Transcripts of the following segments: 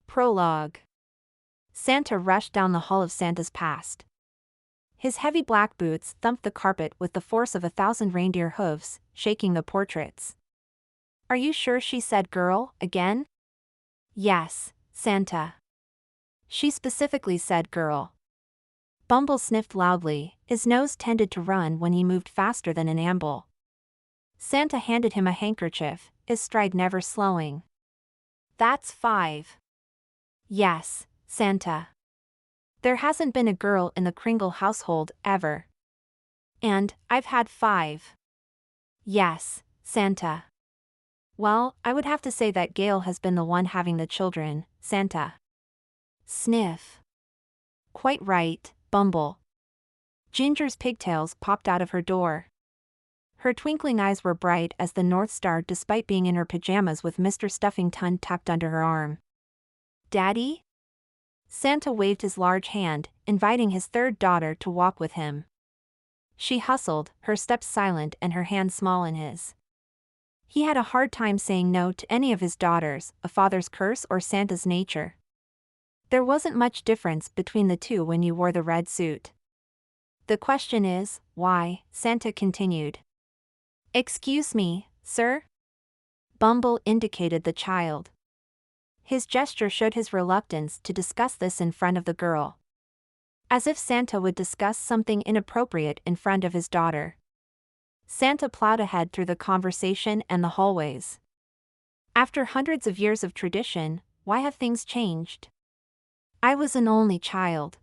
Prologue. Santa rushed down the hall of Santa's past. His heavy black boots thumped the carpet with the force of 1,000 reindeer hooves, shaking the portraits. "Are you sure she said girl, again?" "Yes, Santa. She specifically said girl." Bumble sniffed loudly, his nose tended to run when he moved faster than an amble. Santa handed him a handkerchief, his stride never slowing. "That's 5. Yes, Santa. There hasn't been a girl in the Kringle household, ever. And I've had 5. Yes, Santa. Well, I would have to say that Gail has been the one having the children, Santa." Sniff. "Quite right, Bumble." Ginger's pigtails popped out of her door. Her twinkling eyes were bright as the North Star despite being in her pajamas with Mr. Stuffington tucked under her arm. "Daddy?" Santa waved his large hand, inviting his third daughter to walk with him. She hustled, her steps silent and her hand small in his. He had a hard time saying no to any of his daughters, a father's curse or Santa's nature. There wasn't much difference between the two when you wore the red suit. "The question is, why?" Santa continued. "Excuse me, sir?" Bumble indicated the child. His gesture showed his reluctance to discuss this in front of the girl. As if Santa would discuss something inappropriate in front of his daughter. Santa plowed ahead through the conversation and the hallways. After hundreds of years of tradition, why have things changed? "I was an only child.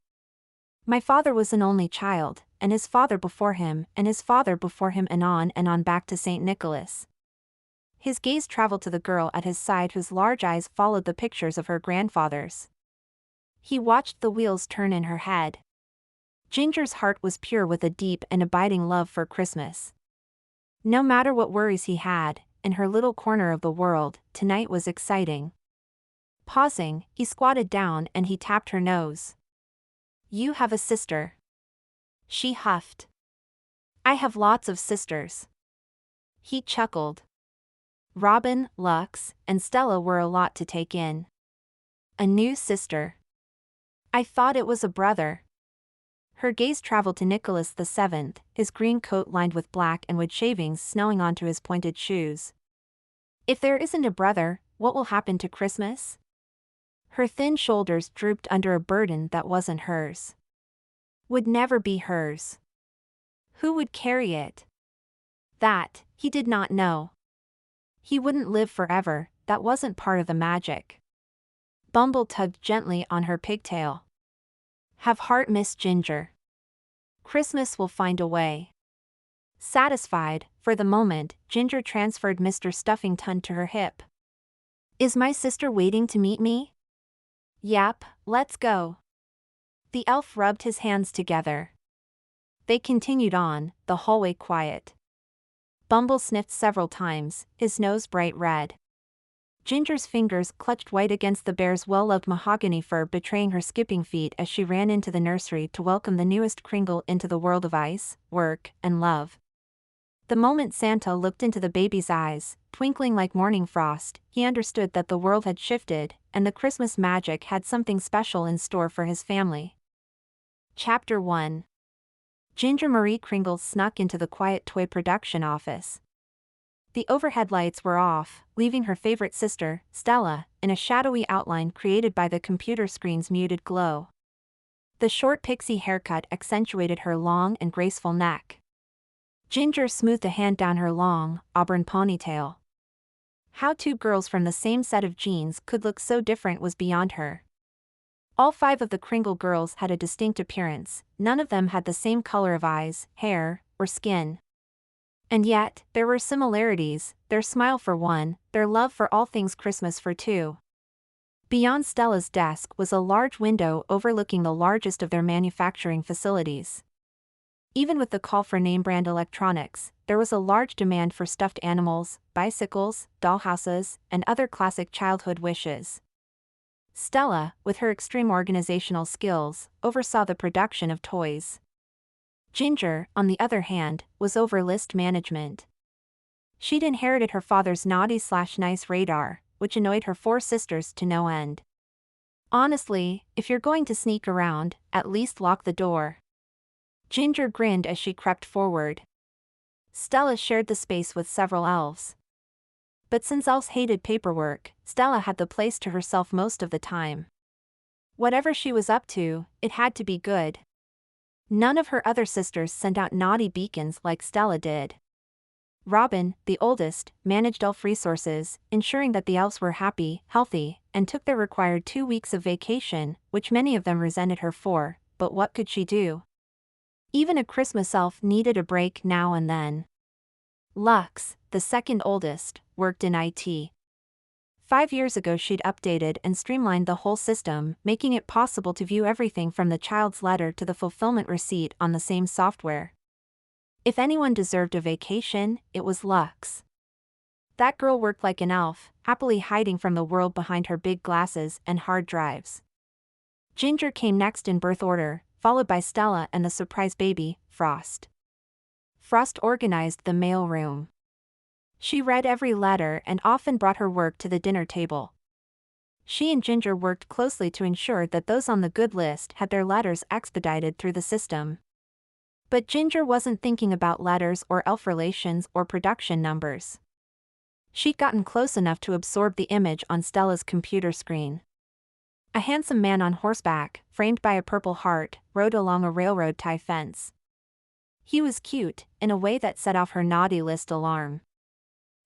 My father was an only child, and his father before him, and his father before him, and on back to St. Nicholas." His gaze traveled to the girl at his side whose large eyes followed the pictures of her grandfathers. He watched the wheels turn in her head. Ginger's heart was pure with a deep and abiding love for Christmas. No matter what worries he had, in her little corner of the world, tonight was exciting. Pausing, he squatted down and he tapped her nose. "You have a sister." She huffed. "I have lots of sisters." He chuckled. Robin, Lux, and Stella were a lot to take in. A new sister. "I thought it was a brother." Her gaze traveled to Nicholas VII, his green coat lined with black and wood shavings snowing onto his pointed shoes. "If there isn't a brother, what will happen to Christmas?" Her thin shoulders drooped under a burden that wasn't hers. Would never be hers. Who would carry it? That, he did not know. He wouldn't live forever, that wasn't part of the magic. Bumble tugged gently on her pigtail. "Have heart, Miss Ginger. Christmas will find a way." Satisfied, for the moment, Ginger transferred Mr. Stuffington to her hip. "Is my sister waiting to meet me?" "Yep, let's go." The elf rubbed his hands together. They continued on, the hallway quiet. Bumble sniffed several times, his nose bright red. Ginger's fingers clutched white against the bear's well-loved mahogany fur, betraying her skipping feet as she ran into the nursery to welcome the newest Kringle into the world of ice, work, and love. The moment Santa looked into the baby's eyes, twinkling like morning frost, he understood that the world had shifted, and the Christmas magic had something special in store for his family. Chapter 1. Ginger Marie Kringle snuck into the quiet toy production office. The overhead lights were off, leaving her favorite sister, Stella, in a shadowy outline created by the computer screen's muted glow. The short pixie haircut accentuated her long and graceful neck. Ginger smoothed a hand down her long, auburn ponytail. How two girls from the same set of genes could look so different was beyond her. All 5 of the Kringle girls had a distinct appearance, none of them had the same color of eyes, hair, or skin. And yet, there were similarities, their smile for one, their love for all things Christmas for 2. Beyond Stella's desk was a large window overlooking the largest of their manufacturing facilities. Even with the call for name-brand electronics, there was a large demand for stuffed animals, bicycles, dollhouses, and other classic childhood wishes. Stella, with her extreme organizational skills, oversaw the production of toys. Ginger, on the other hand, was over list management. She'd inherited her father's naughty/nice radar, which annoyed her 4 sisters to no end. Honestly, if you're going to sneak around, at least lock the door. Ginger grinned as she crept forward. Stella shared the space with several elves. But since elves hated paperwork, Stella had the place to herself most of the time. Whatever she was up to, it had to be good. None of her other sisters sent out naughty beacons like Stella did. Robin, the oldest, managed elf resources, ensuring that the elves were happy, healthy, and took their required 2 weeks of vacation, which many of them resented her for, but what could she do? Even a Christmas elf needed a break now and then. Lux, the second oldest, worked in IT. 5 years ago she'd updated and streamlined the whole system, making it possible to view everything from the child's letter to the fulfillment receipt on the same software. If anyone deserved a vacation, it was Lux. That girl worked like an elf, happily hiding from the world behind her big glasses and hard drives. Ginger came next in birth order, followed by Stella and the surprise baby, Frost. Frost organized the mail room. She read every letter and often brought her work to the dinner table. She and Ginger worked closely to ensure that those on the good list had their letters expedited through the system. But Ginger wasn't thinking about letters or elf relations or production numbers. She'd gotten close enough to absorb the image on Stella's computer screen. A handsome man on horseback, framed by a purple heart, rode along a railroad tie fence. He was cute, in a way that set off her naughty list alarm.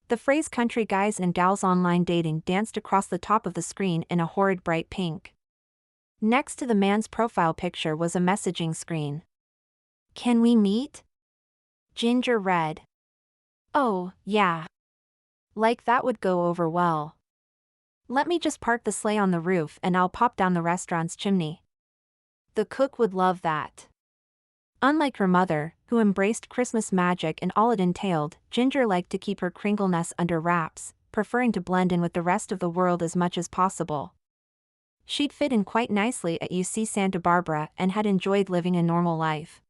The phrase "country guys and gals online dating" danced across the top of the screen in a horrid bright pink. Next to the man's profile picture was a messaging screen. "Can we meet?" Ginger read. "Oh, yeah. Like that would go over well. Let me just park the sleigh on the roof and I'll pop down the restaurant's chimney. The cook would love that." Unlike her mother, who embraced Christmas magic and all it entailed, Ginger liked to keep her Kringleness under wraps, preferring to blend in with the rest of the world as much as possible. She'd fit in quite nicely at UC Santa Barbara and had enjoyed living a normal life.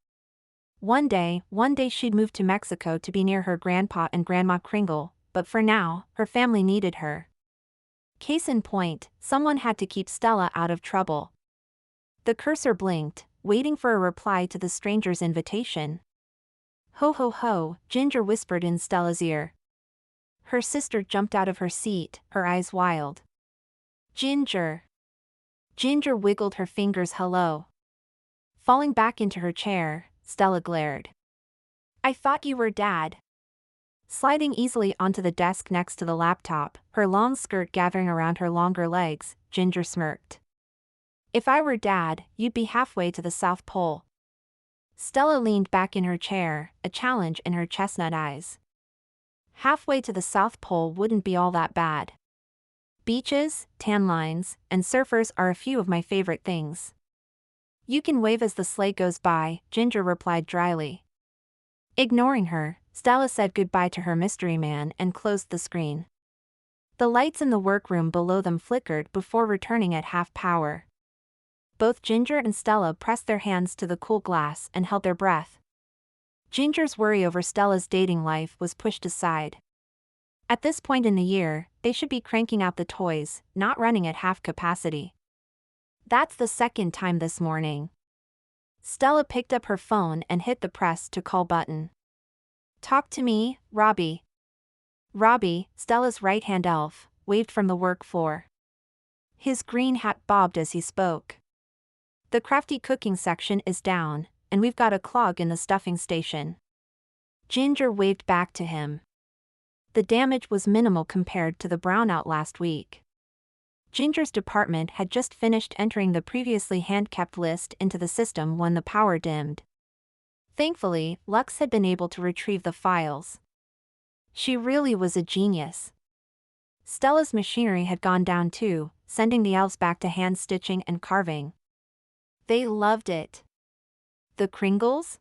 One day she'd moved to Mexico to be near her grandpa and grandma Kringle, but for now, her family needed her. Case in point, someone had to keep Stella out of trouble. The cursor blinked, waiting for a reply to the stranger's invitation. "Ho ho ho," Ginger whispered in Stella's ear. Her sister jumped out of her seat, her eyes wild. "Ginger." Ginger wiggled her fingers hello. Falling back into her chair, Stella glared. "I thought you were Dad." Sliding easily onto the desk next to the laptop, her long skirt gathering around her longer legs, Ginger smirked. "If I were Dad, you'd be halfway to the South Pole." Stella leaned back in her chair, a challenge in her chestnut eyes. Halfway to the South Pole wouldn't be all that bad. Beaches, tan lines, and surfers are a few of my favorite things. "You can wave as the sleigh goes by," Ginger replied dryly. Ignoring her, Stella said goodbye to her mystery man and closed the screen. The lights in the workroom below them flickered before returning at half power. Both Ginger and Stella pressed their hands to the cool glass and held their breath. Ginger's worry over Stella's dating life was pushed aside. At this point in the year, they should be cranking out the toys, not running at half capacity. That's the second time this morning. Stella picked up her phone and hit the press to call button. "Talk to me, Robbie." Robbie, Stella's right-hand elf, waved from the work floor. His green hat bobbed as he spoke. "The crafty cooking section is down, and we've got a clog in the stuffing station." Ginger waved back to him. The damage was minimal compared to the brownout last week. Ginger's department had just finished entering the previously hand-kept list into the system when the power dimmed. Thankfully, Lux had been able to retrieve the files. She really was a genius. Stella's machinery had gone down too, sending the elves back to hand-stitching and carving. They loved it. The Kringles?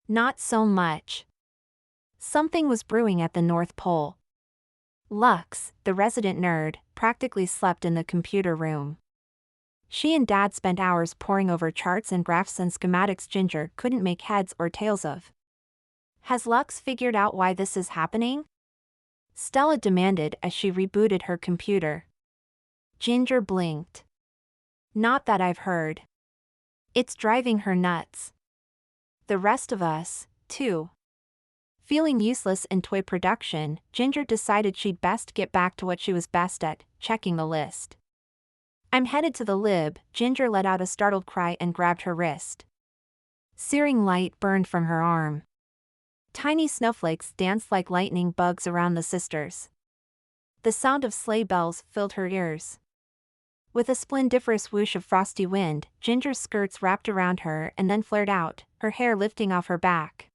Not so much. Something was brewing at the North Pole. Lux, the resident nerd, practically slept in the computer room. She and Dad spent hours poring over charts and graphs and schematics Ginger couldn't make heads or tails of. "Has Lux figured out why this is happening?" Stella demanded as she rebooted her computer. Ginger blinked. Not that I've heard. It's driving her nuts. The rest of us, too. Feeling useless in toy production, Ginger decided she'd best get back to what she was best at, checking the list. I'm headed to the lib. Ginger let out a startled cry and grabbed her wrist. Searing light burned from her arm. Tiny snowflakes danced like lightning bugs around the sisters. The sound of sleigh bells filled her ears. With a splendiferous whoosh of frosty wind, Ginger's skirts wrapped around her and then flared out, her hair lifting off her back.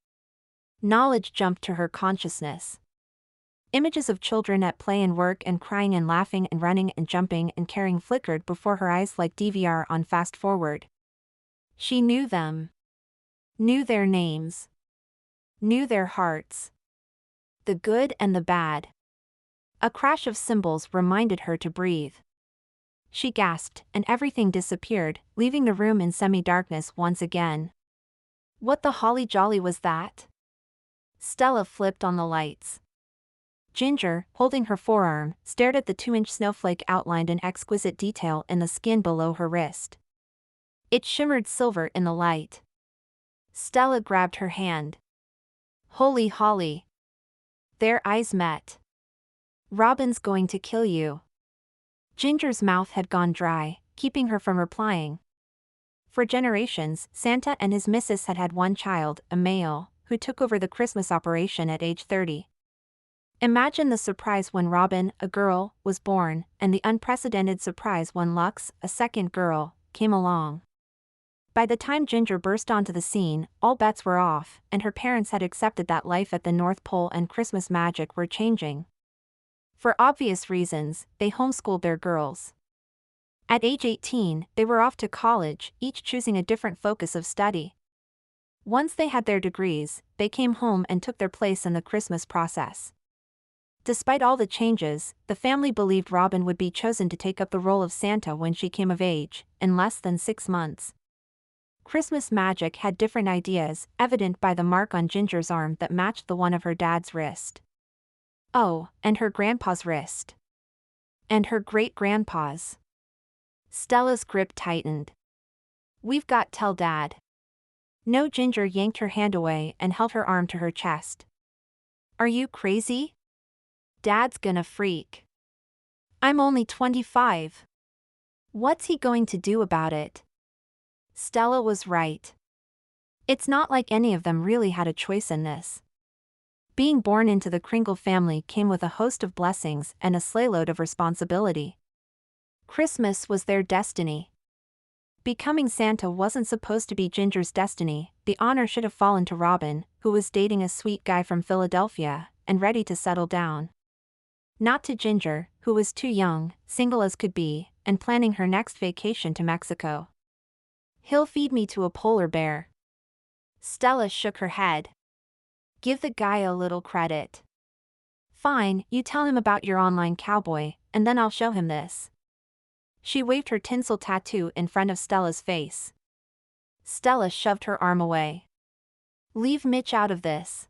Knowledge jumped to her consciousness. Images of children at play and work and crying and laughing and running and jumping and caring flickered before her eyes like DVR on fast forward. She knew them. Knew their names. Knew their hearts. The good and the bad. A crash of cymbals reminded her to breathe. She gasped, and everything disappeared, leaving the room in semi-darkness once again. What the holly jolly was that? Stella flipped on the lights. Ginger, holding her forearm, stared at the 2-inch snowflake outlined in exquisite detail in the skin below her wrist. It shimmered silver in the light. Stella grabbed her hand. Holy Holly. Their eyes met. Robin's going to kill you. Ginger's mouth had gone dry, keeping her from replying. For generations, Santa and his missus had had one child, a male, who took over the Christmas operation at age 30. Imagine the surprise when Robin, a girl, was born, and the unprecedented surprise when Lux, a second girl, came along. By the time Ginger burst onto the scene, all bets were off, and her parents had accepted that life at the North Pole and Christmas magic were changing. For obvious reasons, they homeschooled their girls. At age 18, they were off to college, each choosing a different focus of study. Once they had their degrees, they came home and took their place in the Christmas process. Despite all the changes, the family believed Robin would be chosen to take up the role of Santa when she came of age, in less than 6 months. Christmas magic had different ideas, evident by the mark on Ginger's arm that matched the one of her dad's wrist. Oh, and her grandpa's wrist. And her great-grandpa's. Stella's grip tightened. We've got tell Dad. No. Ginger yanked her hand away and held her arm to her chest. Are you crazy? Dad's gonna freak. I'm only 25. What's he going to do about it? Stella was right. It's not like any of them really had a choice in this. Being born into the Kringle family came with a host of blessings and a sleighload of responsibility. Christmas was their destiny. Becoming Santa wasn't supposed to be Ginger's destiny. The honor should have fallen to Robin, who was dating a sweet guy from Philadelphia, and ready to settle down. Not to Ginger, who was too young, single as could be, and planning her next vacation to Mexico. He'll feed me to a polar bear. Stella shook her head. Give the guy a little credit. Fine, you tell him about your online cowboy, and then I'll show him this. She waved her tinsel tattoo in front of Stella's face. Stella shoved her arm away. Leave Mitch out of this.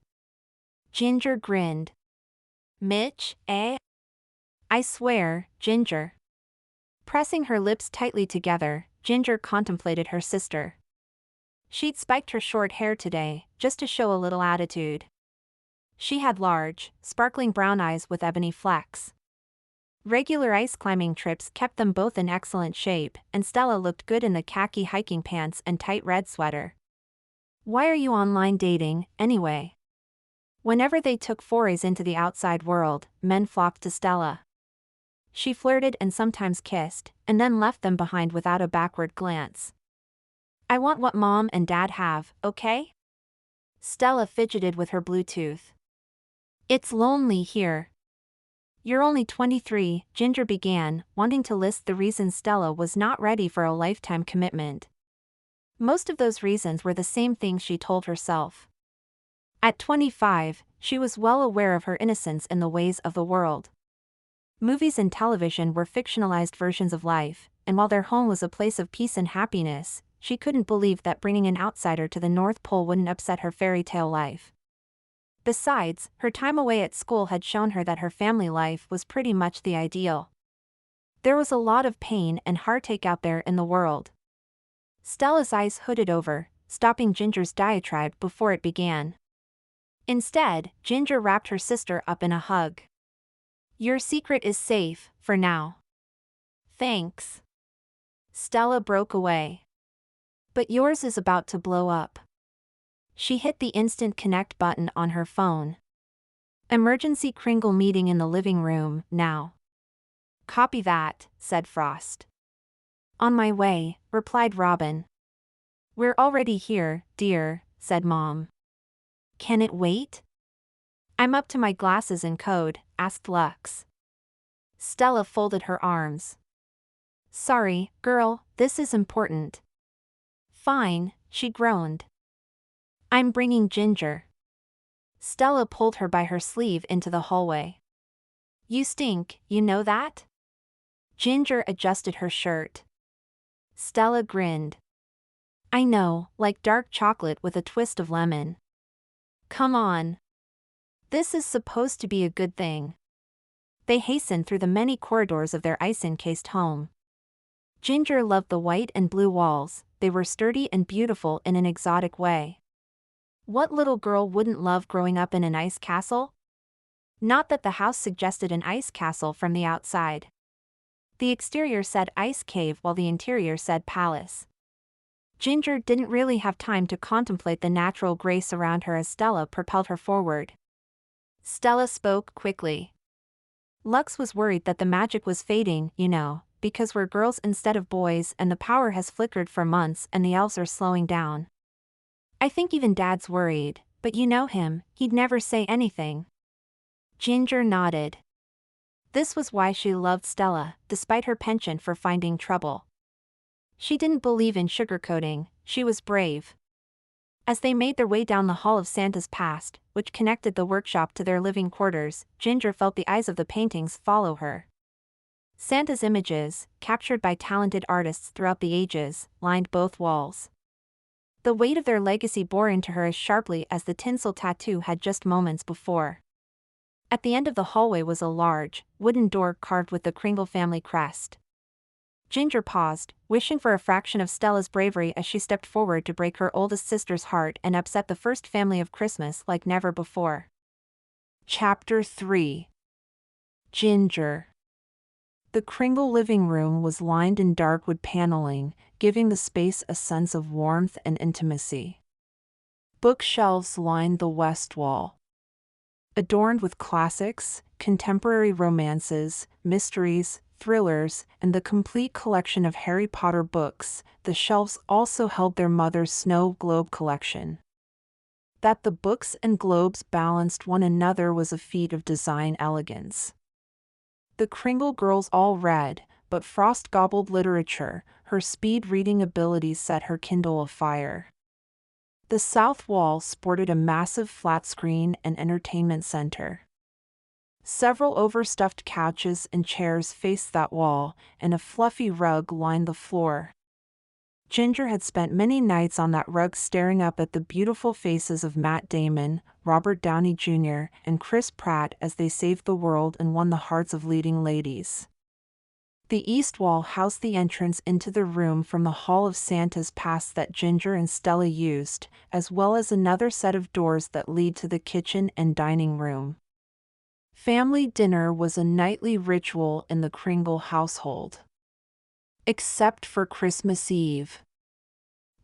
Ginger grinned. Mitch, eh? I swear, Ginger. Pressing her lips tightly together, Ginger contemplated her sister. She'd spiked her short hair today, just to show a little attitude. She had large, sparkling brown eyes with ebony flecks. Regular ice climbing trips kept them both in excellent shape, and Stella looked good in the khaki hiking pants and tight red sweater. Why are you online dating, anyway? Whenever they took forays into the outside world, men flocked to Stella. She flirted and sometimes kissed, and then left them behind without a backward glance. I want what Mom and Dad have, okay? Stella fidgeted with her Bluetooth. It's lonely here. You're only 23, Ginger began, wanting to list the reasons Stella was not ready for a lifetime commitment. Most of those reasons were the same things she told herself. At 25, she was well aware of her innocence in the ways of the world. Movies and television were fictionalized versions of life, and while their home was a place of peace and happiness, she couldn't believe that bringing an outsider to the North Pole wouldn't upset her fairy tale life. Besides, her time away at school had shown her that her family life was pretty much the ideal. There was a lot of pain and heartache out there in the world. Stella's eyes hooded over, stopping Ginger's diatribe before it began. Instead, Ginger wrapped her sister up in a hug. "Your secret is safe, for now." "Thanks." Stella broke away. "But yours is about to blow up." She hit the instant connect button on her phone. "Emergency Kringle meeting in the living room, now." "Copy that," said Frost. "On my way," replied Robin. "We're already here, dear," said Mom. "Can it wait?" "I'm up to my glasses in code," asked Lux. Stella folded her arms. "Sorry, girl, this is important." "Fine," she groaned. "I'm bringing Ginger." Stella pulled her by her sleeve into the hallway. "You stink, you know that?" Ginger adjusted her shirt. Stella grinned. "I know, like dark chocolate with a twist of lemon." "Come on. This is supposed to be a good thing." They hastened through the many corridors of their ice-encased home. Ginger loved the white and blue walls, they were sturdy and beautiful in an exotic way. What little girl wouldn't love growing up in an ice castle? Not that the house suggested an ice castle from the outside. The exterior said ice cave while the interior said palace. Ginger didn't really have time to contemplate the natural grace around her as Stella propelled her forward. Stella spoke quickly. "Lux was worried that the magic was fading, you know, because we're girls instead of boys and the power has flickered for months and the elves are slowing down. I think even Dad's worried, but you know him, he'd never say anything." Ginger nodded. This was why she loved Stella, despite her penchant for finding trouble. She didn't believe in sugarcoating, she was brave. As they made their way down the hall of Santa's past, which connected the workshop to their living quarters, Ginger felt the eyes of the paintings follow her. Santa's images, captured by talented artists throughout the ages, lined both walls. The weight of their legacy bore into her as sharply as the tinsel tattoo had just moments before. At the end of the hallway was a large, wooden door carved with the Kringle family crest. Ginger paused, wishing for a fraction of Stella's bravery as she stepped forward to break her oldest sister's heart and upset the first family of Christmas like never before. Chapter 3. Ginger. The Kringle living room was lined in dark wood paneling, giving the space a sense of warmth and intimacy. Bookshelves lined the west wall. Adorned with classics, contemporary romances, mysteries, thrillers, and the complete collection of Harry Potter books, the shelves also held their mother's snow globe collection. That the books and globes balanced one another was a feat of design elegance. The Kringle girls all read, but Frost gobbled literature, her speed reading abilities set her Kindle afire. The south wall sported a massive flat screen and entertainment center. Several overstuffed couches and chairs faced that wall, and a fluffy rug lined the floor. Ginger had spent many nights on that rug staring up at the beautiful faces of Matt Damon, Robert Downey Jr., and Chris Pratt as they saved the world and won the hearts of leading ladies. The east wall housed the entrance into the room from the Hall of Santa's past that Ginger and Stella used, as well as another set of doors that lead to the kitchen and dining room. Family dinner was a nightly ritual in the Kringle household. Except for Christmas Eve.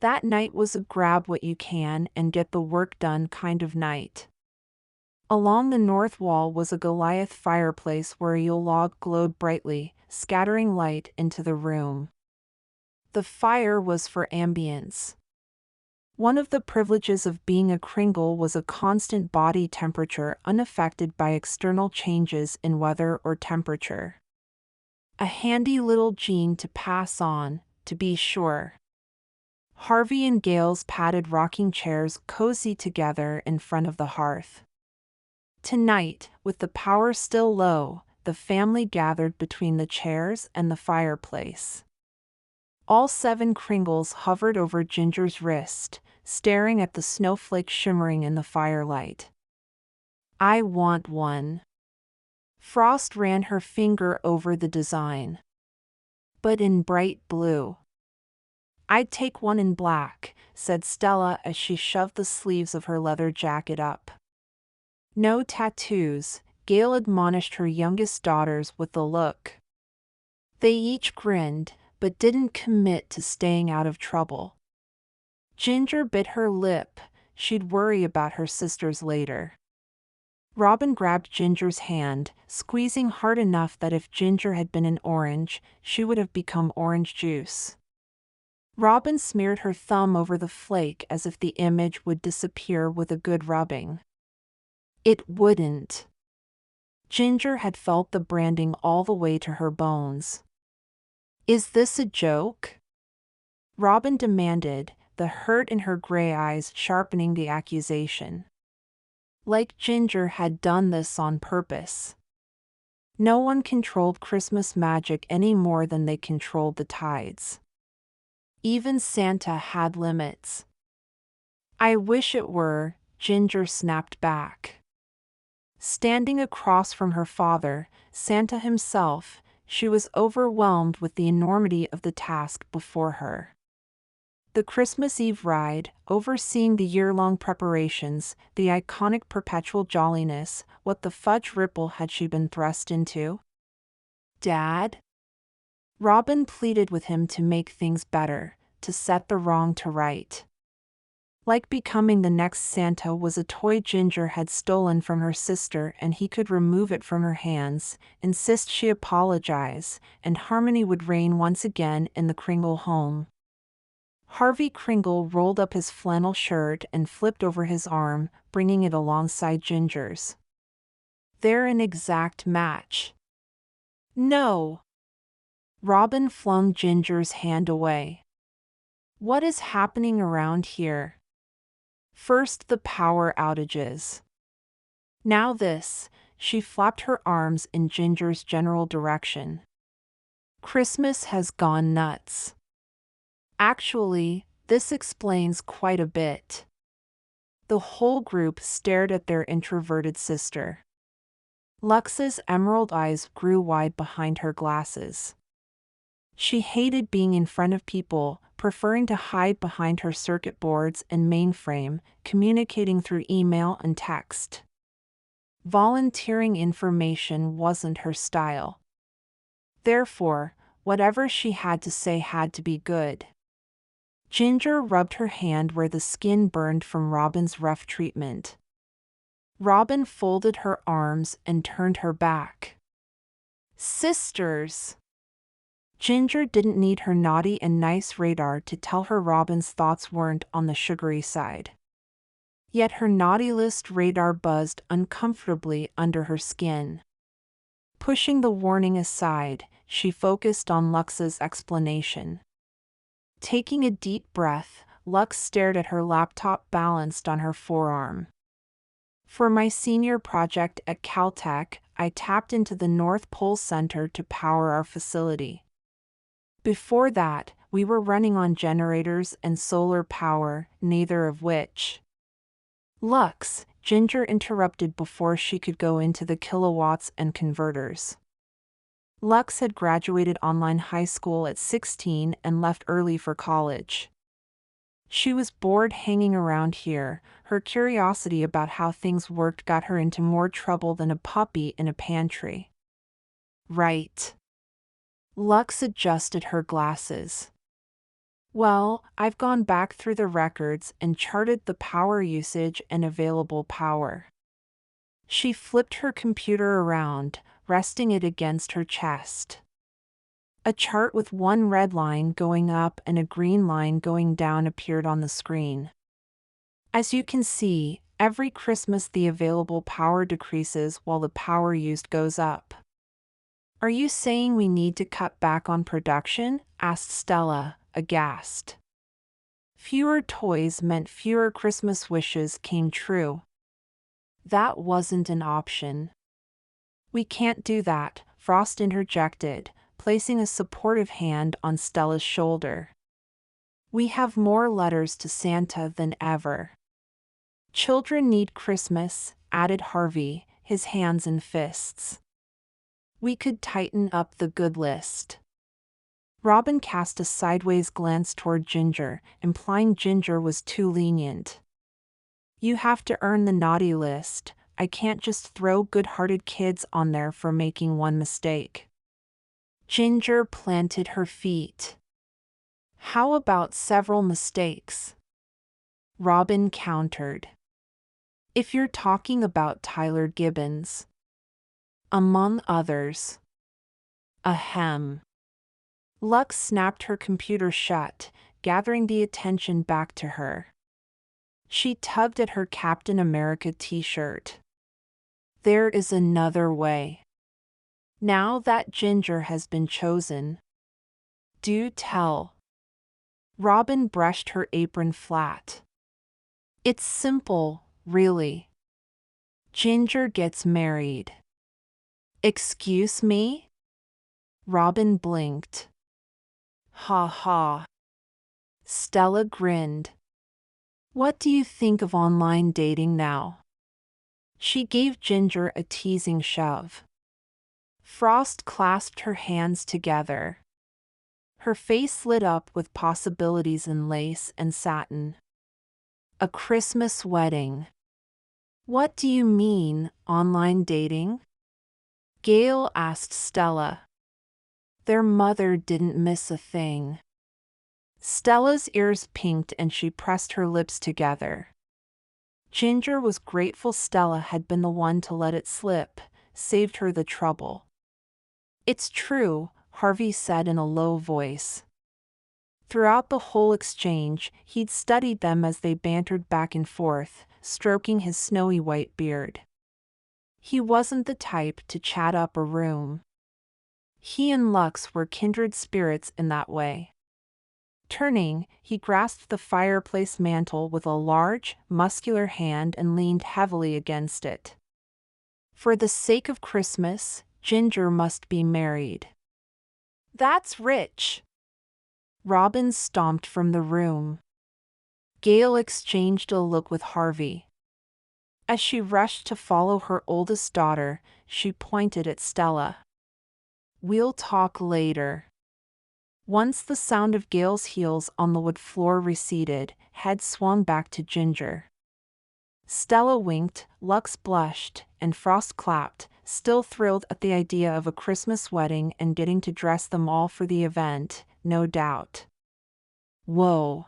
That night was a grab what you can and get the work done kind of night. Along the north wall was a Goliath fireplace where a Yule log glowed brightly, scattering light into the room. The fire was for ambience. One of the privileges of being a Kringle was a constant body temperature unaffected by external changes in weather or temperature. A handy little gene to pass on, to be sure. Harvey and Gail's padded rocking chairs cozy together in front of the hearth. Tonight, with the power still low, the family gathered between the chairs and the fireplace. All 7 Kringles hovered over Ginger's wrist, staring at the snowflake shimmering in the firelight. "I want one." Frost ran her finger over the design. but in bright blue. I'd take one in black, said Stella as she shoved the sleeves of her leather jacket up. No tattoos, Gail admonished her youngest daughters with a look. They each grinned, but didn't commit to staying out of trouble. Ginger bit her lip. She'd worry about her sisters later. Robin grabbed Ginger's hand, squeezing hard enough that if Ginger had been an orange, she would have become orange juice. Robin smeared her thumb over the flake as if the image would disappear with a good rubbing. It wouldn't. Ginger had felt the branding all the way to her bones. Is this a joke? Robin demanded, the hurt in her gray eyes sharpening the accusation. Like Ginger had done this on purpose. No one controlled Christmas magic any more than they controlled the tides. Even Santa had limits. I wish it were, Ginger snapped back. Standing across from her father, Santa himself, she was overwhelmed with the enormity of the task before her. The Christmas Eve ride, overseeing the year-long preparations, the iconic perpetual jolliness, what the fudge ripple had she been thrust into? Dad? Robin pleaded with him to make things better, to set the wrong to right. Like becoming the next Santa was a toy Ginger had stolen from her sister and he could remove it from her hands, insist she apologize, and harmony would reign once again in the Kringle home. Harvey Kringle rolled up his flannel shirt and flipped over his arm, bringing it alongside Ginger's. They're an exact match. No! Robin flung Ginger's hand away. What is happening around here? First the power outages. Now this, she flapped her arms in Ginger's general direction. Christmas has gone nuts. Actually, this explains quite a bit. The whole group stared at their introverted sister. Lux's emerald eyes grew wide behind her glasses. She hated being in front of people, preferring to hide behind her circuit boards and mainframe, communicating through email and text. Volunteering information wasn't her style. Therefore, whatever she had to say had to be good. Ginger rubbed her hand where the skin burned from Robin's rough treatment. Robin folded her arms and turned her back. Sisters! Ginger didn't need her naughty and nice radar to tell her Robin's thoughts weren't on the sugary side. Yet her naughty list radar buzzed uncomfortably under her skin. Pushing the warning aside, she focused on Lux's explanation. Taking a deep breath, Lux stared at her laptop balanced on her forearm. For my senior project at Caltech, I tapped into the North Pole Center to power our facility. Before that, we were running on generators and solar power, neither of which. Lux, Ginger interrupted before she could go into the kilowatts and converters. Lux had graduated online high school at 16 and left early for college. She was bored hanging around here. Her curiosity about how things worked got her into more trouble than a puppy in a pantry. Right. Lux adjusted her glasses. Well, I've gone back through the records and charted the power usage and available power. She flipped her computer around, resting it against her chest. A chart with one red line going up and a green line going down appeared on the screen. As you can see, every Christmas the available power decreases while the power used goes up. Are you saying we need to cut back on production? Asked Stella, aghast. Fewer toys meant fewer Christmas wishes came true. That wasn't an option. We can't do that, Frost interjected, placing a supportive hand on Stella's shoulder. We have more letters to Santa than ever. Children need Christmas, added Harvey, his hands in fists. We could tighten up the good list. Robin cast a sideways glance toward Ginger, implying Ginger was too lenient. You have to earn the naughty list. I can't just throw good-hearted kids on there for making one mistake. Ginger planted her feet. How about several mistakes? Robin countered. If you're talking about Tyler Gibbons. Among others. Ahem. Lux snapped her computer shut, gathering the attention back to her. She tugged at her Captain America t-shirt. There is another way. Now that Ginger has been chosen. Do tell. Robin brushed her apron flat. It's simple, really. Ginger gets married. Excuse me? Robin blinked. Ha ha. Stella grinned. What do you think of online dating now? She gave Ginger a teasing shove. Frost clasped her hands together. Her face lit up with possibilities in lace and satin. A Christmas wedding. What do you mean, online dating? Gail asked Stella. Their mother didn't miss a thing. Stella's ears pinked and she pressed her lips together. Ginger was grateful Stella had been the one to let it slip, saved her the trouble. It's true, Harvey said in a low voice. Throughout the whole exchange, he'd studied them as they bantered back and forth, stroking his snowy white beard. He wasn't the type to chat up a room. He and Lux were kindred spirits in that way. Turning, he grasped the fireplace mantel with a large, muscular hand and leaned heavily against it. For the sake of Christmas, Ginger must be married. That's rich. Robin stomped from the room. Gail exchanged a look with Harvey. As she rushed to follow her oldest daughter, she pointed at Stella. We'll talk later. Once the sound of Gail's heels on the wood floor receded, head swung back to Ginger. Stella winked, Lux blushed, and Frost clapped, still thrilled at the idea of a Christmas wedding and getting to dress them all for the event, no doubt. Whoa.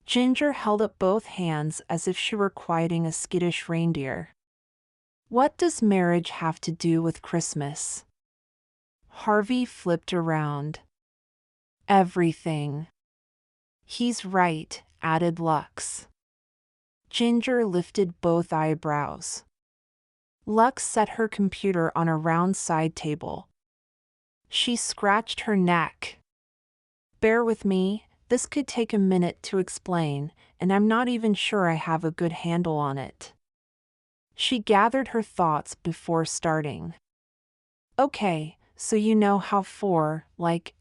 Ginger held up both hands as if she were quieting a skittish reindeer. What does marriage have to do with Christmas? Harvey flipped around. Everything. He's right, added Lux. Ginger lifted both eyebrows. Lux set her computer on a round side table. She scratched her neck. Bear with me, this could take a minute to explain, and I'm not even sure I have a good handle on it. She gathered her thoughts before starting. Okay, so you know how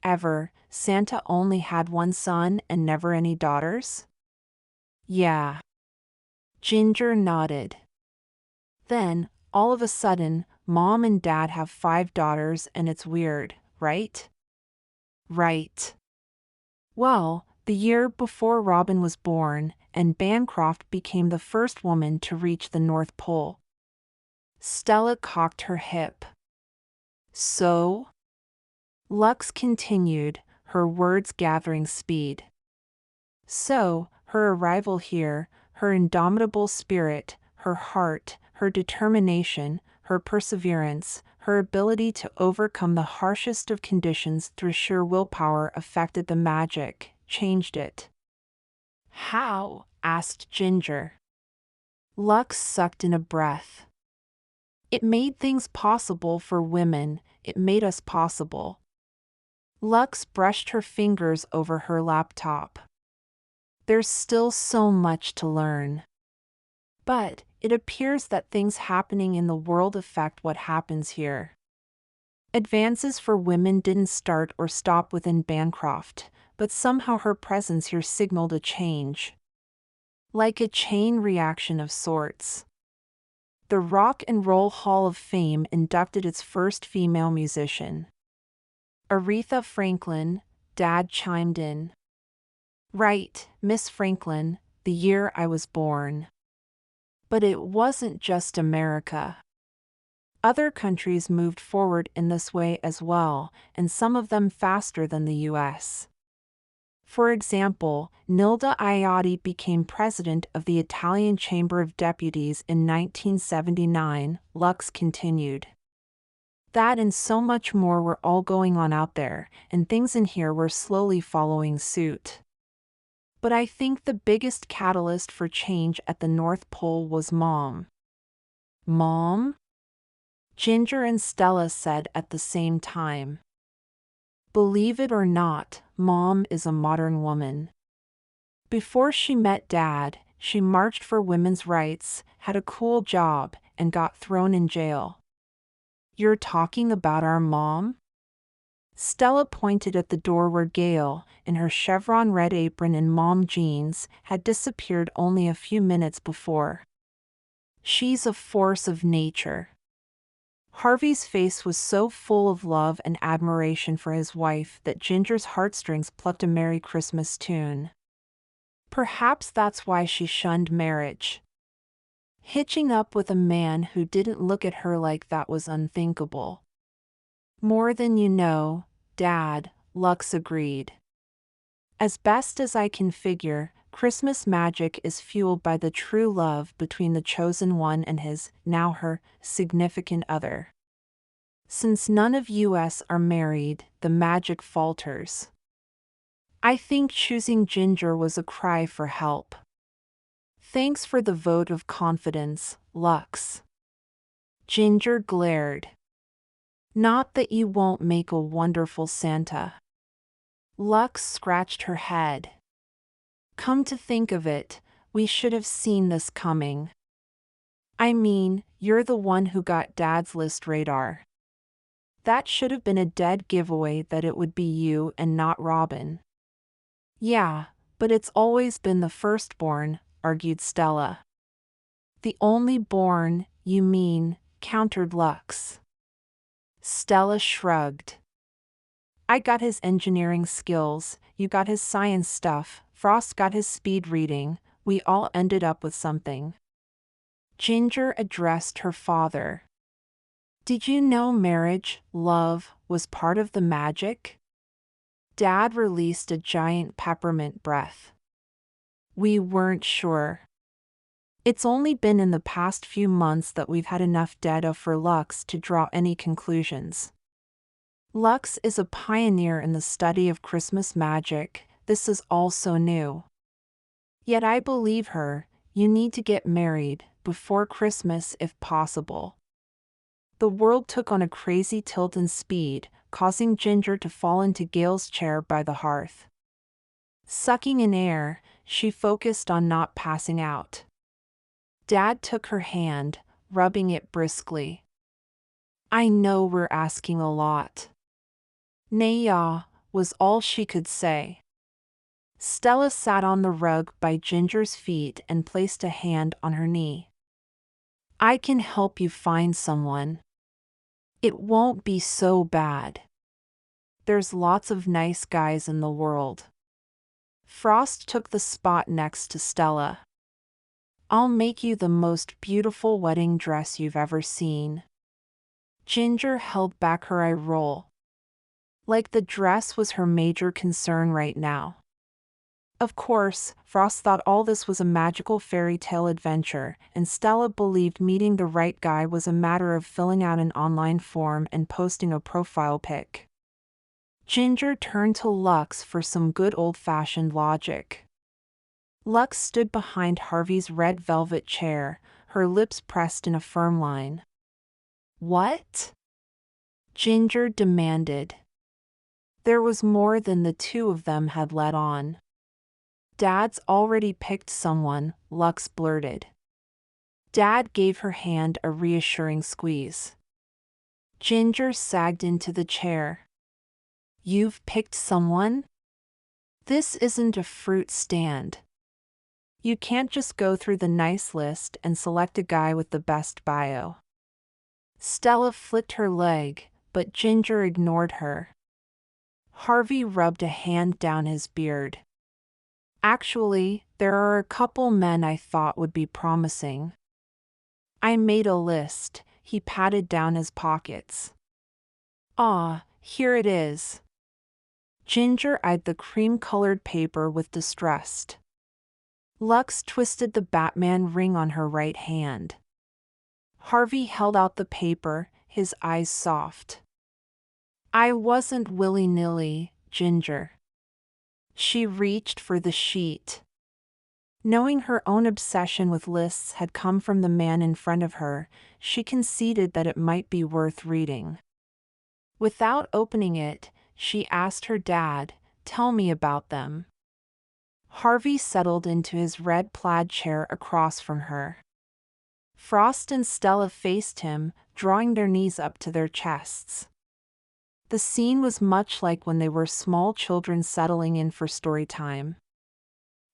ever, Santa only had one son and never any daughters? Yeah. Ginger nodded. Then, all of a sudden, Mom and Dad have 5 daughters and it's weird, right? Right. Well, the year before Robin was born, and Bancroft became the first woman to reach the North Pole. Stella cocked her hip. So? Lux continued, her words gathering speed. So, her arrival here, her indomitable spirit, her heart, her determination, her perseverance, her ability to overcome the harshest of conditions through sheer willpower affected the magic, changed it. How? Asked Ginger. Lux sucked in a breath. It made things possible for women, it made us possible. Lux brushed her fingers over her laptop. There's still so much to learn. But it appears that things happening in the world affect what happens here. Advances for women didn't start or stop within Bancroft, but somehow her presence here signaled a change. Like a chain reaction of sorts. The Rock and Roll Hall of Fame inducted its first female musician. Aretha Franklin, Dad chimed in. Right, Miss Franklin, the year I was born. But it wasn't just America. Other countries moved forward in this way as well, and some of them faster than the US. For example, Nilda Iotti became president of the Italian Chamber of Deputies in 1979, Lux continued. That and so much more were all going on out there, and things in here were slowly following suit. But I think the biggest catalyst for change at the North Pole was Mom. Mom? Ginger and Stella said at the same time. Believe it or not, Mom is a modern woman. Before she met Dad, she marched for women's rights, had a cool job, and got thrown in jail. You're talking about our mom? Stella pointed at the door where Gail, in her chevron red apron and mom jeans, had disappeared only a few minutes before. She's a force of nature. Harvey's face was so full of love and admiration for his wife that Ginger's heartstrings plucked a Merry Christmas tune. Perhaps that's why she shunned marriage. Hitching up with a man who didn't look at her like that was unthinkable. More than you know, Dad, Lux agreed. As best as I can figure, Christmas magic is fueled by the true love between the chosen one and his, now her, significant other. Since none of us are married, the magic falters. I think choosing Ginger was a cry for help. Thanks for the vote of confidence, Lux. Ginger glared. Not that you won't make a wonderful Santa. Lux scratched her head. Come to think of it, we should have seen this coming. I mean, you're the one who got Dad's list radar. That should have been a dead giveaway that it would be you and not Robin. Yeah, but it's always been the firstborn, argued Stella. The only born, you mean, countered Lux. Stella shrugged. I got his engineering skills, you got his science stuff, Frost got his speed reading, we all ended up with something. Ginger addressed her father. Did you know marriage, love, was part of the magic? Dad released a giant peppermint breath. We weren't sure. It's only been in the past few months that we've had enough data for Lux to draw any conclusions. Lux is a pioneer in the study of Christmas magic, this is all so new. Yet I believe her, you need to get married, before Christmas if possible. The world took on a crazy tilt and speed, causing Ginger to fall into Gail's chair by the hearth. Sucking in air, she focused on not passing out. Dad took her hand, rubbing it briskly. I know we're asking a lot. Nay-ya, was all she could say. Stella sat on the rug by Ginger's feet and placed a hand on her knee. I can help you find someone. It won't be so bad. There's lots of nice guys in the world. Frost took the spot next to Stella. I'll make you the most beautiful wedding dress you've ever seen. Ginger held back her eye roll. Like the dress was her major concern right now. Of course, Frost thought all this was a magical fairy tale adventure, and Stella believed meeting the right guy was a matter of filling out an online form and posting a profile pic. Ginger turned to Lux for some good old-fashioned logic. Lux stood behind Harvey's red velvet chair, her lips pressed in a firm line. What? Ginger demanded. There was more than the two of them had let on. Dad's already picked someone, Lux blurted. Dad gave her hand a reassuring squeeze. Ginger sagged into the chair. You've picked someone? This isn't a fruit stand. You can't just go through the nice list and select a guy with the best bio. Stella flicked her leg, but Ginger ignored her. Harvey rubbed a hand down his beard. Actually, there are a couple men I thought would be promising. I made a list. He patted down his pockets. Ah, here it is. Ginger eyed the cream-colored paper with distrust. Lux twisted the Batman ring on her right hand. Harvey held out the paper, his eyes soft. I wasn't willy-nilly, Ginger. She reached for the sheet. Knowing her own obsession with lists had come from the man in front of her, she conceded that it might be worth reading. Without opening it, she asked her dad, "Tell me about them." Harvey settled into his red plaid chair across from her. Frost and Stella faced him, drawing their knees up to their chests. The scene was much like when they were small children settling in for story time.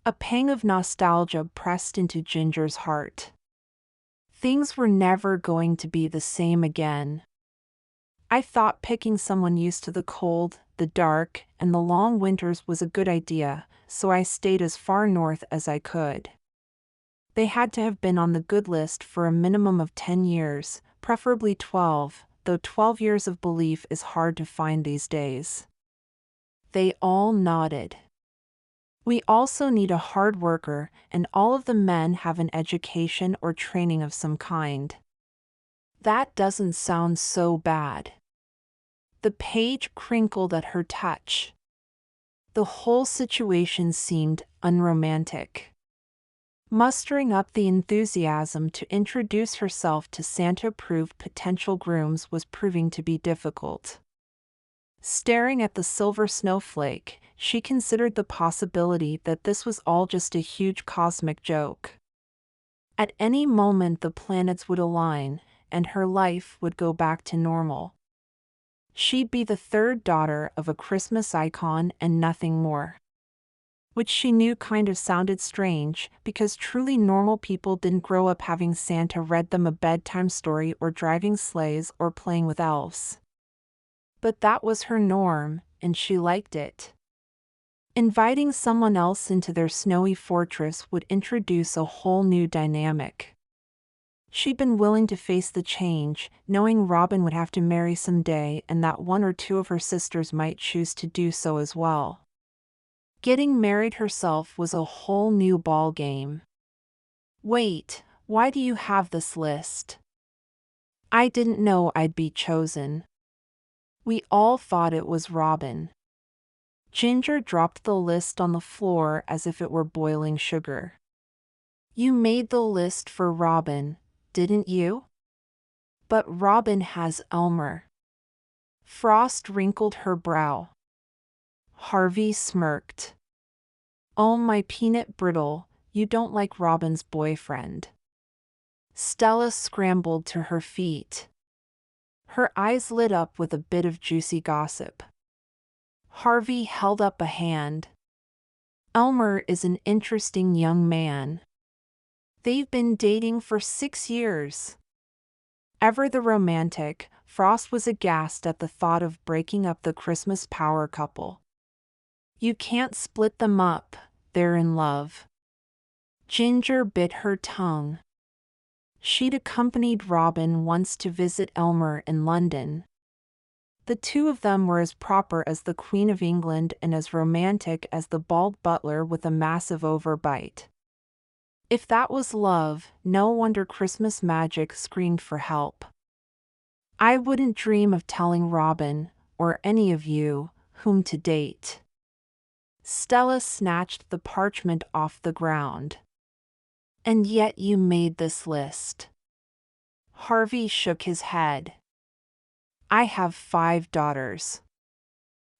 A pang of nostalgia pressed into Ginger's heart. Things were never going to be the same again. I thought picking someone used to the cold, the dark, and the long winters was a good idea, so I stayed as far north as I could. They had to have been on the good list for a minimum of 10 years, preferably 12, though 12 years of belief is hard to find these days. They all nodded. We also need a hard worker, and all of the men have an education or training of some kind. That doesn't sound so bad. The page crinkled at her touch. The whole situation seemed unromantic. Mustering up the enthusiasm to introduce herself to Santa-approved potential grooms was proving to be difficult. Staring at the silver snowflake, she considered the possibility that this was all just a huge cosmic joke. At any moment the planets would align, and her life would go back to normal. She'd be the third daughter of a Christmas icon and nothing more. Which she knew kind of sounded strange, because truly normal people didn't grow up having Santa read them a bedtime story or driving sleighs or playing with elves. But that was her norm, and she liked it. Inviting someone else into their snowy fortress would introduce a whole new dynamic. She'd been willing to face the change, knowing Robin would have to marry someday and that one or two of her sisters might choose to do so as well. Getting married herself was a whole new ballgame. Wait, why do you have this list? I didn't know I'd be chosen. We all thought it was Robin. Ginger dropped the list on the floor as if it were boiling sugar. You made the list for Robin, didn't you? But Robin has Elmer. Frost wrinkled her brow. Harvey smirked. Oh, my peanut brittle, you don't like Robin's boyfriend. Stella scrambled to her feet. Her eyes lit up with a bit of juicy gossip. Harvey held up a hand. Elmer is an interesting young man. They've been dating for 6 years. Ever the romantic, Frost was aghast at the thought of breaking up the Christmas power couple. You can't split them up, they're in love. Ginger bit her tongue. She'd accompanied Robin once to visit Elmer in London. The two of them were as proper as the Queen of England and as romantic as the bald butler with a massive overbite. If that was love, no wonder Christmas Magic screamed for help. I wouldn't dream of telling Robin, or any of you, whom to date. Stella snatched the parchment off the ground. And yet you made this list. Harvey shook his head. I have 5 daughters.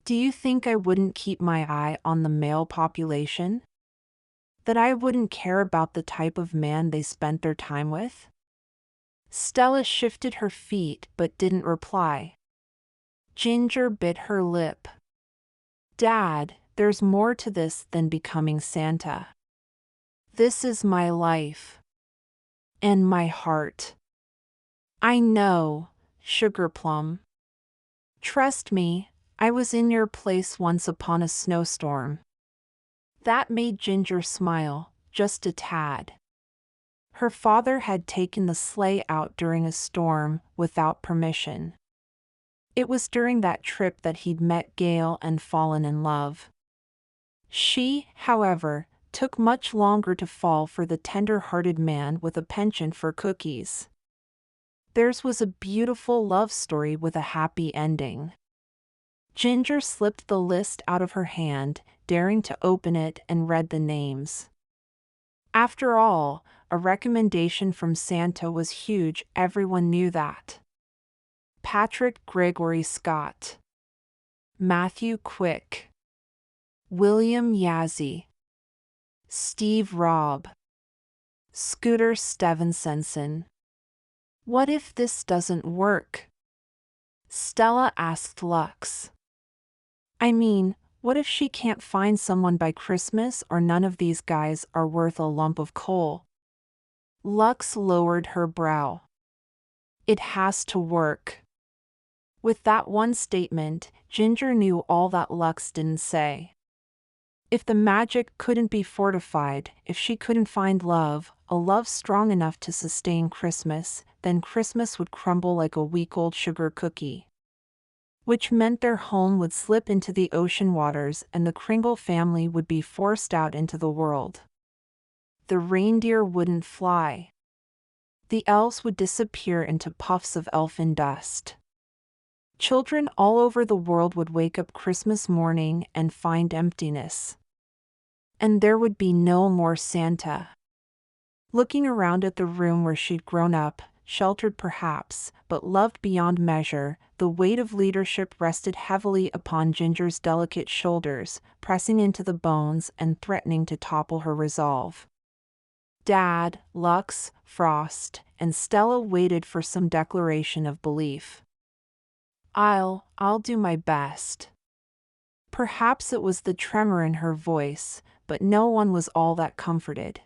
Do you think I wouldn't keep my eye on the male population? That I wouldn't care about the type of man they spent their time with? Stella shifted her feet but didn't reply. Ginger bit her lip. Dad, there's more to this than becoming Santa. This is my life. And my heart. I know, Sugar Plum. Trust me, I was in your place once upon a snowstorm. That made Ginger smile, just a tad. Her father had taken the sleigh out during a storm, without permission. It was during that trip that he'd met Gail and fallen in love. She, however, took much longer to fall for the tender-hearted man with a penchant for cookies. Theirs was a beautiful love story with a happy ending. Ginger slipped the list out of her hand, daring to open it, and read the names. After all, a recommendation from Santa was huge, everyone knew that. Patrick Gregory Scott, Matthew Quick, William Yazzie, Steve Robb, Scooter Stevenson. What if this doesn't work? Stella asked Lux. I mean, what if she can't find someone by Christmas, or none of these guys are worth a lump of coal? Lux lowered her brow. It has to work. With that one statement, Ginger knew all that Lux didn't say. If the magic couldn't be fortified, if she couldn't find love, a love strong enough to sustain Christmas, then Christmas would crumble like a week-old sugar cookie. Which meant their home would slip into the ocean waters and the Kringle family would be forced out into the world. The reindeer wouldn't fly. The elves would disappear into puffs of elfin dust. Children all over the world would wake up Christmas morning and find emptiness. And there would be no more Santa. Looking around at the room where she'd grown up, sheltered perhaps, but loved beyond measure, the weight of leadership rested heavily upon Ginger's delicate shoulders, pressing into the bones and threatening to topple her resolve. Dad, Lux, Frost, and Stella waited for some declaration of belief. I'll do my best. Perhaps it was the tremor in her voice, but no one was all that comforted.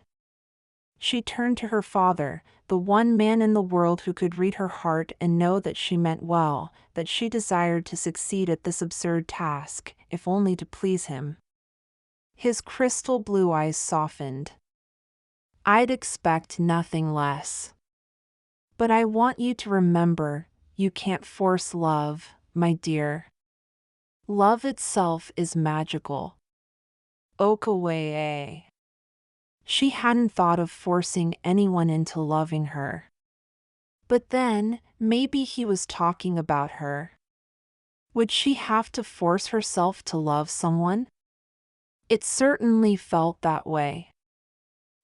She turned to her father, the one man in the world who could read her heart and know that she meant well, that she desired to succeed at this absurd task, if only to please him. His crystal blue eyes softened. I'd expect nothing less. But I want you to remember, you can't force love, my dear. Love itself is magical. Okawaye. She hadn't thought of forcing anyone into loving her. But then, maybe he was talking about her. Would she have to force herself to love someone? It certainly felt that way.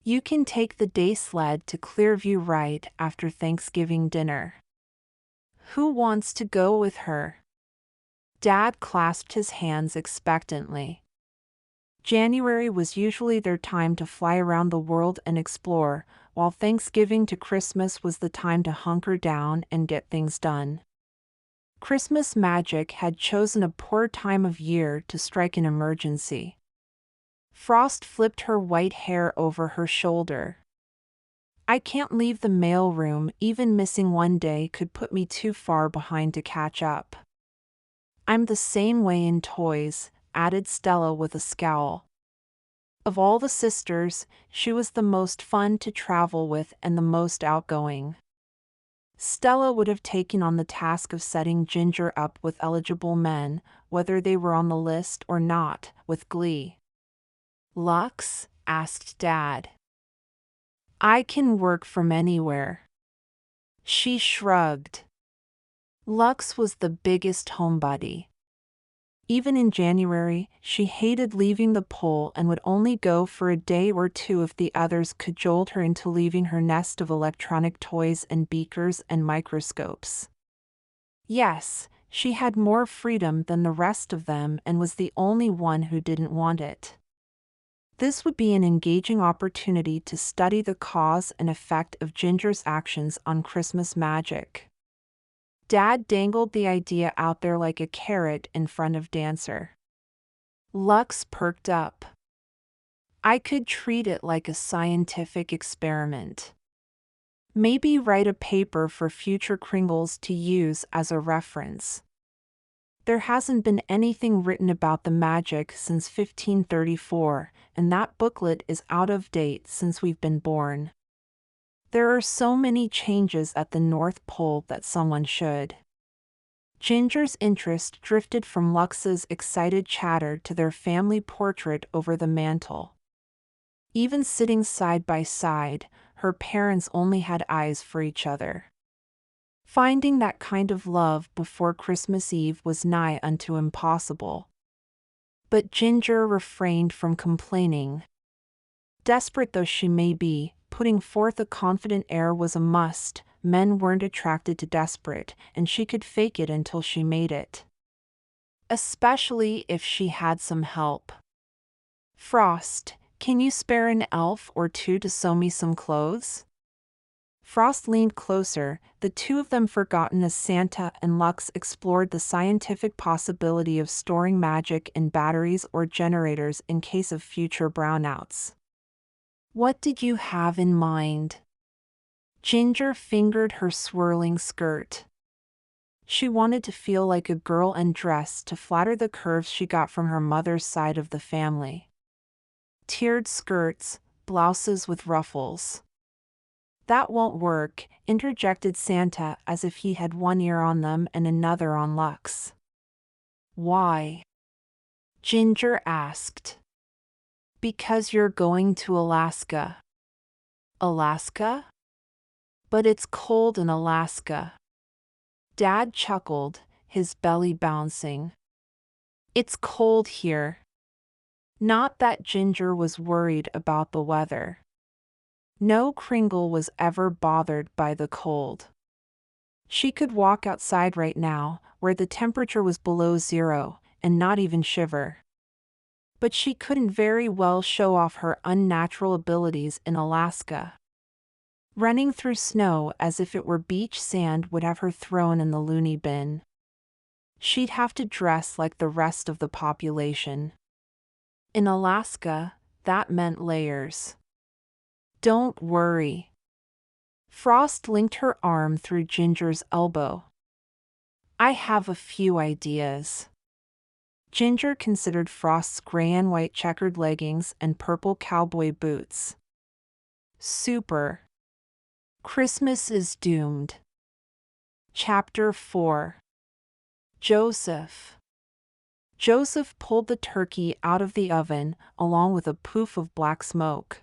You can take the day sled to Clearview right after Thanksgiving dinner. Who wants to go with her? Dad clasped his hands expectantly. January was usually their time to fly around the world and explore, while Thanksgiving to Christmas was the time to hunker down and get things done. Christmas magic had chosen a poor time of year to strike an emergency. Frost flipped her white hair over her shoulder. I can't leave the mailroom, even missing one day could put me too far behind to catch up. I'm the same way in toys, added Stella with a scowl. Of all the sisters, she was the most fun to travel with and the most outgoing. Stella would have taken on the task of setting Ginger up with eligible men, whether they were on the list or not, with glee. Lux? Asked Dad. I can work from anywhere. She shrugged. Lux was the biggest homebody. Even in January, she hated leaving the pole and would only go for a day or two if the others cajoled her into leaving her nest of electronic toys and beakers and microscopes. Yes, she had more freedom than the rest of them and was the only one who didn't want it. This would be an engaging opportunity to study the cause and effect of Ginger's actions on Christmas magic. Dad dangled the idea out there like a carrot in front of Dancer. Lux perked up. I could treat it like a scientific experiment. Maybe write a paper for future Kringles to use as a reference. There hasn't been anything written about the magic since 1534, and that booklet is out of date since we've been born. There are so many changes at the North Pole that someone should. Ginger's interest drifted from Lux's excited chatter to their family portrait over the mantel. Even sitting side by side, her parents only had eyes for each other. Finding that kind of love before Christmas Eve was nigh unto impossible. But Ginger refrained from complaining. Desperate though she may be, putting forth a confident air was a must. Men weren't attracted to desperate, and she could fake it until she made it. Especially if she had some help. Frost, can you spare an elf or two to sew me some clothes? Frost leaned closer, the two of them forgotten as Santa and Lux explored the scientific possibility of storing magic in batteries or generators in case of future brownouts. What did you have in mind? Ginger fingered her swirling skirt. She wanted to feel like a girl and dress to flatter the curves she got from her mother's side of the family. Tiered skirts, blouses with ruffles. That won't work, interjected Santa as if he had one ear on them and another on Lux. Why? Ginger asked. Because you're going to Alaska. Alaska? But it's cold in Alaska. Dad chuckled, his belly bouncing. It's cold here. Not that Ginger was worried about the weather. No Kringle was ever bothered by the cold. She could walk outside right now, where the temperature was below zero, and not even shiver. But she couldn't very well show off her unnatural abilities in Alaska. Running through snow as if it were beach sand would have her thrown in the loony bin. She'd have to dress like the rest of the population. In Alaska, that meant layers. Don't worry. Frost linked her arm through Ginger's elbow. I have a few ideas. Ginger considered Frost's gray and white checkered leggings and purple cowboy boots. Super. Christmas is doomed. Chapter 4. Joseph. Joseph pulled the turkey out of the oven, along with a poof of black smoke.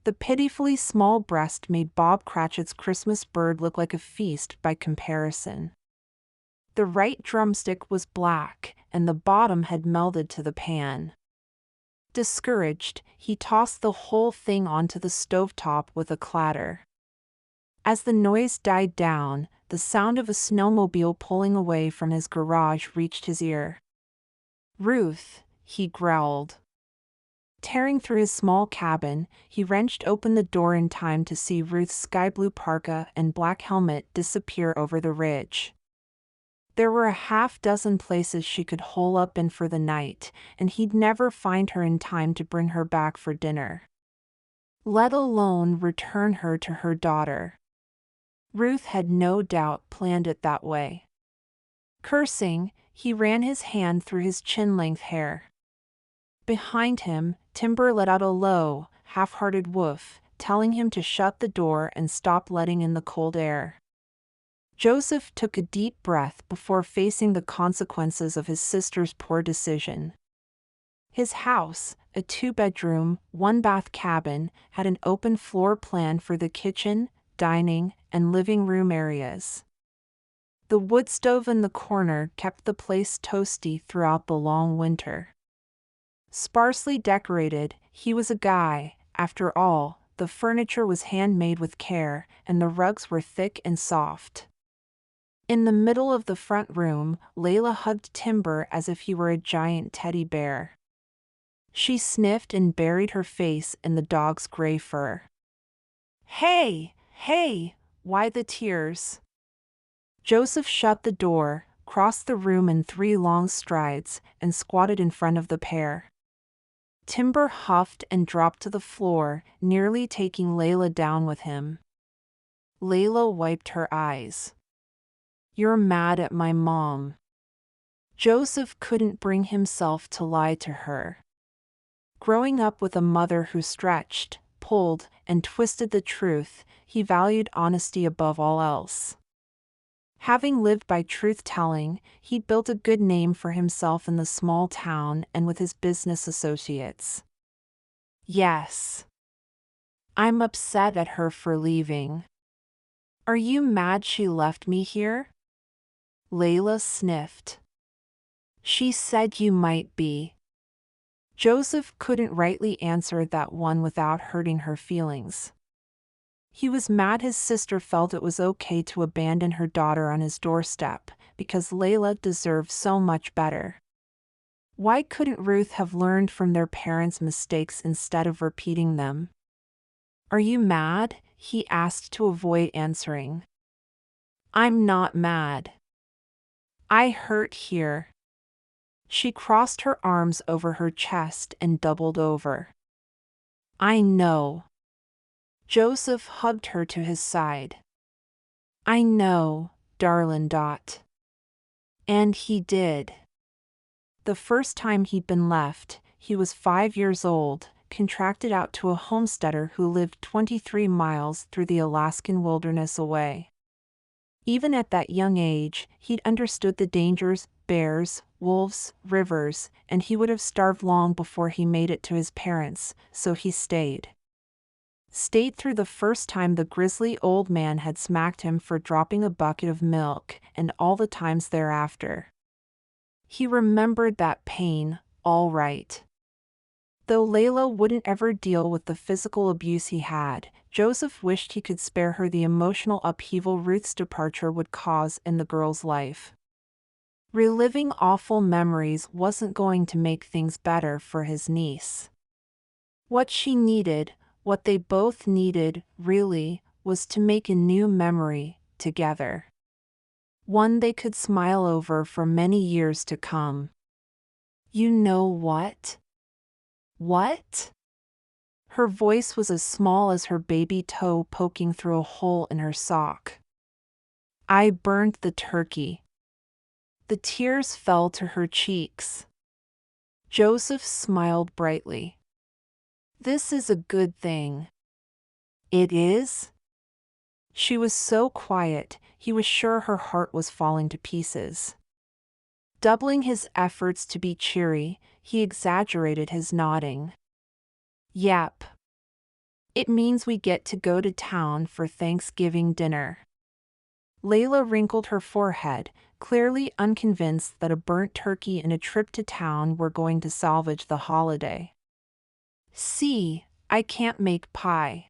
The pitifully small breast made Bob Cratchit's Christmas bird look like a feast by comparison. The right drumstick was black, and the bottom had melded to the pan. Discouraged, he tossed the whole thing onto the stovetop with a clatter. As the noise died down, the sound of a snowmobile pulling away from his garage reached his ear. Ruth, he growled. Tearing through his small cabin, he wrenched open the door in time to see Ruth's sky-blue parka and black helmet disappear over the ridge. There were a half-dozen places she could hole up in for the night, and he'd never find her in time to bring her back for dinner. Let alone return her to her daughter. Ruth had no doubt planned it that way. Cursing, he ran his hand through his chin-length hair. Behind him, Timber let out a low, half-hearted woof, telling him to shut the door and stop letting in the cold air. Joseph took a deep breath before facing the consequences of his sister's poor decision. His house, a 2-bedroom, 1-bath cabin, had an open floor plan for the kitchen, dining, and living room areas. The wood stove in the corner kept the place toasty throughout the long winter. Sparsely decorated, he was a guy. After all, the furniture was handmade with care, and the rugs were thick and soft. In the middle of the front room, Layla hugged Timber as if he were a giant teddy bear. She sniffed and buried her face in the dog's gray fur. Hey, why the tears? Joseph shut the door, crossed the room in 3 long strides, and squatted in front of the pair. Timber huffed and dropped to the floor, nearly taking Layla down with him. Layla wiped her eyes. You're mad at my mom. Joseph couldn't bring himself to lie to her. Growing up with a mother who stretched, pulled, and twisted the truth, he valued honesty above all else. Having lived by truth-telling, he'd built a good name for himself in the small town and with his business associates. Yes. I'm upset at her for leaving. Are you mad she left me here? Layla sniffed. She said you might be. Joseph couldn't rightly answer that one without hurting her feelings. He was mad his sister felt it was okay to abandon her daughter on his doorstep, because Layla deserved so much better. Why couldn't Ruth have learned from their parents' mistakes instead of repeating them? Are you mad? He asked to avoid answering. I'm not mad. I hurt here. She crossed her arms over her chest and doubled over. I know. Joseph hugged her to his side. I know, darlin' Dot. And he did. The first time he'd been left, he was 5 years old, contracted out to a homesteader who lived 23 miles through the Alaskan wilderness away. Even at that young age, he'd understood the dangers, bears, wolves, rivers, and he would have starved long before he made it to his parents, so he stayed. Stayed through the first time the grizzly old man had smacked him for dropping a bucket of milk, and all the times thereafter. He remembered that pain, all right. Though Layla wouldn't ever deal with the physical abuse he had, Joseph wished he could spare her the emotional upheaval Ruth's departure would cause in the girl's life. Reliving awful memories wasn't going to make things better for his niece. What she needed, what they both needed, really, was to make a new memory, together. One they could smile over for many years to come. You know what? What? Her voice was as small as her baby toe poking through a hole in her sock. I burned the turkey. The tears fell to her cheeks. Joseph smiled brightly. This is a good thing. It is? She was so quiet, he was sure her heart was falling to pieces. Doubling his efforts to be cheery, he exaggerated his nodding. Yep. It means we get to go to town for Thanksgiving dinner. Layla wrinkled her forehead, clearly unconvinced that a burnt turkey and a trip to town were going to salvage the holiday. See, I can't make pie.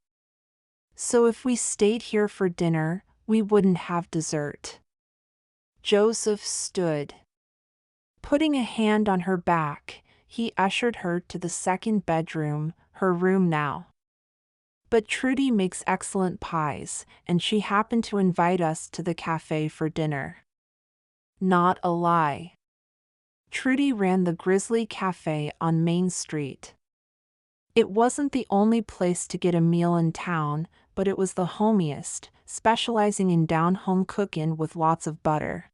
So if we stayed here for dinner, we wouldn't have dessert. Joseph stood. Putting a hand on her back, he ushered her to the second bedroom, her room now. But Trudy makes excellent pies, and she happened to invite us to the cafe for dinner. Not a lie. Trudy ran the Grizzly Cafe on Main Street. It wasn't the only place to get a meal in town, but it was the homiest, specializing in down-home cooking with lots of butter.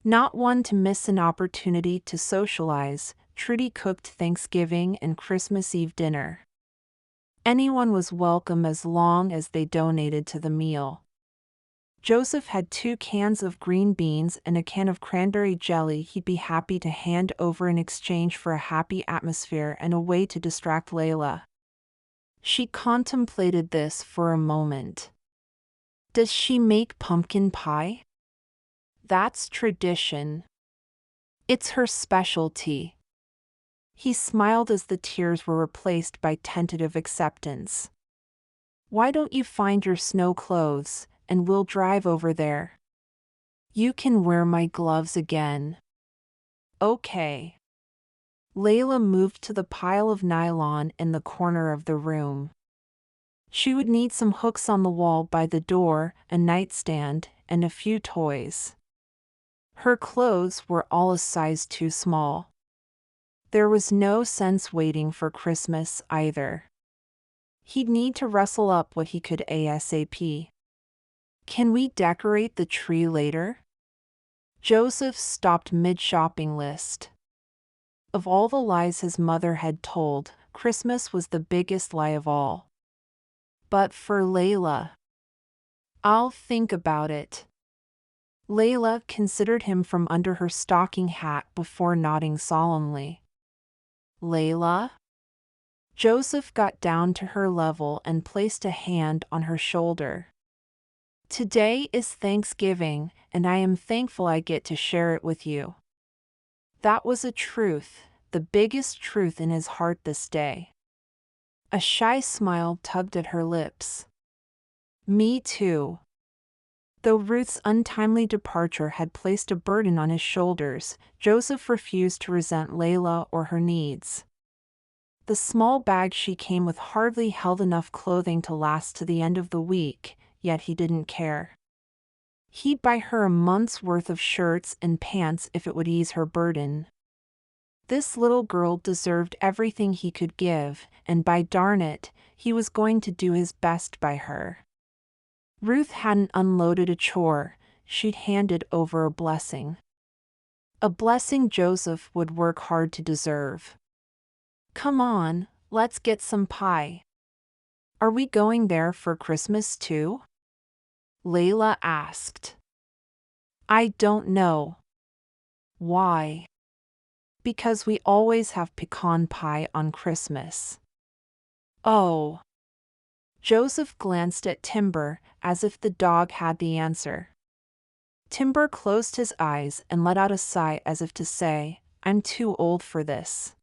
Not one to miss an opportunity to socialize, Trudy cooked Thanksgiving and Christmas Eve dinner. Anyone was welcome as long as they donated to the meal. Joseph had 2 cans of green beans and a can of cranberry jelly he'd be happy to hand over in exchange for a happy atmosphere and a way to distract Layla. She contemplated this for a moment. Does she make pumpkin pie? That's tradition. It's her specialty. He smiled as the tears were replaced by tentative acceptance. Why don't you find your snow clothes, and we'll drive over there. You can wear my gloves again. Okay. Layla moved to the pile of nylon in the corner of the room. She would need some hooks on the wall by the door, a nightstand, and a few toys. Her clothes were all a size too small. There was no sense waiting for Christmas either. He'd need to rustle up what he could ASAP. Can we decorate the tree later? Joseph stopped mid-shopping list. Of all the lies his mother had told, Christmas was the biggest lie of all. But for Layla, "I'll think about it." Layla considered him from under her stocking hat before nodding solemnly. "Layla?" Joseph got down to her level and placed a hand on her shoulder. "Today is Thanksgiving, and I am thankful I get to share it with you." That was a truth, the biggest truth in his heart this day. A shy smile tugged at her lips. "Me too." Though Ruth's untimely departure had placed a burden on his shoulders, Joseph refused to resent Layla or her needs. The small bag she came with hardly held enough clothing to last to the end of the week, yet he didn't care. He'd buy her a month's worth of shirts and pants if it would ease her burden. This little girl deserved everything he could give, and by darn it, he was going to do his best by her. Ruth hadn't unloaded a chore, she'd handed over a blessing. A blessing Joseph would work hard to deserve. "Come on, let's get some pie." "Are we going there for Christmas too?" Layla asked. "I don't know." "Why?" "Because we always have pecan pie on Christmas." "Oh." Joseph glanced at Timber, as if the dog had the answer. Timber closed his eyes and let out a sigh as if to say, "I'm too old for this."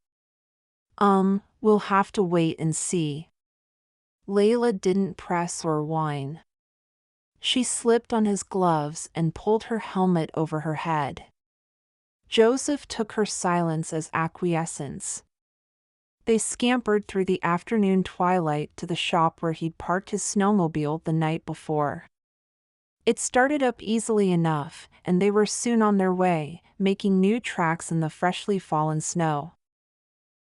We'll have to wait and see." Layla didn't press or whine. She slipped on his gloves and pulled her helmet over her head. Joseph took her silence as acquiescence. They scampered through the afternoon twilight to the shop where he'd parked his snowmobile the night before. It started up easily enough, and they were soon on their way, making new tracks in the freshly fallen snow.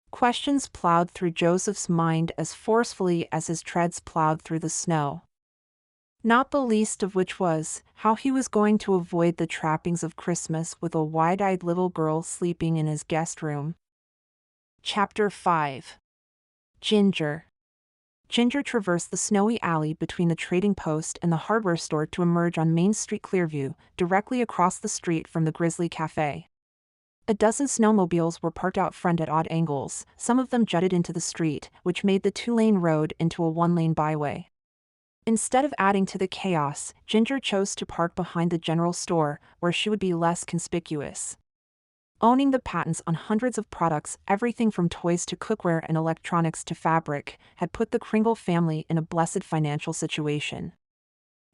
Questions plowed through Joseph's mind as forcefully as his treads plowed through the snow. Not the least of which was, how he was going to avoid the trappings of Christmas with a wide-eyed little girl sleeping in his guest room. Chapter 5. Ginger. Ginger traversed the snowy alley between the trading post and the hardware store to emerge on Main Street Clearview, directly across the street from the Grizzly Cafe. A dozen snowmobiles were parked out front at odd angles, some of them jutted into the street, which made the two-lane road into a one-lane byway. Instead of adding to the chaos, Ginger chose to park behind the general store, where she would be less conspicuous. Owning the patents on hundreds of products, everything from toys to cookware and electronics to fabric, had put the Kringle family in a blessed financial situation.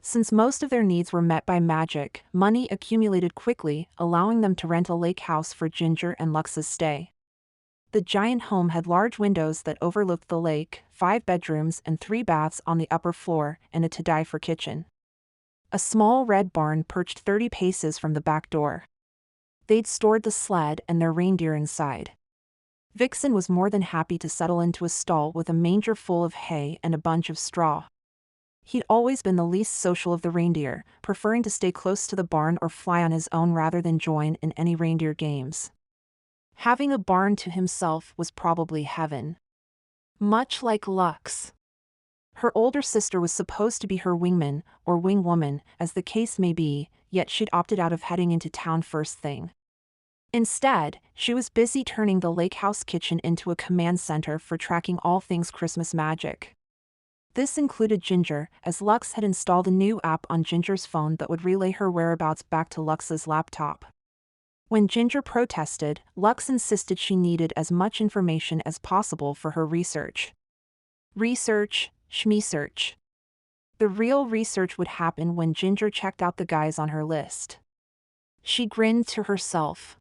Since most of their needs were met by magic, money accumulated quickly, allowing them to rent a lake house for Ginger and Lux's stay. The giant home had large windows that overlooked the lake, 5 bedrooms and 3 baths on the upper floor, and a to-die-for kitchen. A small red barn perched 30 paces from the back door. They'd stored the sled and their reindeer inside. Vixen was more than happy to settle into a stall with a manger full of hay and a bunch of straw. He'd always been the least social of the reindeer, preferring to stay close to the barn or fly on his own rather than join in any reindeer games. Having a barn to himself was probably heaven. Much like Lux. Her older sister was supposed to be her wingman, or wingwoman, as the case may be, yet she'd opted out of heading into town first thing. Instead, she was busy turning the lake house kitchen into a command center for tracking all things Christmas magic. This included Ginger, as Lux had installed a new app on Ginger's phone that would relay her whereabouts back to Lux's laptop. When Ginger protested, Lux insisted she needed as much information as possible for her research. Research, schmesearch. The real research would happen when Ginger checked out the guys on her list. She grinned to herself.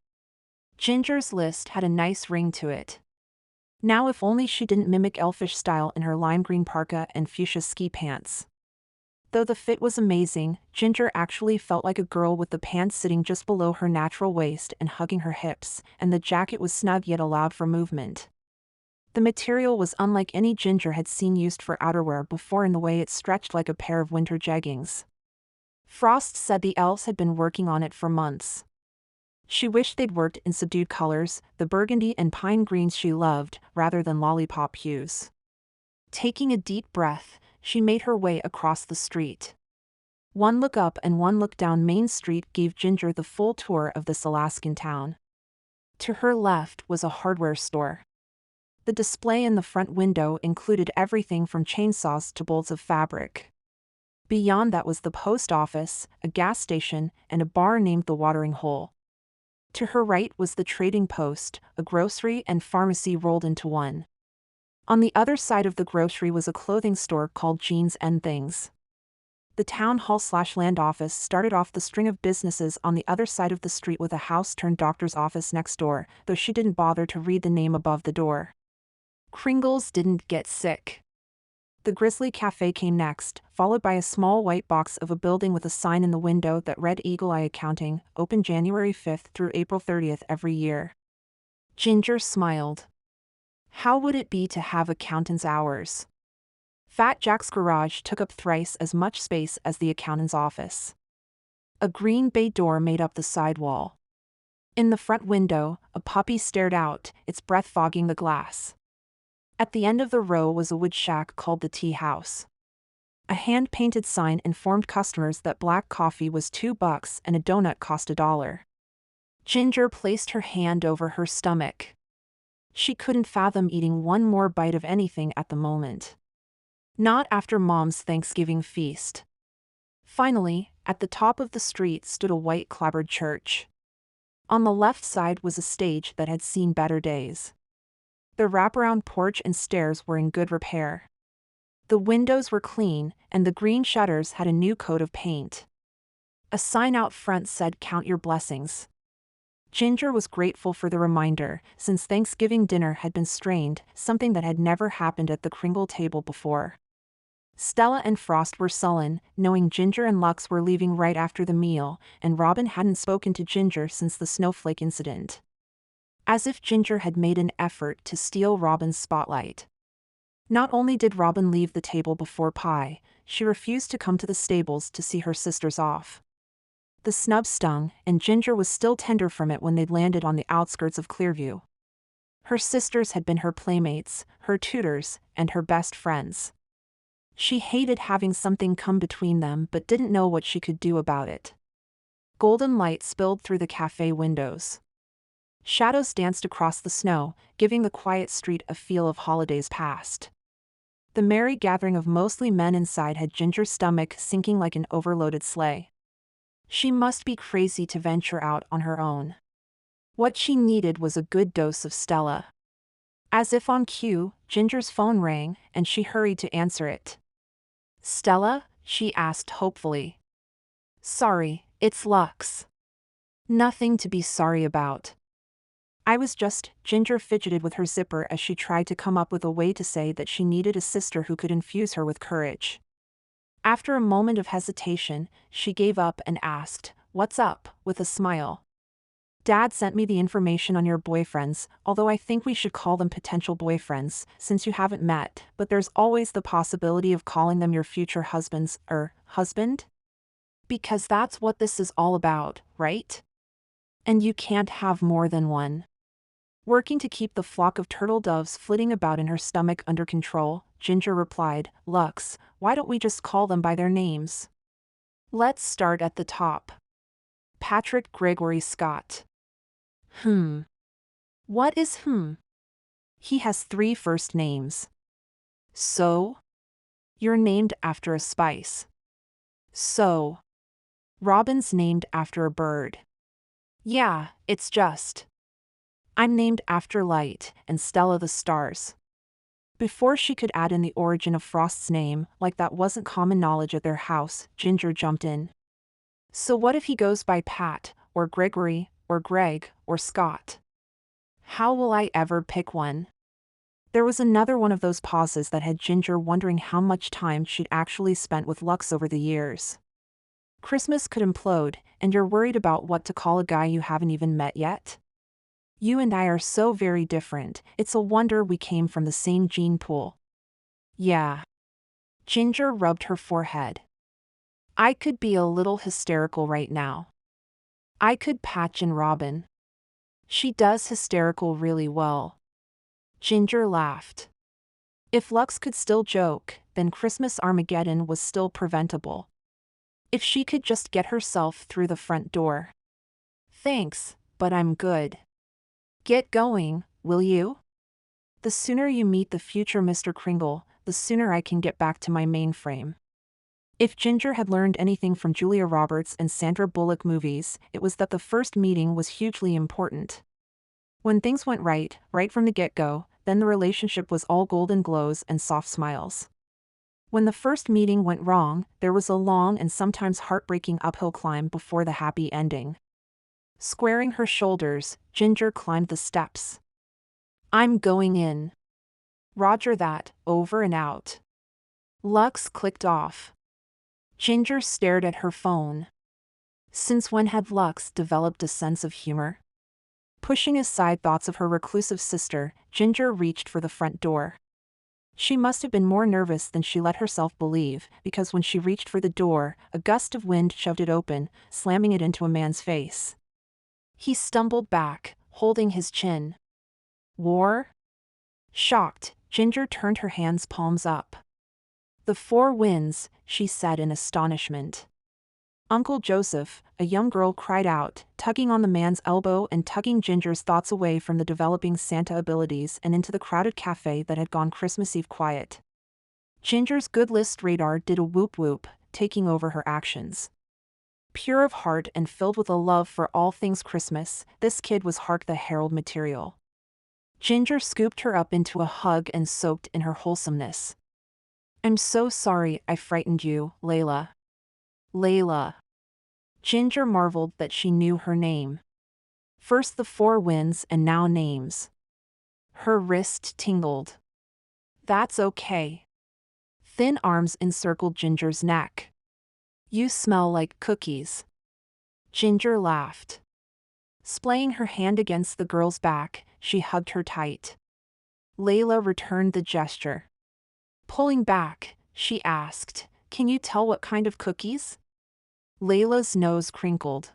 Ginger's list had a nice ring to it. Now if only she didn't mimic elfish style in her lime green parka and fuchsia ski pants. Though the fit was amazing, Ginger actually felt like a girl with the pants sitting just below her natural waist and hugging her hips, and the jacket was snug yet allowed for movement. The material was unlike any Ginger had seen used for outerwear before in the way it stretched like a pair of winter jeggings. Frost said the elves had been working on it for months. She wished they'd worked in subdued colors, the burgundy and pine greens she loved, rather than lollipop hues. Taking a deep breath, she made her way across the street. One look up and one look down Main Street gave Ginger the full tour of this Alaskan town. To her left was a hardware store. The display in the front window included everything from chainsaws to bolts of fabric. Beyond that was the post office, a gas station, and a bar named the Watering Hole. To her right was the trading post, a grocery and pharmacy rolled into one. On the other side of the grocery was a clothing store called Jeans and Things. The town hall/land office started off the string of businesses on the other side of the street with a house-turned-doctor's office next door, though she didn't bother to read the name above the door. Kringles didn't get sick. The Grizzly Cafe came next, followed by a small white box of a building with a sign in the window that read Eagle Eye Accounting, open January 5th through April 30th every year. Ginger smiled. How would it be to have accountant's hours? Fat Jack's garage took up thrice as much space as the accountant's office. A green bay door made up the side wall. In the front window, a puppy stared out, its breath fogging the glass. At the end of the row was a wood shack called the Tea House. A hand-painted sign informed customers that black coffee was $2 and a donut cost $1. Ginger placed her hand over her stomach. She couldn't fathom eating one more bite of anything at the moment. Not after Mom's Thanksgiving feast. Finally, at the top of the street stood a white clapboard church. On the left side was a stage that had seen better days. The wraparound porch and stairs were in good repair. The windows were clean, and the green shutters had a new coat of paint. A sign out front said, "Count your blessings." Ginger was grateful for the reminder, since Thanksgiving dinner had been strained, something that had never happened at the Kringle table before. Stella and Frost were sullen, knowing Ginger and Lux were leaving right after the meal, and Robin hadn't spoken to Ginger since the snowflake incident. As if Ginger had made an effort to steal Robin's spotlight. Not only did Robin leave the table before pie, she refused to come to the stables to see her sisters off. The snub stung, and Ginger was still tender from it when they'd landed on the outskirts of Clearview. Her sisters had been her playmates, her tutors, and her best friends. She hated having something come between them but didn't know what she could do about it. Golden light spilled through the cafe windows. Shadows danced across the snow, giving the quiet street a feel of holidays past. The merry gathering of mostly men inside had Ginger's stomach sinking like an overloaded sleigh. She must be crazy to venture out on her own. What she needed was a good dose of Stella. As if on cue, Ginger's phone rang, and she hurried to answer it. "Stella?" she asked hopefully. "Sorry, it's Lux." "Nothing to be sorry about. I was just," Ginger fidgeted with her zipper as she tried to come up with a way to say that she needed a sister who could infuse her with courage. After a moment of hesitation, she gave up and asked, "What's up?" with a smile. "Dad sent me the information on your boyfriends, although I think we should call them potential boyfriends, since you haven't met, but there's always the possibility of calling them your future husband? Because that's what this is all about, right? And you can't have more than one." Working to keep the flock of turtle doves flitting about in her stomach under control, Ginger replied, "Lux, why don't we just call them by their names? Let's start at the top. Patrick Gregory Scott." What is He has 3 first names. So? You're named after a spice. So? Robin's named after a bird. Yeah, it's just. I'm named after light, and Stella the stars. Before she could add in the origin of Frost's name, like that wasn't common knowledge at their house, Ginger jumped in. So what if he goes by Pat, or Gregory, or Greg, or Scott? How will I ever pick one? There was another one of those pauses that had Ginger wondering how much time she'd actually spent with Lux over the years. Christmas could implode, and you're worried about what to call a guy you haven't even met yet? You and I are so very different, it's a wonder we came from the same gene pool. Yeah. Ginger rubbed her forehead. I could be a little hysterical right now. I could patch in Robin. She does hysterical really well. Ginger laughed. If Lux could still joke, then Christmas Armageddon was still preventable. If she could just get herself through the front door. Thanks, but I'm good. Get going, will you? The sooner you meet the future Mr. Kringle, the sooner I can get back to my mainframe. If Ginger had learned anything from Julia Roberts and Sandra Bullock movies, it was that the first meeting was hugely important. When things went right from the get-go, then the relationship was all golden glows and soft smiles. When the first meeting went wrong, there was a long and sometimes heartbreaking uphill climb before the happy ending. Squaring her shoulders, Ginger climbed the steps. I'm going in. Roger that, over and out. Lux clicked off. Ginger stared at her phone. Since when had Lux developed a sense of humor? Pushing aside thoughts of her reclusive sister, Ginger reached for the front door. She must have been more nervous than she let herself believe, because when she reached for the door, a gust of wind shoved it open, slamming it into a man's face. He stumbled back, holding his chin. War? Shocked, Ginger turned her hands palms up. The four winds, she said in astonishment. Uncle Joseph, a young girl cried out, tugging on the man's elbow and tugging Ginger's thoughts away from the developing Santa abilities and into the crowded cafe that had gone Christmas Eve quiet. Ginger's good list radar did a whoop-whoop, taking over her actions. Pure of heart and filled with a love for all things Christmas, this kid was Hark the Herald material. Ginger scooped her up into a hug and soaked in her wholesomeness. I'm so sorry I frightened you, Layla. Layla. Ginger marveled that she knew her name. First the four winds and now names. Her wrist tingled. That's okay. Thin arms encircled Ginger's neck. You smell like cookies. Ginger laughed. Splaying her hand against the girl's back, she hugged her tight. Layla returned the gesture. Pulling back, she asked, Can you tell what kind of cookies? Layla's nose crinkled.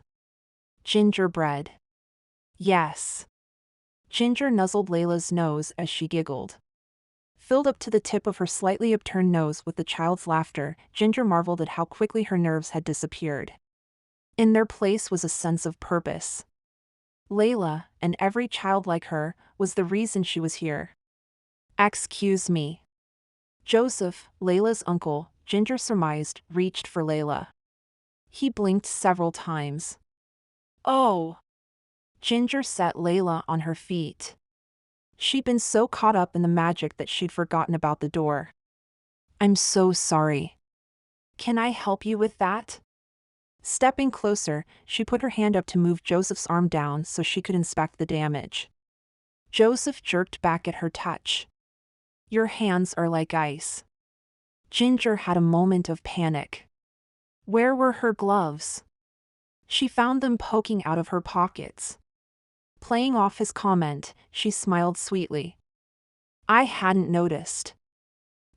Gingerbread. Yes. Ginger nuzzled Layla's nose as she giggled. Filled up to the tip of her slightly upturned nose with the child's laughter, Ginger marveled at how quickly her nerves had disappeared. In their place was a sense of purpose. Layla, and every child like her, was the reason she was here. Excuse me. Joseph, Layla's uncle, Ginger surmised, reached for Layla. He blinked several times. Oh! Ginger set Layla on her feet. She'd been so caught up in the magic that she'd forgotten about the door. I'm so sorry. Can I help you with that? Stepping closer, she put her hand up to move Joseph's arm down so she could inspect the damage. Joseph jerked back at her touch. Your hands are like ice. Ginger had a moment of panic. Where were her gloves? She found them poking out of her pockets. Playing off his comment, she smiled sweetly. I hadn't noticed.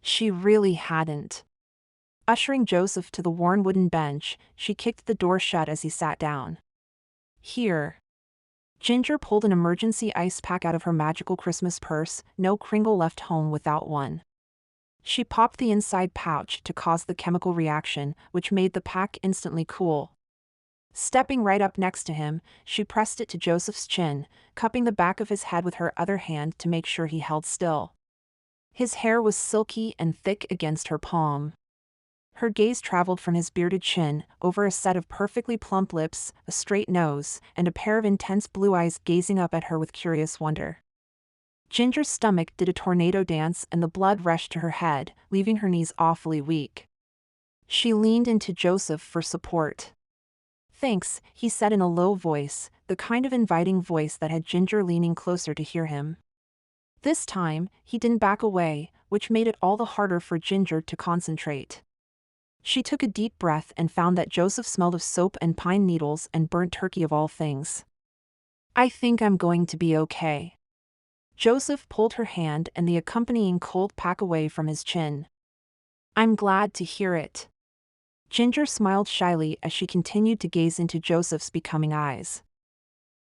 She really hadn't. Ushering Joseph to the worn wooden bench, she kicked the door shut as he sat down. Here. Ginger pulled an emergency ice pack out of her magical Christmas purse. No Kringle left home without one. She popped the inside pouch to cause the chemical reaction, which made the pack instantly cool. Stepping right up next to him, she pressed it to Joseph's chin, cupping the back of his head with her other hand to make sure he held still. His hair was silky and thick against her palm. Her gaze traveled from his bearded chin, over a set of perfectly plump lips, a straight nose, and a pair of intense blue eyes gazing up at her with curious wonder. Ginger's stomach did a tornado dance and the blood rushed to her head, leaving her knees awfully weak. She leaned into Joseph for support. Thanks, he said in a low voice, the kind of inviting voice that had Ginger leaning closer to hear him. This time, he didn't back away, which made it all the harder for Ginger to concentrate. She took a deep breath and found that Joseph smelled of soap and pine needles and burnt turkey of all things. I think I'm going to be okay. Joseph pulled her hand and the accompanying cold pack away from his chin. I'm glad to hear it. Ginger smiled shyly as she continued to gaze into Joseph's becoming eyes.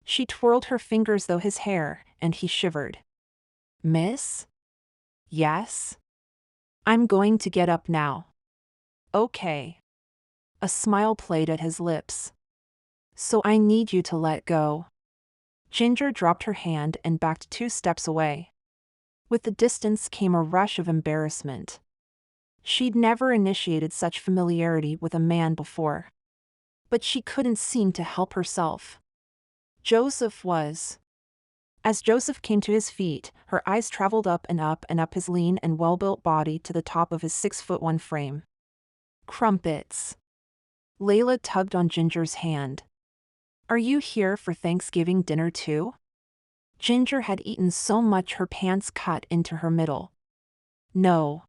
She twirled her fingers through his hair, and he shivered. Miss? Yes? I'm going to get up now. Okay. A smile played at his lips. So I need you to let go. Ginger dropped her hand and backed 2 steps away. With the distance came a rush of embarrassment. She'd never initiated such familiarity with a man before. But she couldn't seem to help herself. Joseph was. As Joseph came to his feet, her eyes traveled up and up his lean and well-built body to the top of his 6'1" frame. Crumpets. Layla tugged on Ginger's hand. Are you here for Thanksgiving dinner too? Ginger had eaten so much her pants cut into her middle. No.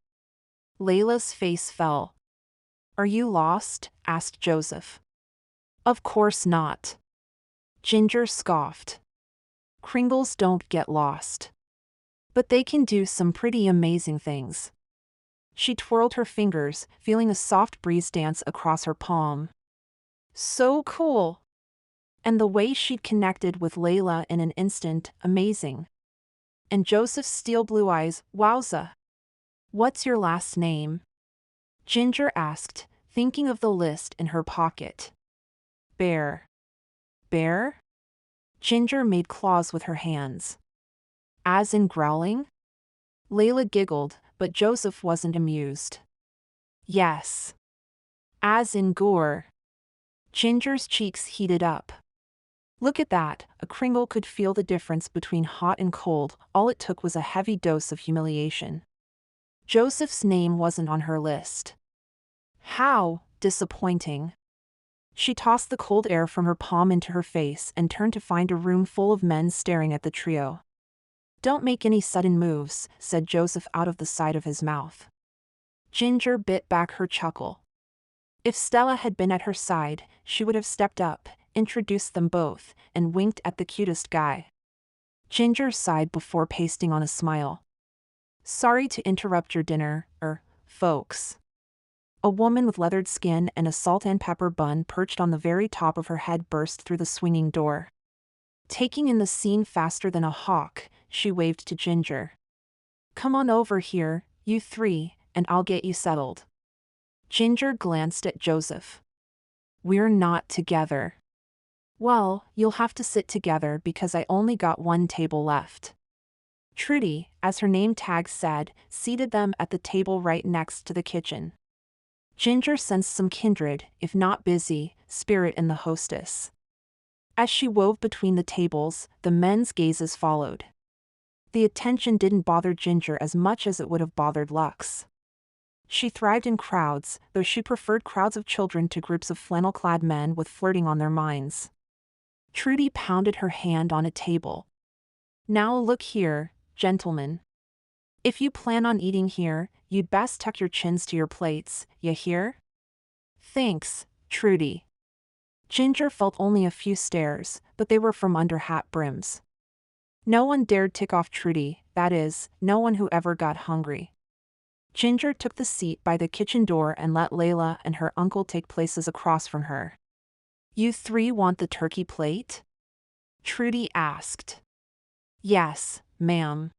Layla's face fell. Are you lost? Asked Joseph. Of course not. Ginger scoffed. Kringles don't get lost. But they can do some pretty amazing things. She twirled her fingers, feeling a soft breeze dance across her palm. So cool! And the way she'd connected with Layla in an instant, amazing. And Joseph's steel blue eyes, wowza! What's your last name? Ginger asked, thinking of the list in her pocket. Bear. Bear? Ginger made claws with her hands. As in growling? Layla giggled, but Joseph wasn't amused. Yes. As in gore. Ginger's cheeks heated up. Look at that, a Kringle could feel the difference between hot and cold, all it took was a heavy dose of humiliation. Joseph's name wasn't on her list. How disappointing. She tossed the cold air from her palm into her face and turned to find a room full of men staring at the trio. Don't make any sudden moves, said Joseph out of the side of his mouth. Ginger bit back her chuckle. If Stella had been at her side, she would have stepped up, introduced them both, and winked at the cutest guy. Ginger sighed before pasting on a smile. Sorry to interrupt your dinner, folks. A woman with leathered skin and a salt and pepper bun perched on the very top of her head burst through the swinging door. Taking in the scene faster than a hawk, she waved to Ginger. Come on over here, you 3, and I'll get you settled. Ginger glanced at Joseph. We're not together. Well, you'll have to sit together because I only got 1 table left. Trudy, as her name tag said, seated them at the table right next to the kitchen. Ginger sensed some kindred, if not busy, spirit in the hostess. As she wove between the tables, the men's gazes followed. The attention didn't bother Ginger as much as it would have bothered Lux. She thrived in crowds, though she preferred crowds of children to groups of flannel-clad men with flirting on their minds. Trudy pounded her hand on a table. Now look here, gentlemen. If you plan on eating here, you'd best tuck your chins to your plates, ya hear? Thanks, Trudy. Ginger felt only a few stares, but they were from under hat brims. No one dared tick off Trudy, that is, no one who ever got hungry. Ginger took the seat by the kitchen door and let Layla and her uncle take places across from her. You 3 want the turkey plate? Trudy asked. Yes, ma'am.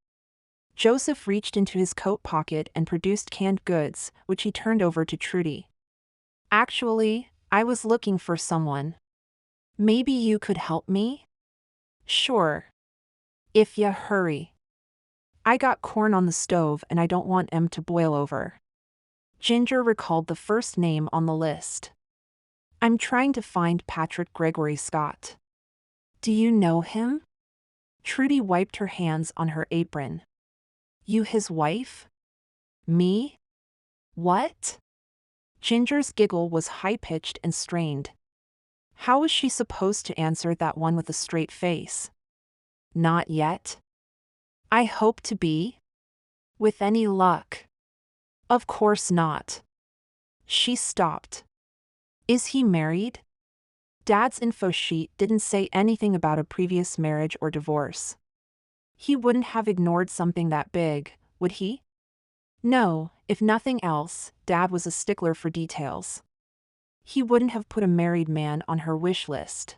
Joseph reached into his coat pocket and produced canned goods, which he turned over to Trudy. Actually, I was looking for someone. Maybe you could help me? Sure. If ya hurry. I got corn on the stove and I don't want 'em to boil over. Ginger recalled the first name on the list. I'm trying to find Patrick Gregory Scott. Do you know him? Trudy wiped her hands on her apron. You his wife? Me? What? Ginger's giggle was high-pitched and strained. How was she supposed to answer that one with a straight face? Not yet. I hope to be. With any luck. Of course not. She stopped. Is he married? Dad's info sheet didn't say anything about a previous marriage or divorce. He wouldn't have ignored something that big, would he? No, if nothing else, Dad was a stickler for details. He wouldn't have put a married man on her wish list.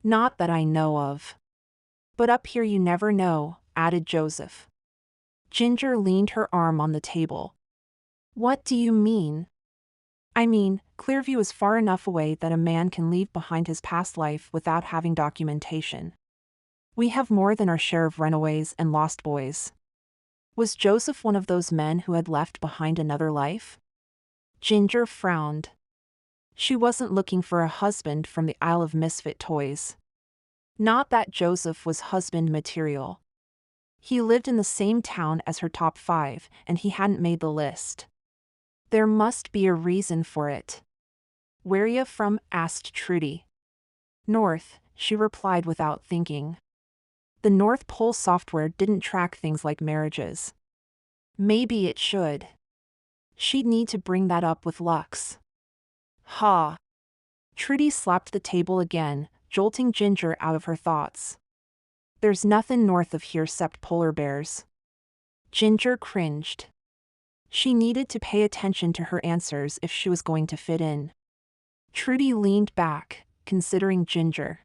Not that I know of. But up here you never know, added Joseph. Ginger leaned her arm on the table. What do you mean? I mean, Clearview is far enough away that a man can leave behind his past life without having documentation. We have more than our share of runaways and lost boys. Was Joseph one of those men who had left behind another life? Ginger frowned. She wasn't looking for a husband from the Isle of Misfit Toys. Not that Joseph was husband material. He lived in the same town as her top 5, and he hadn't made the list. There must be a reason for it. Where ya from? Asked Trudy. North, she replied without thinking. The North Pole software didn't track things like marriages. Maybe it should. She'd need to bring that up with Lux. Ha! Trudy slapped the table again, jolting Ginger out of her thoughts. There's nothing north of here except polar bears. Ginger cringed. She needed to pay attention to her answers if she was going to fit in. Trudy leaned back, considering Ginger.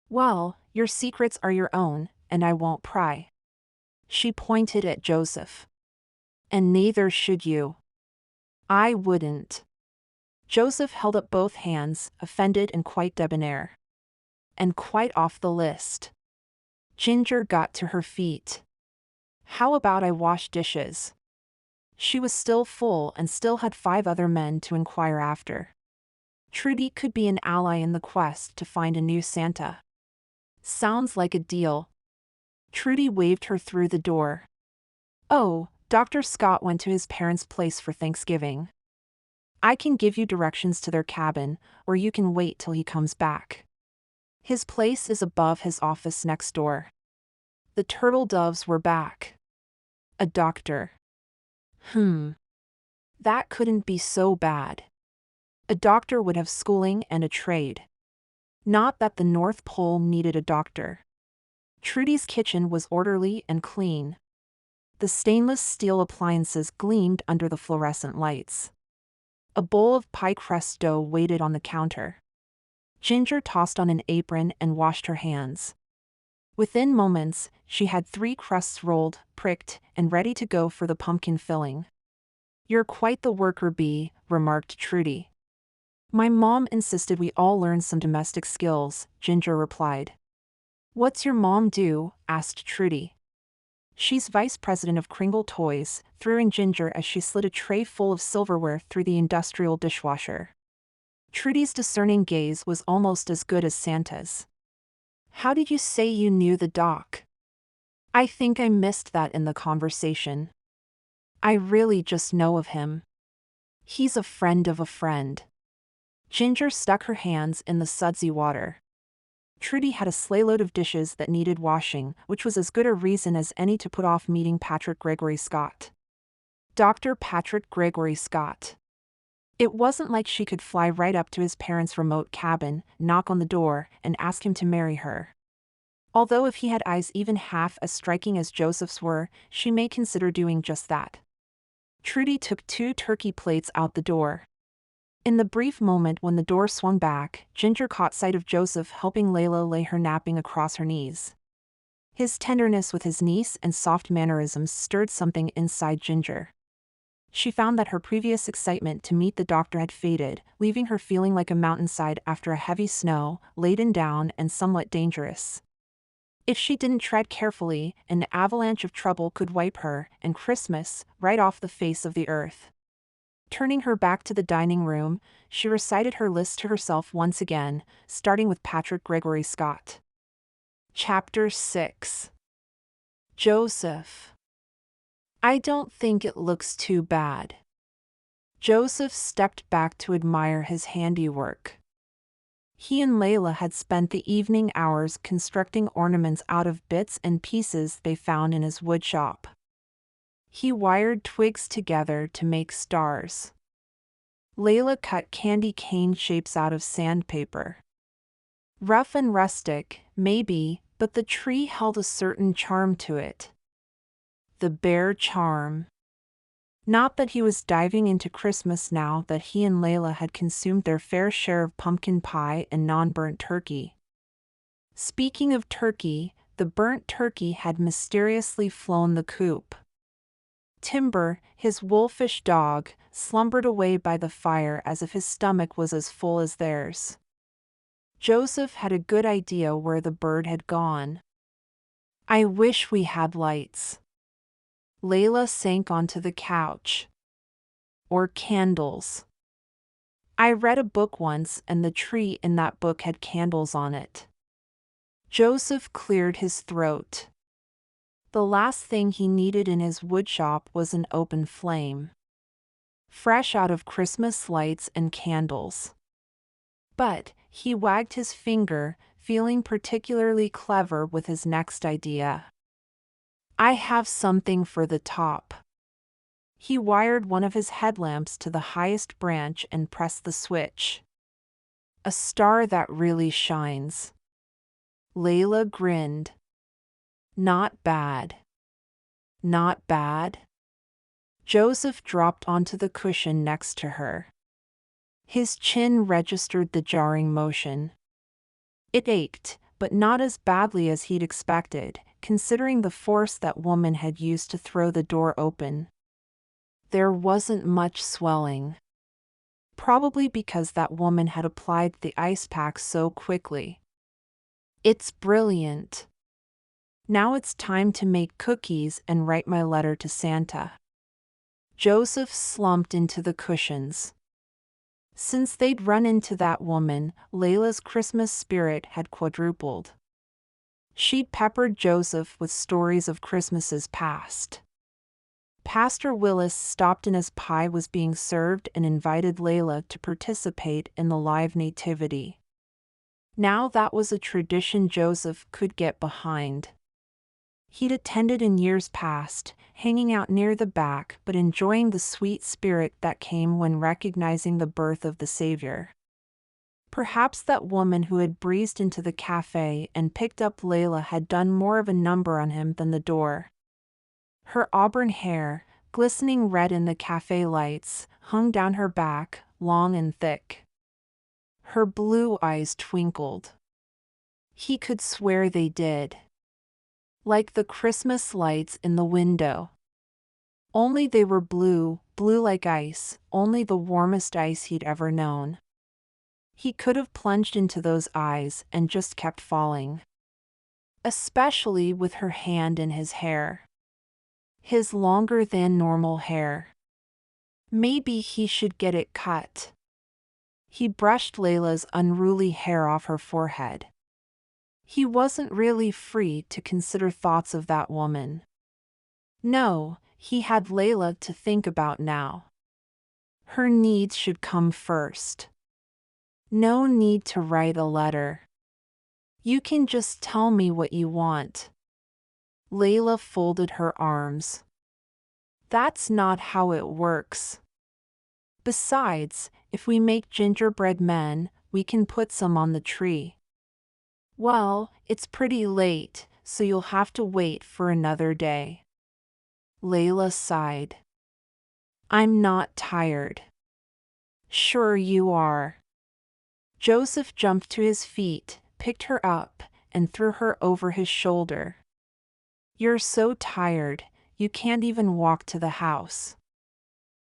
Well, your secrets are your own, and I won't pry. She pointed at Joseph. And neither should you. I wouldn't. Joseph held up both hands, offended and quite debonair. And quite off the list. Ginger got to her feet. How about I wash dishes? She was still full and still had 5 other men to inquire after. Trudy could be an ally in the quest to find a new Santa. Sounds like a deal. Trudy waved her through the door. Oh, Dr. Scott went to his parents' place for Thanksgiving. I can give you directions to their cabin, or you can wait till he comes back. His place is above his office next door. The turtle doves were back. A doctor. That couldn't be so bad. A doctor would have schooling and a trade. Not that the North Pole needed a doctor. Trudy's kitchen was orderly and clean. The stainless steel appliances gleamed under the fluorescent lights. A bowl of pie crust dough waited on the counter. Ginger tossed on an apron and washed her hands. Within moments, she had 3 crusts rolled, pricked, and ready to go for the pumpkin filling. You're quite the worker bee, remarked Trudy. My mom insisted we all learn some domestic skills, Ginger replied. What's your mom do? Asked Trudy. She's vice president of Kringle Toys, threw Ginger as she slid a tray full of silverware through the industrial dishwasher. Trudy's discerning gaze was almost as good as Santa's. How did you say you knew the doc? I think I missed that in the conversation. I really just know of him. He's a friend of a friend. Ginger stuck her hands in the sudsy water. Trudy had a sleighload of dishes that needed washing, which was as good a reason as any to put off meeting Patrick Gregory Scott. Dr. Patrick Gregory Scott. It wasn't like she could fly right up to his parents' remote cabin, knock on the door, and ask him to marry her. Although if he had eyes even half as striking as Joseph's were, she may consider doing just that. Trudy took 2 turkey plates out the door. In the brief moment when the door swung back, Ginger caught sight of Joseph helping Layla lay her napping across her knees. His tenderness with his niece and soft mannerisms stirred something inside Ginger. She found that her previous excitement to meet the doctor had faded, leaving her feeling like a mountainside after a heavy snow, laden down and somewhat dangerous. If she didn't tread carefully, an avalanche of trouble could wipe her, and Christmas, right off the face of the earth. Turning her back to the dining room, she recited her list to herself once again, starting with Patrick Gregory Scott. Chapter 6. Joseph. I don't think it looks too bad. Joseph stepped back to admire his handiwork. He and Layla had spent the evening hours constructing ornaments out of bits and pieces they found in his woodshop. He wired twigs together to make stars. Layla cut candy cane shapes out of sandpaper. Rough and rustic, maybe, but the tree held a certain charm to it. The bear charm. Not that he was diving into Christmas now that he and Layla had consumed their fair share of pumpkin pie and non-burnt turkey. Speaking of turkey, the burnt turkey had mysteriously flown the coop. Timber, his wolfish dog, slumbered away by the fire as if his stomach was as full as theirs. Joseph had a good idea where the bird had gone. I wish we had lights. Layla sank onto the couch. Or candles. I read a book once and the tree in that book had candles on it. Joseph cleared his throat. The last thing he needed in his woodshop was an open flame. Fresh out of Christmas lights and candles. But he wagged his finger, feeling particularly clever with his next idea. I have something for the top. He wired one of his headlamps to the highest branch and pressed the switch. A star that really shines. Layla grinned. Not bad. Not bad. Joseph dropped onto the cushion next to her. His chin registered the jarring motion. It ached, but not as badly as he'd expected, considering the force that woman had used to throw the door open. There wasn't much swelling. Probably because that woman had applied the ice pack so quickly. It's brilliant. Now it's time to make cookies and write my letter to Santa. Joseph slumped into the cushions. Since they'd run into that woman, Layla's Christmas spirit had quadrupled. She'd peppered Joseph with stories of Christmases past. Pastor Willis stopped in as pie was being served and invited Layla to participate in the live nativity. Now that was a tradition Joseph could get behind. He'd attended in years past, hanging out near the back but enjoying the sweet spirit that came when recognizing the birth of the Savior. Perhaps that woman who had breezed into the cafe and picked up Layla had done more of a number on him than the door. Her auburn hair, glistening red in the cafe lights, hung down her back, long and thick. Her blue eyes twinkled. He could swear they did. Like the Christmas lights in the window. Only they were blue, blue like ice, only the warmest ice he'd ever known. He could have plunged into those eyes and just kept falling. Especially with her hand in his hair. His longer than normal hair. Maybe he should get it cut. He brushed Layla's unruly hair off her forehead. He wasn't really free to consider thoughts of that woman. No, he had Layla to think about now. Her needs should come first. No need to write a letter. You can just tell me what you want. Layla folded her arms. That's not how it works. Besides, if we make gingerbread men, we can put some on the tree. Well, it's pretty late, so you'll have to wait for another day. Layla sighed. I'm not tired. Sure you are. Joseph jumped to his feet, picked her up, and threw her over his shoulder. You're so tired, you can't even walk to the house.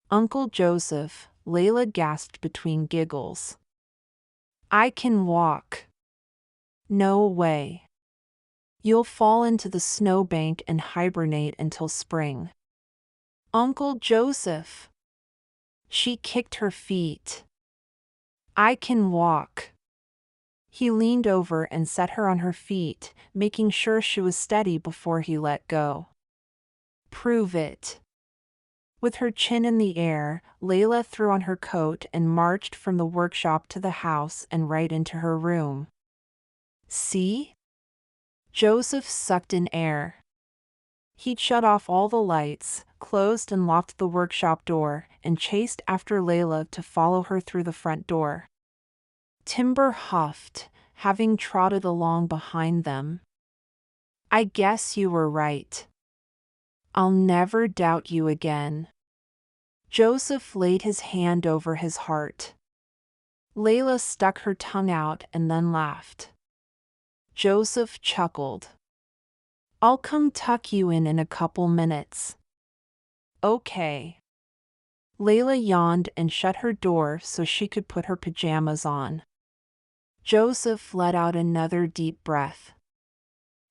Uncle Joseph, Layla gasped between giggles. I can walk. No way. You'll fall into the snowbank and hibernate until spring. Uncle Joseph. She kicked her feet. I can walk. He leaned over and set her on her feet, making sure she was steady before he let go. Prove it. With her chin in the air, Layla threw on her coat and marched from the workshop to the house and right into her room. See? Joseph sucked in air. He'd shut off all the lights, closed and locked the workshop door, and chased after Layla to follow her through the front door. Timber huffed, having trotted along behind them. I guess you were right. I'll never doubt you again. Joseph laid his hand over his heart. Layla stuck her tongue out and then laughed. Joseph chuckled. "I'll come tuck you in a couple minutes." "Okay." Layla yawned and shut her door so she could put her pajamas on. Joseph let out another deep breath.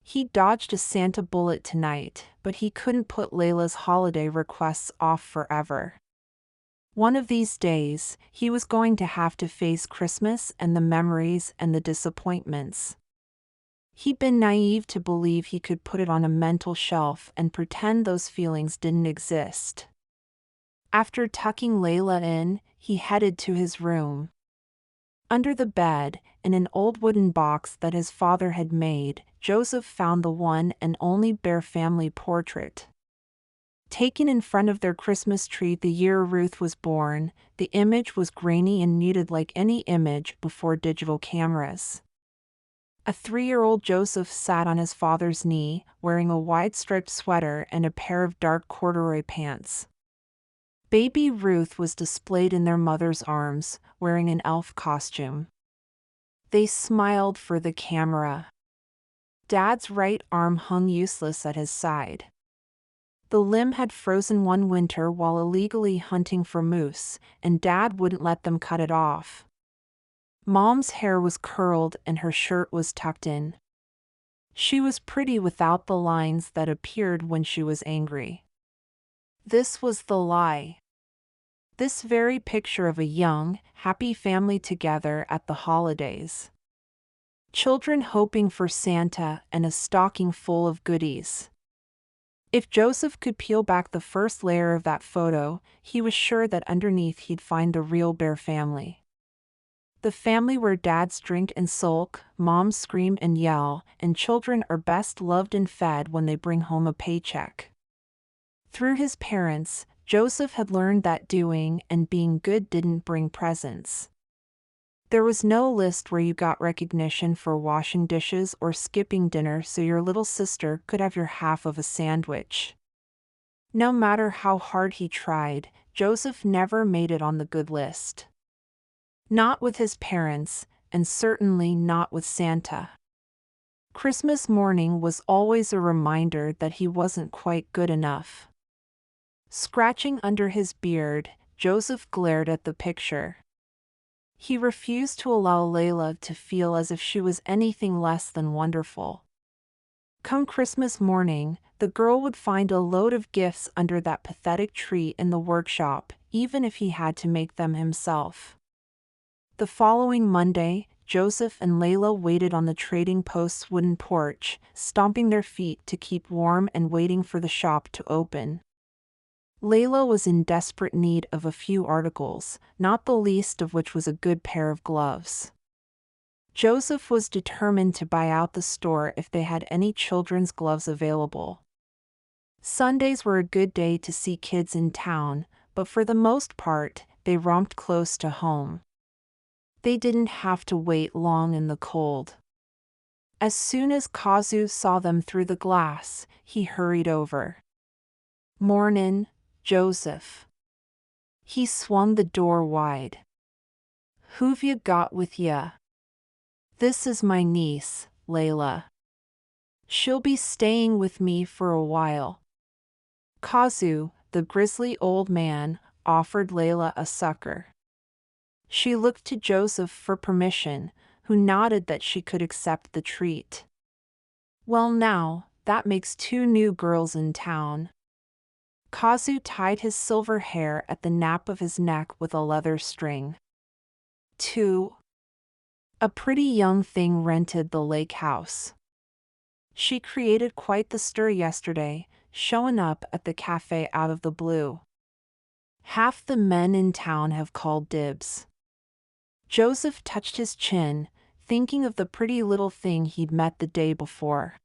He dodged a Santa bullet tonight, but he couldn't put Layla's holiday requests off forever. One of these days, he was going to have to face Christmas and the memories and the disappointments. He'd been naive to believe he could put it on a mental shelf and pretend those feelings didn't exist. After tucking Layla in, he headed to his room. Under the bed, in an old wooden box that his father had made, Joseph found the one and only Bear family portrait. Taken in front of their Christmas tree the year Ruth was born, the image was grainy and muted like any image before digital cameras. A 3-year-old Joseph sat on his father's knee, wearing a wide-striped sweater and a pair of dark corduroy pants. Baby Ruth was displayed in their mother's arms, wearing an elf costume. They smiled for the camera. Dad's right arm hung useless at his side. The limb had frozen one winter while illegally hunting for moose, and Dad wouldn't let them cut it off. Mom's hair was curled and her shirt was tucked in. She was pretty without the lines that appeared when she was angry. This was the lie. This very picture of a young, happy family together at the holidays. Children hoping for Santa and a stocking full of goodies. If Joseph could peel back the first layer of that photo, he was sure that underneath he'd find the real Bear family. The family where dads drink and sulk, moms scream and yell, and children are best loved and fed when they bring home a paycheck. Through his parents, Joseph had learned that doing and being good didn't bring presents. There was no list where you got recognition for washing dishes or skipping dinner so your little sister could have your half of a sandwich. No matter how hard he tried, Joseph never made it on the good list. Not with his parents, and certainly not with Santa. Christmas morning was always a reminder that he wasn't quite good enough. Scratching under his beard, Joseph glared at the picture. He refused to allow Layla to feel as if she was anything less than wonderful. Come Christmas morning, the girl would find a load of gifts under that pathetic tree in the workshop, even if he had to make them himself. The following Monday, Joseph and Layla waited on the trading post's wooden porch, stomping their feet to keep warm and waiting for the shop to open. Layla was in desperate need of a few articles, not the least of which was a good pair of gloves. Joseph was determined to buy out the store if they had any children's gloves available. Sundays were a good day to see kids in town, but for the most part, they romped close to home. They didn't have to wait long in the cold. As soon as Kazu saw them through the glass, he hurried over. "Mornin', Joseph." He swung the door wide. "Who've you got with ya?" "This is my niece, Layla. She'll be staying with me for a while." Kazu, the grizzly old man, offered Layla a sucker. She looked to Joseph for permission, who nodded that she could accept the treat. "Well now, that makes 2 new girls in town." Kazu tied his silver hair at the nape of his neck with a leather string. 2. A pretty young thing rented the lake house. She created quite the stir yesterday, showing up at the cafe out of the blue. Half the men in town have called dibs. Joseph touched his chin, thinking of the pretty little thing he'd met the day before.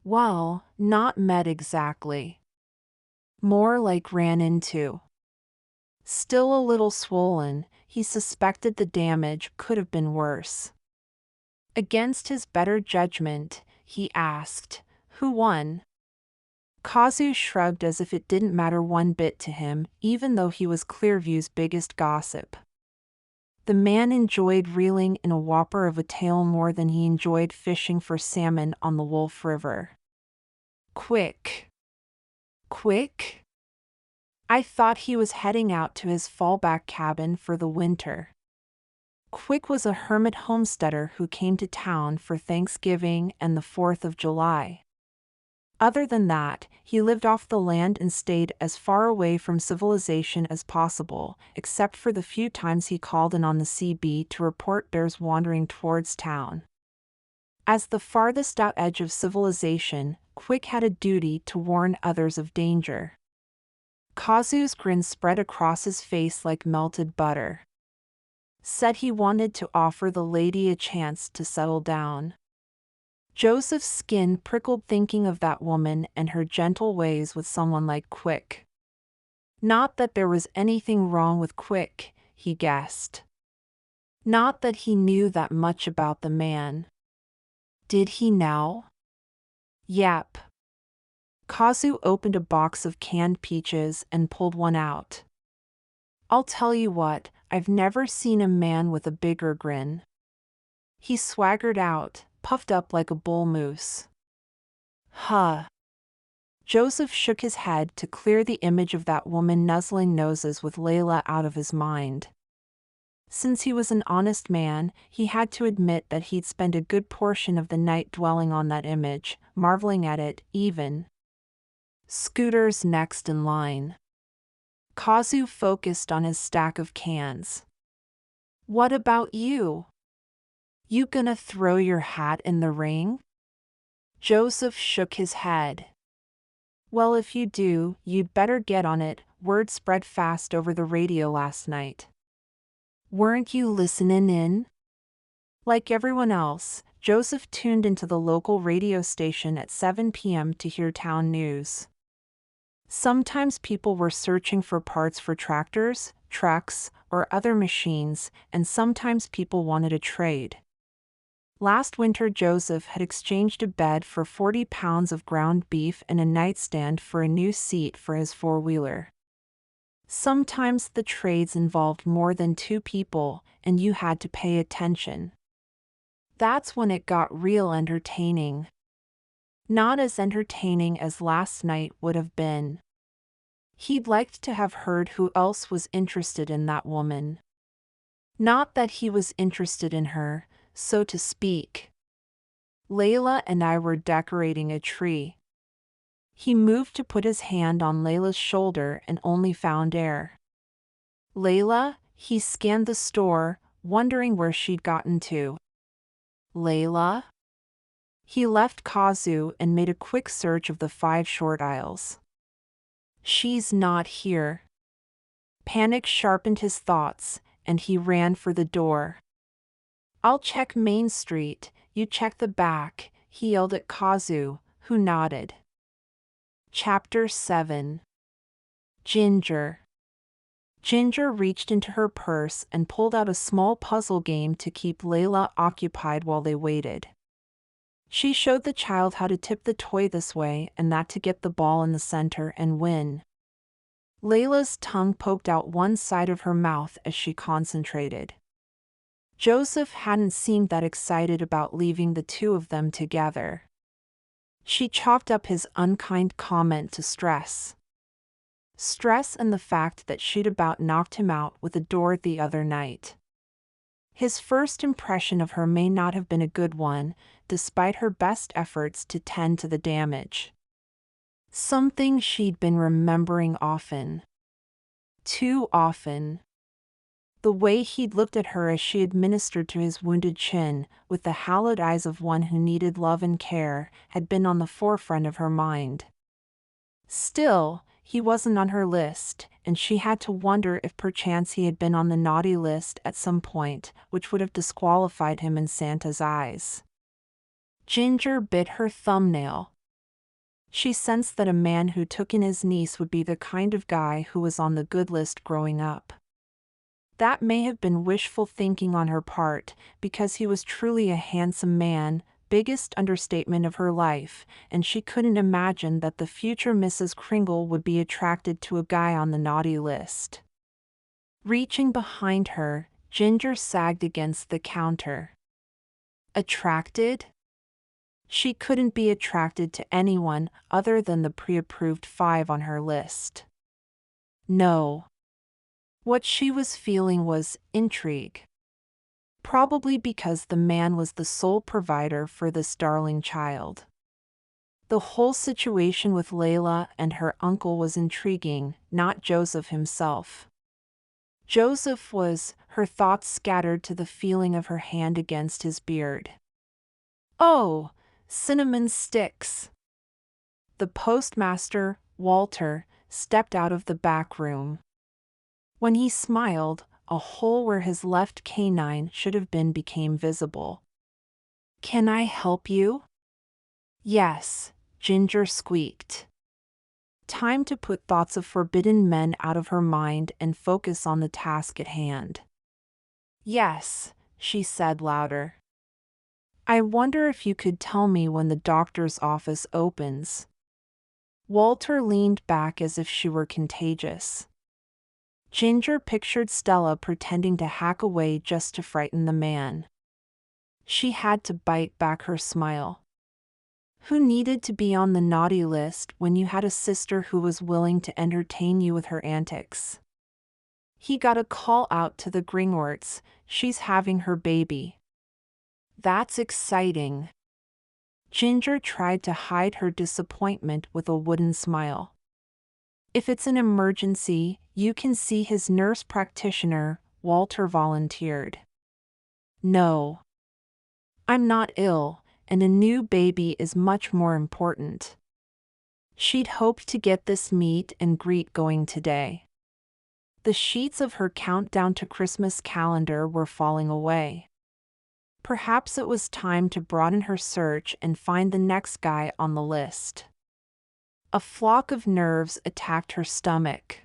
Well, not met exactly. More like ran into. Still a little swollen, he suspected the damage could have been worse. Against his better judgment, he asked, "Who won?" Kazu shrugged as if it didn't matter one bit to him, even though he was Clearview's biggest gossip. The man enjoyed reeling in a whopper of a tale more than he enjoyed fishing for salmon on the Wolf River. Quick. Quick? I thought he was heading out to his fallback cabin for the winter. Quick was a hermit homesteader who came to town for Thanksgiving and the 4th of July. Other than that, he lived off the land and stayed as far away from civilization as possible, except for the few times he called in on the CB to report bears wandering towards town. As the farthest out edge of civilization, Quick had a duty to warn others of danger. Kazu's grin spread across his face like melted butter. Said he wanted to offer the lady a chance to settle down. Joseph's skin prickled thinking of that woman and her gentle ways with someone like Quick. Not that there was anything wrong with Quick, he guessed. Not that he knew that much about the man. Did he now? Yep. Kazu opened a box of canned peaches and pulled one out. I'll tell you what, I've never seen a man with a bigger grin. He swaggered out, puffed up like a bull moose. Huh. Joseph shook his head to clear the image of that woman nuzzling noses with Layla out of his mind. Since he was an honest man, he had to admit that he'd spent a good portion of the night dwelling on that image, marveling at it, even. Scooter's next in line. Kazu focused on his stack of cans. What about you? You gonna throw your hat in the ring? Joseph shook his head. Well, if you do, you'd better get on it. Word spread fast over the radio last night. Weren't you listening in? Like everyone else, Joseph tuned into the local radio station at 7 p.m. to hear town news. Sometimes people were searching for parts for tractors, trucks, or other machines, and sometimes people wanted a trade. Last winter Joseph had exchanged a bed for 40 pounds of ground beef and a nightstand for a new seat for his four-wheeler. Sometimes the trades involved more than two people, and you had to pay attention. That's when it got real entertaining. Not as entertaining as last night would have been. He'd liked to have heard who else was interested in that woman. Not that he was interested in her, so to speak. Layla and I were decorating a tree. He moved to put his hand on Layla's shoulder and only found air. Layla, he scanned the store, wondering where she'd gotten to. Layla? He left Kazu and made a quick search of the 5 short aisles. She's not here. Panic sharpened his thoughts, and he ran for the door. I'll check Main Street, you check the back, he yelled at Kazu, who nodded. Chapter 7. Ginger. Ginger reached into her purse and pulled out a small puzzle game to keep Layla occupied while they waited. She showed the child how to tip the toy this way and that to get the ball in the center and win. Layla's tongue poked out one side of her mouth as she concentrated. Joseph hadn't seemed that excited about leaving the two of them together. She chalked up his unkind comment to stress. Stress and the fact that she'd about knocked him out with a door the other night. His first impression of her may not have been a good one, despite her best efforts to tend to the damage. Something she'd been remembering often. Too often. The way he'd looked at her as she administered to his wounded chin, with the hallowed eyes of one who needed love and care, had been on the forefront of her mind. Still, he wasn't on her list, and she had to wonder if perchance he had been on the naughty list at some point, which would have disqualified him in Santa's eyes. Ginger bit her thumbnail. She sensed that a man who took in his niece would be the kind of guy who was on the good list growing up. That may have been wishful thinking on her part, because he was truly a handsome man, biggest understatement of her life, and she couldn't imagine that the future Mrs. Kringle would be attracted to a guy on the naughty list. Reaching behind her, Ginger sagged against the counter. Attracted? She couldn't be attracted to anyone other than the pre-approved 5 on her list. No. What she was feeling was intrigue. Probably because the man was the sole provider for this darling child. The whole situation with Layla and her uncle was intriguing, not Joseph himself. Joseph was, her thoughts scattered to the feeling of her hand against his beard. Oh, cinnamon sticks! The postmaster, Walter, stepped out of the back room. When he smiled, a hole where his left canine should have been became visible. "Can I help you?" "Yes," Ginger squeaked. Time to put thoughts of forbidden men out of her mind and focus on the task at hand. "Yes," she said louder. "I wonder if you could tell me when the doctor's office opens." Walter leaned back as if she were contagious. Ginger pictured Stella pretending to hack away just to frighten the man. She had to bite back her smile. Who needed to be on the naughty list when you had a sister who was willing to entertain you with her antics? He got a call out to the Gringorts. "She's having her baby." "That's exciting." Ginger tried to hide her disappointment with a wooden smile. "If it's an emergency, you can see his nurse practitioner," Walter volunteered. "No. I'm not ill, and a new baby is much more important." She'd hoped to get this meet and greet going today. The sheets of her countdown to Christmas calendar were falling away. Perhaps it was time to broaden her search and find the next guy on the list. A flock of nerves attacked her stomach.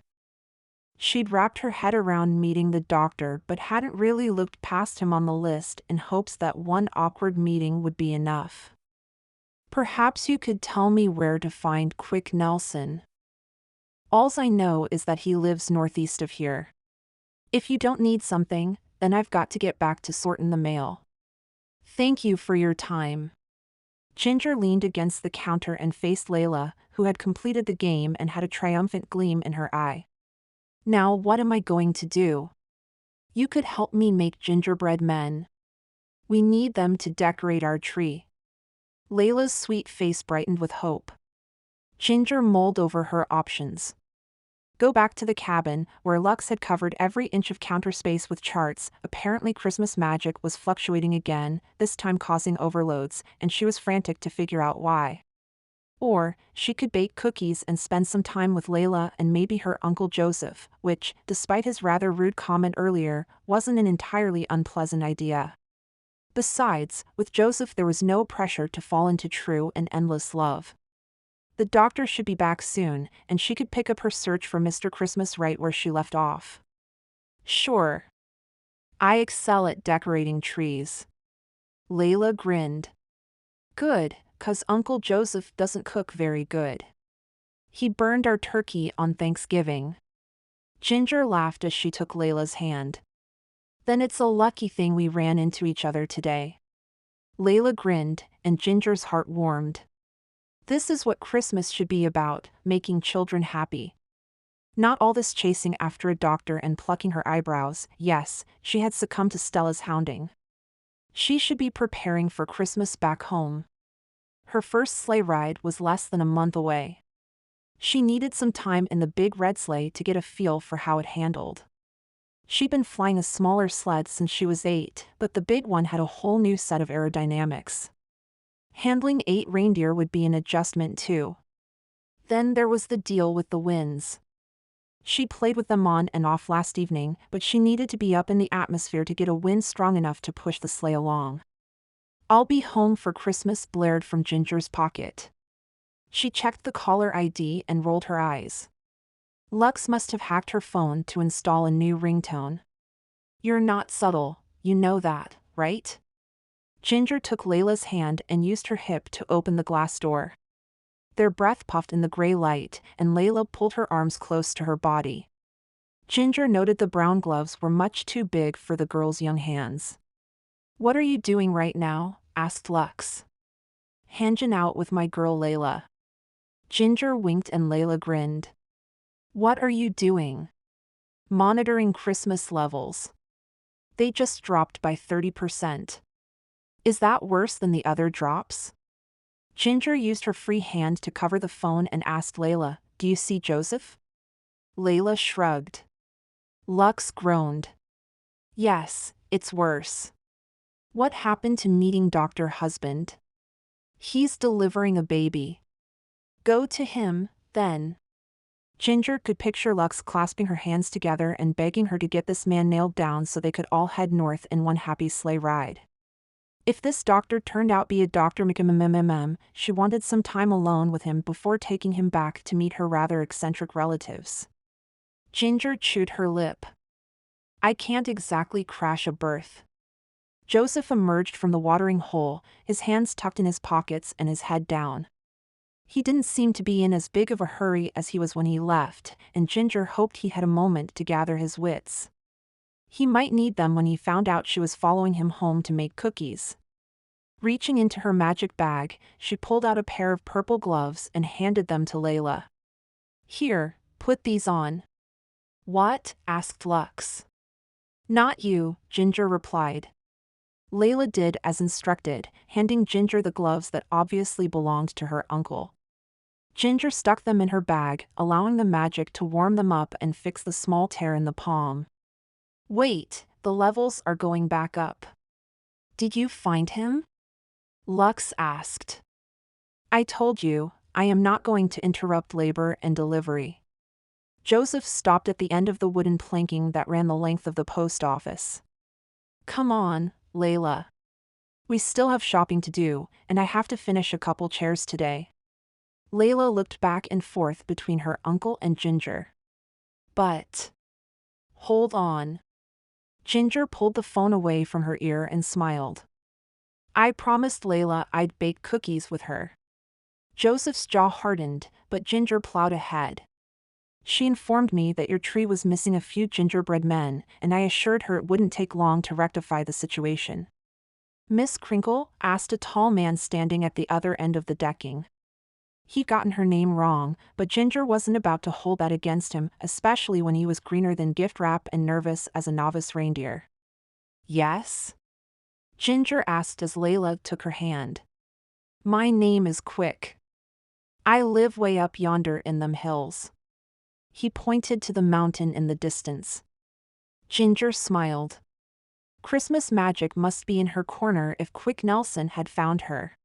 She'd wrapped her head around meeting the doctor but hadn't really looked past him on the list in hopes that one awkward meeting would be enough. "Perhaps you could tell me where to find Quick Nelson. Alls I know is that he lives northeast of here. If you don't need something, then I've got to get back to sortin' the mail. Thank you for your time." Ginger leaned against the counter and faced Layla, who had completed the game and had a triumphant gleam in her eye. "Now what am I going to do?" "You could help me make gingerbread men. We need them to decorate our tree." Layla's sweet face brightened with hope. Ginger mulled over her options. Go back to the cabin, where Lux had covered every inch of counter space with charts. Apparently Christmas magic was fluctuating again, this time causing overloads, and she was frantic to figure out why. Or, she could bake cookies and spend some time with Layla and maybe her Uncle Joseph, which, despite his rather rude comment earlier, wasn't an entirely unpleasant idea. Besides, with Joseph there was no pressure to fall into true and endless love. The doctor should be back soon, and she could pick up her search for Mr. Christmas right where she left off. "Sure. I excel at decorating trees." Layla grinned. "Good, 'cause Uncle Joseph doesn't cook very good. He burned our turkey on Thanksgiving." Ginger laughed as she took Layla's hand. "Then it's a lucky thing we ran into each other today." Layla grinned, and Ginger's heart warmed. This is what Christmas should be about, making children happy. Not all this chasing after a doctor and plucking her eyebrows. Yes, she had succumbed to Stella's hounding. She should be preparing for Christmas back home. Her first sleigh ride was less than a month away. She needed some time in the big red sleigh to get a feel for how it handled. She'd been flying a smaller sled since she was 8, but the big one had a whole new set of aerodynamics. Handling 8 reindeer would be an adjustment too. Then there was the deal with the winds. She played with them on and off last evening, but she needed to be up in the atmosphere to get a wind strong enough to push the sleigh along. "I'll be home for Christmas," blared from Ginger's pocket. She checked the caller ID and rolled her eyes. Lux must have hacked her phone to install a new ringtone. "You're not subtle, you know that, right?" Ginger took Layla's hand and used her hip to open the glass door. Their breath puffed in the gray light, and Layla pulled her arms close to her body. Ginger noted the brown gloves were much too big for the girl's young hands. "What are you doing right now?" asked Lux. "Hanging out with my girl Layla." Ginger winked and Layla grinned. "What are you doing?" "Monitoring Christmas levels. They just dropped by 30%. Is that worse than the other drops?" Ginger used her free hand to cover the phone and asked Layla, "Do you see Joseph?" Layla shrugged. Lux groaned. "Yes, it's worse." "What happened to meeting Dr. Husband?" "He's delivering a baby." "Go to him, then." Ginger could picture Lux clasping her hands together and begging her to get this man nailed down so they could all head north in one happy sleigh ride. If this doctor turned out to be a Dr. McMMMM, she wanted some time alone with him before taking him back to meet her rather eccentric relatives. Ginger chewed her lip. "I can't exactly crash a birth." Joseph emerged from the watering hole, his hands tucked in his pockets and his head down. He didn't seem to be in as big of a hurry as he was when he left, and Ginger hoped he had a moment to gather his wits. He might need them when he found out she was following him home to make cookies. Reaching into her magic bag, she pulled out a pair of purple gloves and handed them to Layla. "Here, put these on." "What?" asked Lux. "Not you," Ginger replied. Layla did as instructed, handing Ginger the gloves that obviously belonged to her uncle. Ginger stuck them in her bag, allowing the magic to warm them up and fix the small tear in the palm. "Wait, the levels are going back up." "Did you find him?" Lux asked. "I told you, I am not going to interrupt labor and delivery." Joseph stopped at the end of the wooden planking that ran the length of the post office. "Come on, Layla. We still have shopping to do, and I have to finish a couple chairs today." Layla looked back and forth between her uncle and Ginger. "But..." "Hold on." Ginger pulled the phone away from her ear and smiled. "I promised Layla I'd bake cookies with her." Joseph's jaw hardened, but Ginger plowed ahead. "She informed me that your tree was missing a few gingerbread men, and I assured her it wouldn't take long to rectify the situation." "Miss Kringle?" asked a tall man standing at the other end of the decking. He'd gotten her name wrong, but Ginger wasn't about to hold that against him, especially when he was greener than gift wrap and nervous as a novice reindeer. "Yes?" Ginger asked as Layla took her hand. "My name is Quick. I live way up yonder in them hills." He pointed to the mountain in the distance. Ginger smiled. Christmas magic must be in her corner if Quick Nelson had found her.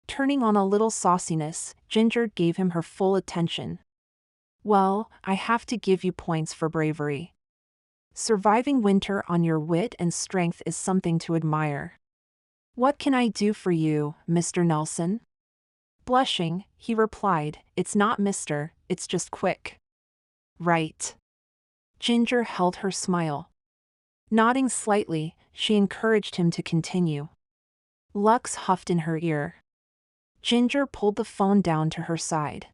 Turning on a little sauciness, Ginger gave him her full attention. "Well, I have to give you points for bravery. Surviving winter on your wit and strength is something to admire. What can I do for you, Mr. Nelson?" Blushing, he replied, "It's not Mr., it's just Quick." "Right." Ginger held her smile. Nodding slightly, she encouraged him to continue. Lux huffed in her ear. Ginger pulled the phone down to her side.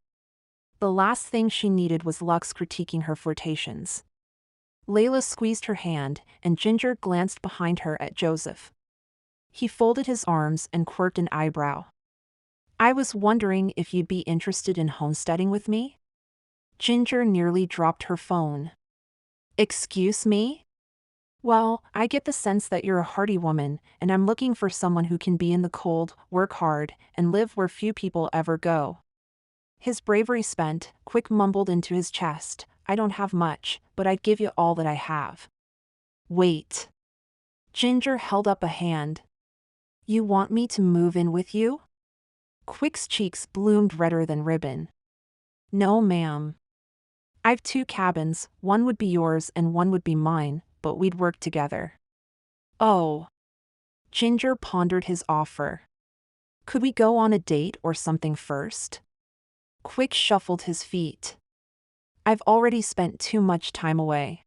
The last thing she needed was Lux critiquing her flirtations. Layla squeezed her hand, and Ginger glanced behind her at Joseph. He folded his arms and quirked an eyebrow. "I was wondering if you'd be interested in homesteading with me?" Ginger nearly dropped her phone. "Excuse me?" "Well, I get the sense that you're a hardy woman, and I'm looking for someone who can be in the cold, work hard, and live where few people ever go." His bravery spent, Quick mumbled into his chest, "I don't have much, but I'd give you all that I have." "Wait." Ginger held up a hand. "You want me to move in with you?" Quick's cheeks bloomed redder than ribbon. "No, ma'am. I've 2 cabins, one would be yours and one would be mine, but we'd work together." "Oh." Ginger pondered his offer. "Could we go on a date or something first?" Quick shuffled his feet. "I've already spent too much time away.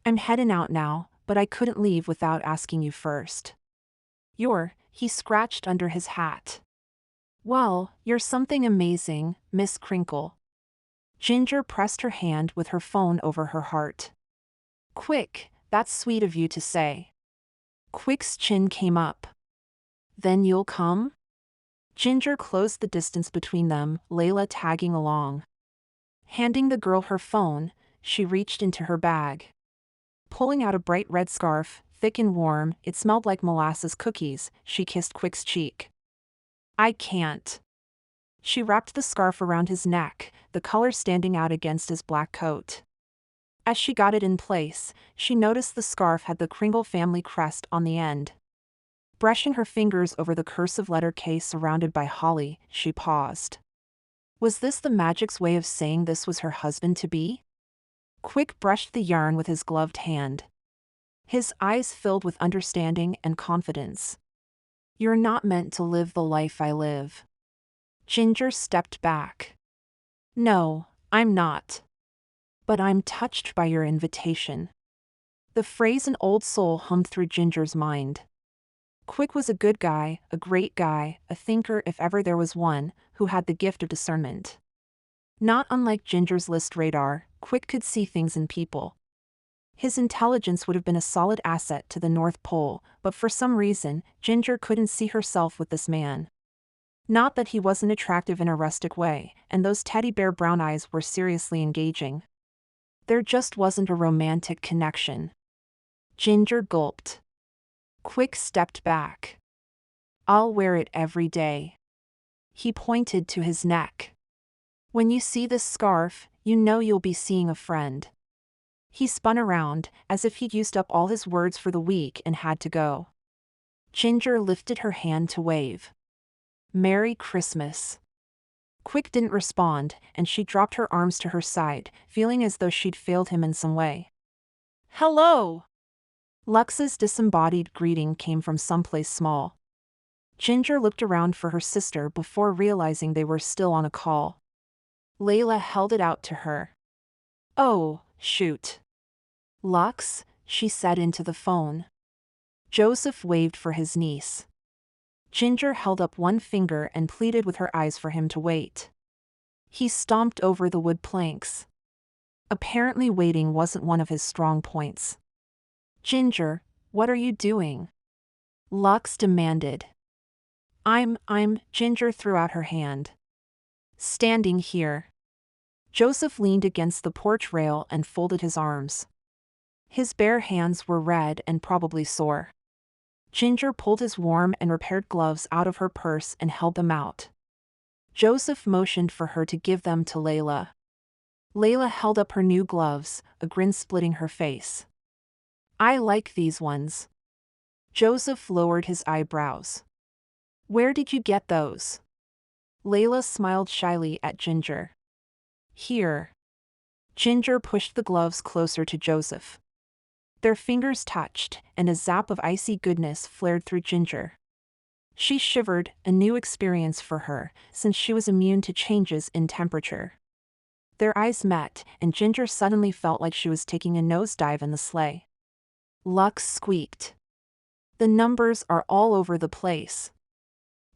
I'm heading out now, but I couldn't leave without asking you first. You're he scratched under his hat. "Well, you're something amazing, Miss Kringle." Ginger pressed her hand with her phone over her heart. "Quick, that's sweet of you to say." Quick's chin came up. "Then you'll come?" Ginger closed the distance between them, Layla tagging along. Handing the girl her phone, she reached into her bag. Pulling out a bright red scarf, thick and warm, it smelled like molasses cookies, she kissed Quick's cheek. "I can't." She wrapped the scarf around his neck, the color standing out against his black coat. As she got it in place, she noticed the scarf had the Kringle family crest on the end. Brushing her fingers over the cursive letter K surrounded by holly, she paused. Was this the magic's way of saying this was her husband-to-be? Quick brushed the yarn with his gloved hand. His eyes filled with understanding and confidence. "You're not meant to live the life I live." Ginger stepped back. "No, I'm not. But I'm touched by your invitation." The phrase an old soul hummed through Ginger's mind. Quick was a good guy, a great guy, a thinker if ever there was one, who had the gift of discernment. Not unlike Ginger's list radar, Quick could see things in people. His intelligence would have been a solid asset to the North Pole, but for some reason, Ginger couldn't see herself with this man. Not that he wasn't attractive in a rustic way, and those teddy bear brown eyes were seriously engaging. There just wasn't a romantic connection. Ginger gulped. Quick stepped back. "I'll wear it every day." He pointed to his neck. "When you see this scarf, you know you'll be seeing a friend." He spun around, as if he'd used up all his words for the week and had to go. Ginger lifted her hand to wave. "Merry Christmas." Quick didn't respond, and she dropped her arms to her side, feeling as though she'd failed him in some way. "Hello!" Lux's disembodied greeting came from someplace small. Ginger looked around for her sister before realizing they were still on a call. Layla held it out to her. "Oh, shoot." "Lux," she said into the phone. Joseph waved for his niece. Ginger held up one finger and pleaded with her eyes for him to wait. He stomped over the wood planks. Apparently waiting wasn't one of his strong points. "Ginger, what are you doing?" Lux demanded. I'm, Ginger threw out her hand. "Standing here." Joseph leaned against the porch rail and folded his arms. His bare hands were red and probably sore. Ginger pulled his warm and repaired gloves out of her purse and held them out. Joseph motioned for her to give them to Layla. Layla held up her new gloves, a grin splitting her face. "I like these ones." Joseph lowered his eyebrows. "Where did you get those?" Layla smiled shyly at Ginger. "Here." Ginger pushed the gloves closer to Joseph. Their fingers touched, and a zap of icy goodness flared through Ginger. She shivered, a new experience for her, since she was immune to changes in temperature. Their eyes met, and Ginger suddenly felt like she was taking a nosedive in the sleigh. Lux squeaked. "The numbers are all over the place.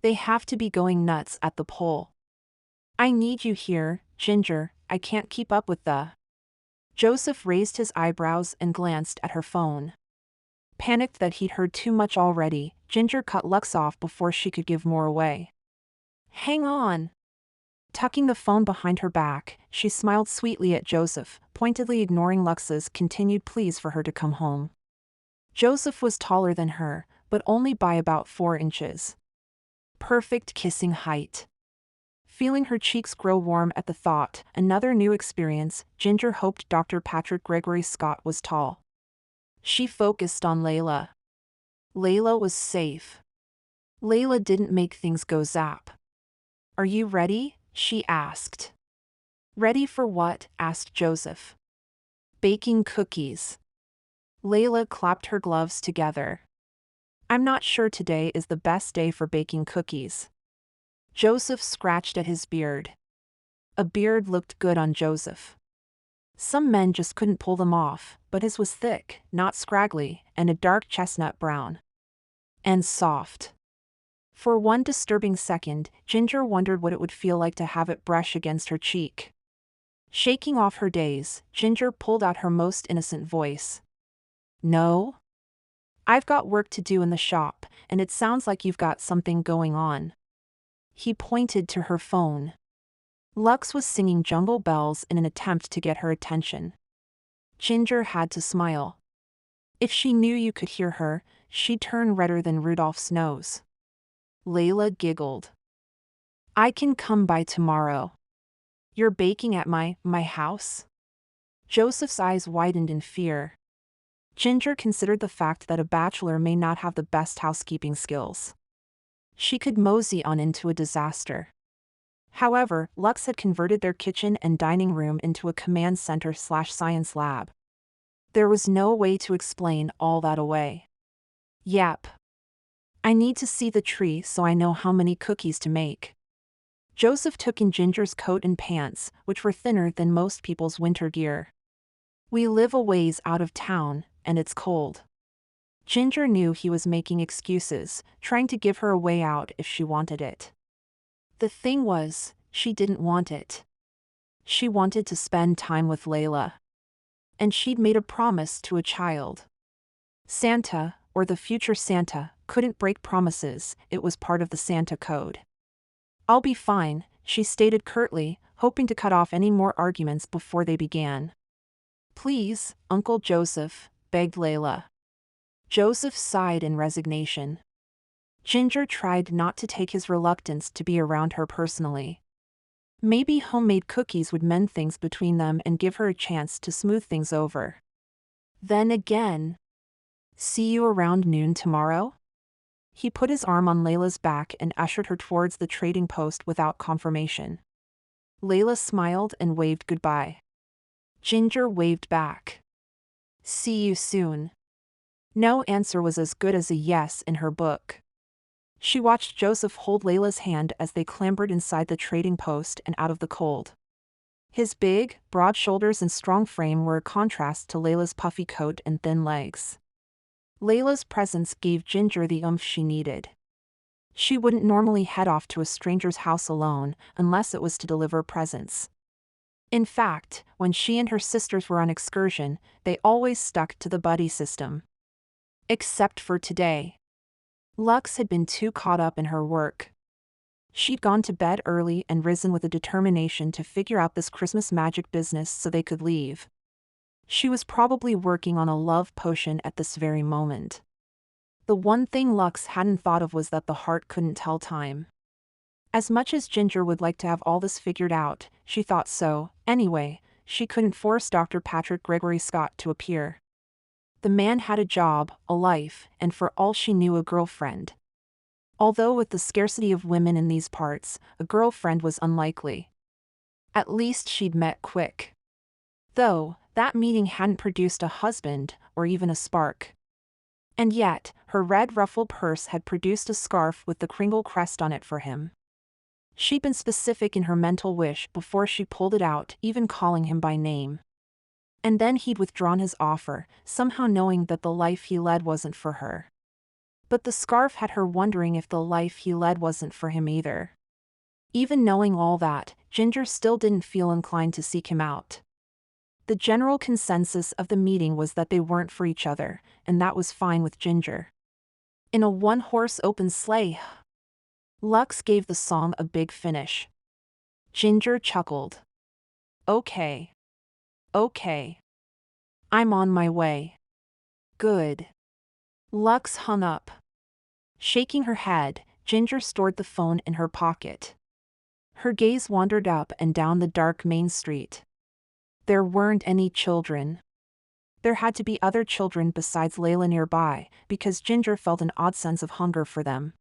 They have to be going nuts at the pole." "I need you here, Ginger, I can't keep up with the..." Joseph raised his eyebrows and glanced at her phone. Panicked that he'd heard too much already, Ginger cut Lux off before she could give more away. "Hang on." Tucking the phone behind her back, she smiled sweetly at Joseph, pointedly ignoring Lux's continued pleas for her to come home. Joseph was taller than her, but only by about 4 inches. Perfect kissing height. Feeling her cheeks grow warm at the thought, another new experience, Ginger hoped Dr. Patrick Gregory Scott was tall. She focused on Layla. Layla was safe. Layla didn't make things go zap. "Are you ready?" she asked. "Ready for what?" asked Joseph. "Baking cookies." Layla clapped her gloves together. "I'm not sure today is the best day for baking cookies." Joseph scratched at his beard. A beard looked good on Joseph. Some men just couldn't pull them off, but his was thick, not scraggly, and a dark chestnut brown. And soft. For one disturbing second, Ginger wondered what it would feel like to have it brush against her cheek. Shaking off her daze, Ginger pulled out her most innocent voice. "No? I've got work to do in the shop, and it sounds like you've got something going on." He pointed to her phone. Lux was singing Jungle Bells in an attempt to get her attention. Ginger had to smile. If she knew you could hear her, she'd turn redder than Rudolph's nose. Layla giggled. "I can come by tomorrow." "You're baking at my house?" Joseph's eyes widened in fear. Ginger considered the fact that a bachelor may not have the best housekeeping skills. She could mosey on into a disaster. However, Lux had converted their kitchen and dining room into a command center/science lab. There was no way to explain all that away. "Yep. I need to see the tree so I know how many cookies to make." Joseph took in Ginger's coat and pants, which were thinner than most people's winter gear. "We live a ways out of town, and it's cold." Ginger knew he was making excuses, trying to give her a way out if she wanted it. The thing was, she didn't want it. She wanted to spend time with Layla. And she'd made a promise to a child. Santa, or the future Santa, couldn't break promises, it was part of the Santa code. "I'll be fine," she stated curtly, hoping to cut off any more arguments before they began. "Please, Uncle Joseph," begged Layla. Joseph sighed in resignation. Ginger tried not to take his reluctance to be around her personally. Maybe homemade cookies would mend things between them and give her a chance to smooth things over. Then again, "See you around noon tomorrow?" He put his arm on Layla's back and ushered her towards the trading post without confirmation. Layla smiled and waved goodbye. Ginger waved back. "See you soon." No answer was as good as a yes in her book. She watched Joseph hold Layla's hand as they clambered inside the trading post and out of the cold. His big, broad shoulders and strong frame were a contrast to Layla's puffy coat and thin legs. Layla's presence gave Ginger the oomph she needed. She wouldn't normally head off to a stranger's house alone, unless it was to deliver presents. In fact, when she and her sisters were on excursion, they always stuck to the buddy system. Except for today. Lux had been too caught up in her work. She'd gone to bed early and risen with a determination to figure out this Christmas magic business so they could leave. She was probably working on a love potion at this very moment. The one thing Lux hadn't thought of was that the heart couldn't tell time. As much as Ginger would like to have all this figured out, she thought so, anyway, she couldn't force Dr. Patrick Gregory Scott to appear. The man had a job, a life, and for all she knew a girlfriend. Although with the scarcity of women in these parts, a girlfriend was unlikely. At least she'd met quick. Though, that meeting hadn't produced a husband, or even a spark. And yet, her red ruffled purse had produced a scarf with the Kringle crest on it for him. She'd been specific in her mental wish before she pulled it out, even calling him by name. And then he'd withdrawn his offer, somehow knowing that the life he led wasn't for her. But the scarf had her wondering if the life he led wasn't for him either. Even knowing all that, Ginger still didn't feel inclined to seek him out. The general consensus of the meeting was that they weren't for each other, and that was fine with Ginger. In a one-horse open sleigh, Lux gave the song a big finish. Ginger chuckled. Okay. I'm on my way." "Good." Lux hung up. Shaking her head, Ginger stored the phone in her pocket. Her gaze wandered up and down the dark main street. There weren't any children. There had to be other children besides Layla nearby, because Ginger felt an odd sense of hunger for them.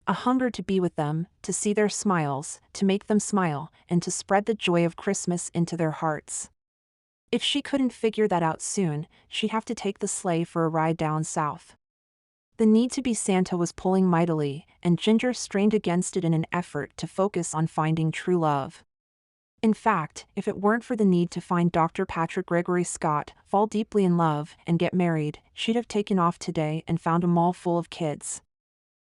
A hunger to be with them, to see their smiles, to make them smile, and to spread the joy of Christmas into their hearts. If she couldn't figure that out soon, she'd have to take the sleigh for a ride down south. The need to be Santa was pulling mightily, and Ginger strained against it in an effort to focus on finding true love. In fact, if it weren't for the need to find Dr. Patrick Gregory Scott, fall deeply in love, and get married, she'd have taken off today and found a mall full of kids.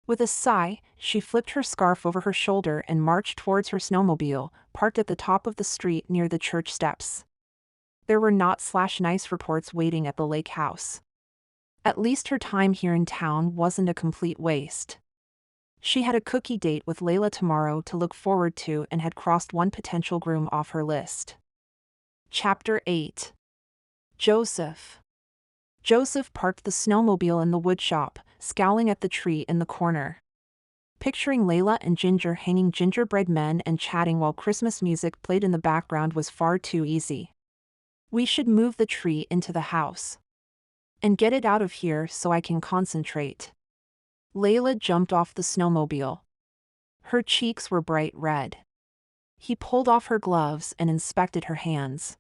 With a sigh, she flipped her scarf over her shoulder and marched towards her snowmobile, parked at the top of the street near the church steps. There were not/nice reports waiting at the lake house. At least her time here in town wasn't a complete waste. She had a cookie date with Layla tomorrow to look forward to and had crossed one potential groom off her list. Chapter 8. Joseph. Joseph parked the snowmobile in the woodshop, scowling at the tree in the corner. Picturing Layla and Ginger hanging gingerbread men and chatting while Christmas music played in the background was far too easy. We should move the tree into the house. And get it out of here so I can concentrate. Layla jumped off the snowmobile. Her cheeks were bright red. He pulled off her gloves and inspected her hands.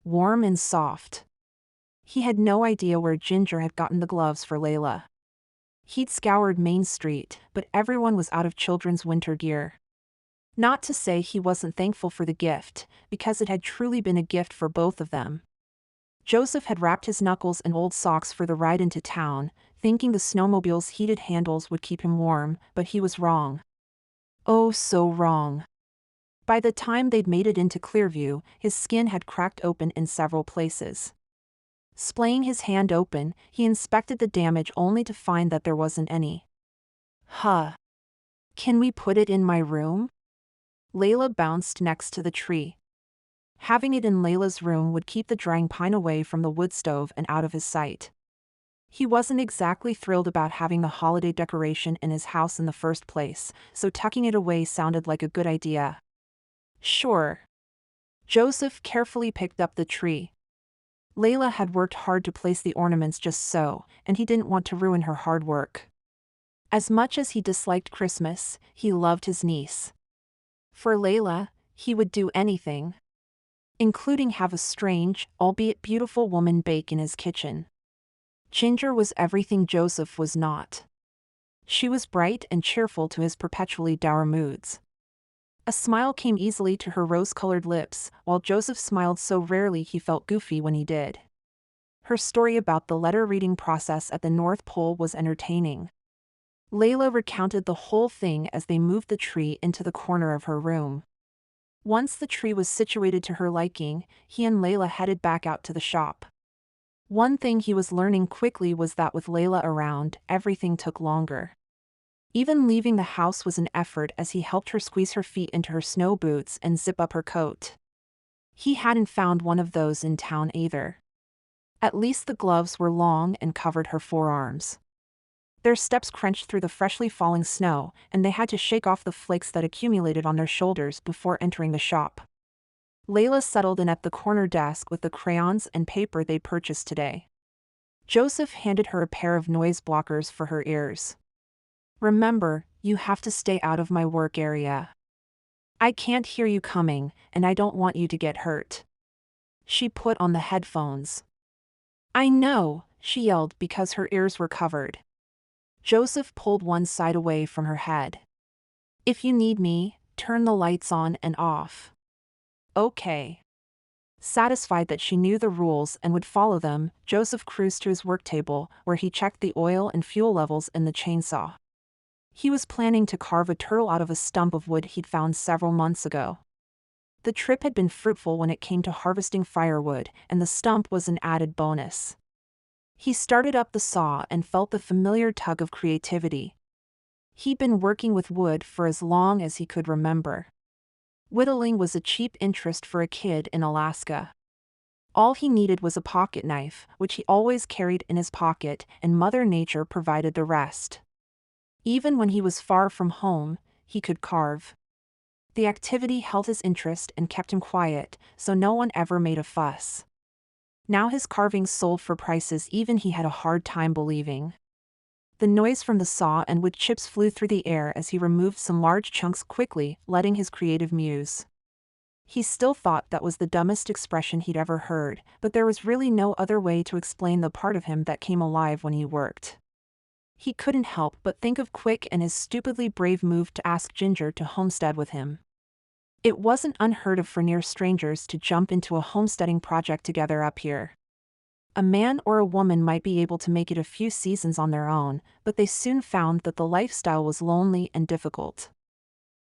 Warm and soft. He had no idea where Ginger had gotten the gloves for Layla. He'd scoured Main Street, but everyone was out of children's winter gear. Not to say he wasn't thankful for the gift, because it had truly been a gift for both of them. Joseph had wrapped his knuckles in old socks for the ride into town, thinking the snowmobile's heated handles would keep him warm, but he was wrong. Oh, so wrong. By the time they'd made it into Clearview, his skin had cracked open in several places. Splaying his hand open, he inspected the damage only to find that there wasn't any. Can we put it in my room? Layla bounced next to the tree. Having it in Layla's room would keep the drying pine away from the wood stove and out of his sight. He wasn't exactly thrilled about having the holiday decoration in his house in the first place, so tucking it away sounded like a good idea. Sure. Joseph carefully picked up the tree. Layla had worked hard to place the ornaments just so, and he didn't want to ruin her hard work. As much as he disliked Christmas, he loved his niece. For Layla, he would do anything, including have a strange, albeit beautiful woman bake in his kitchen. Ginger was everything Joseph was not. She was bright and cheerful to his perpetually dour moods. A smile came easily to her rose-colored lips, while Joseph smiled so rarely he felt goofy when he did. Her story about the letter-reading process at the North Pole was entertaining. Layla recounted the whole thing as they moved the tree into the corner of her room. Once the tree was situated to her liking, he and Layla headed back out to the shop. One thing he was learning quickly was that with Layla around, everything took longer. Even leaving the house was an effort as he helped her squeeze her feet into her snow boots and zip up her coat. He hadn't found one of those in town either. At least the gloves were long and covered her forearms. Their steps crunched through the freshly falling snow, and they had to shake off the flakes that accumulated on their shoulders before entering the shop. Layla settled in at the corner desk with the crayons and paper they'd purchased today. Joseph handed her a pair of noise blockers for her ears. Remember, you have to stay out of my work area. I can't hear you coming, and I don't want you to get hurt. She put on the headphones. I know, she yelled because her ears were covered. Joseph pulled one side away from her head. If you need me, turn the lights on and off. Okay. Satisfied that she knew the rules and would follow them, Joseph cruised to his work table, where he checked the oil and fuel levels in the chainsaw. He was planning to carve a turtle out of a stump of wood he'd found several months ago. The trip had been fruitful when it came to harvesting firewood, and the stump was an added bonus. He started up the saw and felt the familiar tug of creativity. He'd been working with wood for as long as he could remember. Whittling was a cheap interest for a kid in Alaska. All he needed was a pocket knife, which he always carried in his pocket, and Mother Nature provided the rest. Even when he was far from home, he could carve. The activity held his interest and kept him quiet, so no one ever made a fuss. Now his carvings sold for prices even he had a hard time believing. The noise from the saw and wood chips flew through the air as he removed some large chunks quickly, letting his creative muse. He still thought that was the dumbest expression he'd ever heard, but there was really no other way to explain the part of him that came alive when he worked. He couldn't help but think of Quick and his stupidly brave move to ask Ginger to homestead with him. It wasn't unheard of for near strangers to jump into a homesteading project together up here. A man or a woman might be able to make it a few seasons on their own, but they soon found that the lifestyle was lonely and difficult.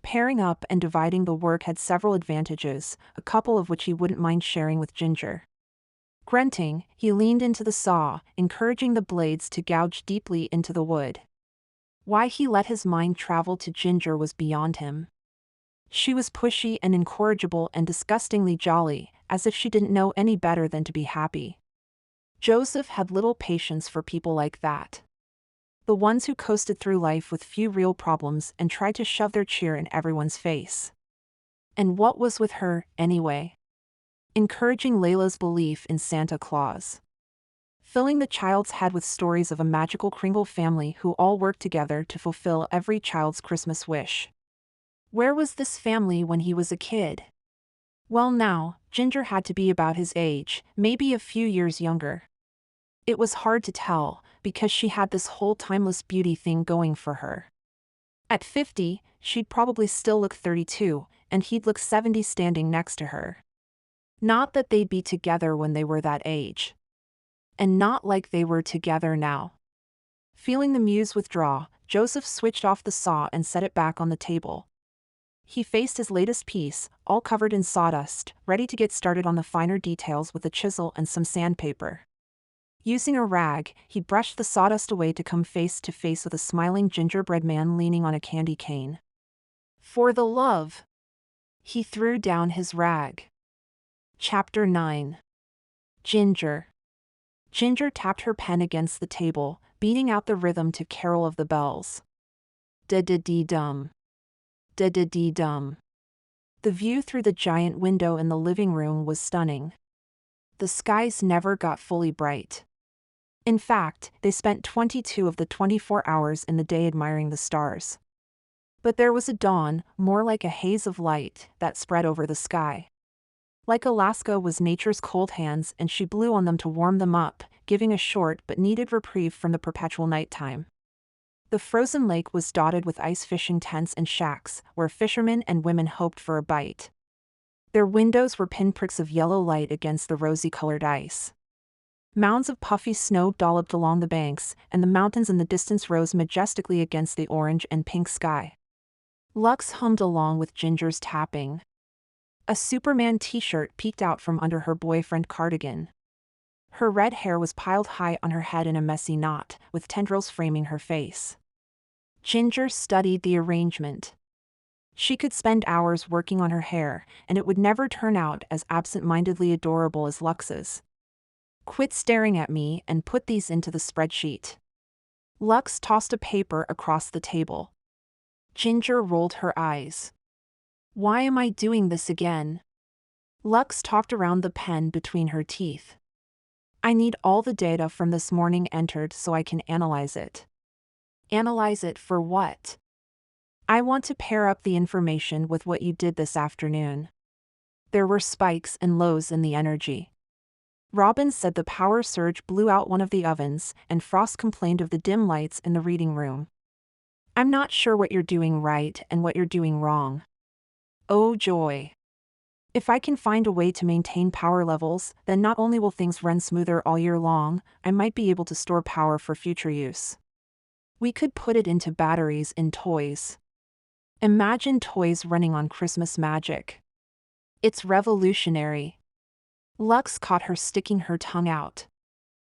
Pairing up and dividing the work had several advantages, a couple of which he wouldn't mind sharing with Ginger. Grunting, he leaned into the saw, encouraging the blades to gouge deeply into the wood. Why he let his mind travel to Ginger was beyond him. She was pushy and incorrigible and disgustingly jolly, as if she didn't know any better than to be happy. Joseph had little patience for people like that. The ones who coasted through life with few real problems and tried to shove their cheer in everyone's face. And what was with her, anyway? Encouraging Layla's belief in Santa Claus. Filling the child's head with stories of a magical Kringle family who all worked together to fulfill every child's Christmas wish. Where was this family when he was a kid? Well now, Ginger had to be about his age, maybe a few years younger. It was hard to tell, because she had this whole timeless beauty thing going for her. At 50, she'd probably still look 32, and he'd look 70 standing next to her. Not that they'd be together when they were that age. And not like they were together now. Feeling the muse withdraw, Joseph switched off the saw and set it back on the table. He faced his latest piece, all covered in sawdust, ready to get started on the finer details with a chisel and some sandpaper. Using a rag, he brushed the sawdust away to come face to face with a smiling gingerbread man leaning on a candy cane. For the love! He threw down his rag. Chapter 9. Ginger. Ginger tapped her pen against the table, beating out the rhythm to Carol of the Bells. Da-da-dee-dum. Da-da-dee-dum. The view through the giant window in the living room was stunning. The skies never got fully bright. In fact, they spent 22 of the 24 hours in the day admiring the stars. But there was a dawn, more like a haze of light, that spread over the sky. Like Alaska was nature's cold hands, and she blew on them to warm them up, giving a short but needed reprieve from the perpetual nighttime. The frozen lake was dotted with ice fishing tents and shacks, where fishermen and women hoped for a bite. Their windows were pinpricks of yellow light against the rosy-colored ice. Mounds of puffy snow dolloped along the banks, and the mountains in the distance rose majestically against the orange and pink sky. Lux hummed along with Ginger's tapping. A Superman t-shirt peeked out from under her boyfriend cardigan. Her red hair was piled high on her head in a messy knot, with tendrils framing her face. Ginger studied the arrangement. She could spend hours working on her hair, and it would never turn out as absent-mindedly adorable as Lux's. Quit staring at me and put these into the spreadsheet. Lux tossed a paper across the table. Ginger rolled her eyes. Why am I doing this again? Lux talked around the pen between her teeth. I need all the data from this morning entered so I can analyze it. Analyze it for what? I want to pair up the information with what you did this afternoon. There were spikes and lows in the energy. Robin said the power surge blew out one of the ovens, and Frost complained of the dim lights in the reading room. I'm not sure what you're doing right and what you're doing wrong. Oh joy. If I can find a way to maintain power levels, then not only will things run smoother all year long, I might be able to store power for future use. We could put it into batteries in toys. Imagine toys running on Christmas magic. It's revolutionary. Lux caught her sticking her tongue out.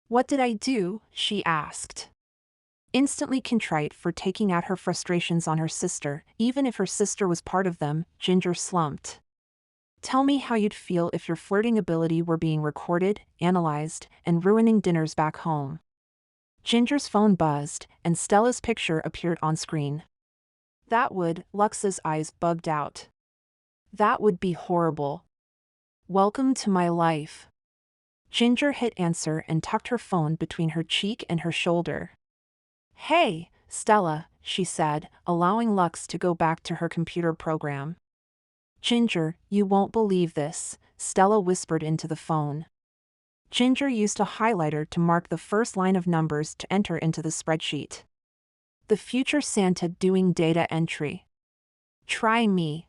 What did I do? She asked. Instantly contrite for taking out her frustrations on her sister, even if her sister was part of them, Ginger slumped. Tell me how you'd feel if your flirting ability were being recorded, analyzed, and ruining dinners back home. Ginger's phone buzzed, and Stella's picture appeared on screen. That would, Lux's eyes bugged out. That would be horrible. Welcome to my life. Ginger hit answer and tucked her phone between her cheek and her shoulder. Hey, Stella, she said, allowing Lux to go back to her computer program. Ginger, you won't believe this, Stella whispered into the phone. Ginger used a highlighter to mark the first line of numbers to enter into the spreadsheet. The future Santa doing data entry. Try me.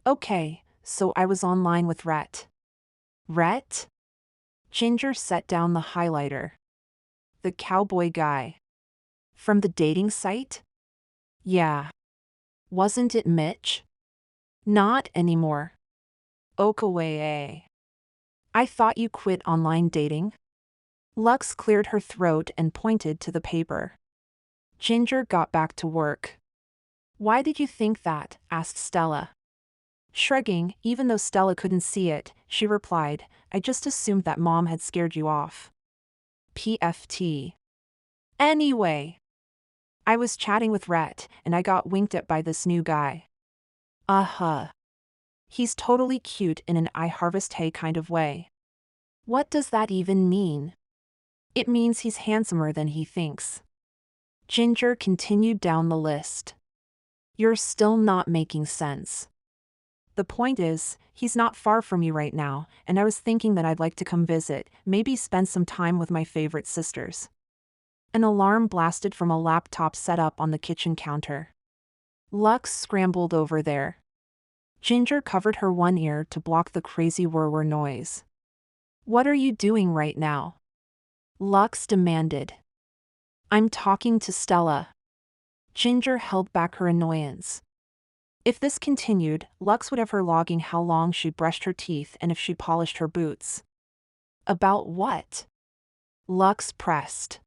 Okay, so I was online with Rhett. Rhett? Ginger set down the highlighter. The cowboy guy. From the dating site? Yeah. Wasn't it Mitch? Not anymore. Okaway. I thought you quit online dating? Lux cleared her throat and pointed to the paper. Ginger got back to work. Why did you think that? Asked Stella. Shrugging, even though Stella couldn't see it, she replied, I just assumed that Mom had scared you off. PFT. Anyway. I was chatting with Rhett, and I got winked at by this new guy. He's totally cute in an I harvest hay kind of way. What does that even mean? It means he's handsomer than he thinks. Ginger continued down the list. You're still not making sense. The point is, he's not far from you right now, and I was thinking that I'd like to come visit, maybe spend some time with my favorite sisters. An alarm blasted from a laptop set up on the kitchen counter. Lux scrambled over there. Ginger covered her one ear to block the crazy whir-whir noise. What are you doing right now? Lux demanded. I'm talking to Stella. Ginger held back her annoyance. If this continued, Lux would have her logging how long she brushed her teeth and if she polished her boots. About what? Lux pressed.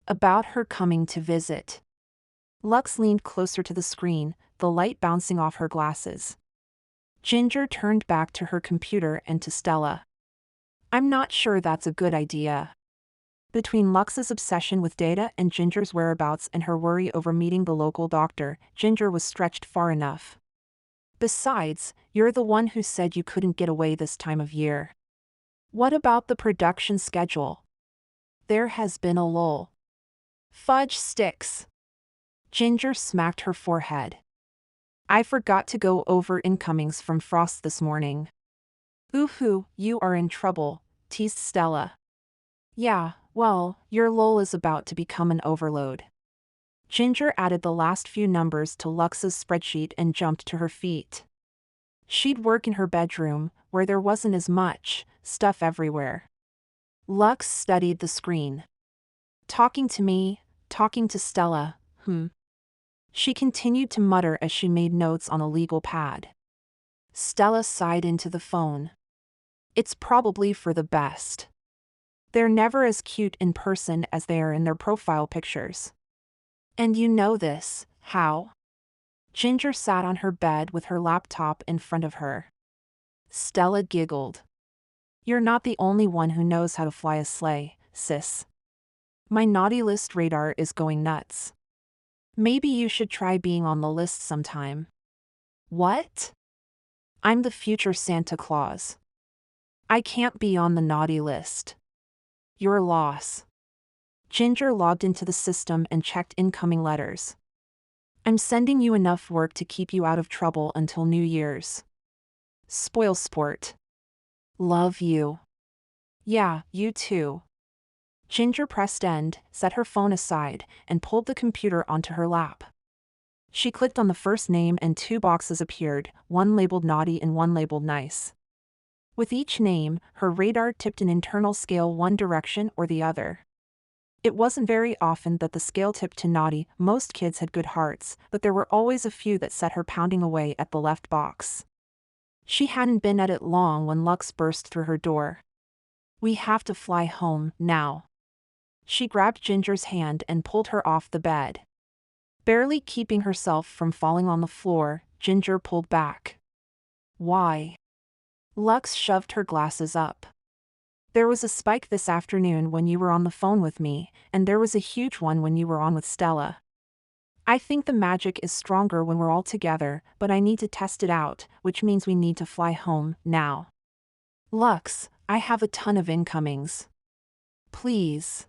About her coming to visit. Lux leaned closer to the screen, the light bouncing off her glasses. Ginger turned back to her computer and to Stella. I'm not sure that's a good idea. Between Lux's obsession with data and Ginger's whereabouts and her worry over meeting the local doctor, Ginger was stretched far enough. Besides, you're the one who said you couldn't get away this time of year. What about the production schedule? There has been a lull. Fudge sticks. Ginger smacked her forehead. I forgot to go over incomings from Frost this morning. Ooh, you are in trouble, teased Stella. Yeah, well, your lull is about to become an overload. Ginger added the last few numbers to Lux's spreadsheet and jumped to her feet. She'd work in her bedroom, where there wasn't as much stuff everywhere. Lux studied the screen. Talking to me, talking to Stella, She continued to mutter as she made notes on a legal pad. Stella sighed into the phone. It's probably for the best. They're never as cute in person as they are in their profile pictures. And you know this, how? Ginger sat on her bed with her laptop in front of her. Stella giggled. You're not the only one who knows how to fly a sleigh, sis. My naughty list radar is going nuts. Maybe you should try being on the list sometime. What? I'm the future Santa Claus. I can't be on the naughty list. Your loss. Ginger logged into the system and checked incoming letters. I'm sending you enough work to keep you out of trouble until New Year's. Spoil sport. Love you. Yeah, you too. Ginger pressed end, set her phone aside, and pulled the computer onto her lap. She clicked on the first name and two boxes appeared, one labeled naughty and one labeled nice. With each name, her radar tipped an internal scale one direction or the other. It wasn't very often that the scale tipped to naughty. Most kids had good hearts, but there were always a few that set her pounding away at the left box. She hadn't been at it long when Lux burst through her door. We have to fly home, now. She grabbed Ginger's hand and pulled her off the bed. Barely keeping herself from falling on the floor, Ginger pulled back. Why? Lux shoved her glasses up. There was a spike this afternoon when you were on the phone with me, and there was a huge one when you were on with Stella. I think the magic is stronger when we're all together, but I need to test it out, which means we need to fly home, now. Lux, I have a ton of incomings. Please.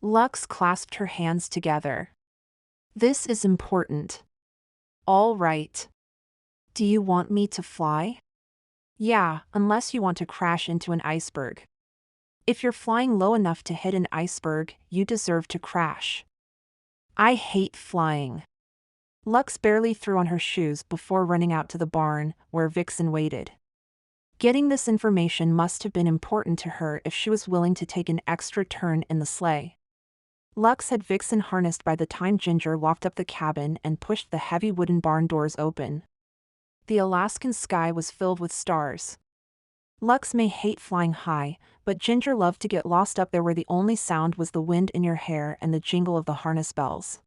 Lux clasped her hands together. This is important. All right. Do you want me to fly? Yeah, unless you want to crash into an iceberg. If you're flying low enough to hit an iceberg, you deserve to crash. I hate flying. Lux barely threw on her shoes before running out to the barn, where Vixen waited. Getting this information must have been important to her if she was willing to take an extra turn in the sleigh. Lux had Vixen harnessed by the time Ginger locked up the cabin and pushed the heavy wooden barn doors open. The Alaskan sky was filled with stars. Lux may hate flying high, but Ginger loved to get lost up there where the only sound was the wind in your hair and the jingle of the harness bells.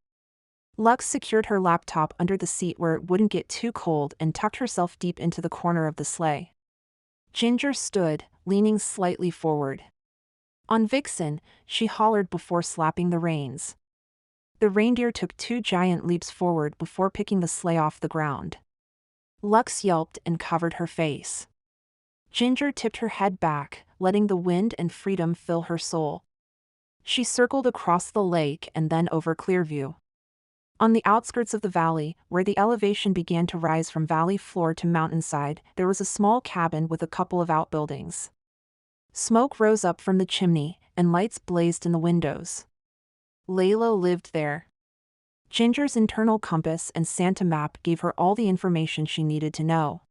Lux secured her laptop under the seat where it wouldn't get too cold and tucked herself deep into the corner of the sleigh. Ginger stood, leaning slightly forward. On Vixen, she hollered before slapping the reins. The reindeer took 2 giant leaps forward before picking the sleigh off the ground. Lux yelped and covered her face. Ginger tipped her head back, letting the wind and freedom fill her soul. She circled across the lake and then over Clearview. On the outskirts of the valley, where the elevation began to rise from valley floor to mountainside, there was a small cabin with a couple of outbuildings. Smoke rose up from the chimney, and lights blazed in the windows. Layla lived there. Ginger's internal compass and Santa map gave her all the information she needed to know.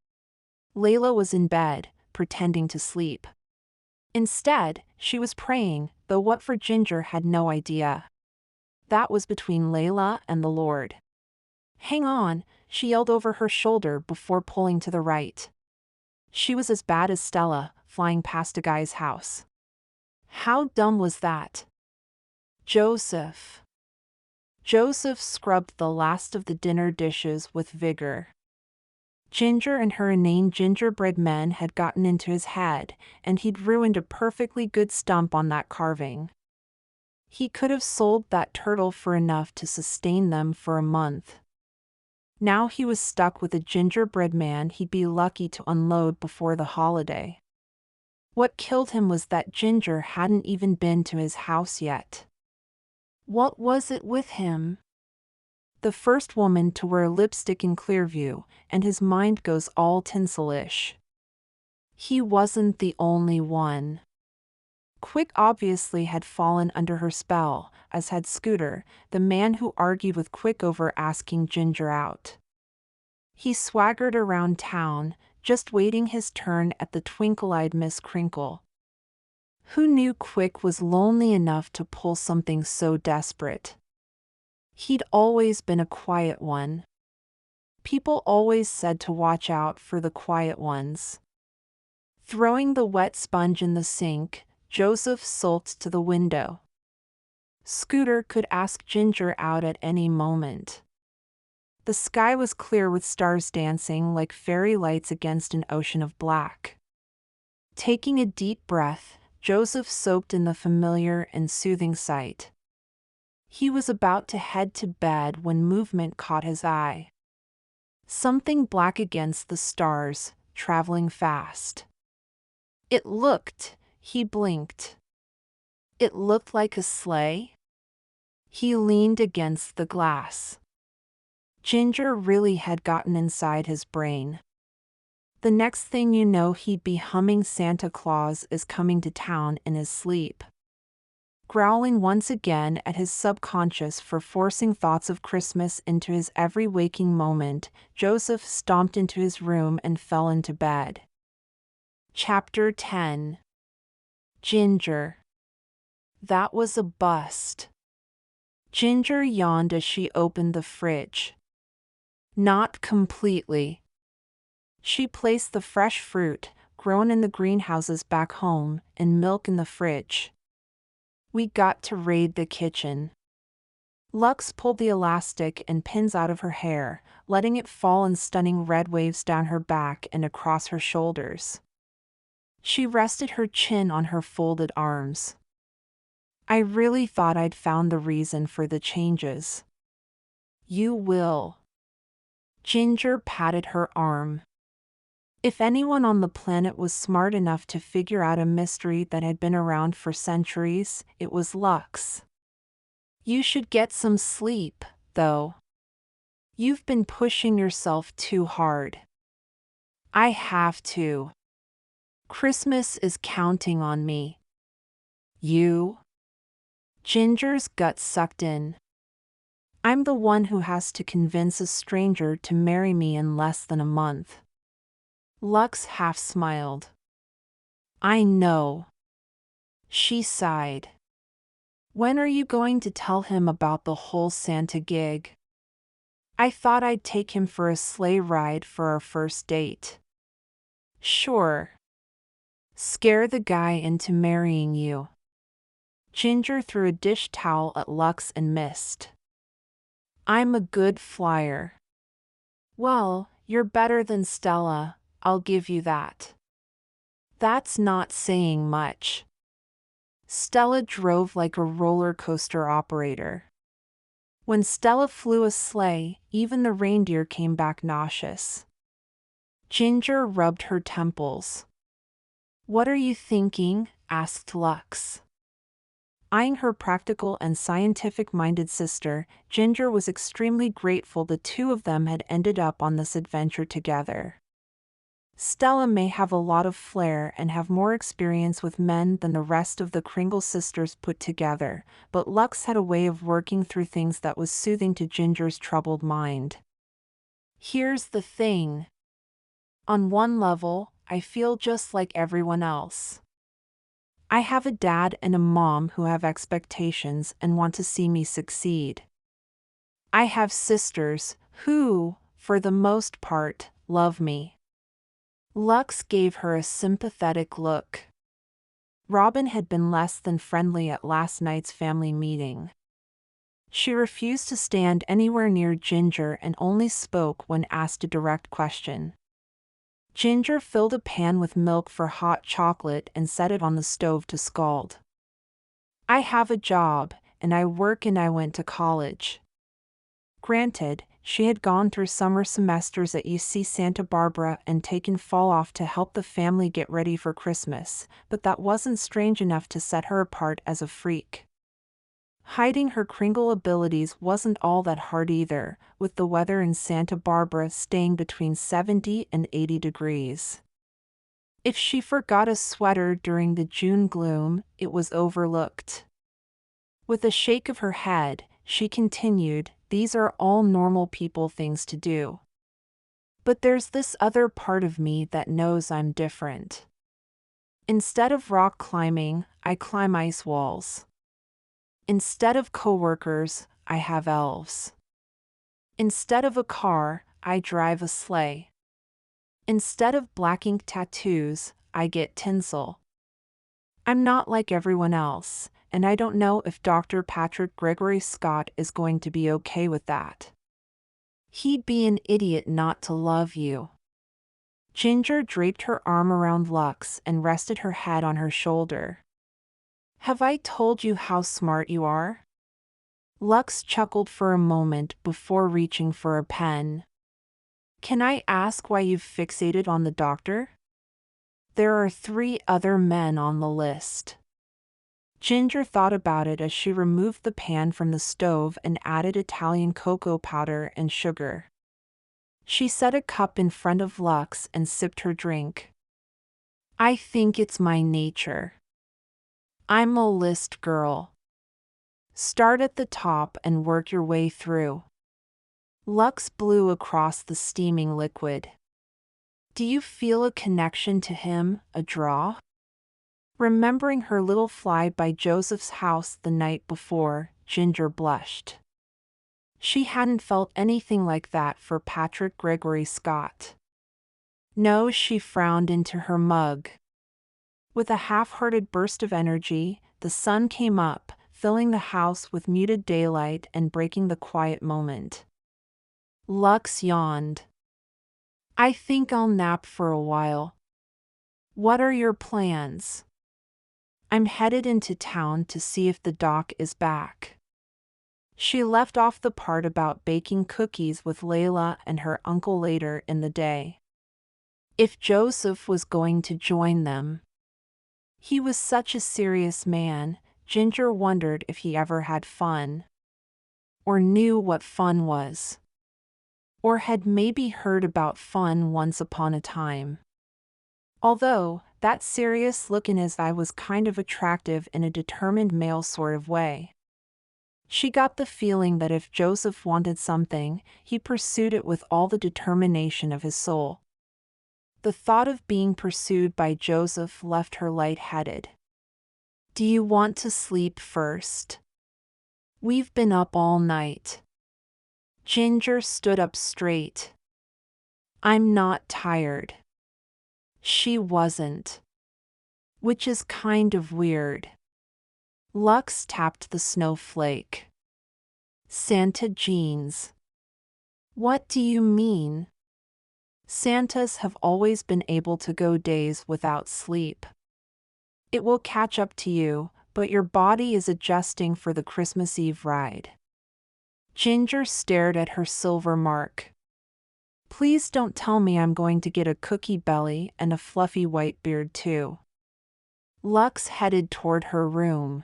Layla was in bed, pretending to sleep. Instead, she was praying, though what for Ginger had no idea. That was between Layla and the Lord. "Hang on," she yelled over her shoulder before pulling to the right. She was as bad as Stella, flying past a guy's house. How dumb was that? Joseph scrubbed the last of the dinner dishes with vigor. Ginger and her inane gingerbread men had gotten into his head, and he'd ruined a perfectly good stump on that carving. He could have sold that turtle for enough to sustain them for a month. Now he was stuck with a gingerbread man he'd be lucky to unload before the holiday. What killed him was that Ginger hadn't even been to his house yet. What was it with him? The first woman to wear lipstick in Clearview, and his mind goes all tinselish. He wasn't the only one. Quick obviously had fallen under her spell, as had Scooter, the man who argued with Quick over asking Ginger out. He swaggered around town, just waiting his turn at the twinkle-eyed Miss Kringle. Who knew Quick was lonely enough to pull something so desperate? He'd always been a quiet one. People always said to watch out for the quiet ones. Throwing the wet sponge in the sink, Joseph sulked to the window. Scooter could ask Ginger out at any moment. The sky was clear with stars dancing like fairy lights against an ocean of black. Taking a deep breath, Joseph soaked in the familiar and soothing sight. He was about to head to bed when movement caught his eye. Something black against the stars, traveling fast. He blinked. It looked like a sleigh. He leaned against the glass. Ginger really had gotten inside his brain. The next thing you know, he'd be humming Santa Claus is Coming to Town in his sleep. Growling once again at his subconscious for forcing thoughts of Christmas into his every waking moment, Joseph stomped into his room and fell into bed. Chapter 10. Ginger. That was a bust. Ginger yawned as she opened the fridge. Not completely. She placed the fresh fruit, grown in the greenhouses back home, and milk in the fridge. We got to raid the kitchen. Lux pulled the elastic and pins out of her hair, letting it fall in stunning red waves down her back and across her shoulders. She rested her chin on her folded arms. I really thought I'd found the reason for the changes. You will. Ginger patted her arm. If anyone on the planet was smart enough to figure out a mystery that had been around for centuries, it was Lux. You should get some sleep, though. You've been pushing yourself too hard. I have to. Christmas is counting on me. You? Ginger's gut sucked in. I'm the one who has to convince a stranger to marry me in less than a month. Lux half smiled. I know. She sighed. When are you going to tell him about the whole Santa gig? I thought I'd take him for a sleigh ride for our first date. Sure. Scare the guy into marrying you. Ginger threw a dish towel at Lux and missed. I'm a good flyer. Well, you're better than Stella, I'll give you that. That's not saying much. Stella drove like a roller coaster operator. When Stella flew a sleigh, even the reindeer came back nauseous. Ginger rubbed her temples. What are you thinking? Asked Lux. Eyeing her practical and scientific-minded sister, Ginger was extremely grateful the two of them had ended up on this adventure together. Stella may have a lot of flair and have more experience with men than the rest of the Kringle sisters put together, but Lux had a way of working through things that was soothing to Ginger's troubled mind. Here's the thing. On one level, I feel just like everyone else. I have a dad and a mom who have expectations and want to see me succeed. I have sisters who, for the most part, love me. Lux gave her a sympathetic look. Robin had been less than friendly at last night's family meeting. She refused to stand anywhere near Ginger and only spoke when asked a direct question. Ginger filled a pan with milk for hot chocolate and set it on the stove to scald. I have a job, and I work and I went to college. Granted, she had gone through summer semesters at UC Santa Barbara and taken fall off to help the family get ready for Christmas, but that wasn't strange enough to set her apart as a freak. Hiding her Kringle abilities wasn't all that hard either, with the weather in Santa Barbara staying between 70 and 80 degrees. If she forgot a sweater during the June gloom, it was overlooked. With a shake of her head, she continued, "These are all normal people things to do. But there's this other part of me that knows I'm different. Instead of rock climbing, I climb ice walls. Instead of coworkers, I have elves. Instead of a car, I drive a sleigh. Instead of black ink tattoos, I get tinsel. I'm not like everyone else, and I don't know if Dr. Patrick Gregory Scott is going to be okay with that. He'd be an idiot not to love you." Ginger draped her arm around Lux and rested her head on her shoulder. Have I told you how smart you are? Lux chuckled for a moment before reaching for a pen. Can I ask why you've fixated on the doctor? There are 3 other men on the list. Ginger thought about it as she removed the pan from the stove and added Italian cocoa powder and sugar. She set a cup in front of Lux and sipped her drink. I think it's my nature. I'm a list girl. Start at the top and work your way through. Lux blew across the steaming liquid. Do you feel a connection to him, a draw? Remembering her little fly by Joseph's house the night before, Ginger blushed. She hadn't felt anything like that for Patrick Gregory Scott. No, she frowned into her mug. With a half-hearted burst of energy, the sun came up, filling the house with muted daylight and breaking the quiet moment. Lux yawned. I think I'll nap for a while. What are your plans? I'm headed into town to see if the doc is back. She left off the part about baking cookies with Layla and her uncle later in the day. If Joseph was going to join them. He was such a serious man, Ginger wondered if he ever had fun. Or knew what fun was. Or had maybe heard about fun once upon a time. Although, that serious look in his eye was kind of attractive in a determined male sort of way. She got the feeling that if Joseph wanted something, he pursued it with all the determination of his soul. The thought of being pursued by Joseph left her lightheaded. "Do you want to sleep first? We've been up all night." Ginger stood up straight. "I'm not tired." She wasn't. Which is kind of weird. Lux tapped the snowflake. "Santa jeans." "What do you mean?" "Santas have always been able to go days without sleep. It will catch up to you, but your body is adjusting for the Christmas Eve ride." Ginger stared at her silver mark. "Please don't tell me I'm going to get a cookie belly and a fluffy white beard too." Lux headed toward her room.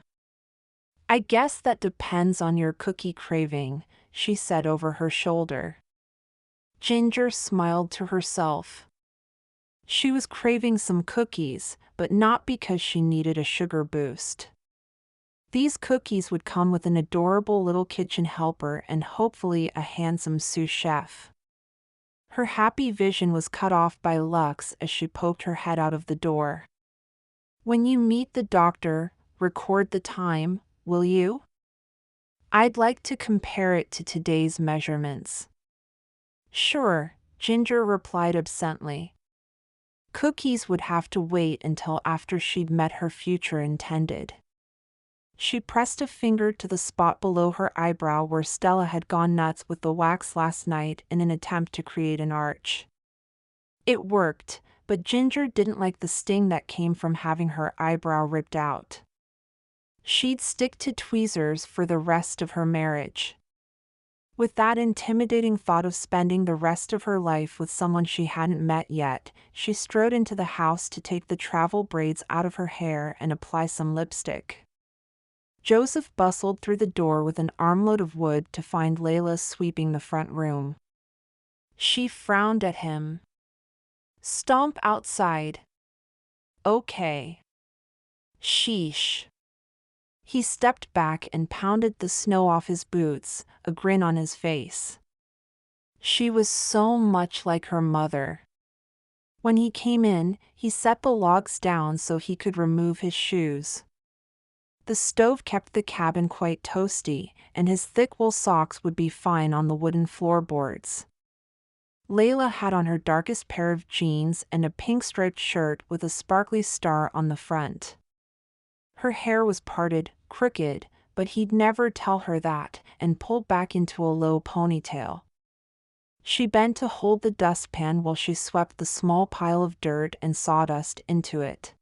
"I guess that depends on your cookie craving," she said over her shoulder. Ginger smiled to herself. She was craving some cookies, but not because she needed a sugar boost. These cookies would come with an adorable little kitchen helper and hopefully a handsome sous chef. Her happy vision was cut off by Lux as she poked her head out of the door. "When you meet the doctor, record the time, will you? I'd like to compare it to today's measurements." "Sure," Ginger replied absently. Cookies would have to wait until after she'd met her future intended. She pressed a finger to the spot below her eyebrow where Stella had gone nuts with the wax last night in an attempt to create an arch. It worked, but Ginger didn't like the sting that came from having her eyebrow ripped out. She'd stick to tweezers for the rest of her marriage. With that intimidating thought of spending the rest of her life with someone she hadn't met yet, she strode into the house to take the travel braids out of her hair and apply some lipstick. Joseph bustled through the door with an armload of wood to find Layla sweeping the front room. She frowned at him. "Stomp outside." "Okay." "Sheesh." He stepped back and pounded the snow off his boots, a grin on his face. She was so much like her mother. When he came in, he set the logs down so he could remove his shoes. The stove kept the cabin quite toasty, and his thick wool socks would be fine on the wooden floorboards. Layla had on her darkest pair of jeans and a pink striped shirt with a sparkly star on the front. Her hair was parted, crooked, but he'd never tell her that, and pulled back into a low ponytail. She bent to hold the dustpan while she swept the small pile of dirt and sawdust into it.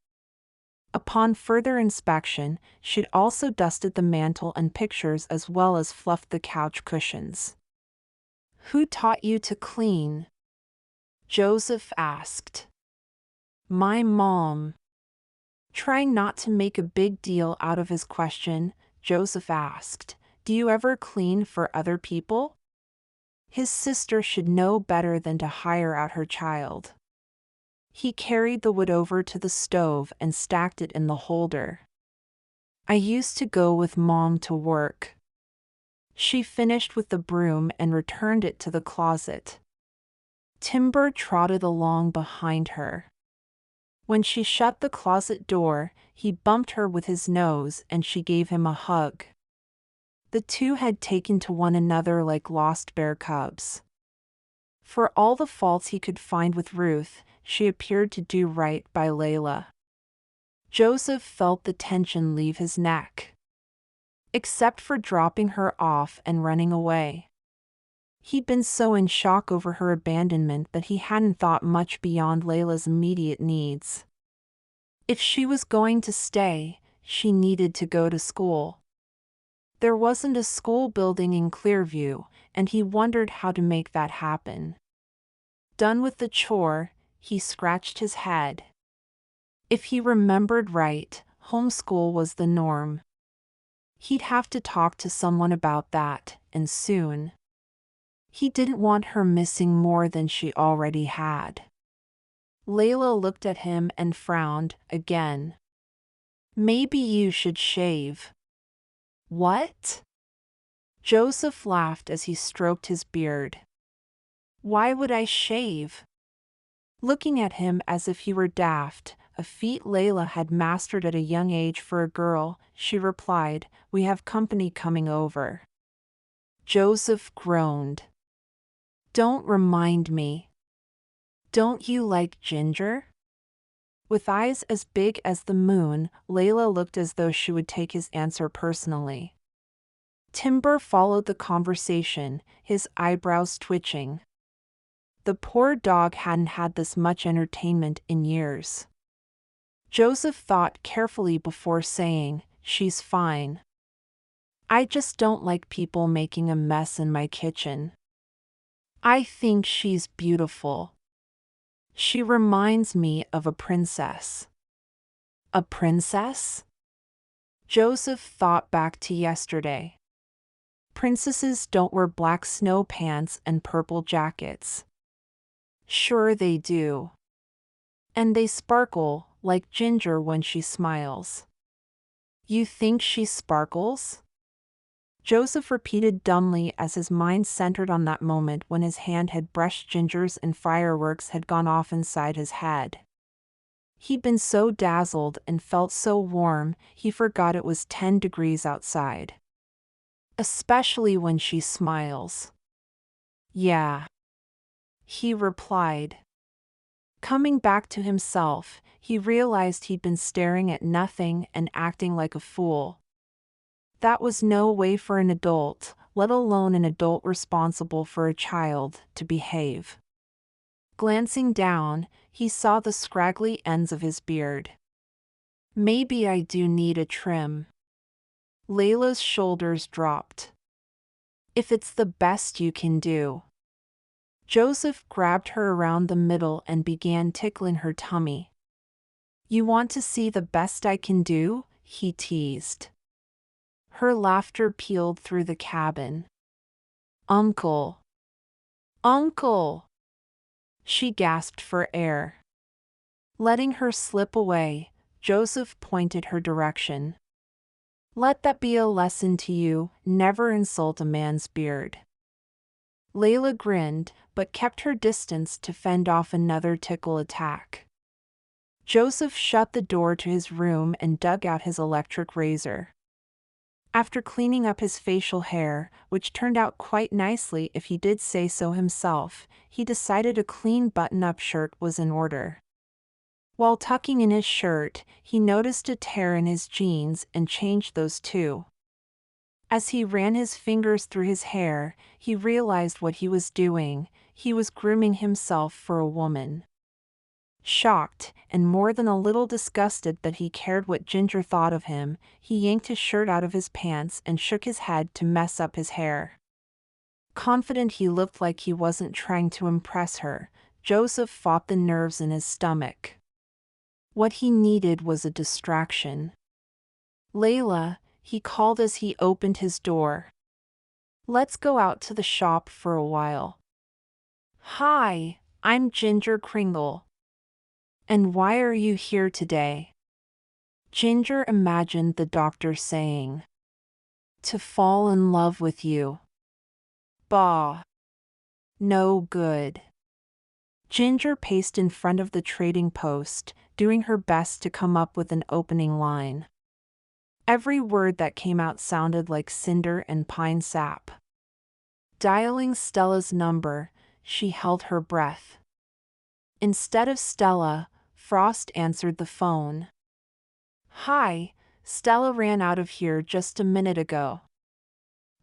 Upon further inspection, she'd also dusted the mantel and pictures as well as fluffed the couch cushions. "Who taught you to clean?" Joseph asked. "My mom." Trying not to make a big deal out of his question, Joseph asked, "Do you ever clean for other people?" His sister should know better than to hire out her child. He carried the wood over to the stove and stacked it in the holder. "I used to go with Mom to work." She finished with the broom and returned it to the closet. Timber trotted along behind her. When she shut the closet door, he bumped her with his nose and she gave him a hug. The two had taken to one another like lost bear cubs. For all the faults he could find with Ruth, she appeared to do right by Layla. Joseph felt the tension leave his neck. Except for dropping her off and running away. He'd been so in shock over her abandonment that he hadn't thought much beyond Layla's immediate needs. If she was going to stay, she needed to go to school. There wasn't a school building in Clearview, and he wondered how to make that happen. Done with the chore, he scratched his head. If he remembered right, homeschool was the norm. He'd have to talk to someone about that, and soon. He didn't want her missing more than she already had. Layla looked at him and frowned again. "Maybe you should shave." "What?" Joseph laughed as he stroked his beard. "Why would I shave?" looking at him as if he were daft, a feat Layla had mastered at a young age for a girl. She replied, "We have company coming over." Joseph groaned. "Don't remind me. Don't you like Ginger?" With eyes as big as the moon, Layla looked as though she would take his answer personally. Timber followed the conversation, his eyebrows twitching. The poor dog hadn't had this much entertainment in years. Joseph thought carefully before saying, "She's fine. I just don't like people making a mess in my kitchen. I think she's beautiful. She reminds me of a princess." A princess? Joseph thought back to yesterday. Princesses don't wear black snow pants and purple jackets. Sure they do. And they sparkle, like Ginger when she smiles. You think she sparkles? Joseph repeated dumbly as his mind centered on that moment when his hand had brushed Ginger's and fireworks had gone off inside his head. He'd been so dazzled and felt so warm, he forgot it was 10 degrees outside. Especially when she smiles. Yeah, he replied. Coming back to himself, he realized he'd been staring at nothing and acting like a fool. That was no way for an adult, let alone an adult responsible for a child, to behave. Glancing down, he saw the scraggly ends of his beard. Maybe I do need a trim. Layla's shoulders dropped. If it's the best you can do. Joseph grabbed her around the middle and began tickling her tummy. You want to see the best I can do? He teased. Her laughter pealed through the cabin. Uncle! Uncle! She gasped for air. Letting her slip away, Joseph pointed her direction. Let that be a lesson to you, never insult a man's beard. Layla grinned, but kept her distance to fend off another tickle attack. Joseph shut the door to his room and dug out his electric razor. After cleaning up his facial hair, which turned out quite nicely if he did say so himself, he decided a clean button-up shirt was in order. While tucking in his shirt, he noticed a tear in his jeans and changed those too. As he ran his fingers through his hair, he realized what he was doing. He was grooming himself for a woman. Shocked, and more than a little disgusted that he cared what Ginger thought of him, he yanked his shirt out of his pants and shook his head to mess up his hair. Confident he looked like he wasn't trying to impress her, Joseph fought the nerves in his stomach. What he needed was a distraction. Layla, he called as he opened his door. Let's go out to the shop for a while. Hi, I'm Ginger Kringle. And why are you here today? Ginger imagined the doctor saying, to fall in love with you. Bah. No good. Ginger paced in front of the trading post, doing her best to come up with an opening line. Every word that came out sounded like cinder and pine sap. Dialing Stella's number, she held her breath. Instead of Stella, Frost answered the phone. Hi, Stella ran out of here just a minute ago.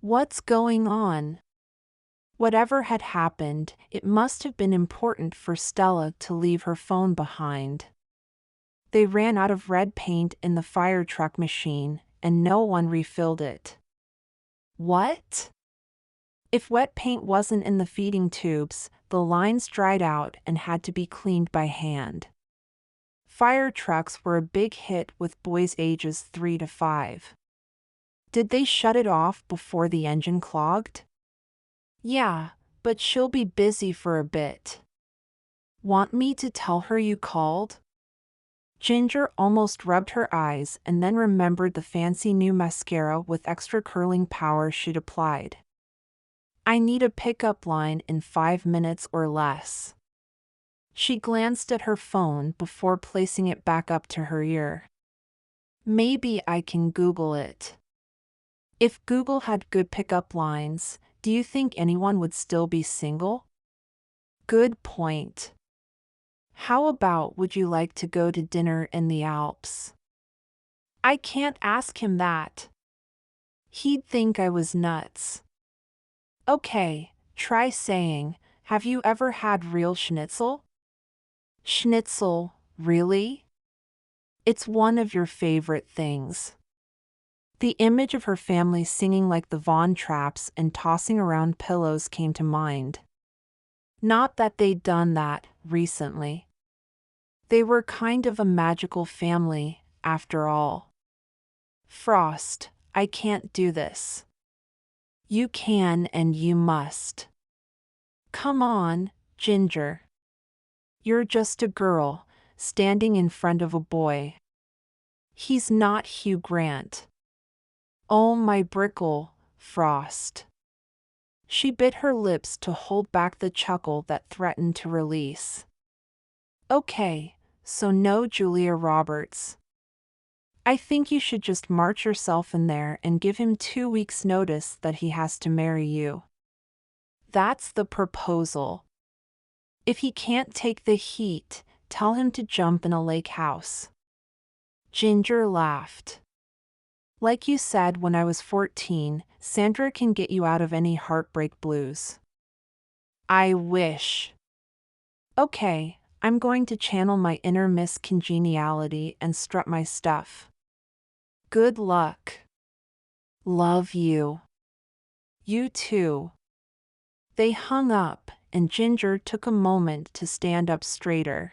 What's going on? Whatever had happened, it must have been important for Stella to leave her phone behind. They ran out of red paint in the fire truck machine, and no one refilled it. What? If wet paint wasn't in the feeding tubes, the lines dried out and had to be cleaned by hand. Fire trucks were a big hit with boys ages 3 to 5. Did they shut it off before the engine clogged? Yeah, but she'll be busy for a bit. Want me to tell her you called? Ginger almost rubbed her eyes and then remembered the fancy new mascara with extra curling power she'd applied. I need a pickup line in 5 minutes or less. She glanced at her phone before placing it back up to her ear. Maybe I can Google it. If Google had good pickup lines, do you think anyone would still be single? Good point. How about would you like to go to dinner in the Alps? I can't ask him that. He'd think I was nuts. Okay, try saying, have you ever had real schnitzel? Schnitzel, really? It's one of your favorite things. The image of her family singing like the Von Trapps and tossing around pillows came to mind. Not that they'd done that recently. They were kind of a magical family, after all. Frost, I can't do this. You can and you must. Come on, Ginger. You're just a girl, standing in front of a boy. He's not Hugh Grant. Oh my brickle, Frost. She bit her lips to hold back the chuckle that threatened to release. Okay, so no Julia Roberts. I think you should just march yourself in there and give him 2 weeks' notice that he has to marry you. That's the proposal. If he can't take the heat, tell him to jump in a lake house. Ginger laughed. Like you said when I was 14, Sandra can get you out of any heartbreak blues. I wish. Okay, I'm going to channel my inner Miss Congeniality and strut my stuff. Good luck. Love you. You too. They hung up, and Ginger took a moment to stand up straighter.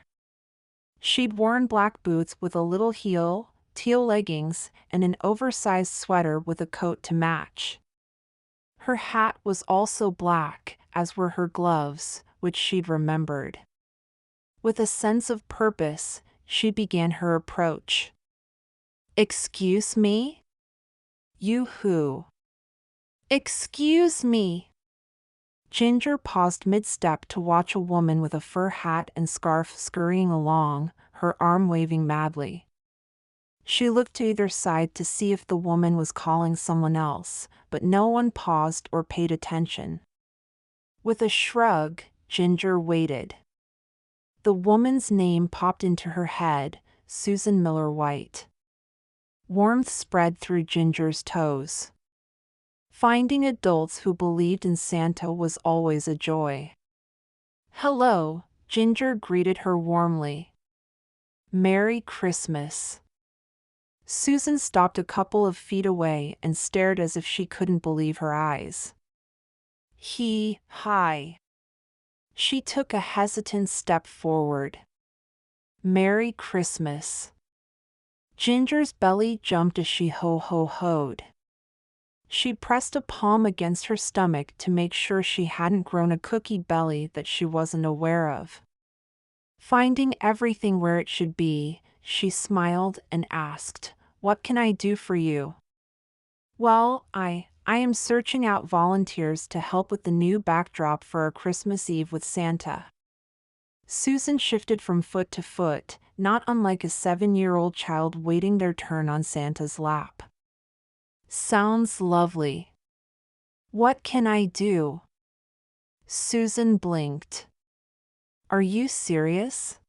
She'd worn black boots with a little heel, teal leggings, and an oversized sweater with a coat to match. Her hat was also black, as were her gloves, which she'd remembered. With a sense of purpose, she began her approach. Excuse me? You who? Excuse me. Ginger paused mid-step to watch a woman with a fur hat and scarf scurrying along, her arm waving madly. She looked to either side to see if the woman was calling someone else, but no one paused or paid attention. With a shrug, Ginger waited. The woman's name popped into her head, Susan Miller White. Warmth spread through Ginger's toes. Finding adults who believed in Santa was always a joy. Hello, Ginger greeted her warmly. Merry Christmas. Susan stopped a couple of feet away and stared as if she couldn't believe her eyes. Hi. She took a hesitant step forward. Merry Christmas. Ginger's belly jumped as she ho-ho-hoed. She pressed a palm against her stomach to make sure she hadn't grown a cookie belly that she wasn't aware of. Finding everything where it should be, she smiled and asked, "What can I do for you?" Well, I am searching out volunteers to help with the new backdrop for our Christmas Eve with Santa. Susan shifted from foot to foot, not unlike a 7-year-old child waiting their turn on Santa's lap. Sounds lovely. What can I do? Susan blinked. Are you serious?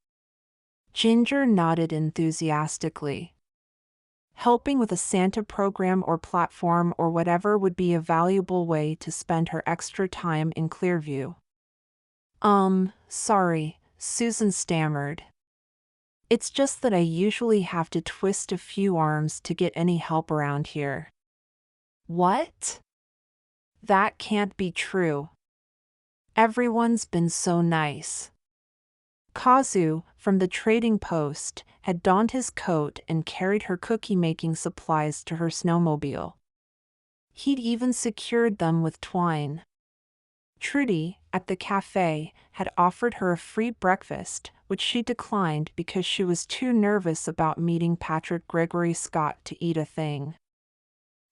Ginger nodded enthusiastically. Helping with a Santa program or platform or whatever would be a valuable way to spend her extra time in Clearview. Sorry, Susan stammered. It's just that I usually have to twist a few arms to get any help around here. What? That can't be true. Everyone's been so nice. Kazu, from the trading post, had donned his coat and carried her cookie-making supplies to her snowmobile. He'd even secured them with twine. Trudy, at the cafe, had offered her a free breakfast, which she declined because she was too nervous about meeting Patrick Gregory Scott to eat a thing.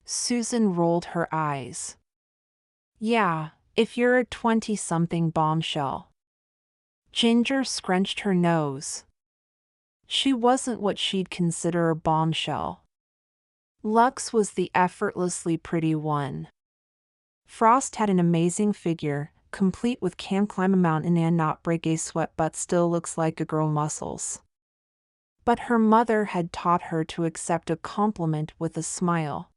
Susan rolled her eyes. Yeah, if you're a 20-something bombshell. Ginger scrunched her nose. She wasn't what she'd consider a bombshell. Lux was the effortlessly pretty one. Frost had an amazing figure, complete with can climb a mountain and not break a sweat but still looks like a girl muscles. But her mother had taught her to accept a compliment with a smile.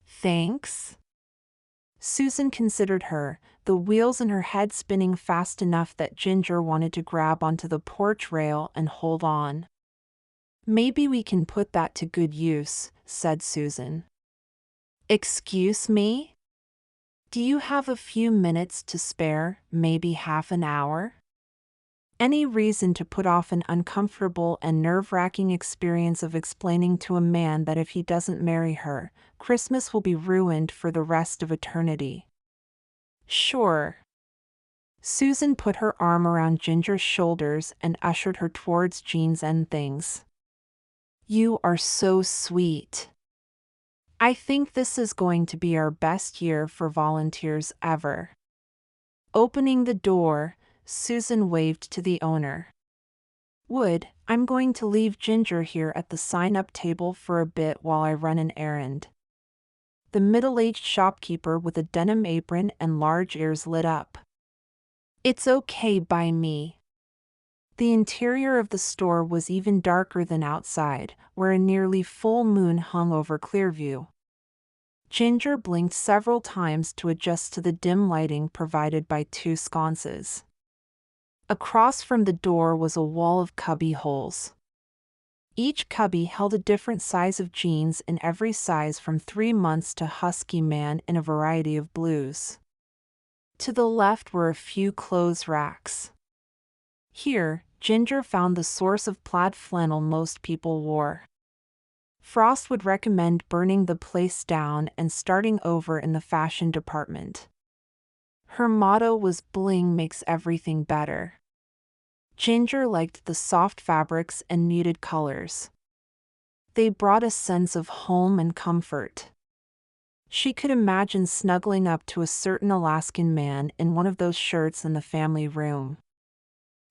Thanks? Susan considered her, the wheels in her head spinning fast enough that Ginger wanted to grab onto the porch rail and hold on. Maybe we can put that to good use, said Susan. Excuse me? Do you have a few minutes to spare, maybe half an hour? Any reason to put off an uncomfortable and nerve-wracking experience of explaining to a man that if he doesn't marry her, Christmas will be ruined for the rest of eternity. Sure. Susan put her arm around Ginger's shoulders and ushered her towards Jeans and things. You are so sweet. I think this is going to be our best year for volunteers ever. Opening the door, Susan waved to the owner. Wood, I'm going to leave Ginger here at the sign-up table for a bit while I run an errand. The middle-aged shopkeeper with a denim apron and large ears lit up. It's okay by me. The interior of the store was even darker than outside, where a nearly full moon hung over Clearview. Ginger blinked several times to adjust to the dim lighting provided by two sconces. Across from the door was a wall of cubby holes. Each cubby held a different size of jeans in every size from 3 months to husky man in a variety of blues. To the left were a few clothes racks. Here, Ginger found the source of plaid flannel most people wore. Frost would recommend burning the place down and starting over in the fashion department. Her motto was bling makes everything better. Ginger liked the soft fabrics and muted colors. They brought a sense of home and comfort. She could imagine snuggling up to a certain Alaskan man in one of those shirts in the family room.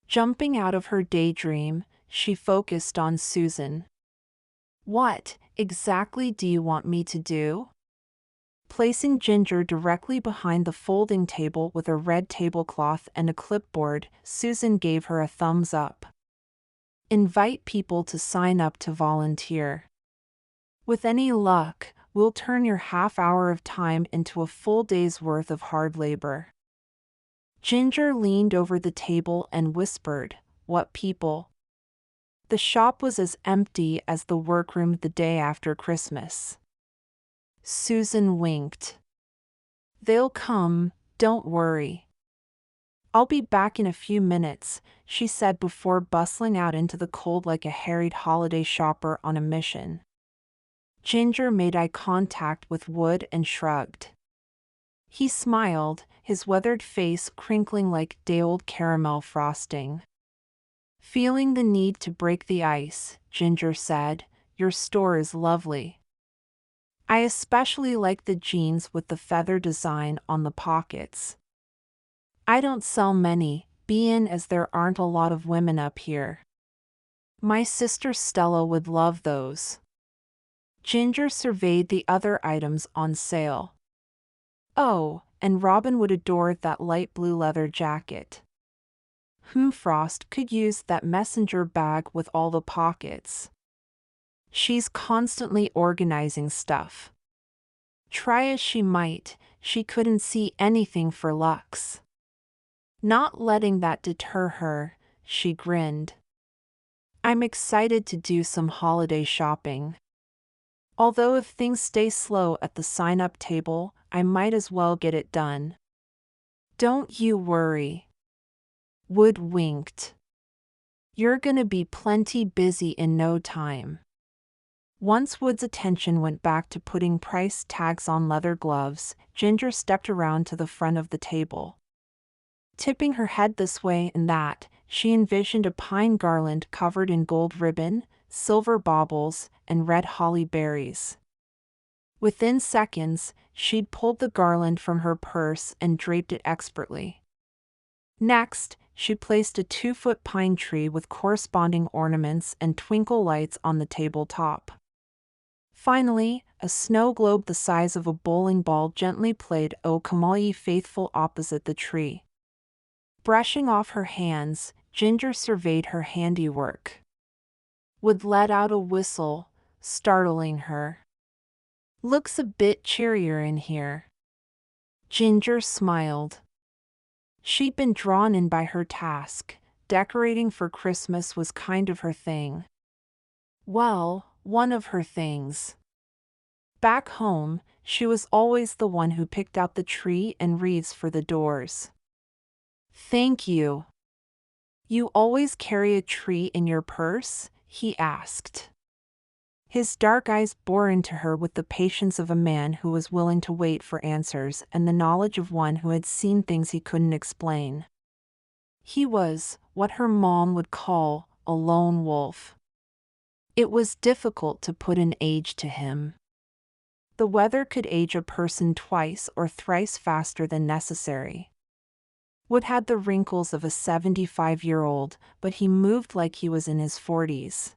Jumping out of her daydream, she focused on Susan. What exactly do you want me to do? Placing Ginger directly behind the folding table with a red tablecloth and a clipboard, Susan gave her a thumbs up. Invite people to sign up to volunteer. With any luck, we'll turn your half hour of time into a full day's worth of hard labor. Ginger leaned over the table and whispered, "What people?" The shop was as empty as the workroom the day after Christmas. Susan winked. They'll come, don't worry. I'll be back in a few minutes, she said before bustling out into the cold like a harried holiday shopper on a mission. Ginger made eye contact with Wood and shrugged. He smiled, his weathered face crinkling like day-old caramel frosting. Feeling the need to break the ice, Ginger said, "Your store is lovely. I especially like the jeans with the feather design on the pockets. I don't sell many, being as there aren't a lot of women up here. My sister Stella would love those." Ginger surveyed the other items on sale. Oh, and Robin would adore that light blue leather jacket. Frost could use that messenger bag with all the pockets. She's constantly organizing stuff. Try as she might, she couldn't see anything for Lux. Not letting that deter her, she grinned. I'm excited to do some holiday shopping. Although if things stay slow at the sign-up table, I might as well get it done. Don't you worry. Wood winked. You're gonna be plenty busy in no time. Once Wood's attention went back to putting price tags on leather gloves, Ginger stepped around to the front of the table. Tipping her head this way and that, she envisioned a pine garland covered in gold ribbon, silver baubles, and red holly berries. Within seconds, she'd pulled the garland from her purse and draped it expertly. Next, she placed a 2-foot pine tree with corresponding ornaments and twinkle lights on the tabletop. Finally, a snow globe the size of a bowling ball gently played "O Come All Ye Faithful" opposite the tree. Brushing off her hands, Ginger surveyed her handiwork. Wood let out a whistle, startling her. "Looks a bit cheerier in here." Ginger smiled. She'd been drawn in by her task. Decorating for Christmas was kind of her thing. Well, one of her things. Back home, she was always the one who picked out the tree and wreaths for the doors. "Thank you. You always carry a tree in your purse?" he asked. His dark eyes bore into her with the patience of a man who was willing to wait for answers and the knowledge of one who had seen things he couldn't explain. He was what her mom would call a lone wolf. It was difficult to put an age to him. The weather could age a person twice or thrice faster than necessary. Wood had the wrinkles of a 75-year-old, but he moved like he was in his 40s.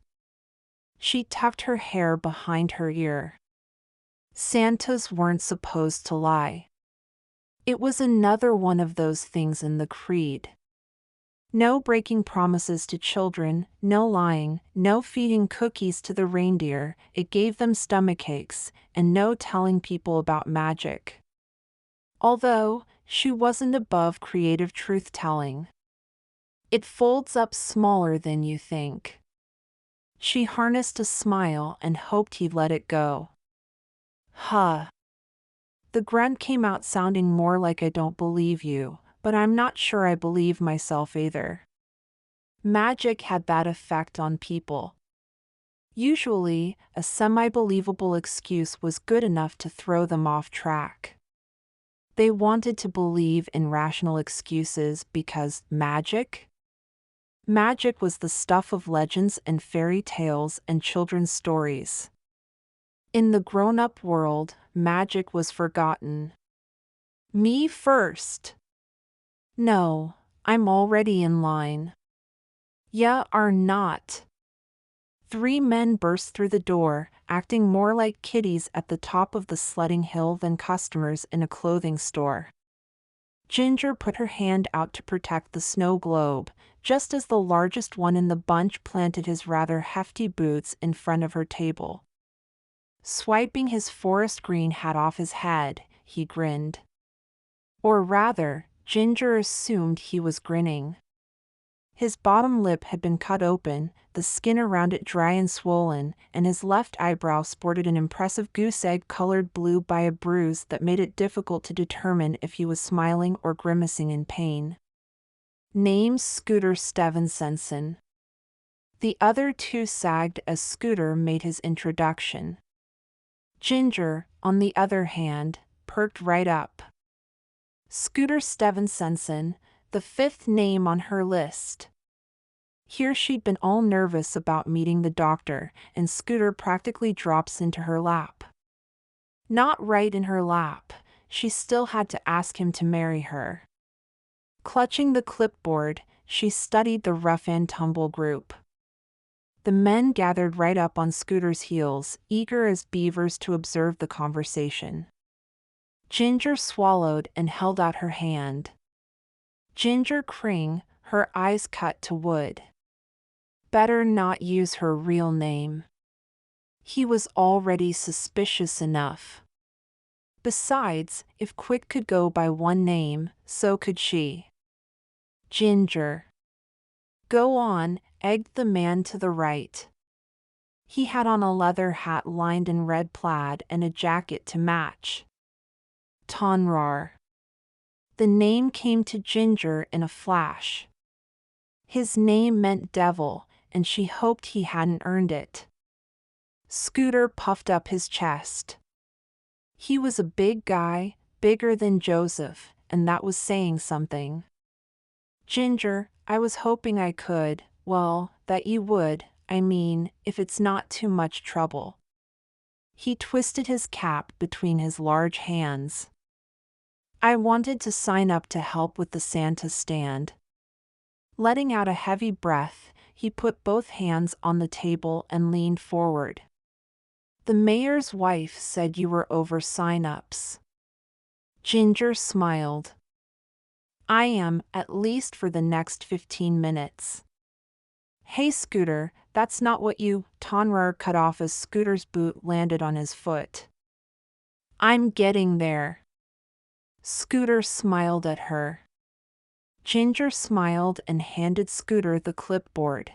She tucked her hair behind her ear. Santas weren't supposed to lie. It was another one of those things in the creed. No breaking promises to children, no lying, no feeding cookies to the reindeer, it gave them stomachaches, and no telling people about magic. Although, she wasn't above creative truth-telling. It folds up smaller than you think. She harnessed a smile and hoped he'd let it go. Huh. The grunt came out sounding more like "I don't believe you, but I'm not sure I believe myself either." Magic had that effect on people. Usually, a semi-believable excuse was good enough to throw them off track. They wanted to believe in rational excuses because magic? Magic was the stuff of legends and fairy tales and children's stories. In the grown-up world, magic was forgotten. "Me first." "No, I'm already in line." "Ya are not." 3 men burst through the door, acting more like kiddies at the top of the sledding hill than customers in a clothing store. Ginger put her hand out to protect the snow globe, just as the largest one in the bunch planted his rather hefty boots in front of her table. Swiping his forest green hat off his head, he grinned. Or rather, Ginger assumed he was grinning. His bottom lip had been cut open, the skin around it dry and swollen, and his left eyebrow sported an impressive goose-egg-colored blue by a bruise that made it difficult to determine if he was smiling or grimacing in pain. Name's Scooter Stevenson. The other 2 sagged as Scooter made his introduction. Ginger, on the other hand, perked right up. Scooter Stevenson, the 5th name on her list. Here she'd been all nervous about meeting the doctor, and Scooter practically drops into her lap. Not right in her lap, she still had to ask him to marry her. Clutching the clipboard, she studied the rough-and-tumble group. The men gathered right up on Scooter's heels, eager as beavers to observe the conversation. Ginger swallowed and held out her hand. Ginger Kringle, her eyes cut to wood. Better not use her real name. He was already suspicious enough. Besides, if Quick could go by one name, so could she. Ginger. "Go on," egged the man to the right. He had on a leather hat lined in red plaid and a jacket to match. Tonrar. The name came to Ginger in a flash. His name meant devil, and she hoped he hadn't earned it. Scooter puffed up his chest. He was a big guy, bigger than Joseph, and that was saying something. "Ginger, I was hoping I could, well, that you would, I mean, if it's not too much trouble." He twisted his cap between his large hands. "I wanted to sign up to help with the Santa stand." Letting out a heavy breath, he put both hands on the table and leaned forward. The mayor's wife said you were over sign-ups. Ginger smiled. I am, at least for the next 15 minutes. Hey Scooter, that's not what you, Tonrar cut off as Scooter's boot landed on his foot. I'm getting there. Scooter smiled at her. Ginger smiled and handed Scooter the clipboard.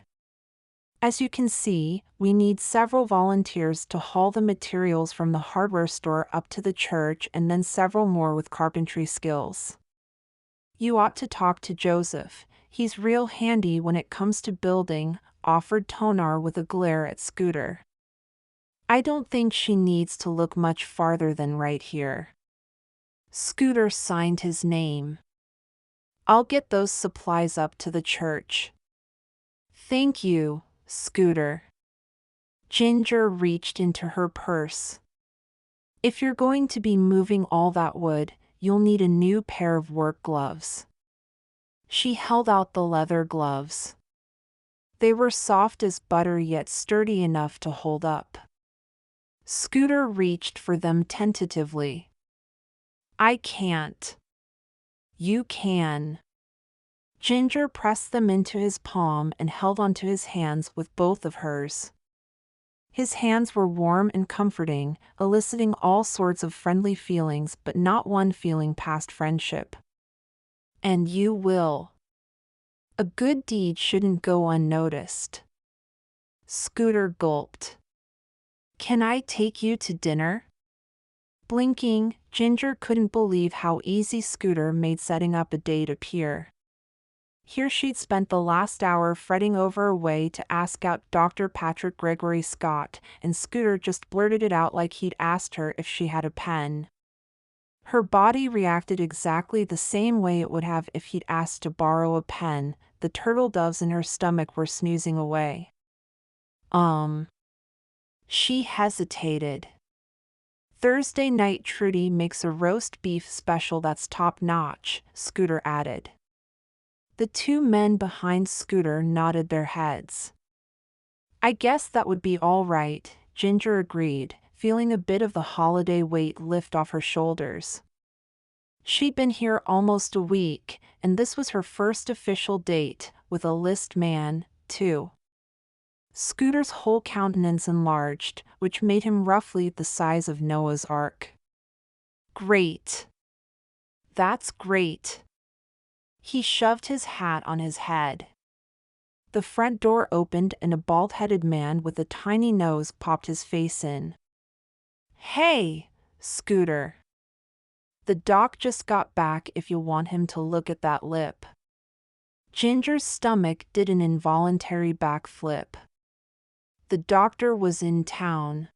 As you can see, we need several volunteers to haul the materials from the hardware store up to the church and then several more with carpentry skills. You ought to talk to Joseph. He's real handy when it comes to building, offered Tonar with a glare at Scooter. I don't think she needs to look much farther than right here. Scooter signed his name. I'll get those supplies up to the church. Thank you, Scooter. Ginger reached into her purse. If you're going to be moving all that wood, you'll need a new pair of work gloves. She held out the leather gloves. They were soft as butter yet sturdy enough to hold up. Scooter reached for them tentatively. I can't. You can. Ginger pressed them into his palm and held onto his hands with both of hers. His hands were warm and comforting, eliciting all sorts of friendly feelings but not one feeling past friendship. And you will. A good deed shouldn't go unnoticed. Scooter gulped. Can I take you to dinner? Blinking, Ginger couldn't believe how easy Scooter made setting up a date appear. Here she'd spent the last hour fretting over a way to ask out Dr. Patrick Gregory Scott, and Scooter just blurted it out like he'd asked her if she had a pen. Her body reacted exactly the same way it would have if he'd asked to borrow a pen. The turtle doves in her stomach were snoozing away. She hesitated. Thursday night Trudy makes a roast beef special that's top-notch, Scooter added. The two men behind Scooter nodded their heads. I guess that would be all right, Ginger agreed, feeling a bit of the holiday weight lift off her shoulders. She'd been here almost a week, and this was her first official date, with a list man, too. Scooter's whole countenance enlarged, which made him roughly the size of Noah's Ark. Great. That's great. He shoved his hat on his head. The front door opened and a bald-headed man with a tiny nose popped his face in. Hey, Scooter. The doc just got back if you want him to look at that lip. Ginger's stomach did an involuntary backflip. The doctor was in town.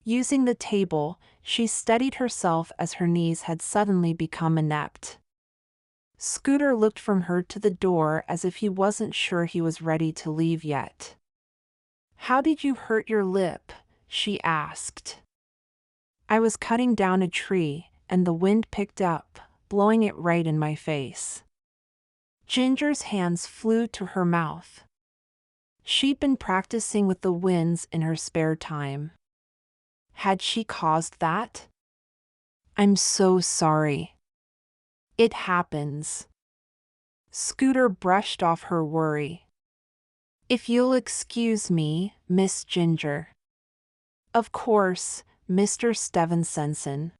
Using the table, she steadied herself as her knees had suddenly become inept. Scooter looked from her to the door as if he wasn't sure he was ready to leave yet. How did you hurt your lip? She asked. I was cutting down a tree, and the wind picked up, blowing it right in my face. Ginger's hands flew to her mouth. She'd been practicing with the winds in her spare time. Had she caused that? I'm so sorry. It happens. Scooter brushed off her worry. If you'll excuse me, Miss Ginger. Of course, Mr. Stevenson.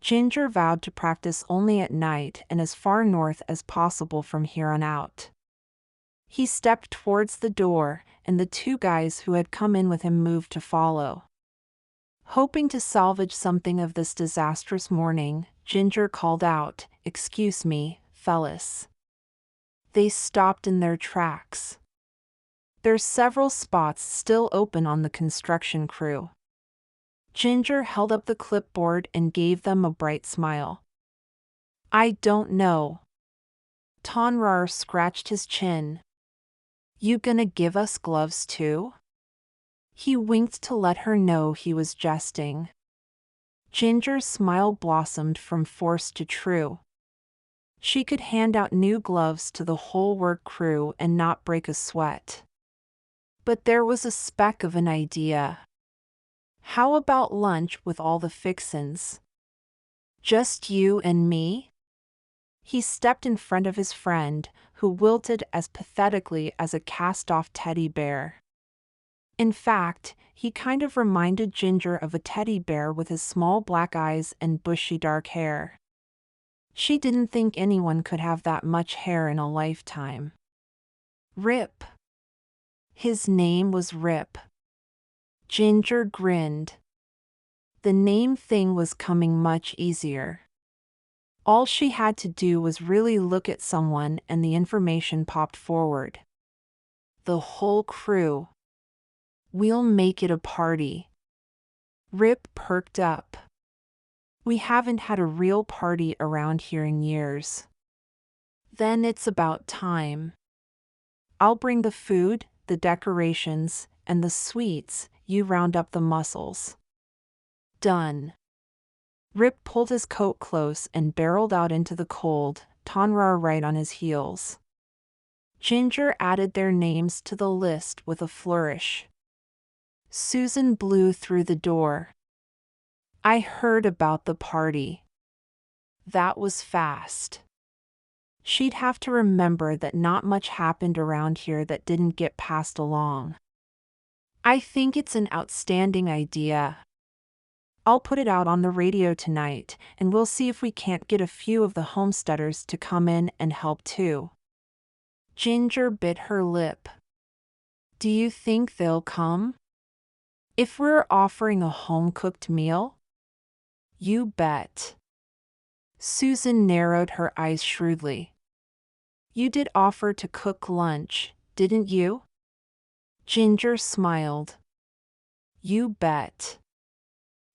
Ginger vowed to practice only at night and as far north as possible from here on out. He stepped towards the door, and the two guys who had come in with him moved to follow. Hoping to salvage something of this disastrous morning, Ginger called out, "Excuse me, fellas." They stopped in their tracks. There's several spots still open on the construction crew. Ginger held up the clipboard and gave them a bright smile. I don't know. Tonrar scratched his chin. You gonna give us gloves too? He winked to let her know he was jesting. Ginger's smile blossomed from forced to true. She could hand out new gloves to the whole work crew and not break a sweat. But there was a speck of an idea. How about lunch with all the fixins? Just you and me? He stepped in front of his friend, who wilted as pathetically as a cast-off teddy bear. In fact, he kind of reminded Ginger of a teddy bear with his small black eyes and bushy dark hair. She didn't think anyone could have that much hair in a lifetime. Rip. His name was Rip. Ginger grinned. The name thing was coming much easier. All she had to do was really look at someone and the information popped forward. The whole crew. We'll make it a party. Rip perked up. We haven't had a real party around here in years. Then it's about time. I'll bring the food, the decorations, and the sweets. You round up the muscles. Done. Rip pulled his coat close and barreled out into the cold, Tonra right on his heels. Ginger added their names to the list with a flourish. Susan blew through the door. I heard about the party. That was fast. She'd have to remember that not much happened around here that didn't get passed along. I think it's an outstanding idea. I'll put it out on the radio tonight, and we'll see if we can't get a few of the homesteaders to come in and help too. Ginger bit her lip. Do you think they'll come? If we're offering a home-cooked meal? You bet. Susan narrowed her eyes shrewdly. You did offer to cook lunch, didn't you? Ginger smiled. You bet.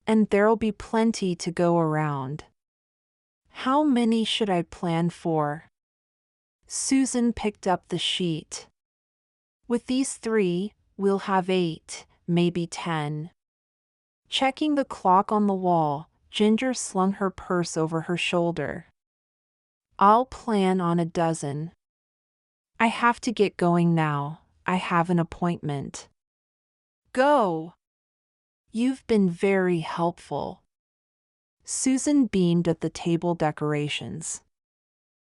And there'll be plenty to go around. How many should I plan for? Susan picked up the sheet. With these 3, we'll have 8, maybe 10. Checking the clock on the wall, Ginger slung her purse over her shoulder. I'll plan on a dozen. I have to get going now. I have an appointment. Go. You've been very helpful. Susan beamed at the table decorations.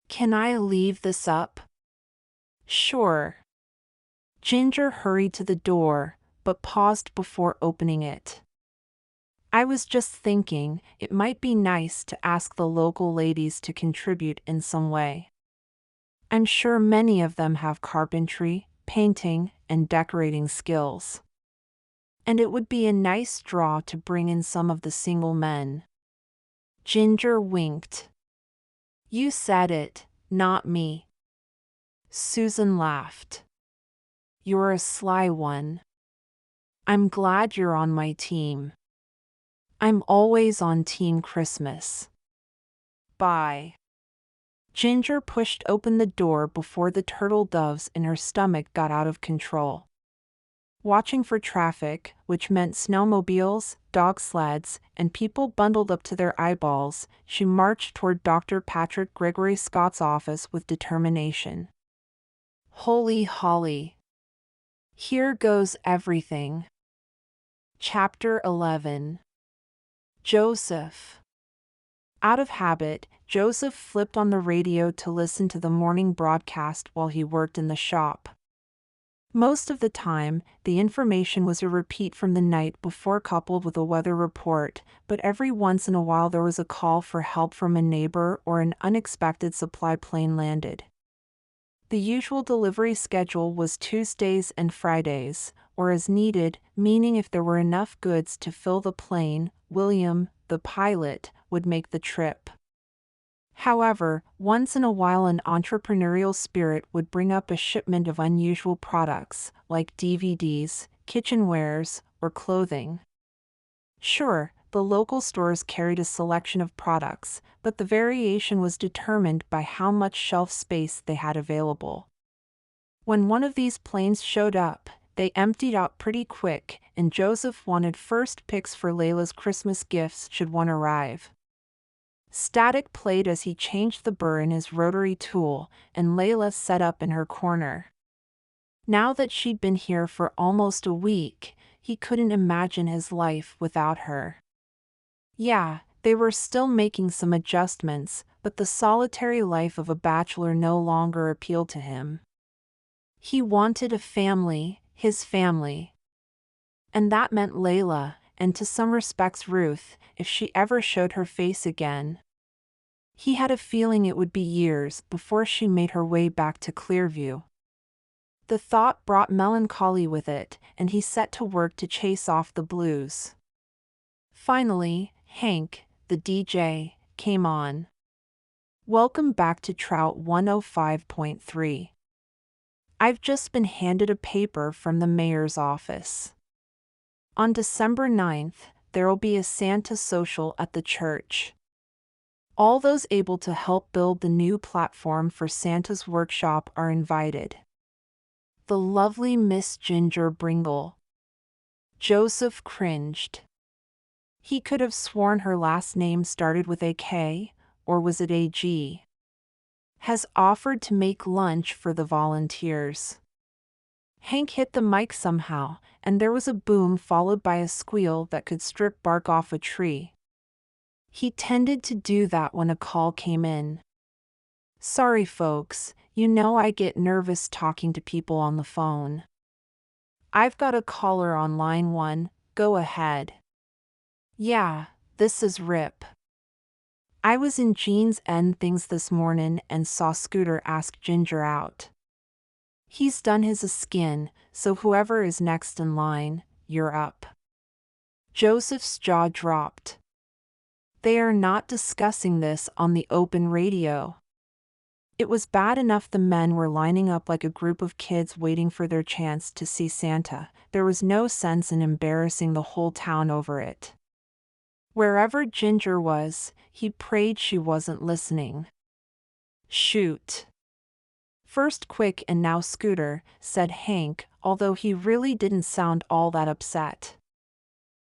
Can I leave this up? Sure. Ginger hurried to the door, but paused before opening it. I was just thinking it might be nice to ask the local ladies to contribute in some way. I'm sure many of them have carpentry, painting, and decorating skills. And it would be a nice draw to bring in some of the single men. Ginger winked. You said it, not me. Susan laughed. You're a sly one. I'm glad you're on my team. I'm always on Team Christmas. Bye. Ginger pushed open the door before the turtle doves in her stomach got out of control. Watching for traffic, which meant snowmobiles, dog sleds, and people bundled up to their eyeballs, she marched toward Dr. Patrick Gregory Scott's office with determination. Holy holly. Here goes everything. Chapter 11. Joseph. Out of habit, Joseph flipped on the radio to listen to the morning broadcast while he worked in the shop. Most of the time, the information was a repeat from the night before coupled with a weather report, but every once in a while there was a call for help from a neighbor or an unexpected supply plane landed. The usual delivery schedule was Tuesdays and Fridays, or as needed, meaning if there were enough goods to fill the plane, William, the pilot, would make the trip. However, once in a while an entrepreneurial spirit would bring up a shipment of unusual products, like DVDs, kitchenwares, or clothing. Sure, the local stores carried a selection of products, but the variation was determined by how much shelf space they had available. When one of these planes showed up, they emptied out pretty quick, and Joseph wanted first picks for Layla's Christmas gifts should one arrive. Static played as he changed the burr in his rotary tool, and Layla sat up in her corner. Now that she'd been here for almost a week, he couldn't imagine his life without her. Yeah, they were still making some adjustments, but the solitary life of a bachelor no longer appealed to him. He wanted a family, his family. And that meant Layla, and to some respects Ruth, if she ever showed her face again. He had a feeling it would be years before she made her way back to Clearview. The thought brought melancholy with it, and he set to work to chase off the blues. Finally, Hank, the DJ, came on. Welcome back to Trout 105.3. I've just been handed a paper from the mayor's office. On December 9th, there'll be a Santa social at the church. All those able to help build the new platform for Santa's workshop are invited. The lovely Miss Ginger Kringle. Joseph cringed. He could have sworn her last name started with a K, or was it a G? Has offered to make lunch for the volunteers. Hank hit the mic somehow, and there was a boom followed by a squeal that could strip bark off a tree. He tended to do that when a call came in. Sorry folks, you know I get nervous talking to people on the phone. I've got a caller on line 1, go ahead. Yeah, this is Rip. I was in Jean's End Things this morning and saw Scooter ask Ginger out. He's done his skin, so whoever is next in line, you're up. Joseph's jaw dropped. They are not discussing this on the open radio. It was bad enough the men were lining up like a group of kids waiting for their chance to see Santa. There was no sense in embarrassing the whole town over it. Wherever Ginger was, he prayed she wasn't listening. Shoot. First Quick and now Scooter, said Hank, although he really didn't sound all that upset.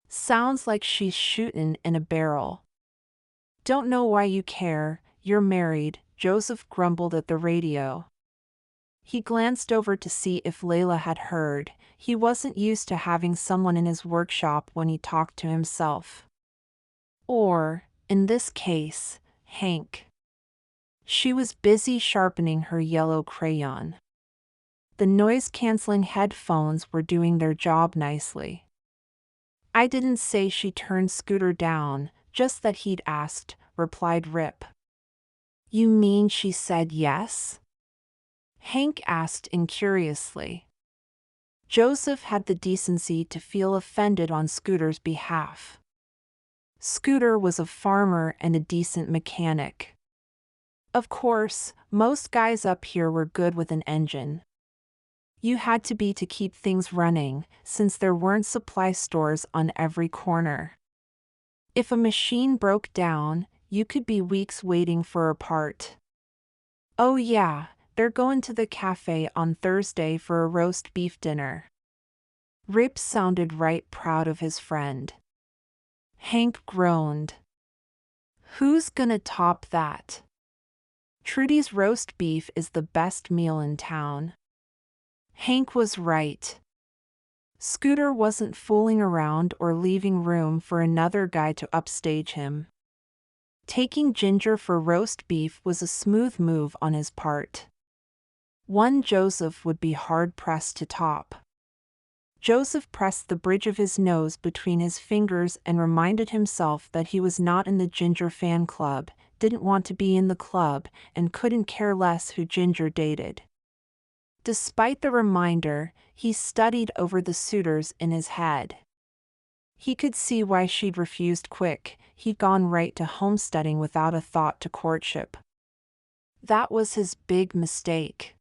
Sounds like she's shootin' in a barrel. Don't know why you care, you're married, Joseph grumbled at the radio. He glanced over to see if Layla had heard. He wasn't used to having someone in his workshop when he talked to himself. Or, in this case, Hank. She was busy sharpening her yellow crayon. The noise-canceling headphones were doing their job nicely. I didn't say she turned Scooter down, just that he'd asked, replied Rip. You mean she said yes? Hank asked incuriously. Joseph had the decency to feel offended on Scooter's behalf. Scooter was a farmer and a decent mechanic. Of course, most guys up here were good with an engine. You had to be to keep things running, since there weren't supply stores on every corner. If a machine broke down, you could be weeks waiting for a part. Oh yeah, they're going to the cafe on Thursday for a roast beef dinner. Rip sounded right proud of his friend. Hank groaned. Who's gonna top that? Trudy's roast beef is the best meal in town. Hank was right. Scooter wasn't fooling around or leaving room for another guy to upstage him. Taking Ginger for roast beef was a smooth move on his part. One Joseph would be hard-pressed to top. Joseph pressed the bridge of his nose between his fingers and reminded himself that he was not in the Ginger fan club, didn't want to be in the club, and couldn't care less who Ginger dated. Despite the reminder, he studied over the suitors in his head. He could see why she'd refused quick. He'd gone right to homesteading without a thought to courtship. That was his big mistake.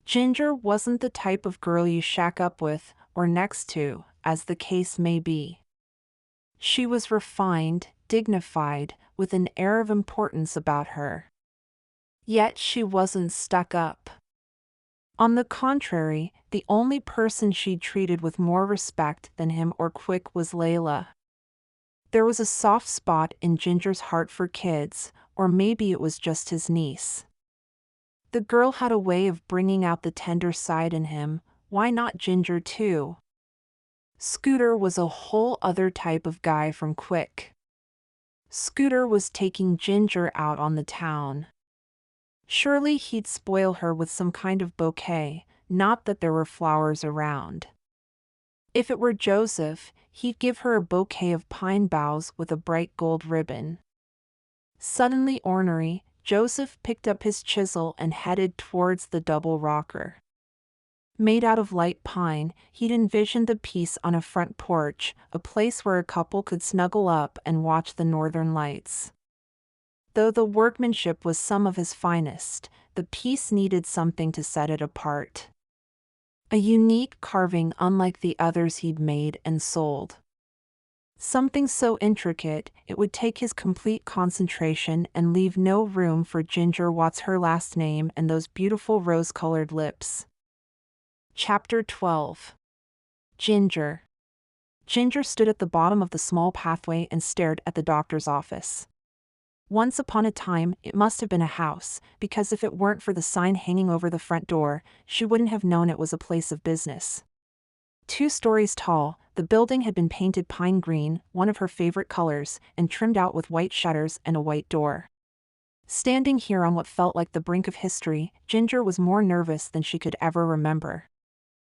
Ginger wasn't the type of girl you shack up with, or next to, as the case may be. She was refined, dignified, with an air of importance about her. Yet she wasn't stuck up. On the contrary, the only person she'd treated with more respect than him or Quick was Layla. There was a soft spot in Ginger's heart for kids, or maybe it was just his niece. The girl had a way of bringing out the tender side in him. Why not Ginger too? Scooter was a whole other type of guy from Quick. Scooter was taking Ginger out on the town. Surely he'd spoil her with some kind of bouquet, not that there were flowers around. If it were Joseph, he'd give her a bouquet of pine boughs with a bright gold ribbon. Suddenly ornery, Joseph picked up his chisel and headed towards the double rocker. Made out of light pine, he'd envisioned the piece on a front porch, a place where a couple could snuggle up and watch the northern lights. Though the workmanship was some of his finest, the piece needed something to set it apart. A unique carving unlike the others he'd made and sold. Something so intricate, it would take his complete concentration and leave no room for Ginger. What's her last name and those beautiful rose-colored lips. Chapter 12. Ginger. Ginger stood at the bottom of the small pathway and stared at the doctor's office. Once upon a time, it must have been a house, because if it weren't for the sign hanging over the front door, she wouldn't have known it was a place of business. 2 stories tall, the building had been painted pine green, one of her favorite colors, and trimmed out with white shutters and a white door. Standing here on what felt like the brink of history, Ginger was more nervous than she could ever remember.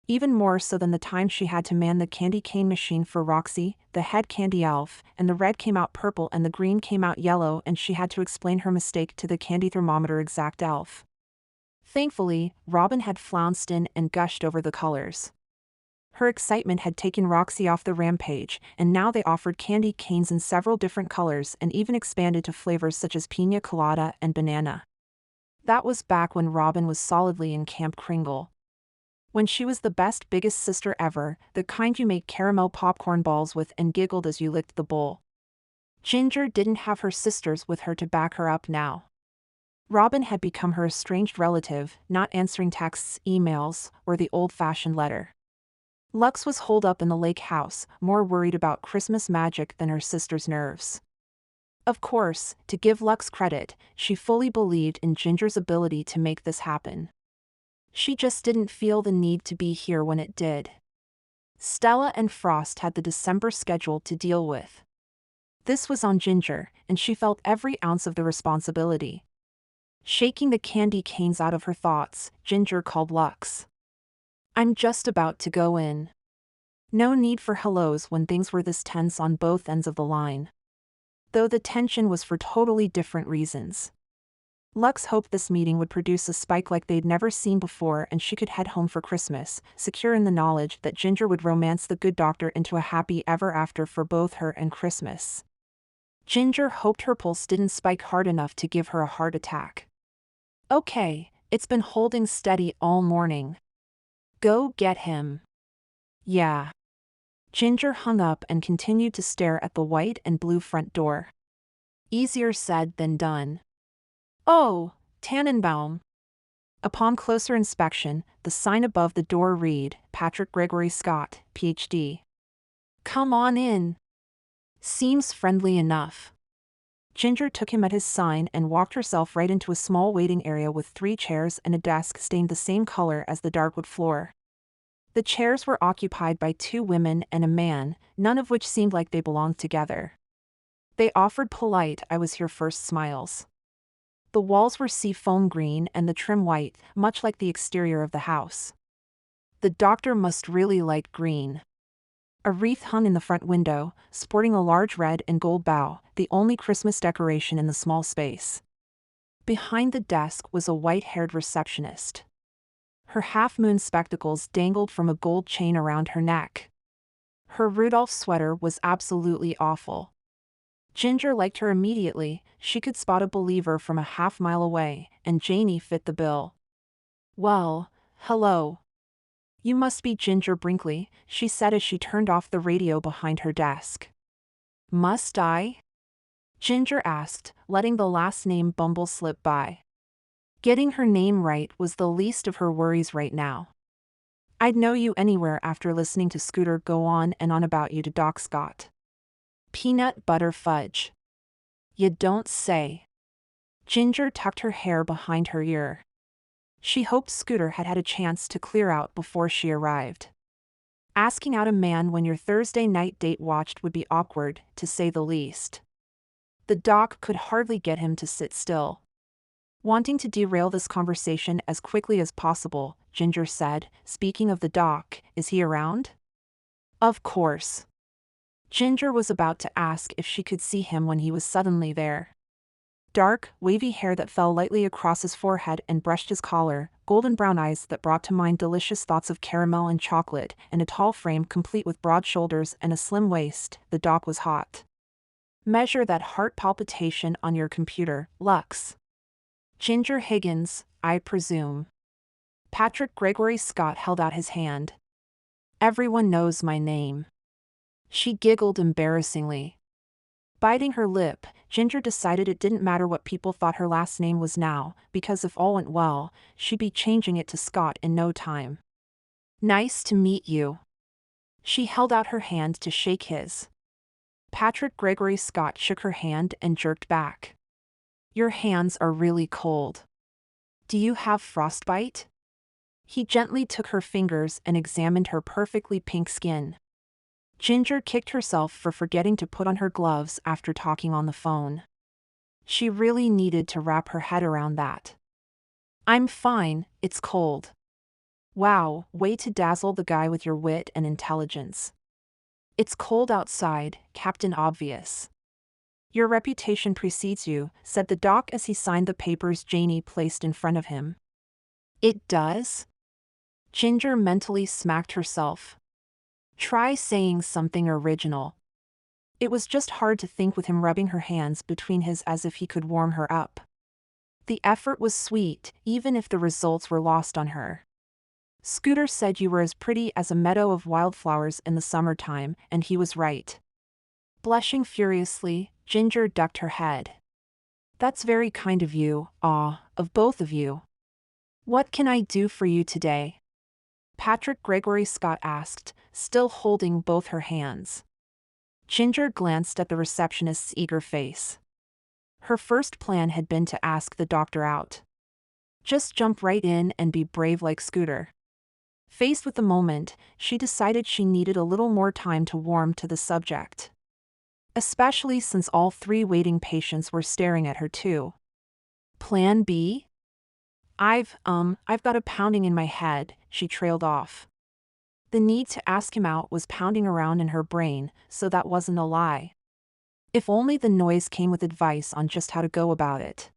Even more so than the time she had to man the candy cane machine for Roxy, the head candy elf, and the red came out purple and the green came out yellow, and she had to explain her mistake to the candy thermometer exact elf. Thankfully, Robin had flounced in and gushed over the colors. Her excitement had taken Roxy off the rampage, and now they offered candy canes in several different colors and even expanded to flavors such as piña colada and banana. That was back when Robin was solidly in Camp Kringle. When she was the best biggest sister ever, the kind you made caramel popcorn balls with and giggled as you licked the bowl. Ginger didn't have her sisters with her to back her up now. Robin had become her estranged relative, not answering texts, emails, or the old-fashioned letter. Lux was holed up in the lake house, more worried about Christmas magic than her sister's nerves. Of course, to give Lux credit, she fully believed in Ginger's ability to make this happen. She just didn't feel the need to be here when it did. Stella and Frost had the December schedule to deal with. This was on Ginger, and she felt every ounce of the responsibility. Shaking the candy canes out of her thoughts, Ginger called Lux. "I'm just about to go in." No need for hellos when things were this tense on both ends of the line. Though the tension was for totally different reasons. Lux hoped this meeting would produce a spike like they'd never seen before and she could head home for Christmas, secure in the knowledge that Ginger would romance the good doctor into a happy ever after for both her and Christmas. Ginger hoped her pulse didn't spike hard enough to give her a heart attack. "Okay, it's been holding steady all morning. Go get him." "Yeah." Ginger hung up and continued to stare at the white and blue front door. Easier said than done. "Oh, Tannenbaum." Upon closer inspection, the sign above the door read, "Patrick Gregory Scott, Ph.D. Come on in." Seems friendly enough. Ginger took him at his sign and walked herself right into a small waiting area with 3 chairs and a desk stained the same color as the dark wood floor. The chairs were occupied by 2 women and a man, none of which seemed like they belonged together. They offered polite "I was here first" smiles. The walls were seafoam green and the trim white, much like the exterior of the house. The doctor must really like green. A wreath hung in the front window, sporting a large red and gold bow, the only Christmas decoration in the small space. Behind the desk was a white-haired receptionist. Her half-moon spectacles dangled from a gold chain around her neck. Her Rudolph sweater was absolutely awful. Ginger liked her immediately, she could spot a believer from a half-mile away, and Janie fit the bill. "Well, hello. You must be Ginger Brinkley," she said as she turned off the radio behind her desk. "Must I?" Ginger asked, letting the last name Bumble slip by. Getting her name right was the least of her worries right now. "I'd know you anywhere after listening to Scooter go on and on about you to Doc Scott." Peanut butter fudge. You don't say. Ginger tucked her hair behind her ear. She hoped Scooter had had a chance to clear out before she arrived. Asking out a man when your Thursday night date watched would be awkward, to say the least. The doc could hardly get him to sit still. Wanting to derail this conversation as quickly as possible, Ginger said, "Speaking of the doc, is he around?" Of course. Ginger was about to ask if she could see him when he was suddenly there. Dark, wavy hair that fell lightly across his forehead and brushed his collar, golden brown eyes that brought to mind delicious thoughts of caramel and chocolate, and a tall frame complete with broad shoulders and a slim waist. The doc was hot. Measure that heart palpitation on your computer, Lux. Ginger Higgins, I presume. Patrick Gregory Scott held out his hand. Everyone knows my name. She giggled embarrassingly. Biting her lip, Ginger decided it didn't matter what people thought her last name was now, because if all went well, she'd be changing it to Scott in no time. Nice to meet you. She held out her hand to shake his. Patrick Gregory Scott shook her hand and jerked back. Your hands are really cold. Do you have frostbite? He gently took her fingers and examined her perfectly pink skin. Ginger kicked herself for forgetting to put on her gloves after talking on the phone. She really needed to wrap her head around that. I'm fine, it's cold. Wow, way to dazzle the guy with your wit and intelligence. It's cold outside, Captain Obvious. Your reputation precedes you, said the doc as he signed the papers Janie placed in front of him. It does? Ginger mentally smacked herself. Try saying something original. It was just hard to think with him rubbing her hands between his as if he could warm her up. The effort was sweet, even if the results were lost on her. Scooter said you were as pretty as a meadow of wildflowers in the summertime, and he was right. Blushing furiously, Ginger ducked her head. That's very kind of you, of both of you. What can I do for you today? Patrick Gregory Scott asked, still holding both her hands. Ginger glanced at the receptionist's eager face. Her first plan had been to ask the doctor out. Just jump right in and be brave like Scooter. Faced with the moment, she decided she needed a little more time to warm to the subject. Especially since all three waiting patients were staring at her too. Plan B? I've got a pounding in my head, she trailed off. The need to ask him out was pounding around in her brain, so that wasn't a lie. If only the noise came with advice on just how to go about it.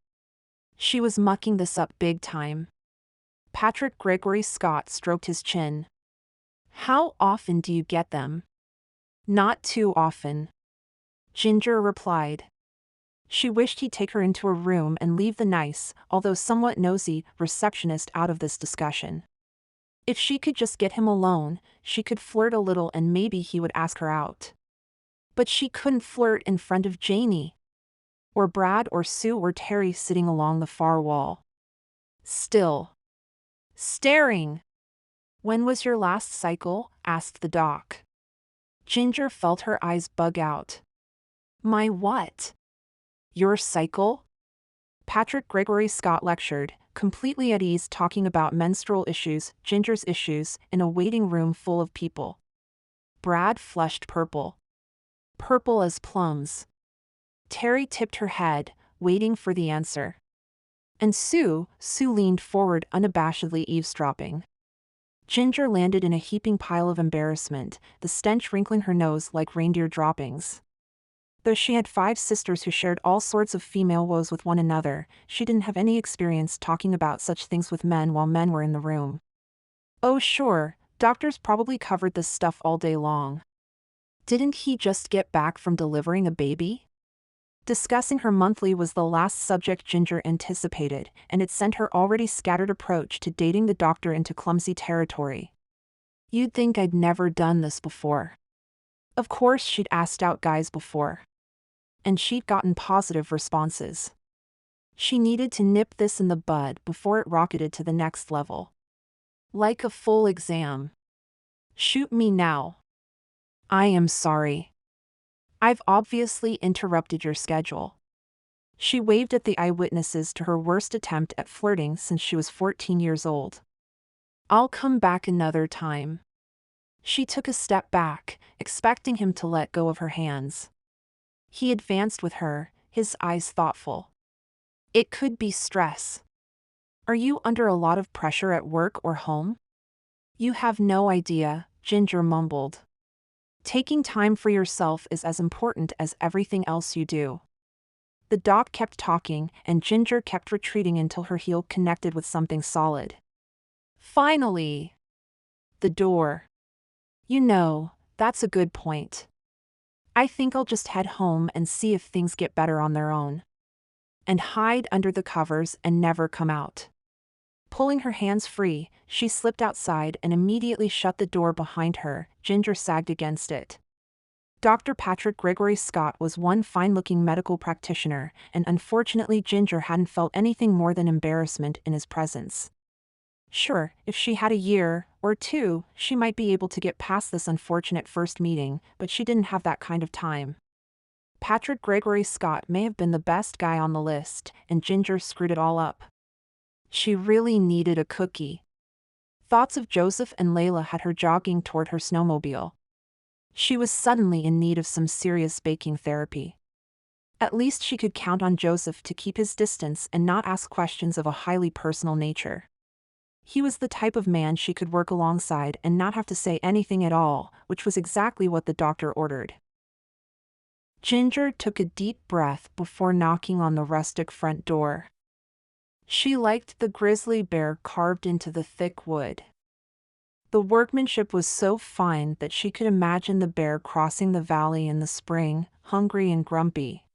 She was mucking this up big time. Patrick Gregory Scott stroked his chin. How often do you get them? Not too often. Ginger replied. She wished he'd take her into a room and leave the nice, although somewhat nosy, receptionist out of this discussion. If she could just get him alone, she could flirt a little and maybe he would ask her out. But she couldn't flirt in front of Janie. Or Brad or Sue or Terry sitting along the far wall. Still. Staring. When was your last cycle? Asked the doc. Ginger felt her eyes bug out. My what? Your cycle? Patrick Gregory Scott lectured, completely at ease talking about menstrual issues, Ginger's issues, in a waiting room full of people. Brad flushed purple. Purple as plums. Terry tipped her head, waiting for the answer. And Sue leaned forward unabashedly eavesdropping. Ginger landed in a heaping pile of embarrassment, the stench wrinkling her nose like reindeer droppings. Though she had 5 sisters who shared all sorts of female woes with one another, she didn't have any experience talking about such things with men while men were in the room. Oh sure, doctors probably covered this stuff all day long. Didn't he just get back from delivering a baby? Discussing her monthly was the last subject Ginger anticipated, and it sent her already scattered approach to dating the doctor into clumsy territory. You'd think I'd never done this before. Of course she'd asked out guys before. And she'd gotten positive responses. She needed to nip this in the bud before it rocketed to the next level. Like a full exam. Shoot me now. I am sorry. I've obviously interrupted your schedule. She waved at the eyewitnesses to her worst attempt at flirting since she was 14 years old. I'll come back another time. She took a step back, expecting him to let go of her hands. He advanced with her, his eyes thoughtful. It could be stress. Are you under a lot of pressure at work or home? You have no idea, Ginger mumbled. Taking time for yourself is as important as everything else you do. The dog kept talking, and Ginger kept retreating until her heel connected with something solid. Finally! The door. You know, that's a good point. I think I'll just head home and see if things get better on their own. And hide under the covers and never come out. Pulling her hands free, she slipped outside and immediately shut the door behind her. Ginger sagged against it. Dr. Patrick Gregory Scott was one fine-looking medical practitioner, and unfortunately Ginger hadn't felt anything more than embarrassment in his presence. Sure, if she had a year or two, she might be able to get past this unfortunate first meeting, but she didn't have that kind of time. Patrick Gregory Scott may have been the best guy on the list, and Ginger screwed it all up. She really needed a cookie. Thoughts of Joseph and Layla had her jogging toward her snowmobile. She was suddenly in need of some serious baking therapy. At least she could count on Joseph to keep his distance and not ask questions of a highly personal nature. He was the type of man she could work alongside and not have to say anything at all, which was exactly what the doctor ordered. Ginger took a deep breath before knocking on the rustic front door. She liked the grizzly bear carved into the thick wood. The workmanship was so fine that she could imagine the bear crossing the valley in the spring, hungry and grumpy.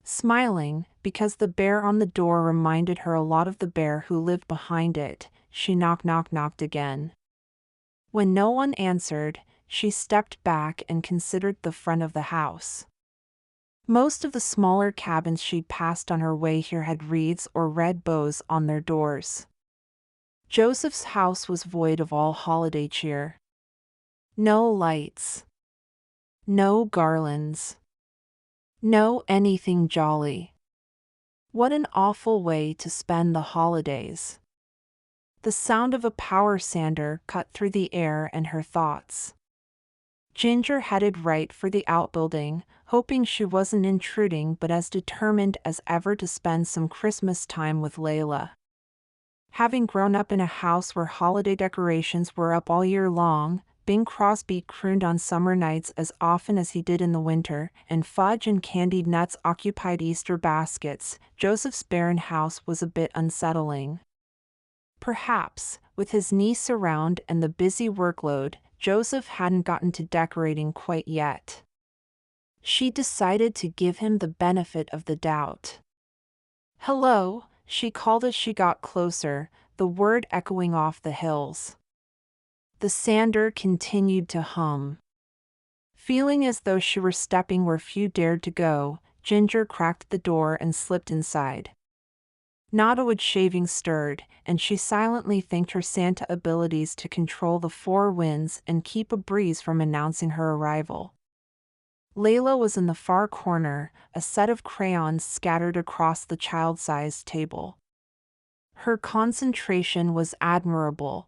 Smiling, because the bear on the door reminded her a lot of the bear who lived behind it, she knocked again. When no one answered, she stepped back and considered the front of the house. Most of the smaller cabins she'd passed on her way here had wreaths or red bows on their doors. Joseph's house was void of all holiday cheer. No lights. No garlands. No anything jolly. What an awful way to spend the holidays. The sound of a power sander cut through the air and her thoughts. Ginger headed right for the outbuilding, hoping she wasn't intruding but as determined as ever to spend some Christmas time with Layla. Having grown up in a house where holiday decorations were up all year long, Bing Crosby crooned on summer nights as often as he did in the winter, and fudge and candied nuts occupied Easter baskets, Joseph's barren house was a bit unsettling. Perhaps, with his niece around and the busy workload, Joseph hadn't gotten to decorating quite yet. She decided to give him the benefit of the doubt. "Hello," she called as she got closer, the word echoing off the hills. The sander continued to hum. Feeling as though she were stepping where few dared to go, Ginger cracked the door and slipped inside. Not a wood shaving stirred, and she silently thanked her Santa abilities to control the four winds and keep a breeze from announcing her arrival. Layla was in the far corner, a set of crayons scattered across the child-sized table. Her concentration was admirable.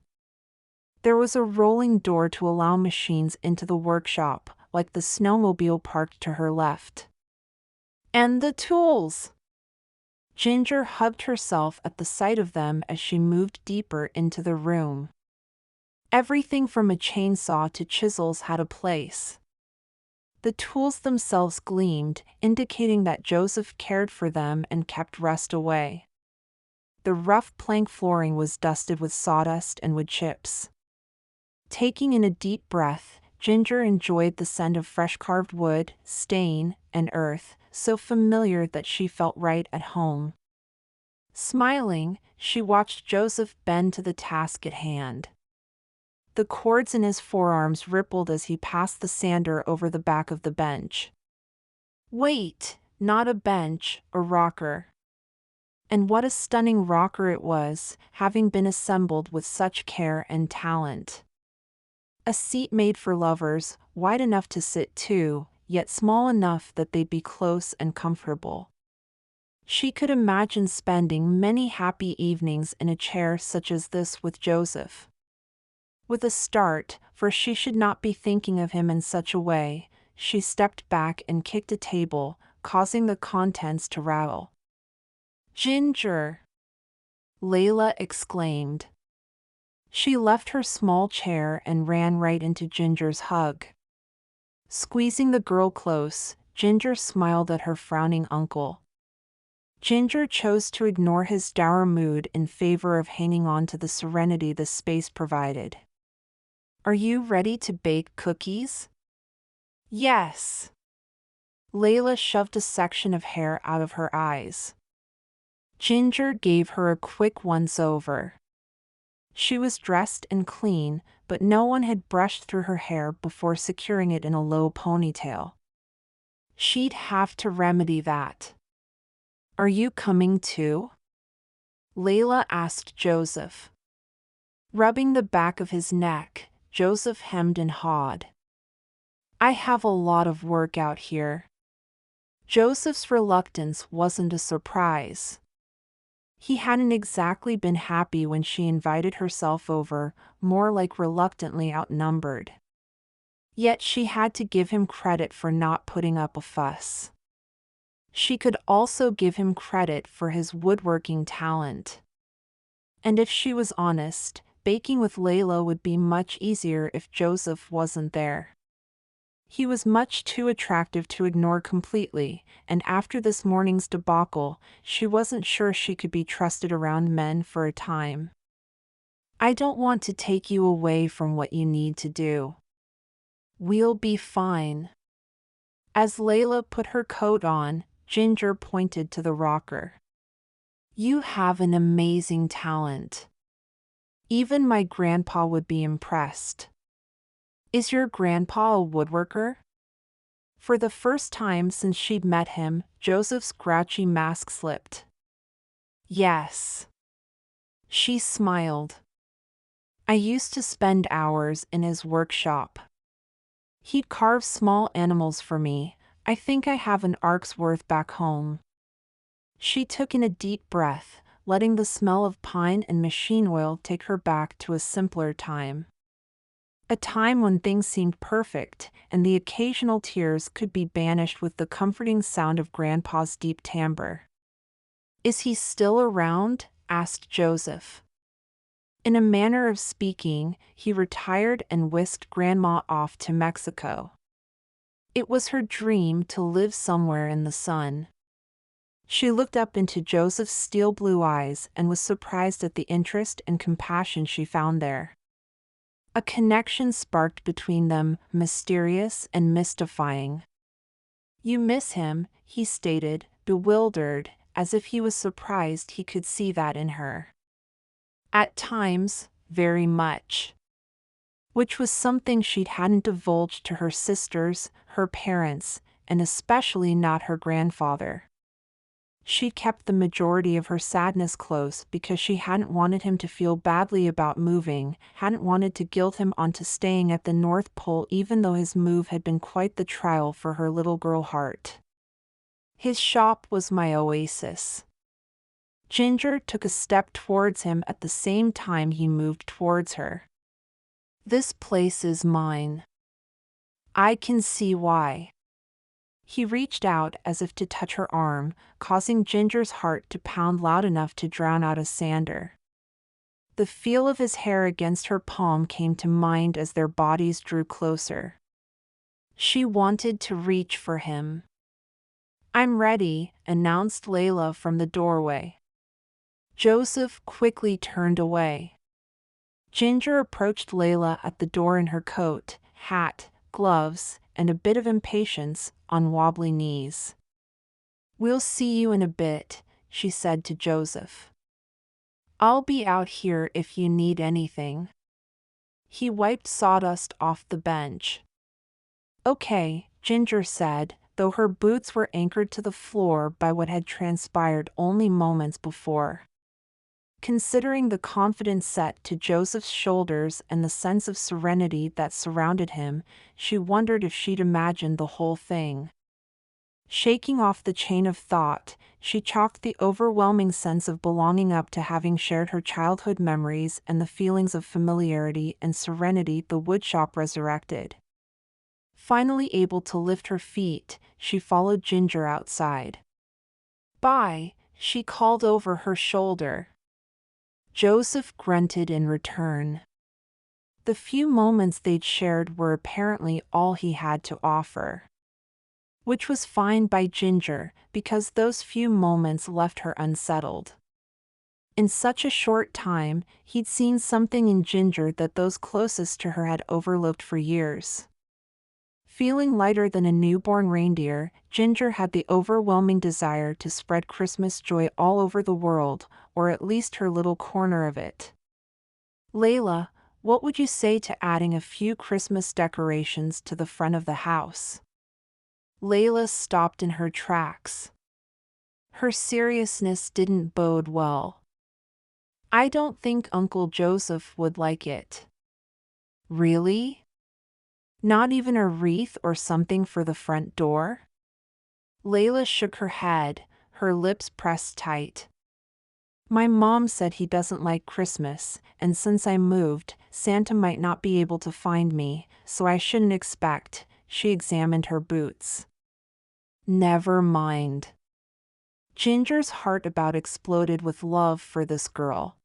There was a rolling door to allow machines into the workshop, like the snowmobile parked to her left. And the tools! Ginger hugged herself at the sight of them as she moved deeper into the room. Everything from a chainsaw to chisels had a place. The tools themselves gleamed, indicating that Joseph cared for them and kept rust away. The rough plank flooring was dusted with sawdust and wood chips. Taking in a deep breath, Ginger enjoyed the scent of fresh carved wood, stain, and earth, so familiar that she felt right at home. Smiling, she watched Joseph bend to the task at hand. The cords in his forearms rippled as he passed the sander over the back of the bench. Wait, not a bench, a rocker. And what a stunning rocker it was, having been assembled with such care and talent. A seat made for lovers, wide enough to sit two, yet small enough that they'd be close and comfortable. She could imagine spending many happy evenings in a chair such as this with Joseph. With a start, for she should not be thinking of him in such a way, she stepped back and kicked a table, causing the contents to rattle. "Ginger!" Layla exclaimed. She left her small chair and ran right into Ginger's hug. Squeezing the girl close, Ginger smiled at her frowning uncle. Ginger chose to ignore his dour mood in favor of hanging on to the serenity the space provided. "Are you ready to bake cookies?" "Yes." Layla shoved a section of hair out of her eyes. Ginger gave her a quick once-over. She was dressed and clean, but no one had brushed through her hair before securing it in a low ponytail. She'd have to remedy that. "Are you coming too?" Layla asked Joseph. Rubbing the back of his neck, Joseph hemmed and hawed. "I have a lot of work out here." Joseph's reluctance wasn't a surprise. He hadn't exactly been happy when she invited herself over, more like reluctantly outnumbered. Yet she had to give him credit for not putting up a fuss. She could also give him credit for his woodworking talent. And if she was honest, baking with Layla would be much easier if Joseph wasn't there. He was much too attractive to ignore completely, and after this morning's debacle, she wasn't sure she could be trusted around men for a time. "I don't want to take you away from what you need to do. We'll be fine." As Layla put her coat on, Ginger pointed to the rocker. "You have an amazing talent. Even my grandpa would be impressed." "Is your grandpa a woodworker?" For the first time since she'd met him, Joseph's grouchy mask slipped. "Yes." She smiled. "I used to spend hours in his workshop. He'd carve small animals for me. I think I have an ark's worth back home." She took in a deep breath, letting the smell of pine and machine oil take her back to a simpler time. A time when things seemed perfect, and the occasional tears could be banished with the comforting sound of Grandpa's deep timbre. "Is he still around?" asked Joseph. In a manner of speaking, he retired and whisked Grandma off to Mexico. It was her dream to live somewhere in the sun. She looked up into Joseph's steel blue eyes and was surprised at the interest and compassion she found there. A connection sparked between them, mysterious and mystifying. "You miss him," he stated, bewildered, as if he was surprised he could see that in her. "At times, very much." Which was something she hadn't divulged to her sisters, her parents, and especially not her grandfather. She'd kept the majority of her sadness close because she hadn't wanted him to feel badly about moving, hadn't wanted to guilt him onto staying at the North Pole even though his move had been quite the trial for her little girl heart. "His shop was my oasis." Ginger took a step towards him at the same time he moved towards her. "This place is mine. I can see why." He reached out as if to touch her arm, causing Ginger's heart to pound loud enough to drown out a sander. The feel of his hair against her palm came to mind as their bodies drew closer. She wanted to reach for him. "I'm ready," announced Layla from the doorway. Joseph quickly turned away. Ginger approached Layla at the door in her coat, hat, gloves, and a bit of impatience, on wobbly knees. "We'll see you in a bit," she said to Joseph. "I'll be out here if you need anything." He wiped sawdust off the bench. "Okay," Ginger said, though her boots were anchored to the floor by what had transpired only moments before. Considering the confidence set to Joseph's shoulders and the sense of serenity that surrounded him, she wondered if she'd imagined the whole thing. Shaking off the chain of thought, she chalked the overwhelming sense of belonging up to having shared her childhood memories and the feelings of familiarity and serenity the woodshop resurrected. Finally able to lift her feet, she followed Ginger outside. "Bye," she called over her shoulder. Joseph grunted in return. The few moments they'd shared were apparently all he had to offer. Which was fine by Ginger, because those few moments left her unsettled. In such a short time, he'd seen something in Ginger that those closest to her had overlooked for years. Feeling lighter than a newborn reindeer, Ginger had the overwhelming desire to spread Christmas joy all over the world, or at least her little corner of it. "Layla, what would you say to adding a few Christmas decorations to the front of the house?" Layla stopped in her tracks. Her seriousness didn't bode well. "I don't think Uncle Joseph would like it." "Really? Not even a wreath or something for the front door?" Layla shook her head, her lips pressed tight. "My mom said he doesn't like Christmas, and since I moved, Santa might not be able to find me, so I shouldn't expect." She examined her boots. "Never mind." Ginger's heart about exploded with love for this girl.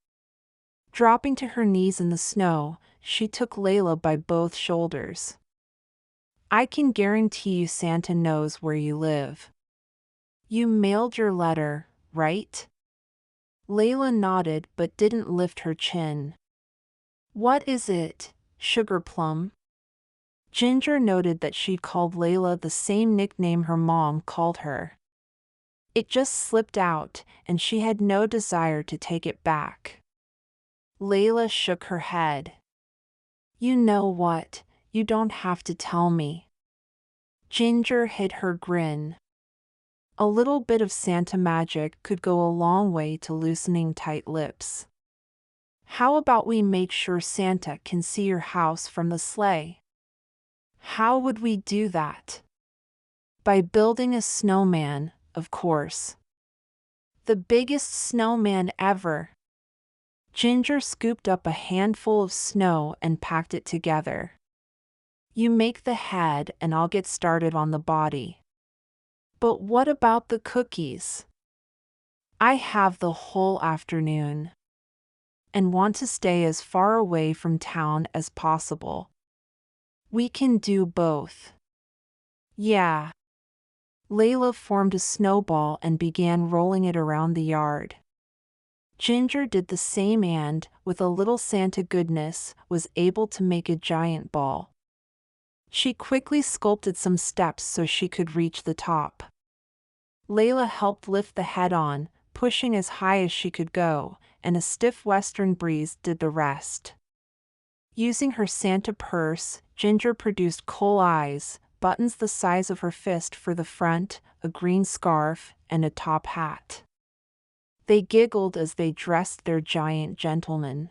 Dropping to her knees in the snow, she took Layla by both shoulders. "I can guarantee you Santa knows where you live. You mailed your letter, right?" Layla nodded but didn't lift her chin. "What is it, Sugar Plum?" Ginger noted that she'd called Layla the same nickname her mom called her. It just slipped out, and she had no desire to take it back. Layla shook her head. "You know what, you don't have to tell me." Ginger hid her grin. A little bit of Santa magic could go a long way to loosening tight lips. "How about we make sure Santa can see your house from the sleigh?" "How would we do that?" "By building a snowman, of course. The biggest snowman ever." Ginger scooped up a handful of snow and packed it together. "You make the head and I'll get started on the body." "But what about the cookies?" "I have the whole afternoon. And want to stay as far away from town as possible." "We can do both." "Yeah." Layla formed a snowball and began rolling it around the yard. Ginger did the same and, with a little Santa goodness, was able to make a giant ball. She quickly sculpted some steps so she could reach the top. Layla helped lift the head on, pushing as high as she could go, and a stiff western breeze did the rest. Using her Santa purse, Ginger produced coal eyes, buttons the size of her fist for the front, a green scarf, and a top hat. They giggled as they dressed their giant gentlemen.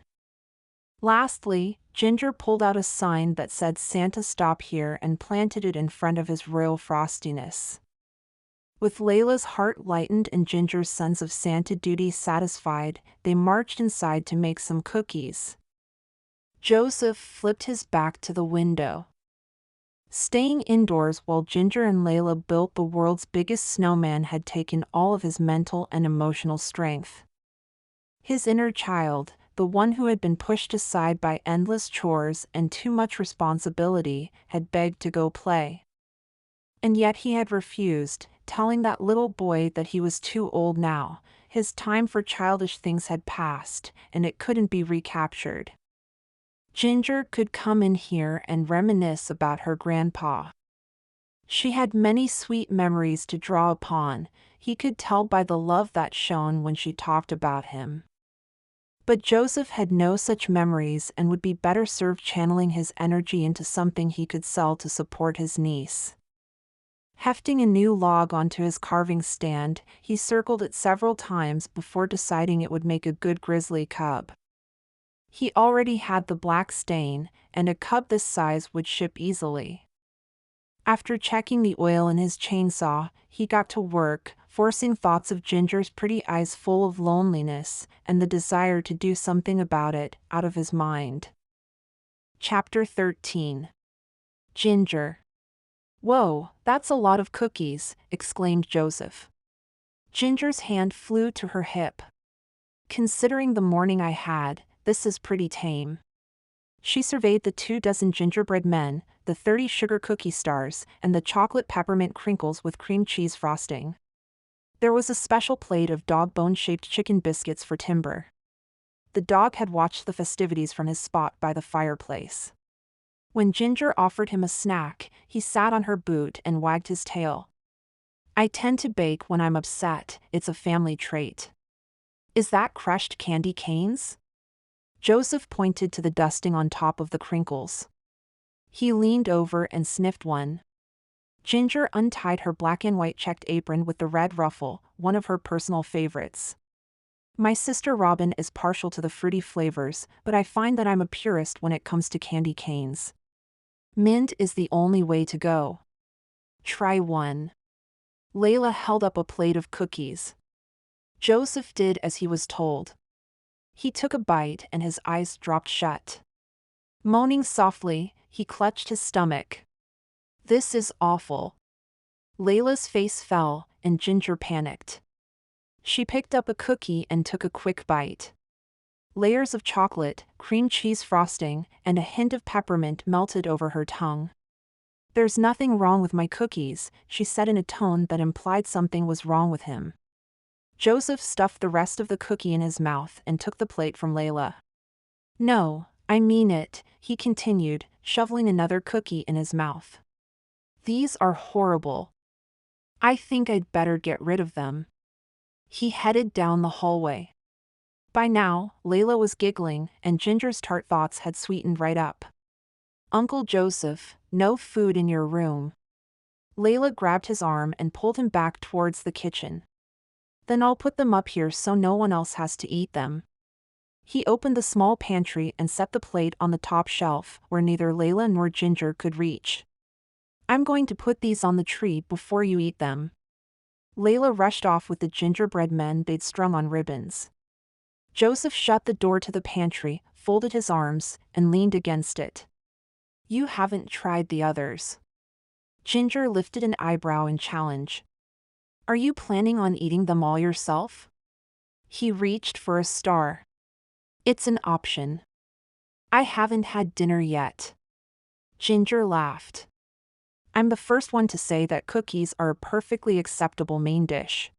Lastly, Ginger pulled out a sign that said "Santa Stop Here" and planted it in front of his royal frostiness. With Layla's heart lightened and Ginger's sense of Santa duty satisfied, they marched inside to make some cookies. Joseph flipped his back to the window. Staying indoors while Ginger and Layla built the world's biggest snowman had taken all of his mental and emotional strength. His inner child, the one who had been pushed aside by endless chores and too much responsibility, had begged to go play. And yet he had refused, telling that little boy that he was too old now, his time for childish things had passed, and it couldn't be recaptured. Ginger could come in here and reminisce about her grandpa. She had many sweet memories to draw upon, he could tell by the love that shone when she talked about him. But Joseph had no such memories and would be better served channeling his energy into something he could sell to support his niece. Hefting a new log onto his carving stand, he circled it several times before deciding it would make a good grizzly cub. He already had the black stain, and a cub this size would ship easily. After checking the oil in his chainsaw, he got to work, forcing thoughts of Ginger's pretty eyes full of loneliness and the desire to do something about it out of his mind. Chapter 13. Ginger. "Whoa, that's a lot of cookies," exclaimed Joseph. Ginger's hand flew to her hip. "Considering the morning I had, this is pretty tame." She surveyed the 24 gingerbread men, the 30 sugar cookie stars, and the chocolate peppermint crinkles with cream cheese frosting. There was a special plate of dog bone-shaped chicken biscuits for Timber. The dog had watched the festivities from his spot by the fireplace. When Ginger offered him a snack, he sat on her boot and wagged his tail. "I tend to bake when I'm upset, it's a family trait." "Is that crushed candy canes?" Joseph pointed to the dusting on top of the crinkles. He leaned over and sniffed one. Ginger untied her black and white checked apron with the red ruffle, one of her personal favorites. "My sister Robin is partial to the fruity flavors, but I find that I'm a purist when it comes to candy canes. Mint is the only way to go." "Try one." Layla held up a plate of cookies. Joseph did as he was told. He took a bite and his eyes dropped shut. Moaning softly, he clutched his stomach. "This is awful." Layla's face fell, and Ginger panicked. She picked up a cookie and took a quick bite. Layers of chocolate, cream cheese frosting, and a hint of peppermint melted over her tongue. "There's nothing wrong with my cookies," she said in a tone that implied something was wrong with him. Joseph stuffed the rest of the cookie in his mouth and took the plate from Layla. "No, I mean it," he continued, shoveling another cookie in his mouth. "These are horrible. I think I'd better get rid of them." He headed down the hallway. By now, Layla was giggling, and Ginger's tart thoughts had sweetened right up. "Uncle Joseph, no food in your room." Layla grabbed his arm and pulled him back towards the kitchen. "Then I'll put them up here so no one else has to eat them." He opened the small pantry and set the plate on the top shelf, where neither Layla nor Ginger could reach. "I'm going to put these on the tree before you eat them." Layla rushed off with the gingerbread men they'd strung on ribbons. Joseph shut the door to the pantry, folded his arms, and leaned against it. "You haven't tried the others." Ginger lifted an eyebrow in challenge. "Are you planning on eating them all yourself?" He reached for a star. "It's an option." "I haven't had dinner yet." Ginger laughed. "I'm the first one to say that cookies are a perfectly acceptable main dish."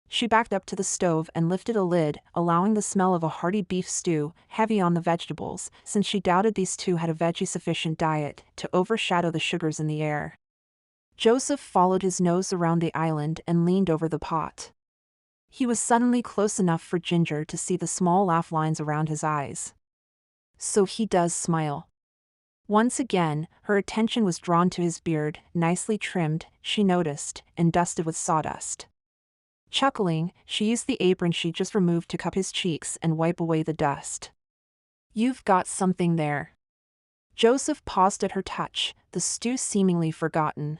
She backed up to the stove and lifted a lid, allowing the smell of a hearty beef stew, heavy on the vegetables, since she doubted these two had a veggie-sufficient diet, to overshadow the sugars in the air. Joseph followed his nose around the island and leaned over the pot. He was suddenly close enough for Ginger to see the small laugh lines around his eyes. So he does smile. Once again, her attention was drawn to his beard, nicely trimmed, she noticed, and dusted with sawdust. Chuckling, she used the apron she just removed to cup his cheeks and wipe away the dust. "You've got something there." Joseph paused at her touch, the stew seemingly forgotten.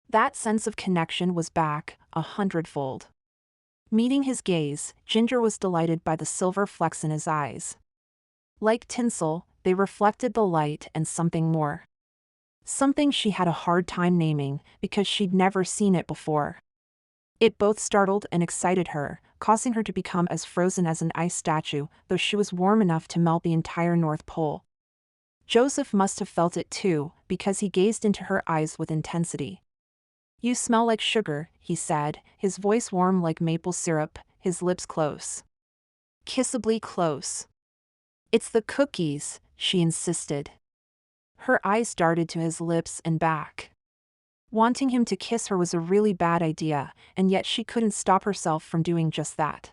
That sense of connection was back, 100-fold. Meeting his gaze, Ginger was delighted by the silver flecks in his eyes. Like tinsel, they reflected the light and something more. Something she had a hard time naming, because she'd never seen it before. It both startled and excited her, causing her to become as frozen as an ice statue, though she was warm enough to melt the entire North Pole. Joseph must have felt it too, because he gazed into her eyes with intensity. "You smell like sugar," he said, his voice warm like maple syrup, his lips close. Kissably close. "It's the cookies," she insisted. Her eyes darted to his lips and back. Wanting him to kiss her was a really bad idea, and yet she couldn't stop herself from doing just that.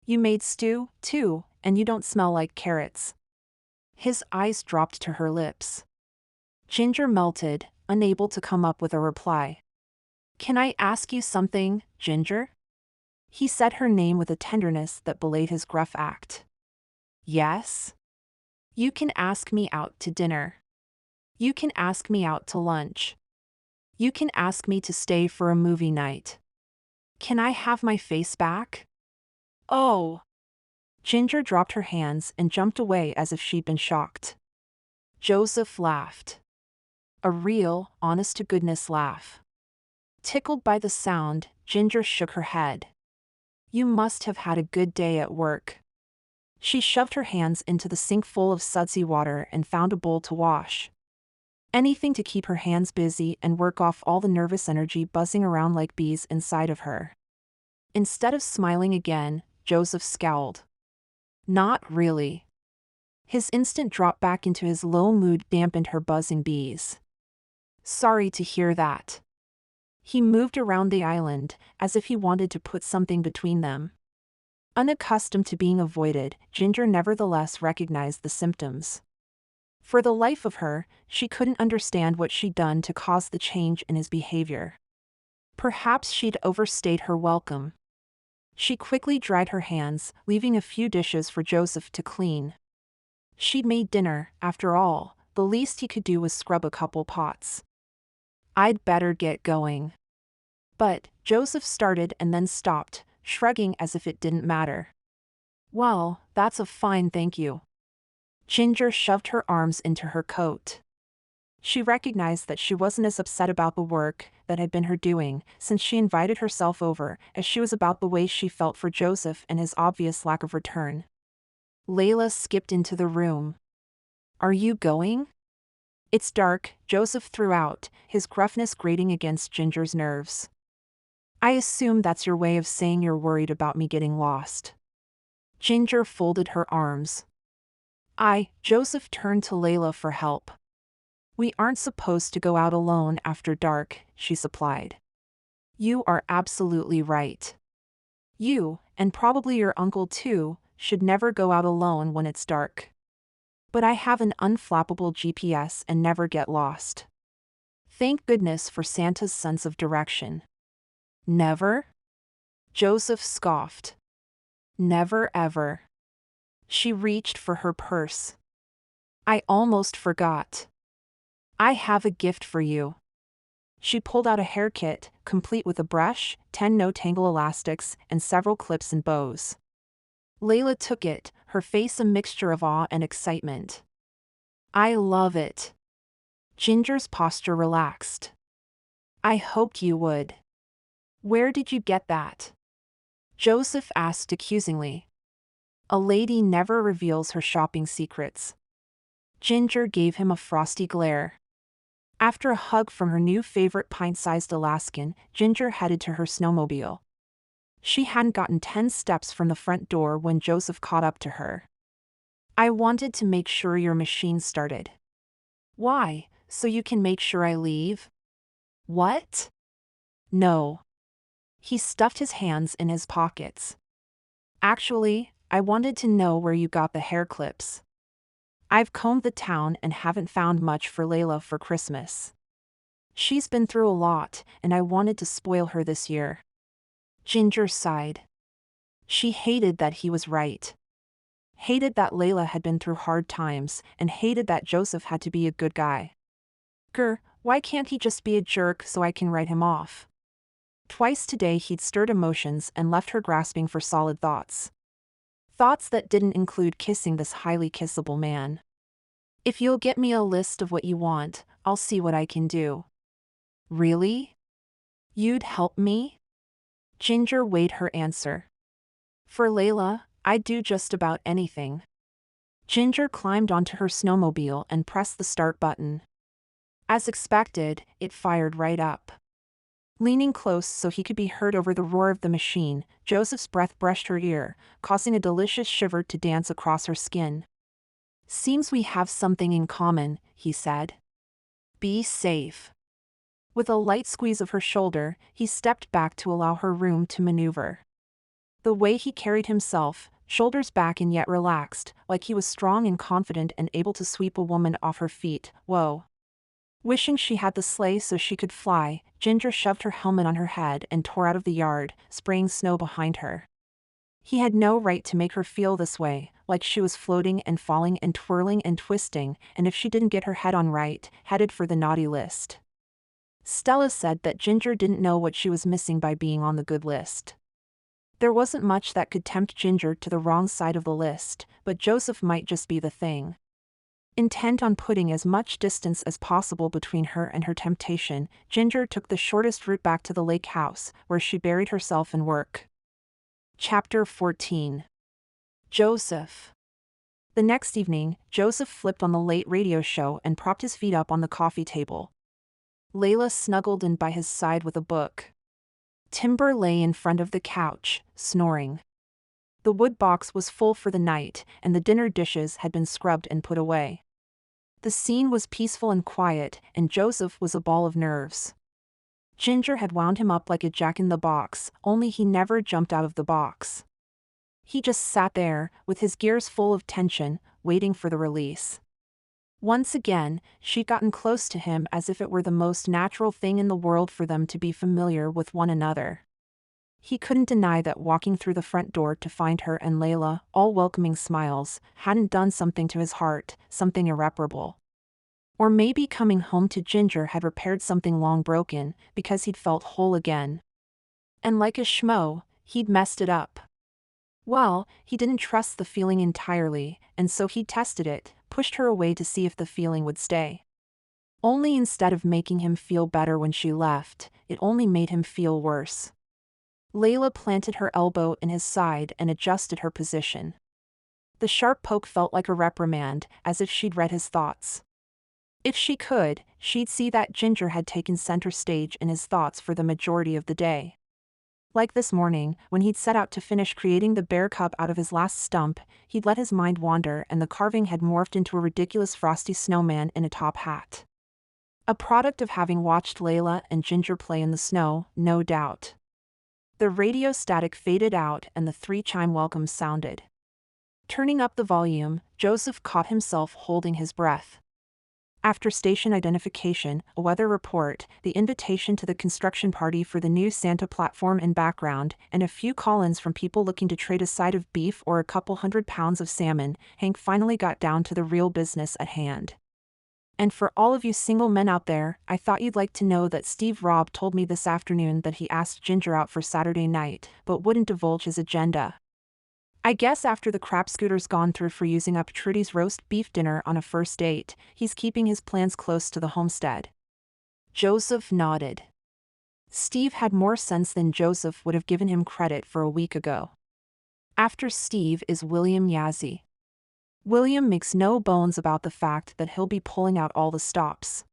"You made stew, too, and you don't smell like carrots." His eyes dropped to her lips. Ginger melted, unable to come up with a reply. Can I ask you something, Ginger? He said her name with a tenderness that belied his gruff act. Yes? You can ask me out to dinner. You can ask me out to lunch. You can ask me to stay for a movie night. Can I have my face back? Oh! Ginger dropped her hands and jumped away as if she'd been shocked. Joseph laughed. A real, honest-to-goodness laugh. Tickled by the sound, Ginger shook her head. You must have had a good day at work. She shoved her hands into the sink full of sudsy water and found a bowl to wash. Anything to keep her hands busy and work off all the nervous energy buzzing around like bees inside of her. Instead of smiling again, Joseph scowled. Not really. His instant drop back into his low mood dampened her buzzing bees. Sorry to hear that. He moved around the island, as if he wanted to put something between them. Unaccustomed to being avoided, Ginger nevertheless recognized the symptoms. For the life of her, she couldn't understand what she'd done to cause the change in his behavior. Perhaps she'd overstayed her welcome. She quickly dried her hands, leaving a few dishes for Joseph to clean. She'd made dinner, after all, the least he could do was scrub a couple pots. I'd better get going. But Joseph started and then stopped, shrugging as if it didn't matter. Well, that's a fine thank you. Ginger shoved her arms into her coat. She recognized that she wasn't as upset about the work that had been her doing since she invited herself over as she was about the way she felt for Joseph and his obvious lack of return. Layla skipped into the room. Are you going? It's dark, Joseph threw out, his gruffness grating against Ginger's nerves. I assume that's your way of saying you're worried about me getting lost. Ginger folded her arms. Joseph turned to Layla for help. We aren't supposed to go out alone after dark, she supplied. You are absolutely right. You, and probably your uncle too, should never go out alone when it's dark. But I have an unflappable GPS and never get lost. Thank goodness for Santa's sense of direction. Never? Joseph scoffed. Never ever. She reached for her purse. I almost forgot. I have a gift for you. She pulled out a hair kit, complete with a brush, 10 no-tangle elastics, and several clips and bows. Layla took it, her face a mixture of awe and excitement. I love it. Ginger's posture relaxed. I hoped you would. Where did you get that? Joseph asked accusingly. A lady never reveals her shopping secrets. Ginger gave him a frosty glare. After a hug from her new favorite pint-sized Alaskan, Ginger headed to her snowmobile. She hadn't gotten 10 steps from the front door when Joseph caught up to her. I wanted to make sure your machine started. Why, so you can make sure I leave? What? No. He stuffed his hands in his pockets. Actually, I wanted to know where you got the hair clips. I've combed the town and haven't found much for Layla for Christmas. She's been through a lot, and I wanted to spoil her this year. Ginger sighed. She hated that he was right. Hated that Layla had been through hard times, and hated that Joseph had to be a good guy. Why can't he just be a jerk so I can write him off? Twice today he'd stirred emotions and left her grasping for solid thoughts. Thoughts that didn't include kissing this highly kissable man. If you'll get me a list of what you want, I'll see what I can do. Really? You'd help me? Ginger weighed her answer. For Layla, I'd do just about anything. Ginger climbed onto her snowmobile and pressed the start button. As expected, it fired right up. Leaning close so he could be heard over the roar of the machine, Joseph's breath brushed her ear, causing a delicious shiver to dance across her skin. Seems we have something in common, he said. Be safe. With a light squeeze of her shoulder, he stepped back to allow her room to maneuver. The way he carried himself, shoulders back and yet relaxed, like he was strong and confident and able to sweep a woman off her feet, whoa. Wishing she had the sleigh so she could fly, Ginger shoved her helmet on her head and tore out of the yard, spraying snow behind her. He had no right to make her feel this way, like she was floating and falling and twirling and twisting, and if she didn't get her head on right, headed for the naughty list. Stella said that Ginger didn't know what she was missing by being on the good list. There wasn't much that could tempt Ginger to the wrong side of the list, but Joseph might just be the thing. Intent on putting as much distance as possible between her and her temptation, Ginger took the shortest route back to the lake house, where she buried herself in work. Chapter 14. Joseph. The next evening, Joseph flipped on the late radio show and propped his feet up on the coffee table. Layla snuggled in by his side with a book. Timber lay in front of the couch, snoring. The wood box was full for the night, and the dinner dishes had been scrubbed and put away. The scene was peaceful and quiet, and Joseph was a ball of nerves. Ginger had wound him up like a jack-in-the-box, only he never jumped out of the box. He just sat there, with his gears full of tension, waiting for the release. Once again, she'd gotten close to him as if it were the most natural thing in the world for them to be familiar with one another. He couldn't deny that walking through the front door to find her and Layla, all welcoming smiles, hadn't done something to his heart, something irreparable. Or maybe coming home to Ginger had repaired something long broken, because he'd felt whole again. And like a schmo, he'd messed it up. Well, he didn't trust the feeling entirely, and so he tested it, pushed her away to see if the feeling would stay. Only instead of making him feel better when she left, it only made him feel worse. Layla planted her elbow in his side and adjusted her position. The sharp poke felt like a reprimand, as if she'd read his thoughts. If she could, she'd see that Ginger had taken center stage in his thoughts for the majority of the day. Like this morning, when he'd set out to finish creating the bear cub out of his last stump, he'd let his mind wander and the carving had morphed into a ridiculous frosty snowman in a top hat. A product of having watched Layla and Ginger play in the snow, no doubt. The radio static faded out and the three-chime welcome sounded. Turning up the volume, Joseph caught himself holding his breath. After station identification, a weather report, the invitation to the construction party for the new Santa platform in background, and a few call-ins from people looking to trade a side of beef or a couple 100 pounds of salmon, Hank finally got down to the real business at hand. And for all of you single men out there, I thought you'd like to know that Steve Robb told me this afternoon that he asked Ginger out for Saturday night, but wouldn't divulge his agenda. I guess after the crap Scooter's gone through for using up Trudy's roast beef dinner on a first date, he's keeping his plans close to the homestead. Joseph nodded. Steve had more sense than Joseph would have given him credit for a week ago. After Steve is William Yazzie. William makes no bones about the fact that he'll be pulling out all the stops.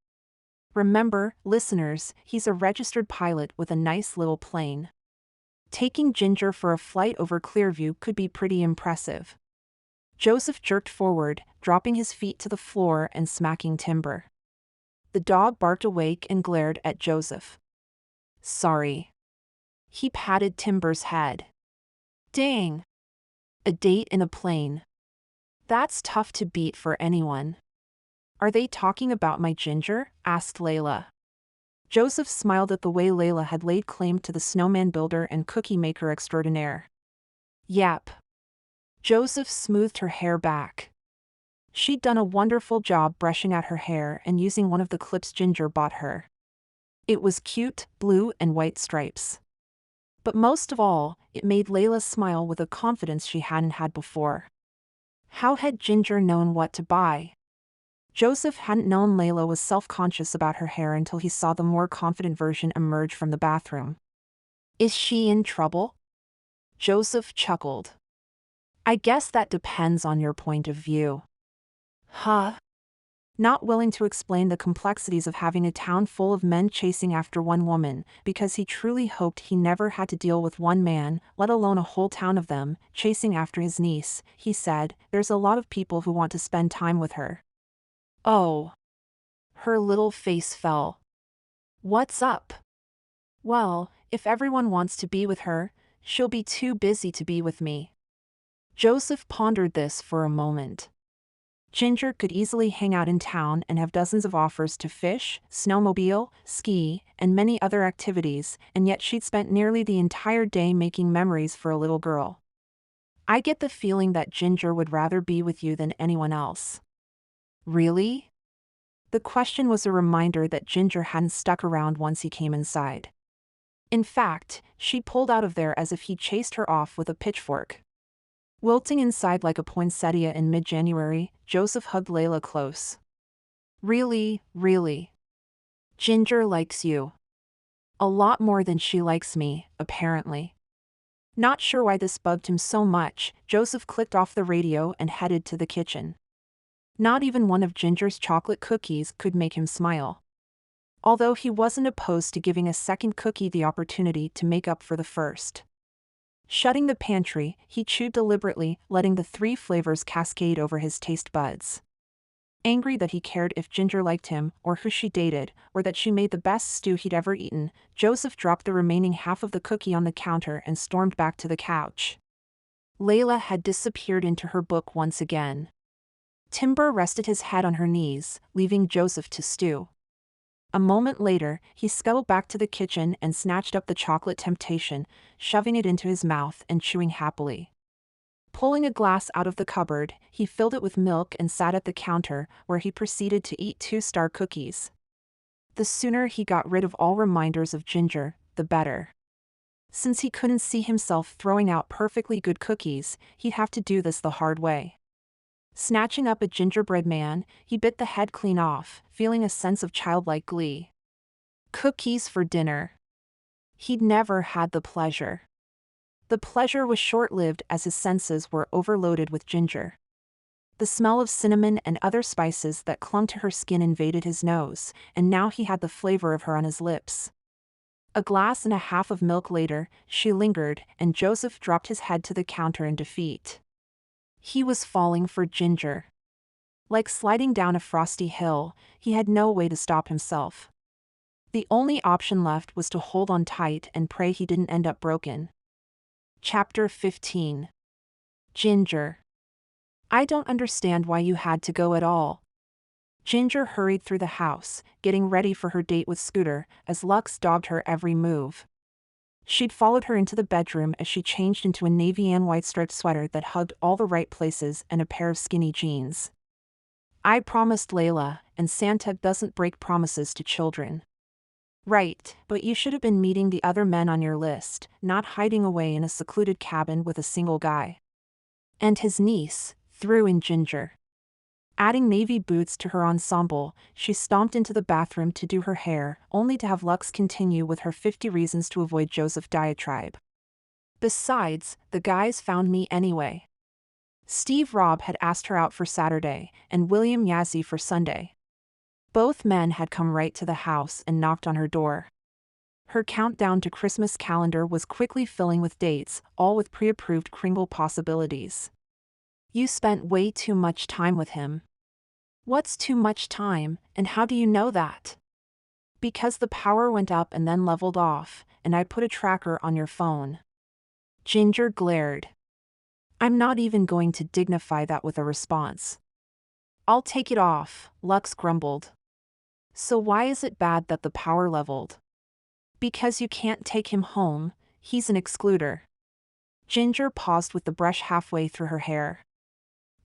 Remember, listeners, he's a registered pilot with a nice little plane. Taking Ginger for a flight over Clearview could be pretty impressive. Joseph jerked forward, dropping his feet to the floor and smacking Timber. The dog barked awake and glared at Joseph. Sorry. He patted Timber's head. Dang. A date in a plane. That's tough to beat for anyone. Are they talking about my Ginger? Asked Layla. Joseph smiled at the way Layla had laid claim to the snowman builder and cookie maker extraordinaire. Yep. Joseph smoothed her hair back. She'd done a wonderful job brushing out her hair and using one of the clips Ginger bought her. It was cute, blue and white stripes. But most of all, it made Layla smile with a confidence she hadn't had before. How had Ginger known what to buy? Joseph hadn't known Layla was self-conscious about her hair until he saw the more confident version emerge from the bathroom. Is she in trouble? Joseph chuckled. I guess that depends on your point of view. Huh? Not willing to explain the complexities of having a town full of men chasing after one woman, because he truly hoped he never had to deal with one man, let alone a whole town of them, chasing after his niece, he said, there's a lot of people who want to spend time with her. Oh. Her little face fell. What's up? Well, if everyone wants to be with her, she'll be too busy to be with me. Joseph pondered this for a moment. Ginger could easily hang out in town and have dozens of offers to fish, snowmobile, ski, and many other activities, and yet she'd spent nearly the entire day making memories for a little girl. I get the feeling that Ginger would rather be with you than anyone else. Really? The question was a reminder that Ginger hadn't stuck around once he came inside. In fact, she pulled out of there as if he chased her off with a pitchfork. Wilting inside like a poinsettia in mid-January, Joseph hugged Layla close. Really, really. Ginger likes you. A lot more than she likes me, apparently. Not sure why this bugged him so much, Joseph clicked off the radio and headed to the kitchen. Not even one of Ginger's chocolate cookies could make him smile. Although he wasn't opposed to giving a second cookie the opportunity to make up for the first. Shutting the pantry, he chewed deliberately, letting the 3 flavors cascade over his taste buds. Angry that he cared if Ginger liked him, or who she dated, or that she made the best stew he'd ever eaten, Joseph dropped the remaining half of the cookie on the counter and stormed back to the couch. Layla had disappeared into her book once again. Timber rested his head on her knees, leaving Joseph to stew. A moment later, he scuttled back to the kitchen and snatched up the chocolate temptation, shoving it into his mouth and chewing happily. Pulling a glass out of the cupboard, he filled it with milk and sat at the counter, where he proceeded to eat 2-star cookies. The sooner he got rid of all reminders of Ginger, the better. Since he couldn't see himself throwing out perfectly good cookies, he'd have to do this the hard way. Snatching up a gingerbread man, he bit the head clean off, feeling a sense of childlike glee. Cookies for dinner. He'd never had the pleasure. The pleasure was short-lived as his senses were overloaded with Ginger. The smell of cinnamon and other spices that clung to her skin invaded his nose, and now he had the flavor of her on his lips. A glass and a half of milk later, she lingered, and Joseph dropped his head to the counter in defeat. He was falling for Ginger. Like sliding down a frosty hill, he had no way to stop himself. The only option left was to hold on tight and pray he didn't end up broken. Chapter 15. Ginger. I don't understand why you had to go at all. Ginger hurried through the house, getting ready for her date with Scooter, as Lux dogged her every move. She'd followed her into the bedroom as she changed into a navy and white striped sweater that hugged all the right places and a pair of skinny jeans. I promised Layla, and Santa doesn't break promises to children. Right, but you should have been meeting the other men on your list, not hiding away in a secluded cabin with a single guy. And his niece, threw in Ginger. Adding navy boots to her ensemble, she stomped into the bathroom to do her hair, only to have Lux continue with her 50 reasons to avoid Joseph diatribe. Besides, the guys found me anyway. Steve Robb had asked her out for Saturday, and William Yazzie for Sunday. Both men had come right to the house and knocked on her door. Her countdown to Christmas calendar was quickly filling with dates, all with pre-approved Kringle possibilities. You spent way too much time with him. What's too much time, and how do you know that? Because the power went up and then leveled off, and I put a tracker on your phone. Ginger glared. I'm not even going to dignify that with a response. I'll take it off, Lux grumbled. So why is it bad that the power leveled? Because you can't take him home, he's an excluder. Ginger paused with the brush halfway through her hair.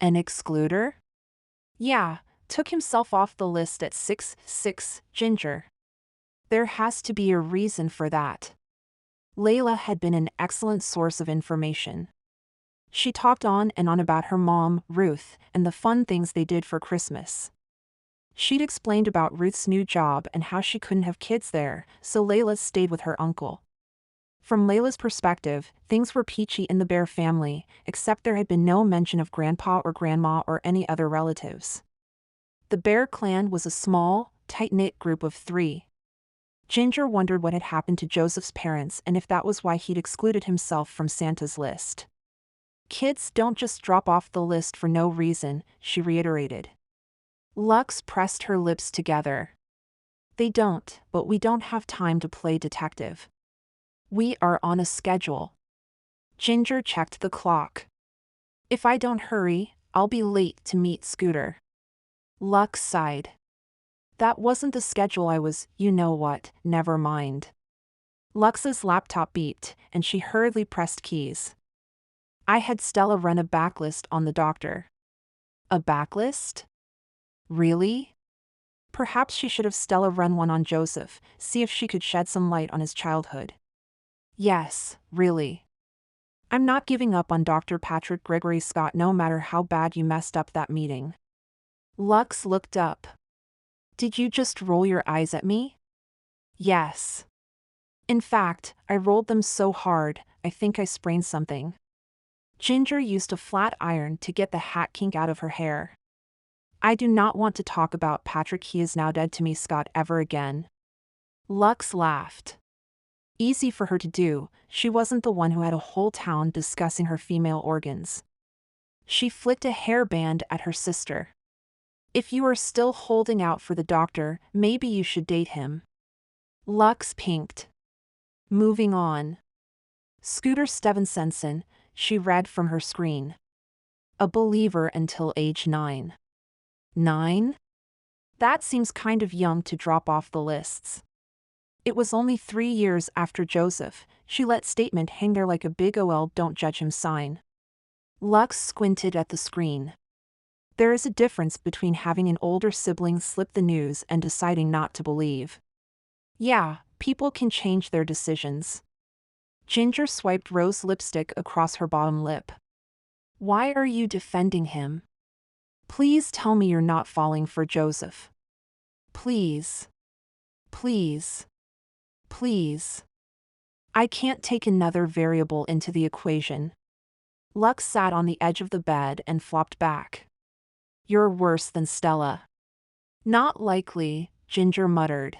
An excluder? Yeah, took himself off the list at 6'6", Ginger. There has to be a reason for that. Layla had been an excellent source of information. She talked on and on about her mom, Ruth, and the fun things they did for Christmas. She'd explained about Ruth's new job and how she couldn't have kids there, so Layla stayed with her uncle. From Layla's perspective, things were peachy in the Bear family, except there had been no mention of Grandpa or Grandma or any other relatives. The Bear clan was a small, tight-knit group of 3. Ginger wondered what had happened to Joseph's parents and if that was why he'd excluded himself from Santa's list. Kids don't just drop off the list for no reason, she reiterated. Lux pressed her lips together. They don't, but we don't have time to play detective. We are on a schedule. Ginger checked the clock. If I don't hurry, I'll be late to meet Scooter. Lux sighed. That wasn't the schedule I was, you know what, never mind. Lux's laptop beeped, and she hurriedly pressed keys. I had Stella run a backlist on the doctor. A backlist? Really? Perhaps she should have Stella run one on Joseph, see if she could shed some light on his childhood. Yes, really. I'm not giving up on Dr. Patrick Gregory Scott no matter how bad you messed up that meeting. Lux looked up. Did you just roll your eyes at me? Yes. In fact, I rolled them so hard, I think I sprained something. Ginger used a flat iron to get the hat kink out of her hair. I do not want to talk about Patrick, he is now dead to me, Scott, ever again. Lux laughed. Easy for her to do, she wasn't the one who had a whole town discussing her female organs. She flicked a hairband at her sister. If you are still holding out for the doctor, maybe you should date him. Lux pinked. Moving on. Scooter Stevenson, she read from her screen. A believer until age 9. 9? That seems kind of young to drop off the lists. It was only 3 years after Joseph, she let statement hang there like a big "OL don't judge him" sign. Lux squinted at the screen. There is a difference between having an older sibling slip the news and deciding not to believe. Yeah, people can change their decisions. Ginger swiped rose lipstick across her bottom lip. Why are you defending him? Please tell me you're not falling for Joseph. Please. Please. Please. I can't take another variable into the equation. Lux sat on the edge of the bed and flopped back. You're worse than Stella. Not likely, Ginger muttered.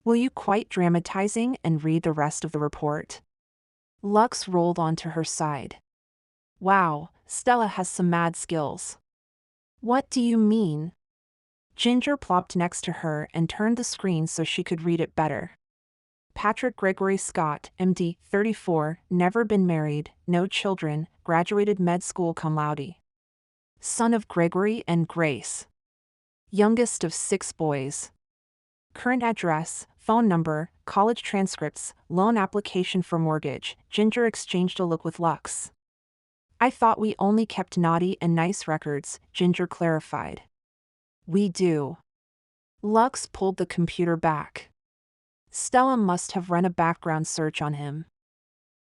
Will you quit dramatizing and read the rest of the report? Lux rolled onto her side. Wow, Stella has some mad skills. What do you mean? Ginger plopped next to her and turned the screen so she could read it better. Patrick Gregory Scott, MD, 34, never been married, no children, graduated med school cum laude. Son of Gregory and Grace. Youngest of 6 boys. Current address, phone number, college transcripts, loan application for mortgage. Ginger exchanged a look with Lux. I thought we only kept naughty and nice records, Ginger clarified. We do. Lux pulled the computer back. Stella must have run a background search on him.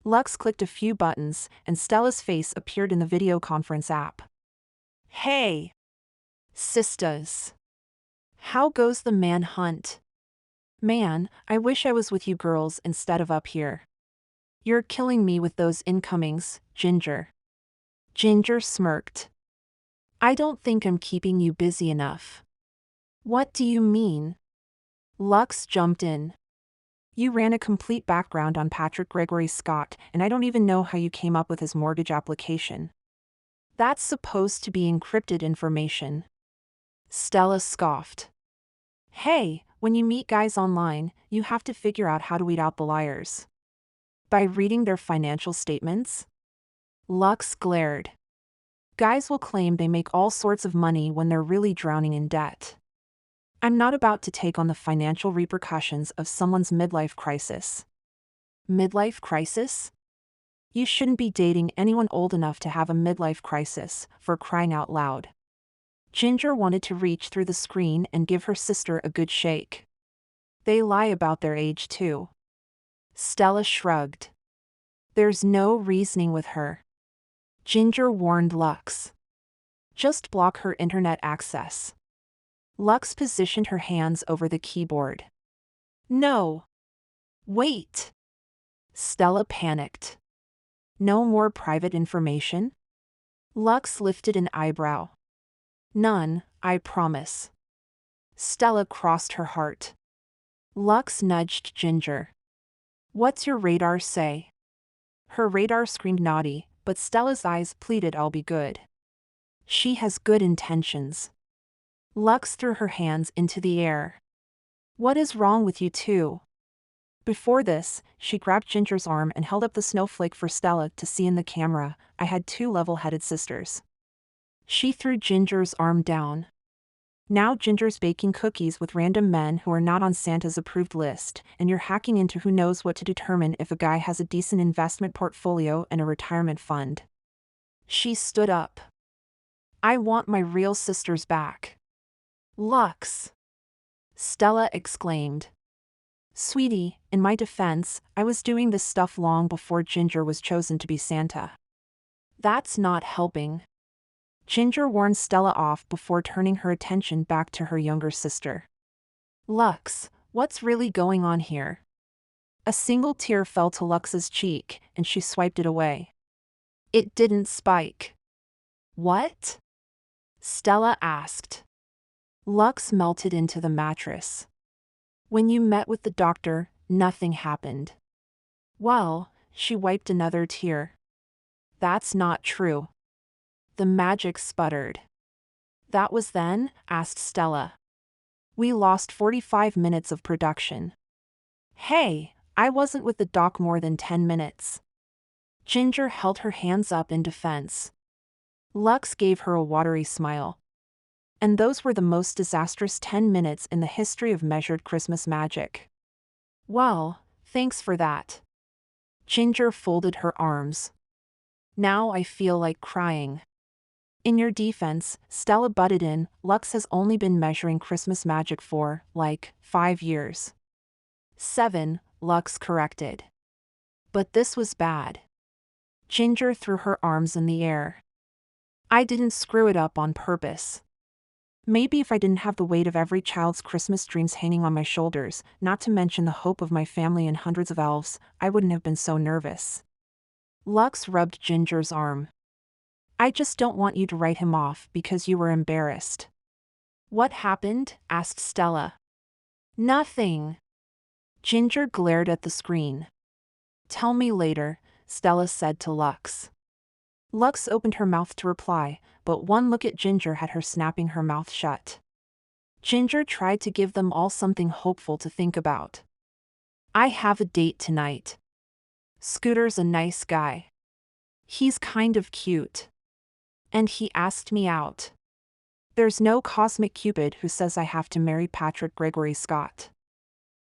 Lux clicked a few buttons, and Stella's face appeared in the video conference app. Hey! Sisters. How goes the manhunt? Man, I wish I was with you girls instead of up here. You're killing me with those incomings, Ginger. Ginger smirked. I don't think I'm keeping you busy enough. What do you mean? Lux jumped in. You ran a complete background on Patrick Gregory Scott, and I don't even know how you came up with his mortgage application. That's supposed to be encrypted information. Stella scoffed. Hey, when you meet guys online, you have to figure out how to weed out the liars. By reading their financial statements? Lux glared. Guys will claim they make all sorts of money when they're really drowning in debt. I'm not about to take on the financial repercussions of someone's midlife crisis. Midlife crisis? You shouldn't be dating anyone old enough to have a midlife crisis, for crying out loud. Ginger wanted to reach through the screen and give her sister a good shake. They lie about their age too. Stella shrugged. There's no reasoning with her. Ginger warned Lux. Just block her internet access. Lux positioned her hands over the keyboard. No. Wait. Stella panicked. No more private information? Lux lifted an eyebrow. None, I promise. Stella crossed her heart. Lux nudged Ginger. What's your radar say? Her radar screamed naughty, but Stella's eyes pleaded I'll be good. She has good intentions. Lux threw her hands into the air. What is wrong with you two? Before this, she grabbed Ginger's arm and held up the snowflake for Stella to see in the camera. I had 2 level-headed sisters. She threw Ginger's arm down. Now Ginger's baking cookies with random men who are not on Santa's approved list, and you're hacking into who knows what to determine if a guy has a decent investment portfolio and a retirement fund. She stood up. I want my real sisters back. Lux! Stella exclaimed. Sweetie, in my defense, I was doing this stuff long before Ginger was chosen to be Santa. That's not helping. Ginger warned Stella off before turning her attention back to her younger sister. Lux, what's really going on here? A single tear fell to Lux's cheek, and she swiped it away. It didn't spike. What? Stella asked. Lux melted into the mattress. When you met with the doctor, nothing happened. Well, she wiped another tear. That's not true. The magic sputtered. That was then? Asked Stella. We lost 45 minutes of production. Hey, I wasn't with the doc more than 10 minutes. Ginger held her hands up in defense. Lux gave her a watery smile. And those were the most disastrous 10 minutes in the history of measured Christmas magic. Well, thanks for that. Ginger folded her arms. Now I feel like crying. In your defense, Stella butted in, Lux has only been measuring Christmas magic for, 5 years. 7, Lux corrected. But this was bad. Ginger threw her arms in the air. I didn't screw it up on purpose. Maybe if I didn't have the weight of every child's Christmas dreams hanging on my shoulders, not to mention the hope of my family and hundreds of elves, I wouldn't have been so nervous. Lux rubbed Ginger's arm. I just don't want you to write him off because you were embarrassed. What happened? Asked Stella. Nothing. Ginger glared at the screen. Tell me later, Stella said to Lux. Lux opened her mouth to reply, but one look at Ginger had her snapping her mouth shut. Ginger tried to give them all something hopeful to think about. I have a date tonight. Scooter's a nice guy. He's kind of cute. And he asked me out. There's no cosmic Cupid who says I have to marry Patrick Gregory Scott.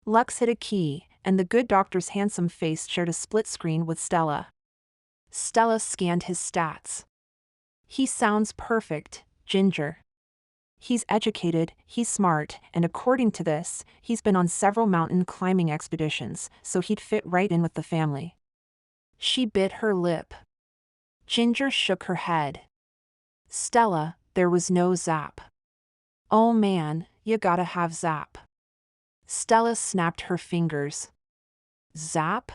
Lux hit a key, and the good doctor's handsome face shared a split screen with Stella. Stella scanned his stats. He sounds perfect, Ginger. He's educated, he's smart, and according to this, he's been on several mountain climbing expeditions, so he'd fit right in with the family. She bit her lip. Ginger shook her head. Stella, there was no Zap. Oh man, you gotta have Zap. Stella snapped her fingers. Zap?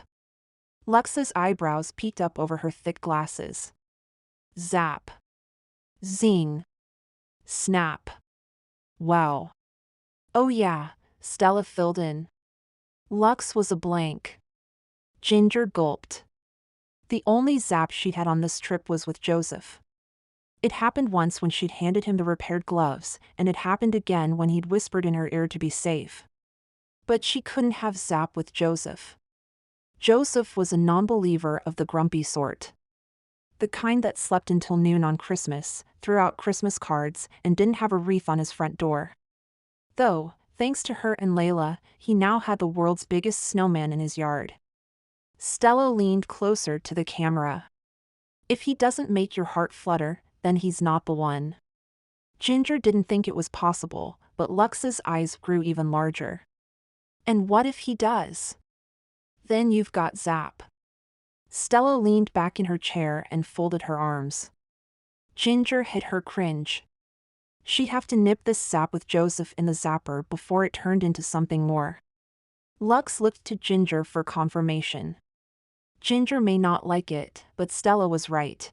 Lux's eyebrows peeked up over her thick glasses. Zap. Zing. Snap. Wow. Oh yeah, Stella filled in. Lux was a blank. Ginger gulped. The only Zap she'd had on this trip was with Joseph. It happened once when she'd handed him the repaired gloves, and it happened again when he'd whispered in her ear to be safe. But she couldn't have Zap with Joseph. Joseph was a non-believer of the grumpy sort. The kind that slept until noon on Christmas, threw out Christmas cards, and didn't have a wreath on his front door. Though, thanks to her and Layla, he now had the world's biggest snowman in his yard. Stella leaned closer to the camera. If he doesn't make your heart flutter, then he's not the one. Ginger didn't think it was possible, but Lux's eyes grew even larger. And what if he does? Then you've got Zap. Stella leaned back in her chair and folded her arms. Ginger hit her cringe. She'd have to nip this Zap with Joseph in the zapper before it turned into something more. Lux looked to Ginger for confirmation. Ginger may not like it, but Stella was right.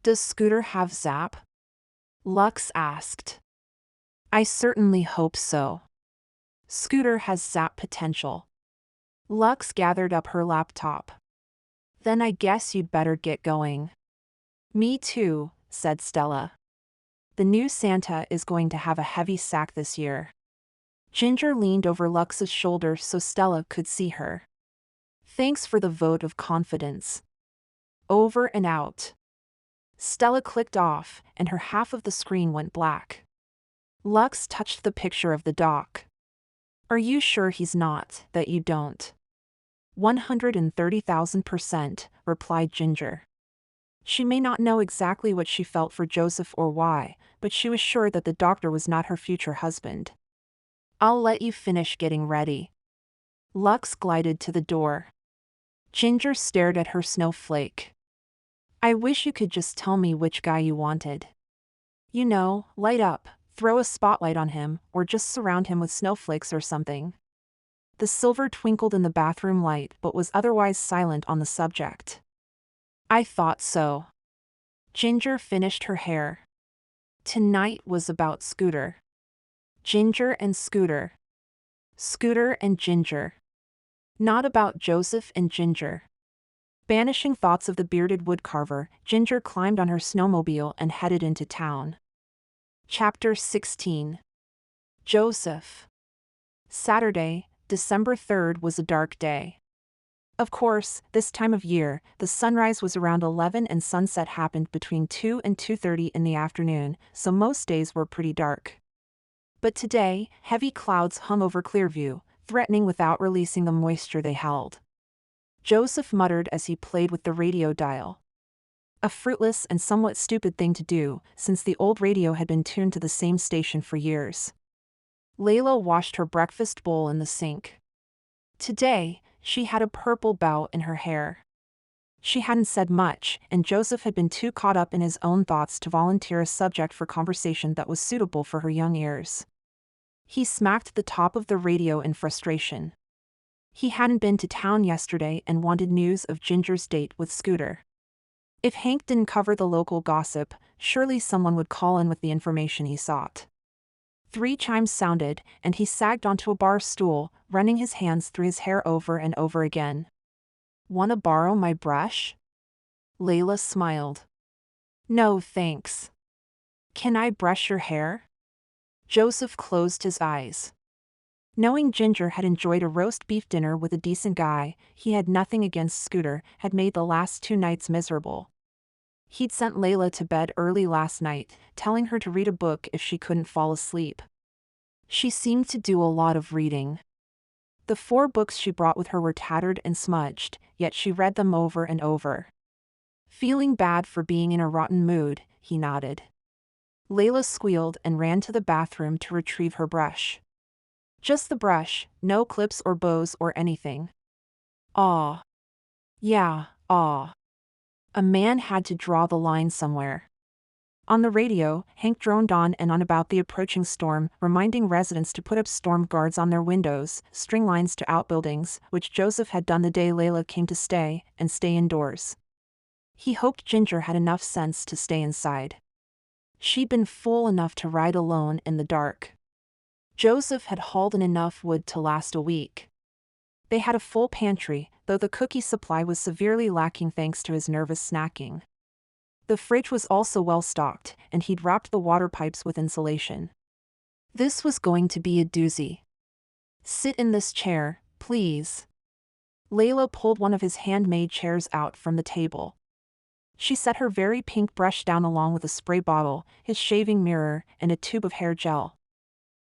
Does Scooter have Zap? Lux asked. I certainly hope so. Scooter has Zap potential. Lux gathered up her laptop. Then I guess you'd better get going. Me too, said Stella. The new Santa is going to have a heavy sack this year. Ginger leaned over Lux's shoulder so Stella could see her. Thanks for the vote of confidence. Over and out. Stella clicked off, and her half of the screen went black. Lux touched the picture of the doc. Are you sure he's not, that you don't? 130,000%, replied Ginger. She may not know exactly what she felt for Joseph or why, but she was sure that the doctor was not her future husband. I'll let you finish getting ready. Lux glided to the door. Ginger stared at her snowflake. I wish you could just tell me which guy you wanted. You know, light up, throw a spotlight on him, or just surround him with snowflakes or something. The silver twinkled in the bathroom light but was otherwise silent on the subject. I thought so. Ginger finished her hair. Tonight was about Scooter. Ginger and Scooter. Scooter and Ginger. Not about Joseph and Ginger. Banishing thoughts of the bearded woodcarver, Ginger climbed on her snowmobile and headed into town. Chapter 16. Joseph. Saturday, December 3rd was a dark day. Of course, this time of year, the sunrise was around 11 and sunset happened between 2 and 2:30 in the afternoon, so most days were pretty dark. But today, heavy clouds hung over Clearview, threatening without releasing the moisture they held. Joseph muttered as he played with the radio dial. A fruitless and somewhat stupid thing to do, since the old radio had been tuned to the same station for years. Layla washed her breakfast bowl in the sink. Today, she had a purple bow in her hair. She hadn't said much, and Joseph had been too caught up in his own thoughts to volunteer a subject for conversation that was suitable for her young ears. He smacked the top of the radio in frustration. He hadn't been to town yesterday and wanted news of Ginger's date with Scooter. If Hank didn't cover the local gossip, surely someone would call in with the information he sought. 3 chimes sounded, and he sagged onto a bar stool, running his hands through his hair over and over again. "Wanna borrow my brush?" Layla smiled. "No, thanks." "Can I brush your hair?" Joseph closed his eyes. Knowing Ginger had enjoyed a roast beef dinner with a decent guy, he had nothing against Scooter, had made the last 2 nights miserable. He'd sent Layla to bed early last night, telling her to read a book if she couldn't fall asleep. She seemed to do a lot of reading. The 4 books she brought with her were tattered and smudged, yet she read them over and over. Feeling bad for being in a rotten mood, he nodded. Layla squealed and ran to the bathroom to retrieve her brush. Just the brush, no clips or bows or anything. Aw. Yeah, aw. A man had to draw the line somewhere. On the radio, Hank droned on and on about the approaching storm, reminding residents to put up storm guards on their windows, string lines to outbuildings, which Joseph had done the day Layla came to stay, and stay indoors. He hoped Ginger had enough sense to stay inside. She'd been fool enough to ride alone in the dark. Joseph had hauled in enough wood to last a week. They had a full pantry, though the cookie supply was severely lacking thanks to his nervous snacking. The fridge was also well stocked, and he'd wrapped the water pipes with insulation. This was going to be a doozy. "Sit in this chair, please." Layla pulled one of his handmade chairs out from the table. She set her very pink brush down along with a spray bottle, his shaving mirror, and a tube of hair gel.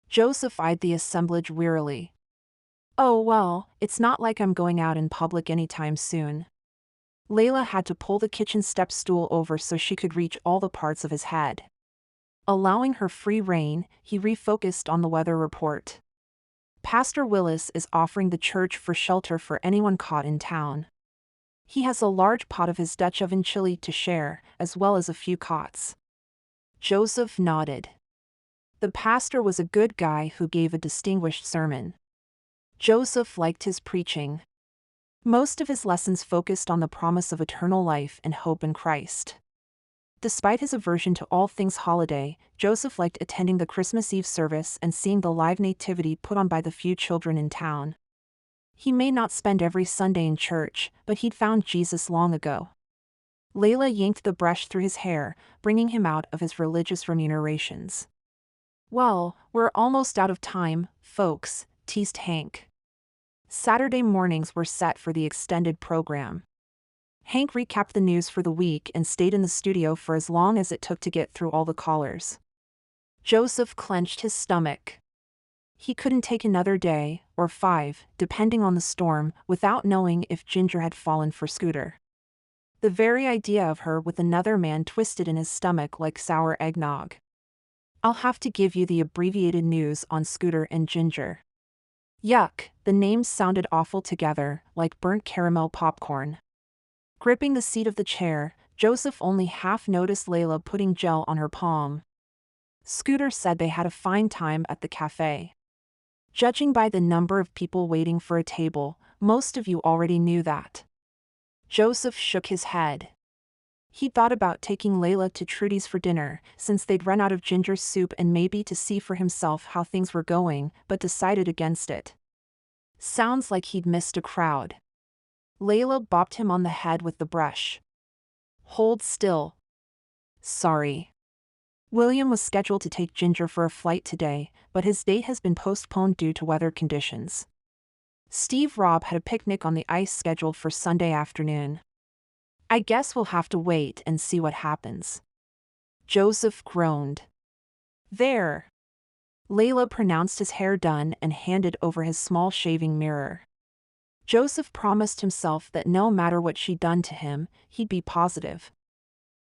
Joseph eyed the assemblage wearily. "Oh well, it's not like I'm going out in public anytime soon." Layla had to pull the kitchen step stool over so she could reach all the parts of his head. Allowing her free rein, he refocused on the weather report. Pastor Willis is offering the church for shelter for anyone caught in town. He has a large pot of his Dutch oven chili to share, as well as a few cots. Joseph nodded. The pastor was a good guy who gave a distinguished sermon. Joseph liked his preaching. Most of his lessons focused on the promise of eternal life and hope in Christ. Despite his aversion to all things holiday, Joseph liked attending the Christmas Eve service and seeing the live nativity put on by the few children in town. He may not spend every Sunday in church, but he'd found Jesus long ago. Layla yanked the brush through his hair, bringing him out of his religious remunerations. "Well, we're almost out of time, folks," teased Hank. Saturday mornings were set for the extended program. Hank recapped the news for the week and stayed in the studio for as long as it took to get through all the callers. Joseph clenched his stomach. He couldn't take another day, or 5, depending on the storm, without knowing if Ginger had fallen for Scooter. The very idea of her with another man twisted in his stomach like sour eggnog. I'll have to give you the abbreviated news on Scooter and Ginger. Yuck, the names sounded awful together, like burnt caramel popcorn. Gripping the seat of the chair, Joseph only half noticed Layla putting gel on her palm. Scooter said they had a fine time at the cafe. Judging by the number of people waiting for a table, most of you already knew that. Joseph shook his head. He thought about taking Layla to Trudy's for dinner, since they'd run out of Ginger's soup, and maybe to see for himself how things were going, but decided against it. Sounds like he'd missed a crowd. Layla bopped him on the head with the brush. Hold still. Sorry. William was scheduled to take Ginger for a flight today, but his date has been postponed due to weather conditions. Steve Robb had a picnic on the ice scheduled for Sunday afternoon. I guess we'll have to wait and see what happens. Joseph groaned. There. Layla pronounced his hair done and handed over his small shaving mirror. Joseph promised himself that no matter what she'd done to him, he'd be positive.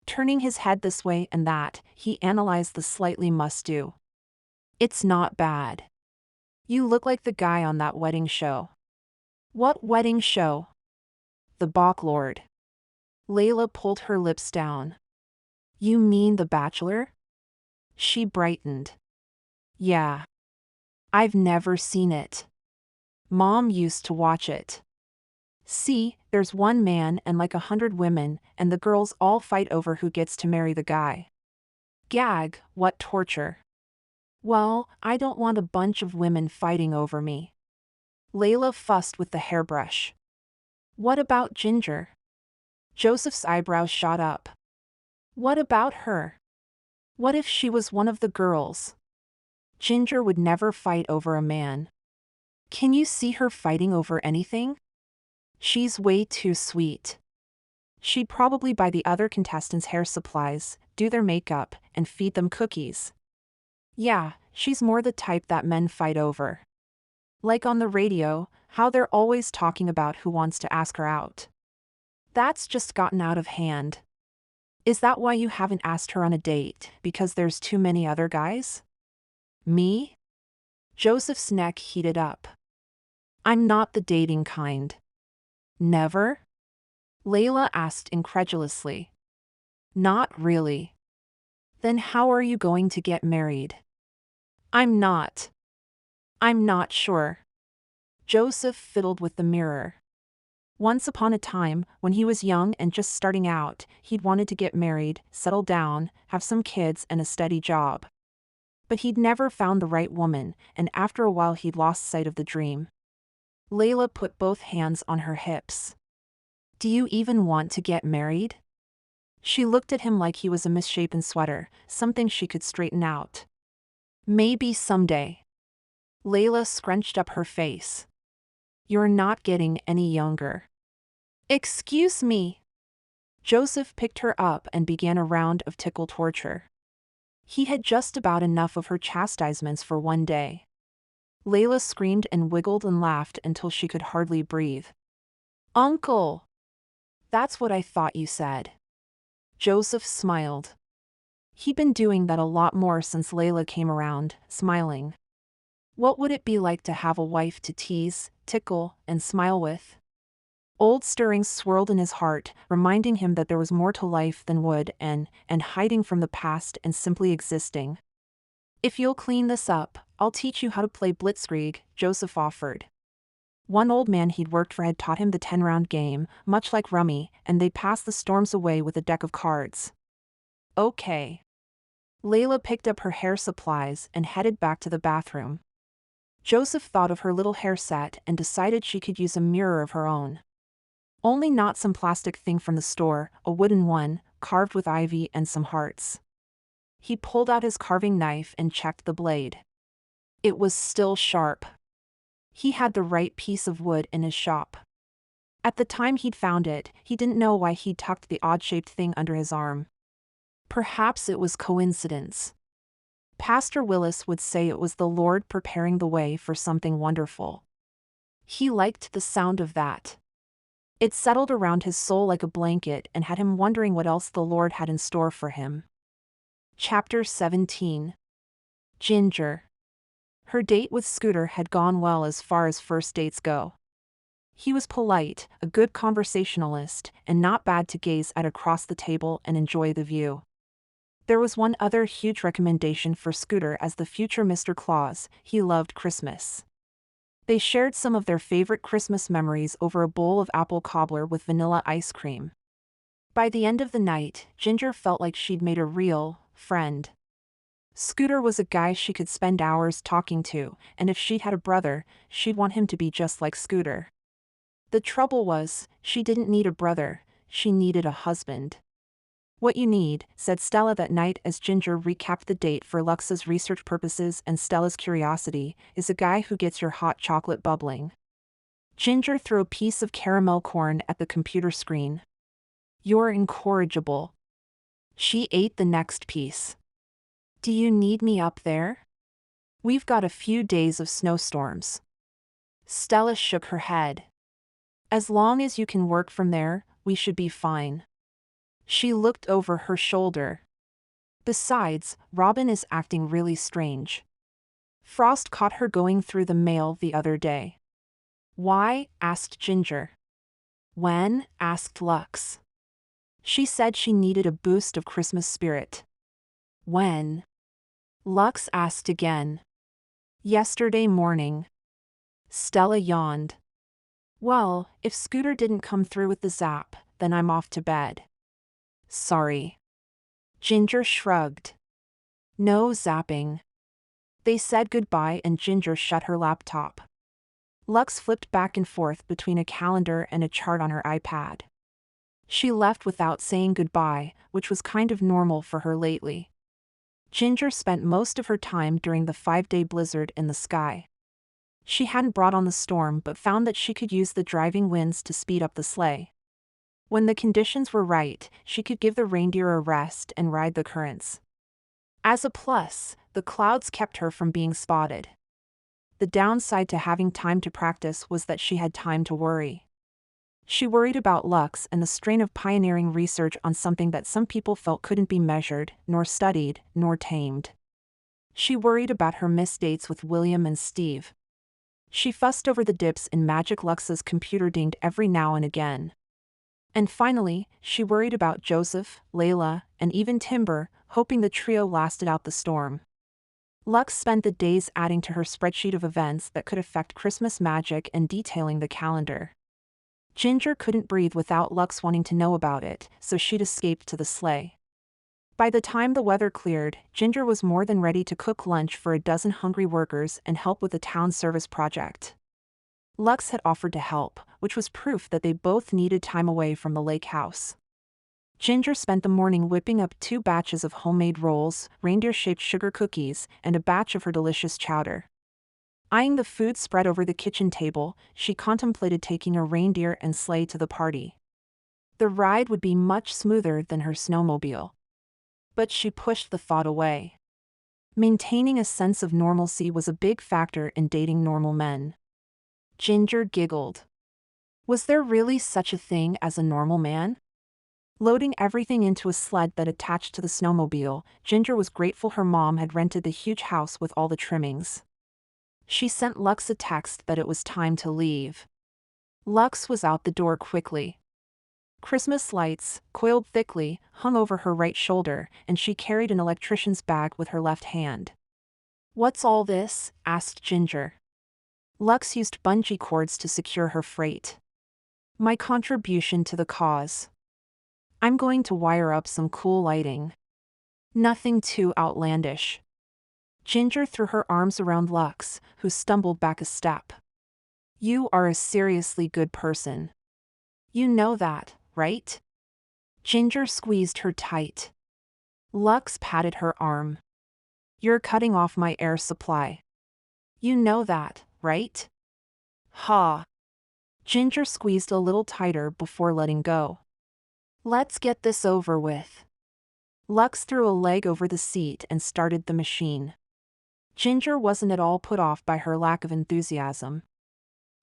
Turning his head this way and that, he analyzed the slightly must-do. It's not bad. You look like the guy on that wedding show. What wedding show? The Bach Lord. Layla pulled her lips down. You mean The Bachelor? She brightened. Yeah. I've never seen it. Mom used to watch it. See, there's one man and like 100 women, and the girls all fight over who gets to marry the guy. Gag, what torture. Well, I don't want a bunch of women fighting over me. Layla fussed with the hairbrush. What about Ginger? Joseph's eyebrows shot up. What about her? What if she was one of the girls? Ginger would never fight over a man. Can you see her fighting over anything? She's way too sweet. She'd probably buy the other contestants hair supplies, do their makeup, and feed them cookies. Yeah, she's more the type that men fight over. Like on the radio, how they're always talking about who wants to ask her out. That's just gotten out of hand. Is that why you haven't asked her on a date, because there's too many other guys? Me? Joseph's neck heated up. I'm not the dating kind. Never? Layla asked incredulously. Not really. Then how are you going to get married? I'm not sure. Joseph fiddled with the mirror. Once upon a time, when he was young and just starting out, he'd wanted to get married, settle down, have some kids and a steady job. But he'd never found the right woman, and after a while he'd lost sight of the dream. Layla put both hands on her hips. Do you even want to get married? She looked at him like he was a misshapen sweater, something she could straighten out. Maybe someday. Layla scrunched up her face. You're not getting any younger. Excuse me. Joseph picked her up and began a round of tickle torture. He had just about enough of her chastisements for one day. Layla screamed and wiggled and laughed until she could hardly breathe. Uncle! That's what I thought you said. Joseph smiled. He'd been doing that a lot more since Layla came around, smiling. What would it be like to have a wife to tease, tickle, and smile with? Old stirrings swirled in his heart, reminding him that there was more to life than wood and hiding from the past and simply existing. If you'll clean this up, I'll teach you how to play blitzkrieg, Joseph offered. One old man he'd worked for had taught him the 10-round game, much like rummy, and they'd pass the storms away with a deck of cards. Okay. Layla picked up her hair supplies and headed back to the bathroom. Joseph thought of her little hair set and decided she could use a mirror of her own. Only not some plastic thing from the store, a wooden one, carved with ivy and some hearts. He pulled out his carving knife and checked the blade. It was still sharp. He had the right piece of wood in his shop. At the time he'd found it, he didn't know why he'd tucked the odd-shaped thing under his arm. Perhaps it was coincidence. Pastor Willis would say it was the Lord preparing the way for something wonderful. He liked the sound of that. It settled around his soul like a blanket and had him wondering what else the Lord had in store for him. Chapter 17. Ginger. Her date with Scooter had gone well as far as first dates go. He was polite, a good conversationalist, and not bad to gaze at across the table and enjoy the view. There was one other huge recommendation for Scooter as the future Mr. Claus: he loved Christmas. They shared some of their favorite Christmas memories over a bowl of apple cobbler with vanilla ice cream. By the end of the night, Ginger felt like she'd made a real friend. Scooter was a guy she could spend hours talking to, and if she'd had a brother, she'd want him to be just like Scooter. The trouble was, she didn't need a brother, she needed a husband. "What you need," said Stella that night as Ginger recapped the date for Lux's research purposes and Stella's curiosity, "is a guy who gets your hot chocolate bubbling." Ginger threw a piece of caramel corn at the computer screen. "You're incorrigible." She ate the next piece. "Do you need me up there? We've got a few days of snowstorms." Stella shook her head. "As long as you can work from there, we should be fine." She looked over her shoulder. "Besides, Robin is acting really strange. Frost caught her going through the mail the other day." "Why?" asked Ginger. "When?" asked Lux. "She said she needed a boost of Christmas spirit." "When?" Lux asked again. "Yesterday morning." Stella yawned. "Well, if Scooter didn't come through with the zap, then I'm off to bed." "Sorry." Ginger shrugged. "No zapping." They said goodbye and Ginger shut her laptop. Lux flipped back and forth between a calendar and a chart on her iPad. She left without saying goodbye, which was kind of normal for her lately. Ginger spent most of her time during the 5-day blizzard in the sky. She hadn't brought on the storm but found that she could use the driving winds to speed up the sleigh. When the conditions were right, she could give the reindeer a rest and ride the currents. As a plus, the clouds kept her from being spotted. The downside to having time to practice was that she had time to worry. She worried about Lux and the strain of pioneering research on something that some people felt couldn't be measured, nor studied, nor tamed. She worried about her missed dates with William and Steve. She fussed over the dips in Magic Lux's computer dinged every now and again. And finally, she worried about Joseph, Layla, and even Timber, hoping the trio lasted out the storm. Lux spent the days adding to her spreadsheet of events that could affect Christmas magic and detailing the calendar. Ginger couldn't breathe without Lux wanting to know about it, so she'd escaped to the sleigh. By the time the weather cleared, Ginger was more than ready to cook lunch for a dozen hungry workers and help with the town service project. Lux had offered to help, which was proof that they both needed time away from the lake house. Ginger spent the morning whipping up 2 batches of homemade rolls, reindeer-shaped sugar cookies, and a batch of her delicious chowder. Eyeing the food spread over the kitchen table, she contemplated taking a reindeer and sleigh to the party. The ride would be much smoother than her snowmobile. But she pushed the thought away. Maintaining a sense of normalcy was a big factor in dating normal men. Ginger giggled. Was there really such a thing as a normal man? Loading everything into a sled that attached to the snowmobile, Ginger was grateful her mom had rented the huge house with all the trimmings. She sent Lux a text that it was time to leave. Lux was out the door quickly. Christmas lights, coiled thickly, hung over her right shoulder, and she carried an electrician's bag with her left hand. "What's all this?" asked Ginger. Lux used bungee cords to secure her freight. "My contribution to the cause. I'm going to wire up some cool lighting. Nothing too outlandish." Ginger threw her arms around Lux, who stumbled back a step. "You are a seriously good person. You know that, right?" Ginger squeezed her tight. Lux patted her arm. "You're cutting off my air supply. You know that, right?" "Ha!" Ginger squeezed a little tighter before letting go. Let's get this over with. Lux threw a leg over the seat and started the machine. Ginger wasn't at all put off by her lack of enthusiasm.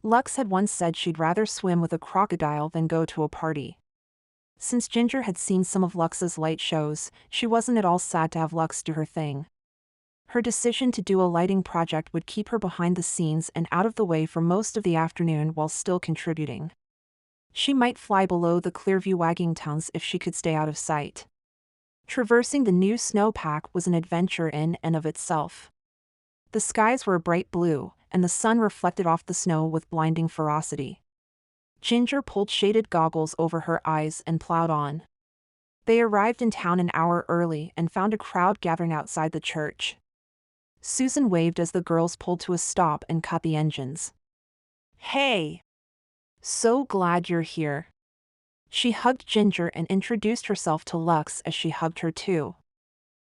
Lux had once said she'd rather swim with a crocodile than go to a party. Since Ginger had seen some of Lux's light shows, she wasn't at all sad to have Lux do her thing. Her decision to do a lighting project would keep her behind the scenes and out of the way for most of the afternoon while still contributing. She might fly below the Clearview wagging towns if she could stay out of sight. Traversing the new snowpack was an adventure in and of itself. The skies were a bright blue, and the sun reflected off the snow with blinding ferocity. Ginger pulled shaded goggles over her eyes and plowed on. They arrived in town an hour early and found a crowd gathering outside the church. Susan waved as the girls pulled to a stop and cut the engines. "Hey! So glad you're here." She hugged Ginger and introduced herself to Lux as she hugged her too.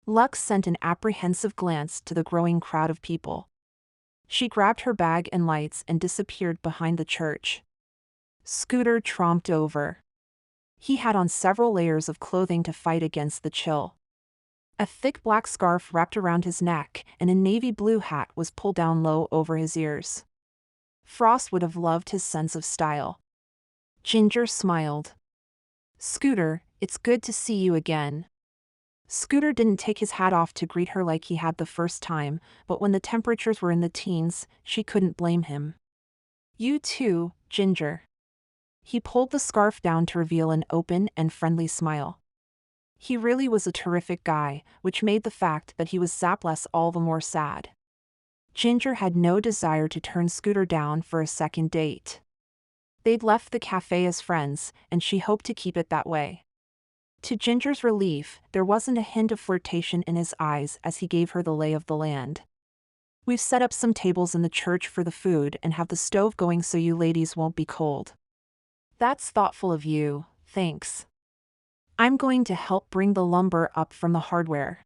Lux sent an apprehensive glance to the growing crowd of people. She grabbed her bag and lights and disappeared behind the church. Scooter tromped over. He had on several layers of clothing to fight against the chill. A thick black scarf wrapped around his neck, and a navy blue hat was pulled down low over his ears. Frost would have loved his sense of style. Ginger smiled. "Scooter, it's good to see you again." Scooter didn't take his hat off to greet her like he had the first time, but when the temperatures were in the teens, she couldn't blame him. "You too, Ginger." He pulled the scarf down to reveal an open and friendly smile. He really was a terrific guy, which made the fact that he was sapless all the more sad. Ginger had no desire to turn Scooter down for a second date. They'd left the cafe as friends, and she hoped to keep it that way. To Ginger's relief, there wasn't a hint of flirtation in his eyes as he gave her the lay of the land. "We've set up some tables in the church for the food and have the stove going so you ladies won't be cold." "That's thoughtful of you, thanks. I'm going to help bring the lumber up from the hardware.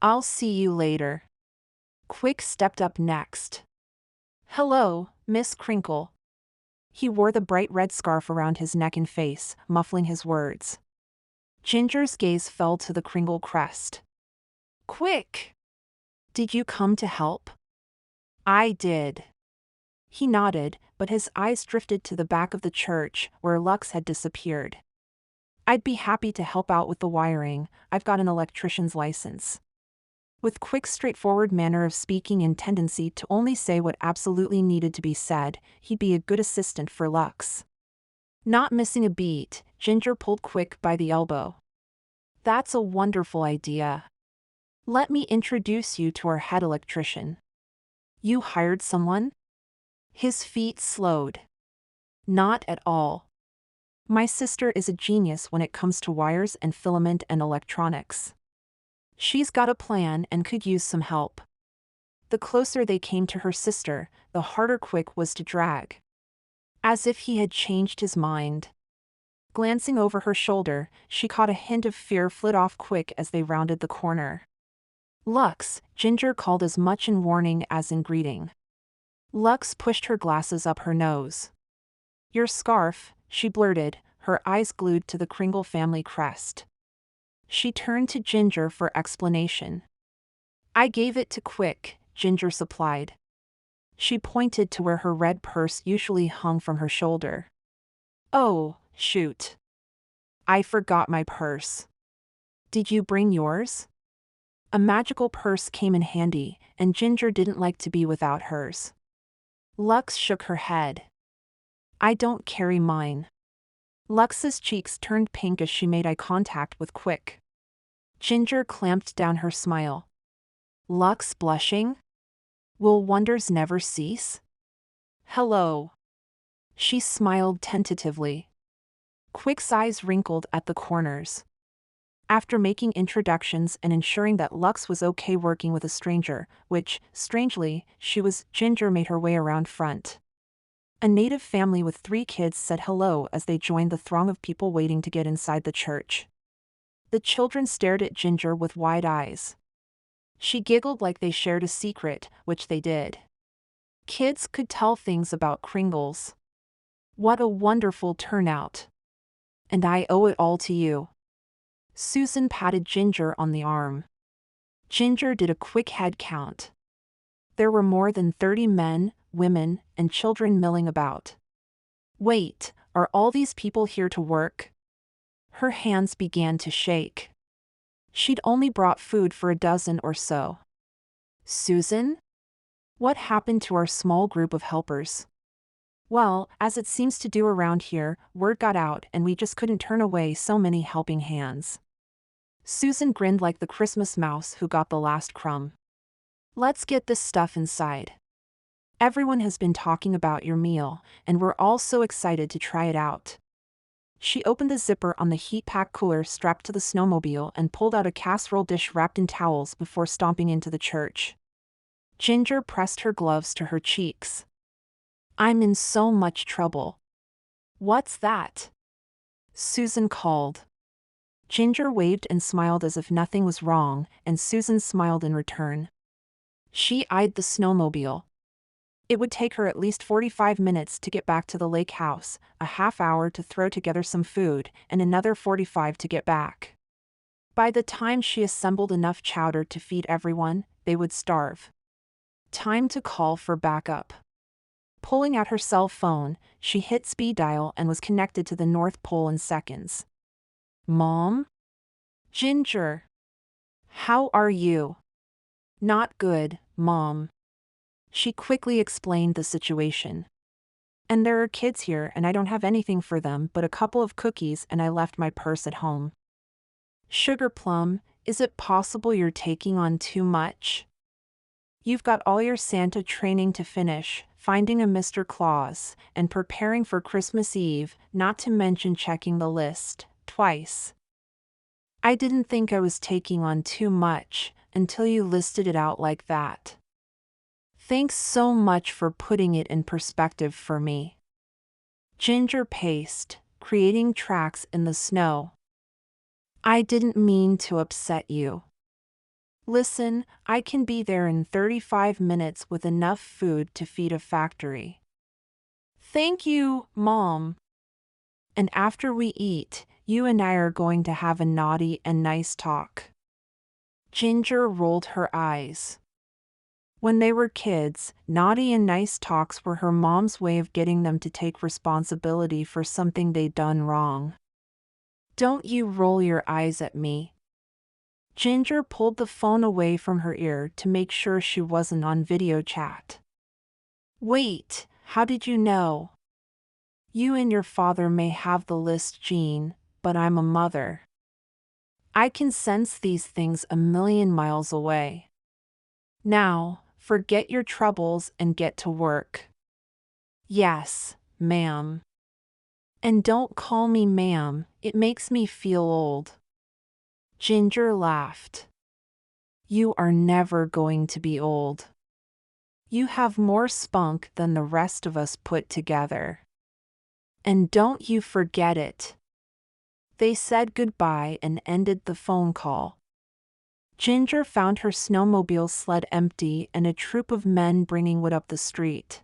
I'll see you later." Quick stepped up next. "Hello, Miss Kringle." He wore the bright red scarf around his neck and face, muffling his words. Ginger's gaze fell to the Kringle crest. "Quick! Did you come to help?" "I did." He nodded, but his eyes drifted to the back of the church, where Lux had disappeared. "I'd be happy to help out with the wiring. I've got an electrician's license." With Quick's straightforward manner of speaking and tendency to only say what absolutely needed to be said, he'd be a good assistant for Lux. Not missing a beat, Ginger pulled Quick by the elbow. "That's a wonderful idea. Let me introduce you to our head electrician." "You hired someone?" His feet slowed. "Not at all. My sister is a genius when it comes to wires and filament and electronics. She's got a plan and could use some help." The closer they came to her sister, the harder Quick was to drag. As if he had changed his mind. Glancing over her shoulder, she caught a hint of fear flit off Quick as they rounded the corner. "Lux," Ginger called as much in warning as in greeting. Lux pushed her glasses up her nose. "Your scarf," she blurted, her eyes glued to the Kringle family crest. She turned to Ginger for explanation. "I gave it to Quick," Ginger supplied. She pointed to where her red purse usually hung from her shoulder. "Oh, shoot. I forgot my purse. Did you bring yours?" A magical purse came in handy, and Ginger didn't like to be without hers. Lux shook her head. "I don't carry mine." Lux's cheeks turned pink as she made eye contact with Quick. Ginger clamped down her smile. Lux blushing? Will wonders never cease? "Hello." She smiled tentatively. Quick's eyes wrinkled at the corners. After making introductions and ensuring that Lux was okay working with a stranger, which, strangely, she was, Ginger made her way around front. A native family with 3 kids said hello as they joined the throng of people waiting to get inside the church. The children stared at Ginger with wide eyes. She giggled like they shared a secret, which they did. Kids could tell things about Kringles. What a wonderful turnout. And I owe it all to you. Susan patted Ginger on the arm. Ginger did a quick head count. There were more than 30 men, women, and children milling about. Wait, are all these people here to work? Her hands began to shake. She'd only brought food for a dozen or so. Susan? What happened to our small group of helpers? Well, as it seems to do around here, word got out and we just couldn't turn away so many helping hands. Susan grinned like the Christmas mouse who got the last crumb. Let's get this stuff inside. Everyone has been talking about your meal, and we're all so excited to try it out. She opened the zipper on the heat pack cooler strapped to the snowmobile and pulled out a casserole dish wrapped in towels before stomping into the church. Ginger pressed her gloves to her cheeks. I'm in so much trouble. What's that? Susan called. Ginger waved and smiled as if nothing was wrong, and Susan smiled in return. She eyed the snowmobile. It would take her at least 45 minutes to get back to the lake house, a half hour to throw together some food, and another 45 to get back. By the time she assembled enough chowder to feed everyone, they would starve. Time to call for backup. Pulling out her cell phone, she hit speed dial and was connected to the North Pole in seconds. Mom? Ginger. How are you? Not good, Mom. She quickly explained the situation. And there are kids here and I don't have anything for them but a couple of cookies and I left my purse at home. Sugar Plum, is it possible you're taking on too much? You've got all your Santa training to finish, finding a Mr. Claus, and preparing for Christmas Eve, not to mention checking the list, twice. I didn't think I was taking on too much, until you listed it out like that. Thanks so much for putting it in perspective for me. Ginger paced, creating tracks in the snow. I didn't mean to upset you. Listen, I can be there in 35 minutes with enough food to feed a factory. Thank you, Mom. And after we eat, you and I are going to have a naughty and nice talk. Ginger rolled her eyes. When they were kids, naughty and nice talks were her mom's way of getting them to take responsibility for something they'd done wrong. Don't you roll your eyes at me. Ginger pulled the phone away from her ear to make sure she wasn't on video chat. Wait, how did you know? You and your father may have the list gene, but I'm a mother. I can sense these things a million miles away. Now, forget your troubles and get to work. Yes, ma'am. And don't call me ma'am, it makes me feel old. Ginger laughed. You are never going to be old. You have more spunk than the rest of us put together. And don't you forget it. They said goodbye and ended the phone call. Ginger found her snowmobile sled empty and a troop of men bringing wood up the street.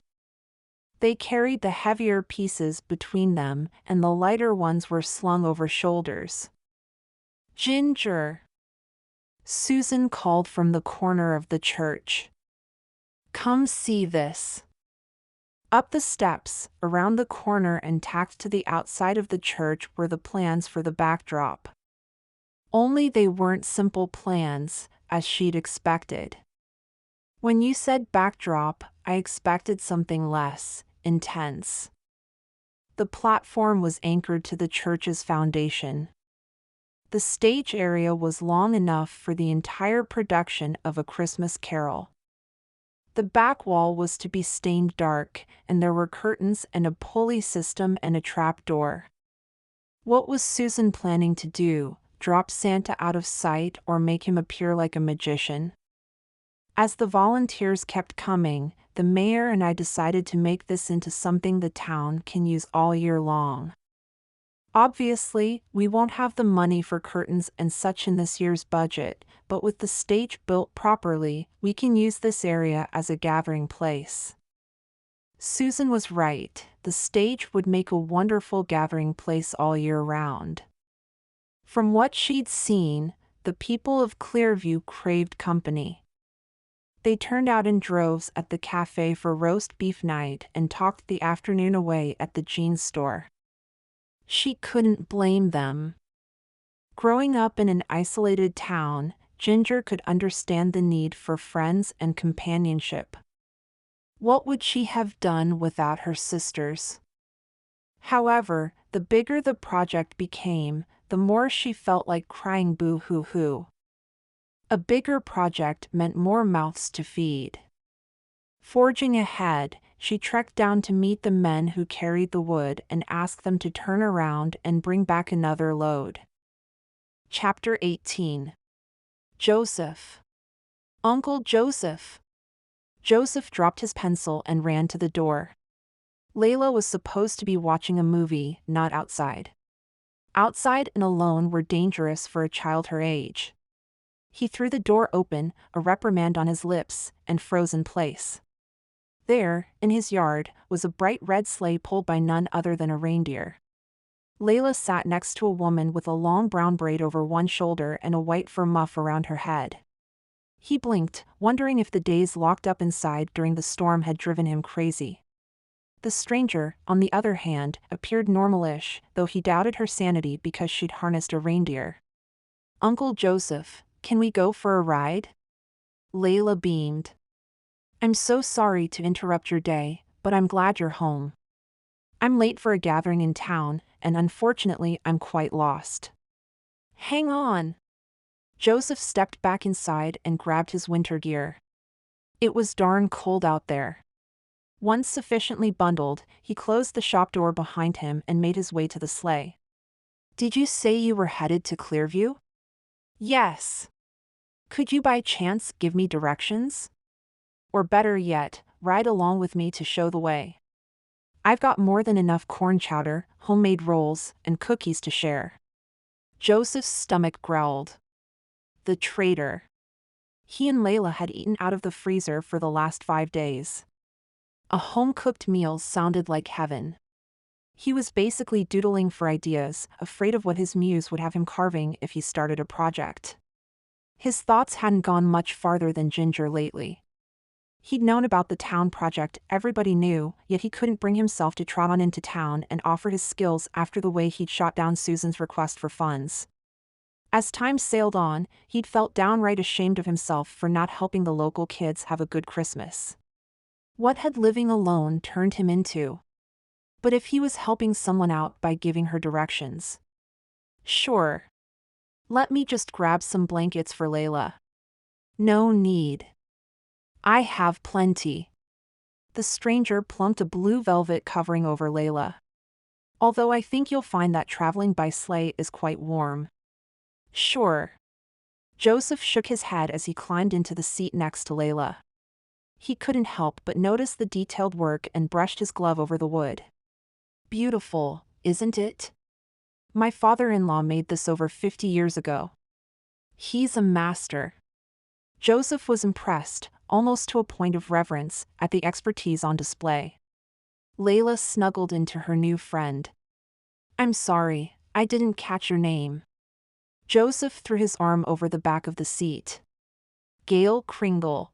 They carried the heavier pieces between them, and the lighter ones were slung over shoulders. Ginger! Susan called from the corner of the church. Come see this. Up the steps, around the corner and tacked to the outside of the church were the plans for the backdrop. Only they weren't simple plans, as she'd expected. When you said backdrop, I expected something less intense. The platform was anchored to the church's foundation. The stage area was long enough for the entire production of A Christmas Carol. The back wall was to be stained dark, and there were curtains and a pulley system and a trap door. What was Susan planning to do? Drop Santa out of sight or make him appear like a magician? As the volunteers kept coming, the mayor and I decided to make this into something the town can use all year long. Obviously, we won't have the money for curtains and such in this year's budget, but with the stage built properly, we can use this area as a gathering place. Susan was right. the stage would make a wonderful gathering place all year round. From what she'd seen, the people of Clearview craved company. They turned out in droves at the cafe for roast beef night and talked the afternoon away at the jeans store. She couldn't blame them. Growing up in an isolated town, Ginger could understand the need for friends and companionship. What would she have done without her sisters? However, the bigger the project became, the more she felt like crying boo-hoo-hoo. A bigger project meant more mouths to feed. Forging ahead, she trekked down to meet the men who carried the wood and asked them to turn around and bring back another load. Chapter 18. Joseph. Uncle Joseph. Joseph dropped his pencil and ran to the door. Layla was supposed to be watching a movie, not outside. Outside and alone were dangerous for a child her age. He threw the door open, a reprimand on his lips, and froze in place. There, in his yard, was a bright red sleigh pulled by none other than a reindeer. Layla sat next to a woman with a long brown braid over one shoulder and a white fur muff around her head. He blinked, wondering if the days locked up inside during the storm had driven him crazy. The stranger, on the other hand, appeared normal-ish, though he doubted her sanity because she'd harnessed a reindeer. "Uncle Joseph, can we go for a ride?" Layla beamed. "I'm so sorry to interrupt your day, but I'm glad you're home. I'm late for a gathering in town, and unfortunately I'm quite lost." "Hang on." Joseph stepped back inside and grabbed his winter gear. It was darn cold out there. Once sufficiently bundled, he closed the shop door behind him and made his way to the sleigh. "Did you say you were headed to Clearview?" "Yes." "Could you by chance give me directions? Or better yet, ride along with me to show the way. I've got more than enough corn chowder, homemade rolls, and cookies to share." Joseph's stomach growled. The traitor. He and Layla had eaten out of the freezer for the last 5 days. A home-cooked meal sounded like heaven. He was basically doodling for ideas, afraid of what his muse would have him carving if he started a project. His thoughts hadn't gone much farther than Ginger lately. He'd known about the town project everybody knew, yet he couldn't bring himself to trot on into town and offer his skills after the way he'd shot down Susan's request for funds. As time sailed on, he'd felt downright ashamed of himself for not helping the local kids have a good Christmas. What had living alone turned him into? But if he was helping someone out by giving her directions. Sure. "Let me just grab some blankets for Layla." "No need. I have plenty." The stranger plumped a blue velvet covering over Layla. "Although I think you'll find that traveling by sleigh is quite warm." "Sure." Joseph shook his head as he climbed into the seat next to Layla. He couldn't help but notice the detailed work and brushed his glove over the wood. "Beautiful, isn't it? My father-in-law made this over 50 years ago. He's a master." Joseph was impressed, almost to a point of reverence, at the expertise on display. Layla snuggled into her new friend. "I'm sorry, I didn't catch your name." Joseph threw his arm over the back of the seat. "Gail Kringle.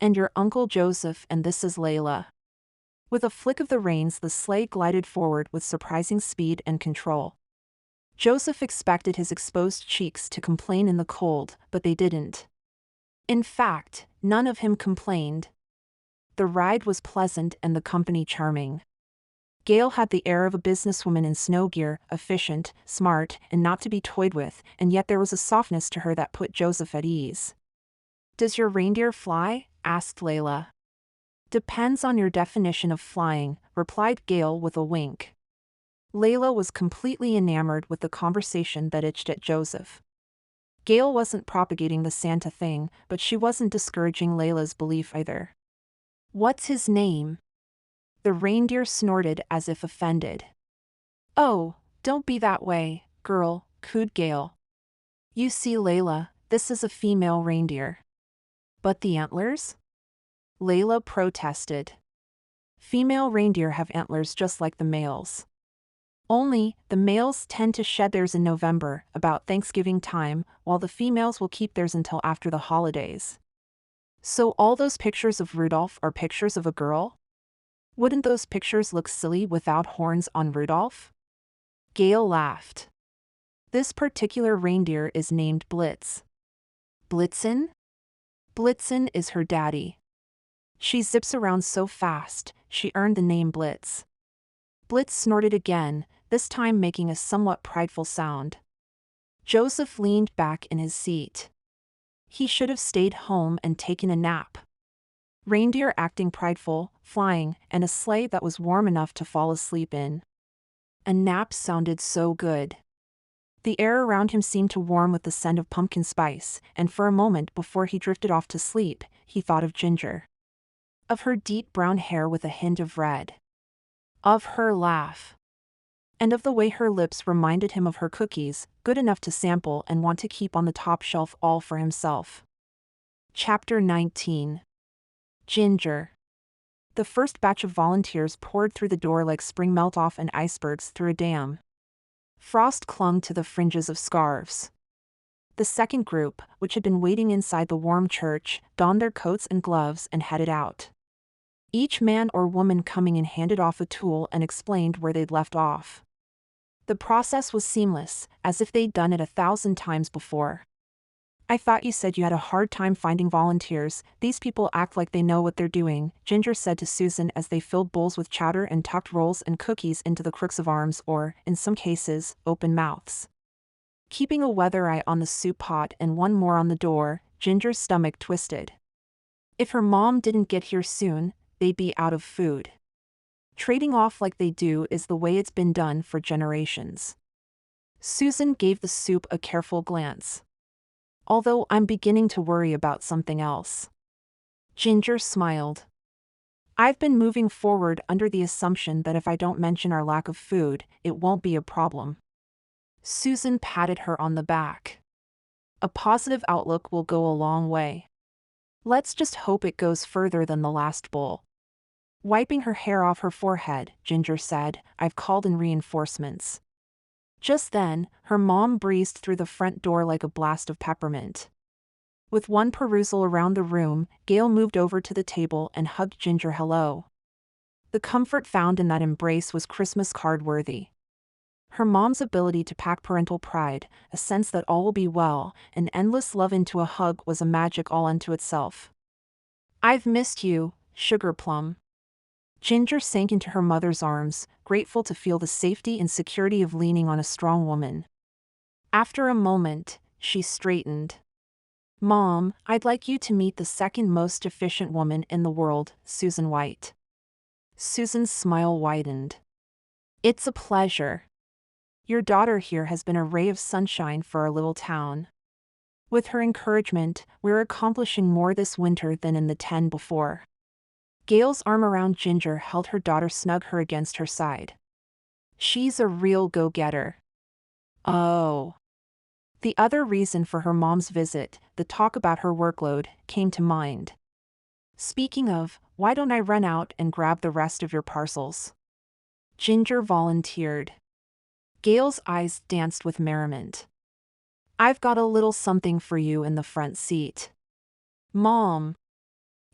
And your Uncle Joseph, and this is Layla." With a flick of the reins, the sleigh glided forward with surprising speed and control. Joseph expected his exposed cheeks to complain in the cold, but they didn't. In fact, none of him complained. The ride was pleasant and the company charming. Gail had the air of a businesswoman in snow gear, efficient, smart, and not to be toyed with, and yet there was a softness to her that put Joseph at ease. "Does your reindeer fly?" asked Layla. "Depends on your definition of flying," replied Gail with a wink. Layla was completely enamored with the conversation that itched at Joseph. Gail wasn't propagating the Santa thing, but she wasn't discouraging Layla's belief either. "What's his name?" The reindeer snorted as if offended. "Oh, don't be that way, girl," cooed Gail. "You see, Layla, this is a female reindeer." "But the antlers?" Layla protested. Female reindeer have antlers just like the males. Only, the males tend to shed theirs in November, about Thanksgiving time, while the females will keep theirs until after the holidays. So all those pictures of Rudolph are pictures of a girl? Wouldn't those pictures look silly without horns on Rudolph? Gail laughed. This particular reindeer is named Blitz. Blitzen? Blitzen is her daddy. She zips around so fast, she earned the name Blitz. Blitz snorted again, this time making a somewhat prideful sound. Joseph leaned back in his seat. He should have stayed home and taken a nap. Reindeer acting prideful, flying, and a sleigh that was warm enough to fall asleep in. A nap sounded so good. The air around him seemed to warm with the scent of pumpkin spice, and for a moment before he drifted off to sleep, he thought of Ginger. Of her deep brown hair with a hint of red. Of her laugh. And of the way her lips reminded him of her cookies, good enough to sample and want to keep on the top shelf all for himself. Chapter 19. Ginger. The first batch of volunteers poured through the door like spring melt-off and icebergs through a dam. Frost clung to the fringes of scarves. The second group, which had been waiting inside the warm church, donned their coats and gloves and headed out. Each man or woman coming in handed off a tool and explained where they'd left off. The process was seamless, as if they'd done it 1,000 times before. I thought you said you had a hard time finding volunteers. These people act like they know what they're doing, Ginger said to Susan as they filled bowls with chowder and tucked rolls and cookies into the crooks of arms or, in some cases, open mouths. Keeping a weather eye on the soup pot and one more on the door, Ginger's stomach twisted. If her mom didn't get here soon, they'd be out of food. Trading off like they do is the way it's been done for generations. Susan gave the soup a careful glance. Although I'm beginning to worry about something else. Ginger smiled. I've been moving forward under the assumption that if I don't mention our lack of food, it won't be a problem. Susan patted her on the back. A positive outlook will go a long way. Let's just hope it goes further than the last bowl. Wiping her hair off her forehead, Ginger said, I've called in reinforcements. Just then, her mom breezed through the front door like a blast of peppermint. With one perusal around the room, Gail moved over to the table and hugged Ginger hello. The comfort found in that embrace was Christmas card worthy. Her mom's ability to pack parental pride, a sense that all will be well, and endless love into a hug was a magic all unto itself. I've missed you, Sugar Plum. Ginger sank into her mother's arms, grateful to feel the safety and security of leaning on a strong woman. After a moment, she straightened. Mom, I'd like you to meet the second most efficient woman in the world, Susan White. Susan's smile widened. It's a pleasure. Your daughter here has been a ray of sunshine for our little town. With her encouragement, we're accomplishing more this winter than in the 10 before. Gail's arm around Ginger held her daughter snug her against her side. She's a real go-getter. Oh. The other reason for her mom's visit, the talk about her workload, came to mind. Speaking of, why don't I run out and grab the rest of your parcels? Ginger volunteered. Gail's eyes danced with merriment. I've got a little something for you in the front seat. Mom.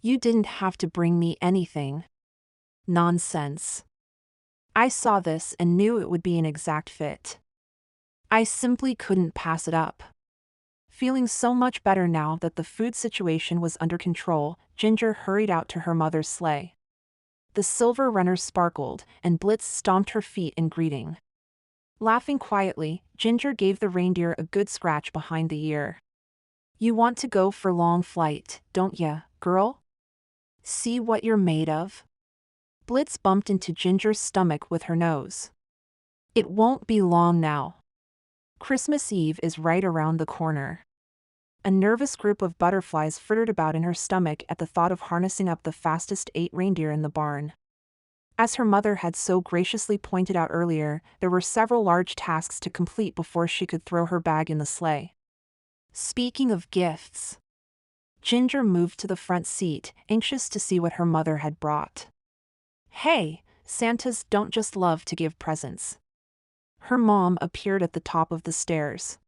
You didn't have to bring me anything. Nonsense. I saw this and knew it would be an exact fit. I simply couldn't pass it up. Feeling so much better now that the food situation was under control, Ginger hurried out to her mother's sleigh. The silver runners sparkled, and Blitz stomped her feet in greeting. Laughing quietly, Ginger gave the reindeer a good scratch behind the ear. You want to go for long flight, don't ya, girl? See what you're made of? Blitz bumped into Ginger's stomach with her nose. It won't be long now. Christmas Eve is right around the corner. A nervous group of butterflies flittered about in her stomach at the thought of harnessing up the fastest 8 reindeer in the barn. As her mother had so graciously pointed out earlier, there were several large tasks to complete before she could throw her bag in the sleigh. Speaking of gifts, Ginger moved to the front seat, anxious to see what her mother had brought. Hey, Santas don't just love to give presents. Her mom appeared at the top of the stairs.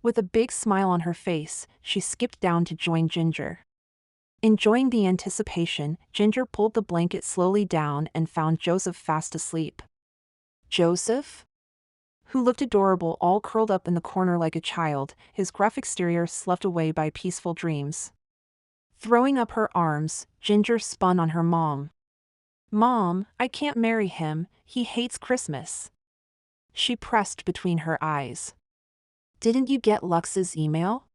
With a big smile on her face, she skipped down to join Ginger. Enjoying the anticipation, Ginger pulled the blanket slowly down and found Joseph fast asleep. Joseph? Who looked adorable, all curled up in the corner like a child, his gruff exterior sloughed away by peaceful dreams. Throwing up her arms, Ginger spun on her mom. Mom, I can't marry him, he hates Christmas. She pressed between her eyes. Didn't you get Lux's email?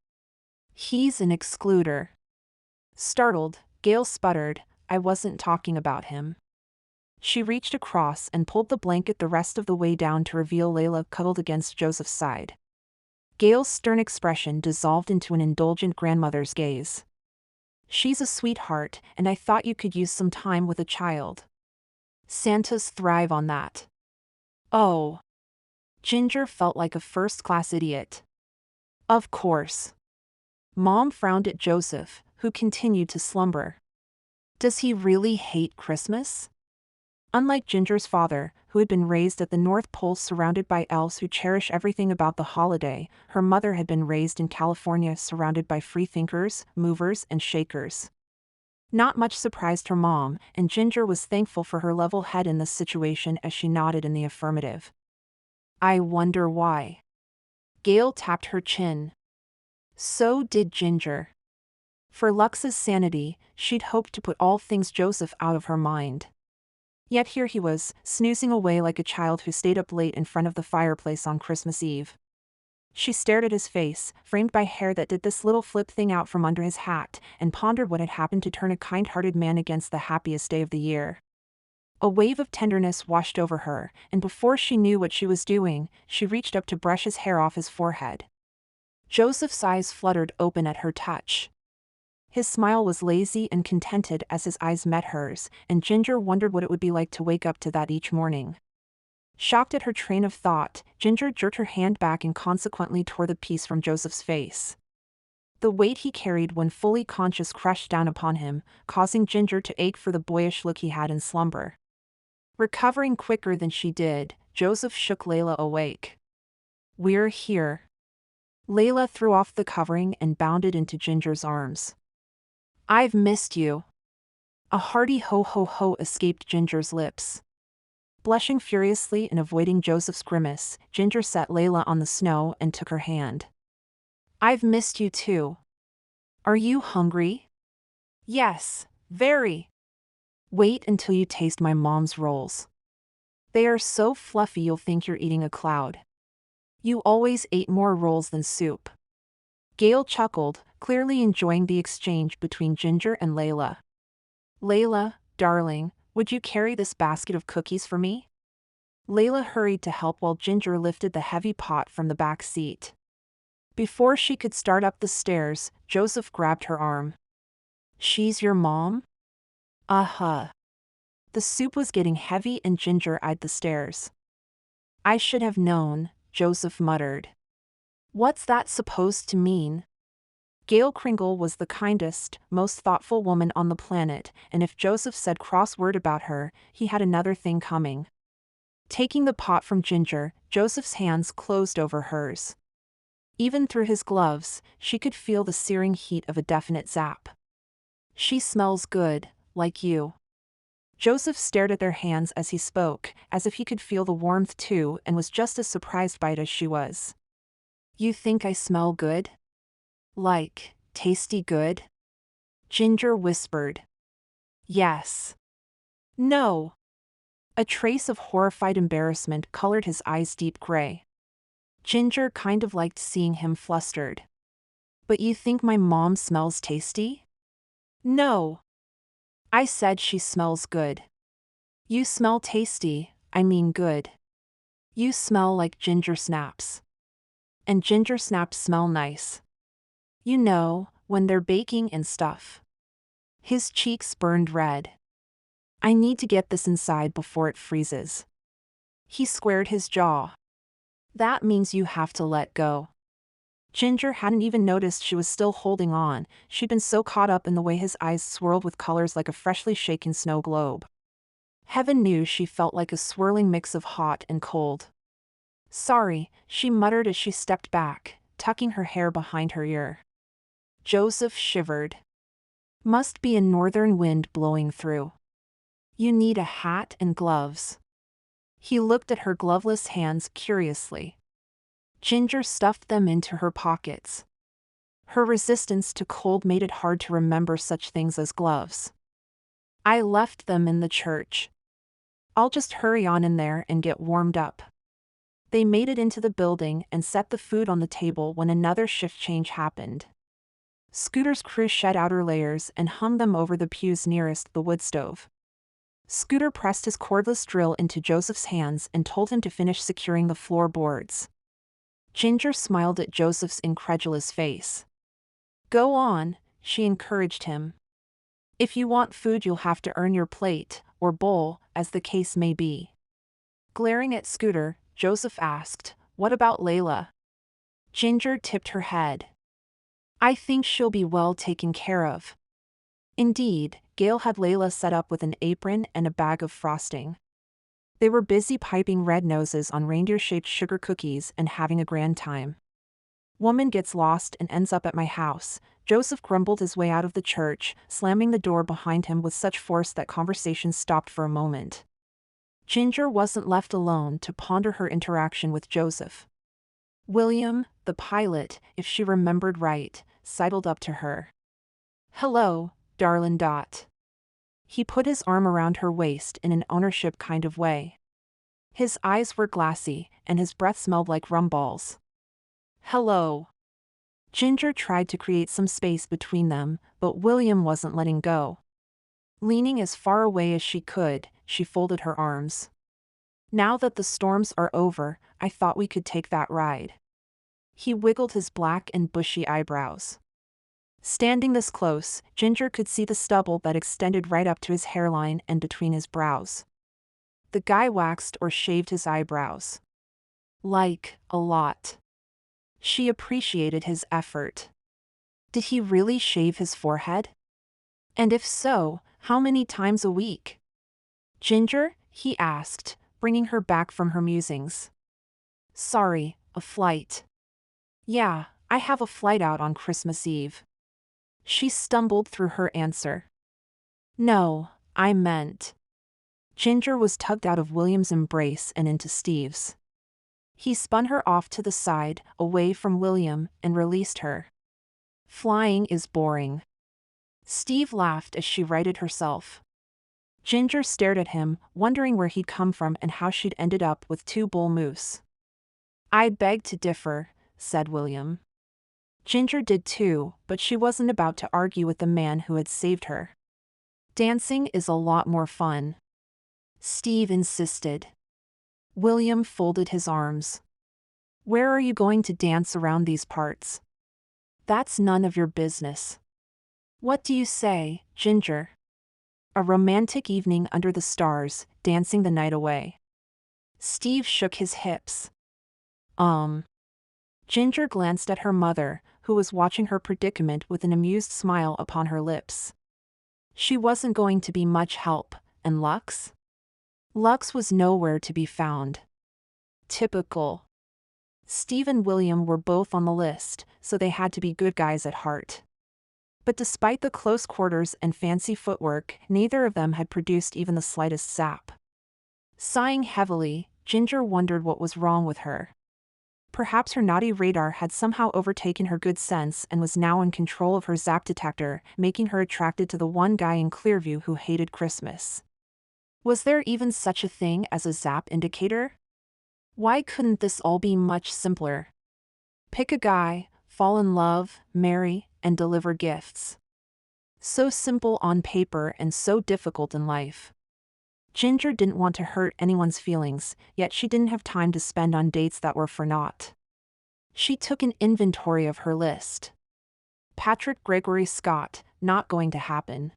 He's an excluder. Startled, Gail sputtered, I wasn't talking about him. She reached across and pulled the blanket the rest of the way down to reveal Layla cuddled against Joseph's side. Gail's stern expression dissolved into an indulgent grandmother's gaze. She's a sweetheart, and I thought you could use some time with a child. Santas thrive on that. Oh. Ginger felt like a first-class idiot. Of course. Mom frowned at Joseph, who continued to slumber. Does he really hate Christmas? Unlike Ginger's father, who had been raised at the North Pole surrounded by elves who cherish everything about the holiday, her mother had been raised in California surrounded by freethinkers, movers, and shakers. Not much surprised her mom, and Ginger was thankful for her level head in this situation as she nodded in the affirmative. I wonder why. Gail tapped her chin. So did Ginger. For Lux's sanity, she'd hoped to put all things Joseph out of her mind. Yet here he was, snoozing away like a child who stayed up late in front of the fireplace on Christmas Eve. She stared at his face, framed by hair that did this little flip thing out from under his hat, and pondered what had happened to turn a kind-hearted man against the happiest day of the year. A wave of tenderness washed over her, and before she knew what she was doing, she reached up to brush his hair off his forehead. Joseph's eyes fluttered open at her touch. His smile was lazy and contented as his eyes met hers, and Ginger wondered what it would be like to wake up to that each morning. Shocked at her train of thought, Ginger jerked her hand back and consequently tore the piece from Joseph's face. The weight he carried when fully conscious crushed down upon him, causing Ginger to ache for the boyish look he had in slumber. Recovering quicker than she did, Joseph shook Layla awake. We're here. Layla threw off the covering and bounded into Ginger's arms. I've missed you. A hearty ho-ho-ho escaped Ginger's lips. Blushing furiously and avoiding Joseph's grimace, Ginger set Layla on the snow and took her hand. I've missed you too. Are you hungry? Yes, very. Wait until you taste my mom's rolls. They are so fluffy you'll think you're eating a cloud. You always ate more rolls than soup. Gail chuckled, clearly enjoying the exchange between Ginger and Layla. Layla, darling, would you carry this basket of cookies for me? Layla hurried to help while Ginger lifted the heavy pot from the back seat. Before she could start up the stairs, Joseph grabbed her arm. She's your mom? Uh-huh. The soup was getting heavy and Ginger eyed the stairs. I should have known, Joseph muttered. What's that supposed to mean? Gail Kringle was the kindest, most thoughtful woman on the planet, and if Joseph said cross word about her, he had another thing coming. Taking the pot from Ginger, Joseph's hands closed over hers. Even through his gloves, she could feel the searing heat of a definite zap. She smells good, like you. Joseph stared at their hands as he spoke, as if he could feel the warmth too and was just as surprised by it as she was. You think I smell good? Like, tasty good? Ginger whispered. Yes. No. A trace of horrified embarrassment colored his eyes deep gray. Ginger kind of liked seeing him flustered. But you think my mom smells tasty? No. I said she smells good. You smell tasty, I mean good. You smell like ginger snaps. And ginger snaps smell nice. You know, when they're baking and stuff. His cheeks burned red. I need to get this inside before it freezes. He squared his jaw. That means you have to let go. Ginger hadn't even noticed she was still holding on, she'd been so caught up in the way his eyes swirled with colors like a freshly shaken snow globe. Heaven knew she felt like a swirling mix of hot and cold. Sorry, she muttered as she stepped back, tucking her hair behind her ear. Joseph shivered. Must be a northern wind blowing through. You need a hat and gloves. He looked at her gloveless hands curiously. Ginger stuffed them into her pockets. Her resistance to cold made it hard to remember such things as gloves. I left them in the church. I'll just hurry on in there and get warmed up. They made it into the building and set the food on the table when another shift change happened. Scooter's crew shed outer layers and hung them over the pews nearest the wood stove. Scooter pressed his cordless drill into Joseph's hands and told him to finish securing the floorboards. Ginger smiled at Joseph's incredulous face. Go on, she encouraged him. If you want food, you'll have to earn your plate, or bowl, as the case may be. Glaring at Scooter, Joseph asked, What about Layla? Ginger tipped her head. I think she'll be well taken care of. Indeed, Gail had Layla set up with an apron and a bag of frosting. They were busy piping red noses on reindeer-shaped sugar cookies and having a grand time. Woman gets lost and ends up at my house, Joseph grumbled his way out of the church, slamming the door behind him with such force that conversation stopped for a moment. Ginger wasn't left alone to ponder her interaction with Joseph. William, the pilot, if she remembered right, sidled up to her. Hello, darlin' Dot. He put his arm around her waist in an ownership kind of way. His eyes were glassy, and his breath smelled like rum balls. Hello. Ginger tried to create some space between them, but William wasn't letting go. Leaning as far away as she could, she folded her arms. Now that the storms are over, I thought we could take that ride. He wiggled his black and bushy eyebrows. Standing this close, Ginger could see the stubble that extended right up to his hairline and between his brows. The guy waxed or shaved his eyebrows. Like, a lot. She appreciated his effort. Did he really shave his forehead? And if so, how many times a week? Ginger, he asked, bringing her back from her musings. Sorry, a flight. Yeah, I have a flight out on Christmas Eve. She stumbled through her answer. No, I meant. Ginger was tugged out of William's embrace and into Steve's. He spun her off to the side, away from William, and released her. Flying is boring. Steve laughed as she righted herself. Ginger stared at him, wondering where he'd come from and how she'd ended up with two bull moose. I beg to differ, said William. Ginger did too, but she wasn't about to argue with the man who had saved her. Dancing is a lot more fun. Steve insisted. William folded his arms. Where are you going to dance around these parts? That's none of your business. What do you say, Ginger? A romantic evening under the stars, dancing the night away. Steve shook his hips. Ginger glanced at her mother, who was watching her predicament with an amused smile upon her lips. She wasn't going to be much help, and Lux? Lux was nowhere to be found. Typical. Steve and William were both on the list, so they had to be good guys at heart. But despite the close quarters and fancy footwork, neither of them had produced even the slightest sap. Sighing heavily, Ginger wondered what was wrong with her. Perhaps her naughty radar had somehow overtaken her good sense and was now in control of her zap detector, making her attracted to the one guy in Clearview who hated Christmas. Was there even such a thing as a zap indicator? Why couldn't this all be much simpler? Pick a guy, fall in love, marry, and deliver gifts. So simple on paper and so difficult in life. Ginger didn't want to hurt anyone's feelings, yet she didn't have time to spend on dates that were for naught. She took an inventory of her list. Patrick Gregory Scott, not going to happen.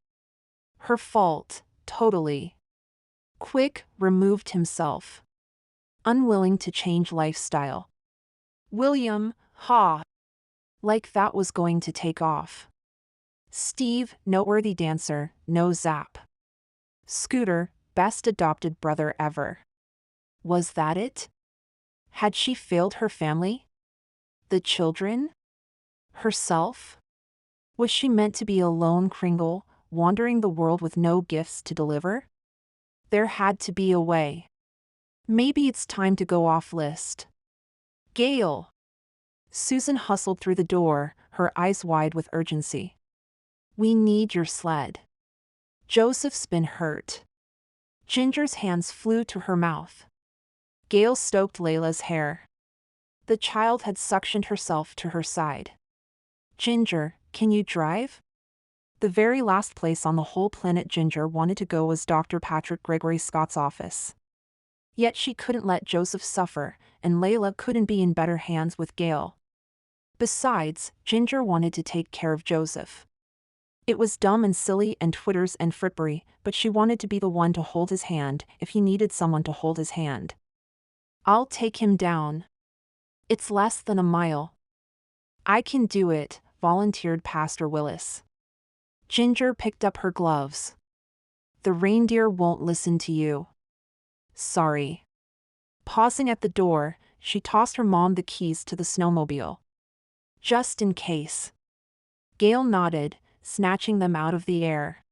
Her fault, totally. Quick, removed himself. Unwilling to change lifestyle. William, like that was going to take off. Steve, noteworthy dancer, no zap. Scooter, best adopted brother ever. Was that it? Had she failed her family? The children? Herself? Was she meant to be a lone Kringle, wandering the world with no gifts to deliver? There had to be a way. Maybe it's time to go off list. Gail! Susan hustled through the door, her eyes wide with urgency. We need your sled. Joseph's been hurt. Ginger's hands flew to her mouth. Gail stroked Layla's hair. The child had suctioned herself to her side. Ginger, can you drive? The very last place on the whole planet Ginger wanted to go was Dr. Patrick Gregory Scott's office. Yet she couldn't let Joseph suffer, and Layla couldn't be in better hands with Gail. Besides, Ginger wanted to take care of Joseph. It was dumb and silly and twitters and frippery, but she wanted to be the one to hold his hand if he needed someone to hold his hand. I'll take him down. It's less than a mile. I can do it, volunteered Pastor Willis. Ginger picked up her gloves. The reindeer won't listen to you. Sorry. Pausing at the door, she tossed her mom the keys to the snowmobile. Just in case. Gail nodded, snatching them out of the air.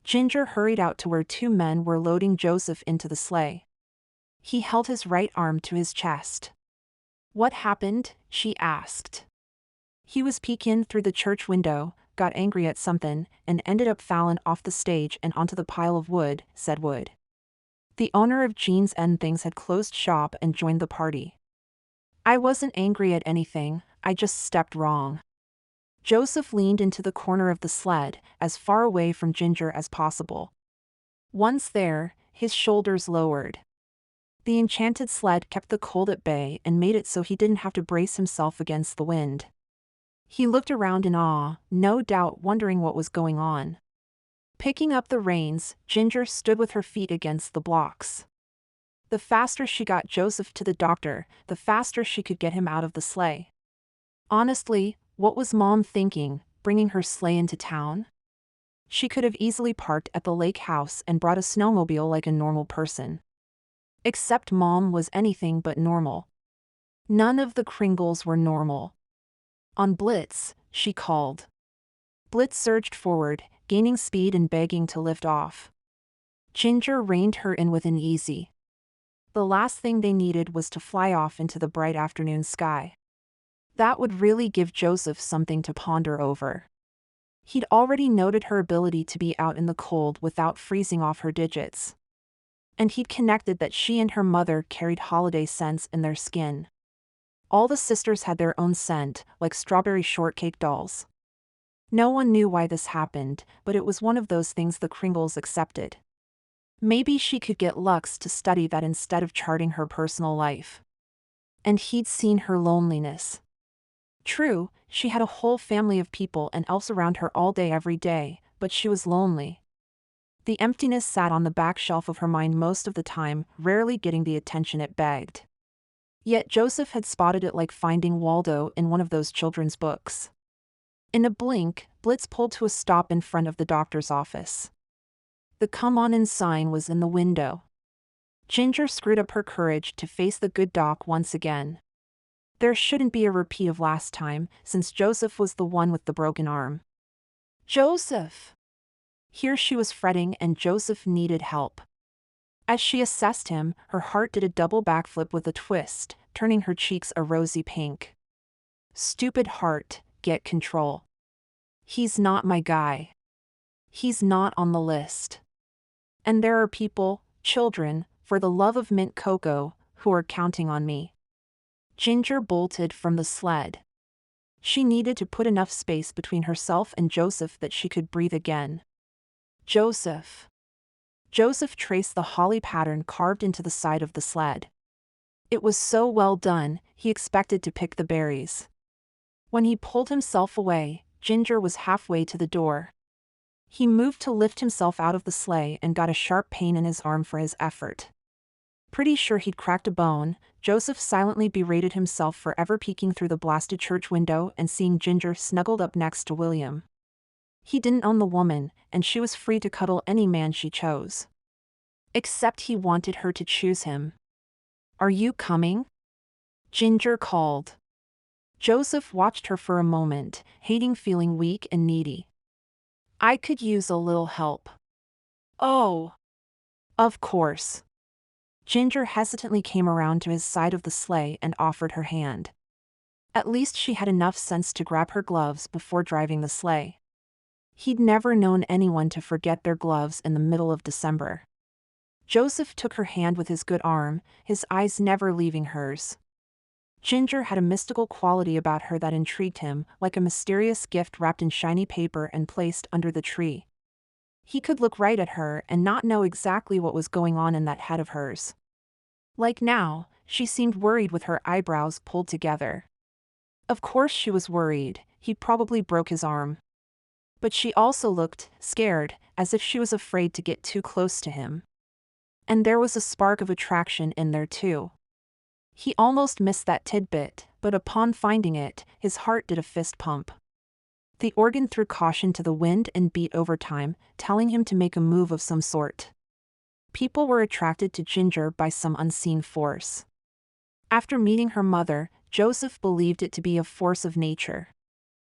Ginger hurried out to where two men were loading Joseph into the sleigh. He held his right arm to his chest. What happened? She asked. He was peeking through the church window, got angry at something, and ended up falling off the stage and onto the pile of wood, said Wood. The owner of Jeans and Things had closed shop and joined the party. I wasn't angry at anything, I just stepped wrong. Joseph leaned into the corner of the sled, as far away from Ginger as possible. Once there, his shoulders lowered. The enchanted sled kept the cold at bay and made it so he didn't have to brace himself against the wind. He looked around in awe, no doubt wondering what was going on. Picking up the reins, Ginger stood with her feet against the blocks. The faster she got Joseph to the doctor, the faster she could get him out of the sleigh. Honestly, what was Mom thinking, bringing her sleigh into town? She could have easily parked at the lake house and brought a snowmobile like a normal person. Except Mom was anything but normal. None of the Kringles were normal. On Blitz, she called. Blitz surged forward, gaining speed and begging to lift off. Ginger reined her in with an easy. The last thing they needed was to fly off into the bright afternoon sky. That would really give Joseph something to ponder over. He'd already noted her ability to be out in the cold without freezing off her digits. And he'd connected that she and her mother carried holiday scents in their skin. All the sisters had their own scent, like strawberry shortcake dolls. No one knew why this happened, but it was one of those things the Kringles accepted. Maybe she could get Lux to study that instead of charting her personal life. And he'd seen her loneliness. True, she had a whole family of people and elves around her all day every day, but she was lonely. The emptiness sat on the back shelf of her mind most of the time, rarely getting the attention it begged. Yet Joseph had spotted it like finding Waldo in one of those children's books. In a blink, Blitz pulled to a stop in front of the doctor's office. The "Come on in" sign was in the window. Ginger screwed up her courage to face the good doc once again. There shouldn't be a repeat of last time, since Joseph was the one with the broken arm. Joseph! Here she was fretting and Joseph needed help. As she assessed him, her heart did a double backflip with a twist, turning her cheeks a rosy pink. Stupid heart, get control. He's not my guy. He's not on the list. And there are people, children, for the love of mint cocoa, who are counting on me. Ginger bolted from the sled. She needed to put enough space between herself and Joseph that she could breathe again. Joseph. Joseph traced the holly pattern carved into the side of the sled. It was so well done, he expected to pick the berries. When he pulled himself away, Ginger was halfway to the door. He moved to lift himself out of the sleigh and got a sharp pain in his arm for his effort. Pretty sure he'd cracked a bone, Joseph silently berated himself for ever peeking through the blasted church window and seeing Ginger snuggled up next to William. He didn't own the woman, and she was free to cuddle any man she chose. Except he wanted her to choose him. "Are you coming?" Ginger called. Joseph watched her for a moment, hating feeling weak and needy. "I could use a little help." "Oh." "Of course." Ginger hesitantly came around to his side of the sleigh and offered her hand. At least she had enough sense to grab her gloves before driving the sleigh. He'd never known anyone to forget their gloves in the middle of December. Joseph took her hand with his good arm, his eyes never leaving hers. Ginger had a mystical quality about her that intrigued him, like a mysterious gift wrapped in shiny paper and placed under the tree. He could look right at her and not know exactly what was going on in that head of hers. Like now, she seemed worried with her eyebrows pulled together. Of course she was worried, he probably broke his arm. But she also looked scared, as if she was afraid to get too close to him. And there was a spark of attraction in there too. He almost missed that tidbit, but upon finding it, his heart did a fist pump. The organ threw caution to the wind and beat overtime, telling him to make a move of some sort. People were attracted to Ginger by some unseen force. After meeting her mother, Joseph believed it to be a force of nature.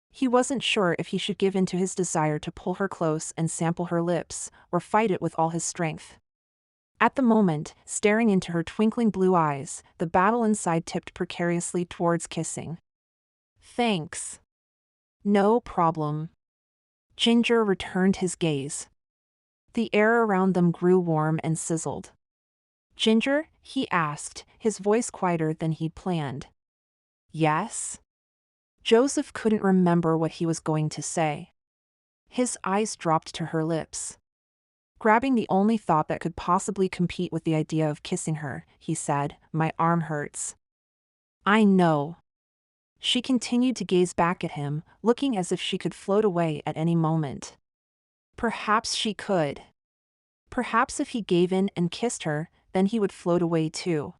He wasn't sure if he should give in to his desire to pull her close and sample her lips, or fight it with all his strength. At the moment, staring into her twinkling blue eyes, the battle inside tipped precariously towards kissing. "Thanks." "No problem." Ginger returned his gaze. The air around them grew warm and sizzled. "Ginger?" he asked, his voice quieter than he'd planned. "Yes?" Joseph couldn't remember what he was going to say. His eyes dropped to her lips. Grabbing the only thought that could possibly compete with the idea of kissing her, he said, "My arm hurts." "I know." She continued to gaze back at him, looking as if she could float away at any moment. Perhaps she could. Perhaps if he gave in and kissed her, then he would float away too.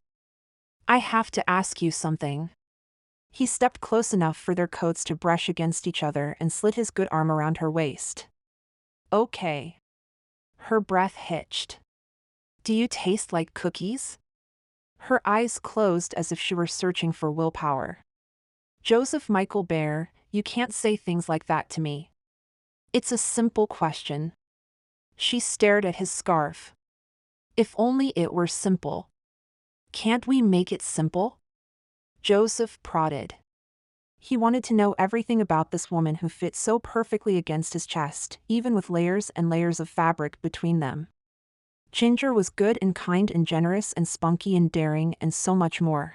"I have to ask you something." He stepped close enough for their coats to brush against each other and slid his good arm around her waist. "Okay." Her breath hitched. "Do you taste like cookies?" Her eyes closed as if she were searching for willpower. "Joseph Michael Bear, you can't say things like that to me. It's a simple question." She stared at his scarf. "If only it were simple." "Can't we make it simple?" Joseph prodded. He wanted to know everything about this woman who fit so perfectly against his chest, even with layers and layers of fabric between them. Ginger was good and kind and generous and spunky and daring and so much more.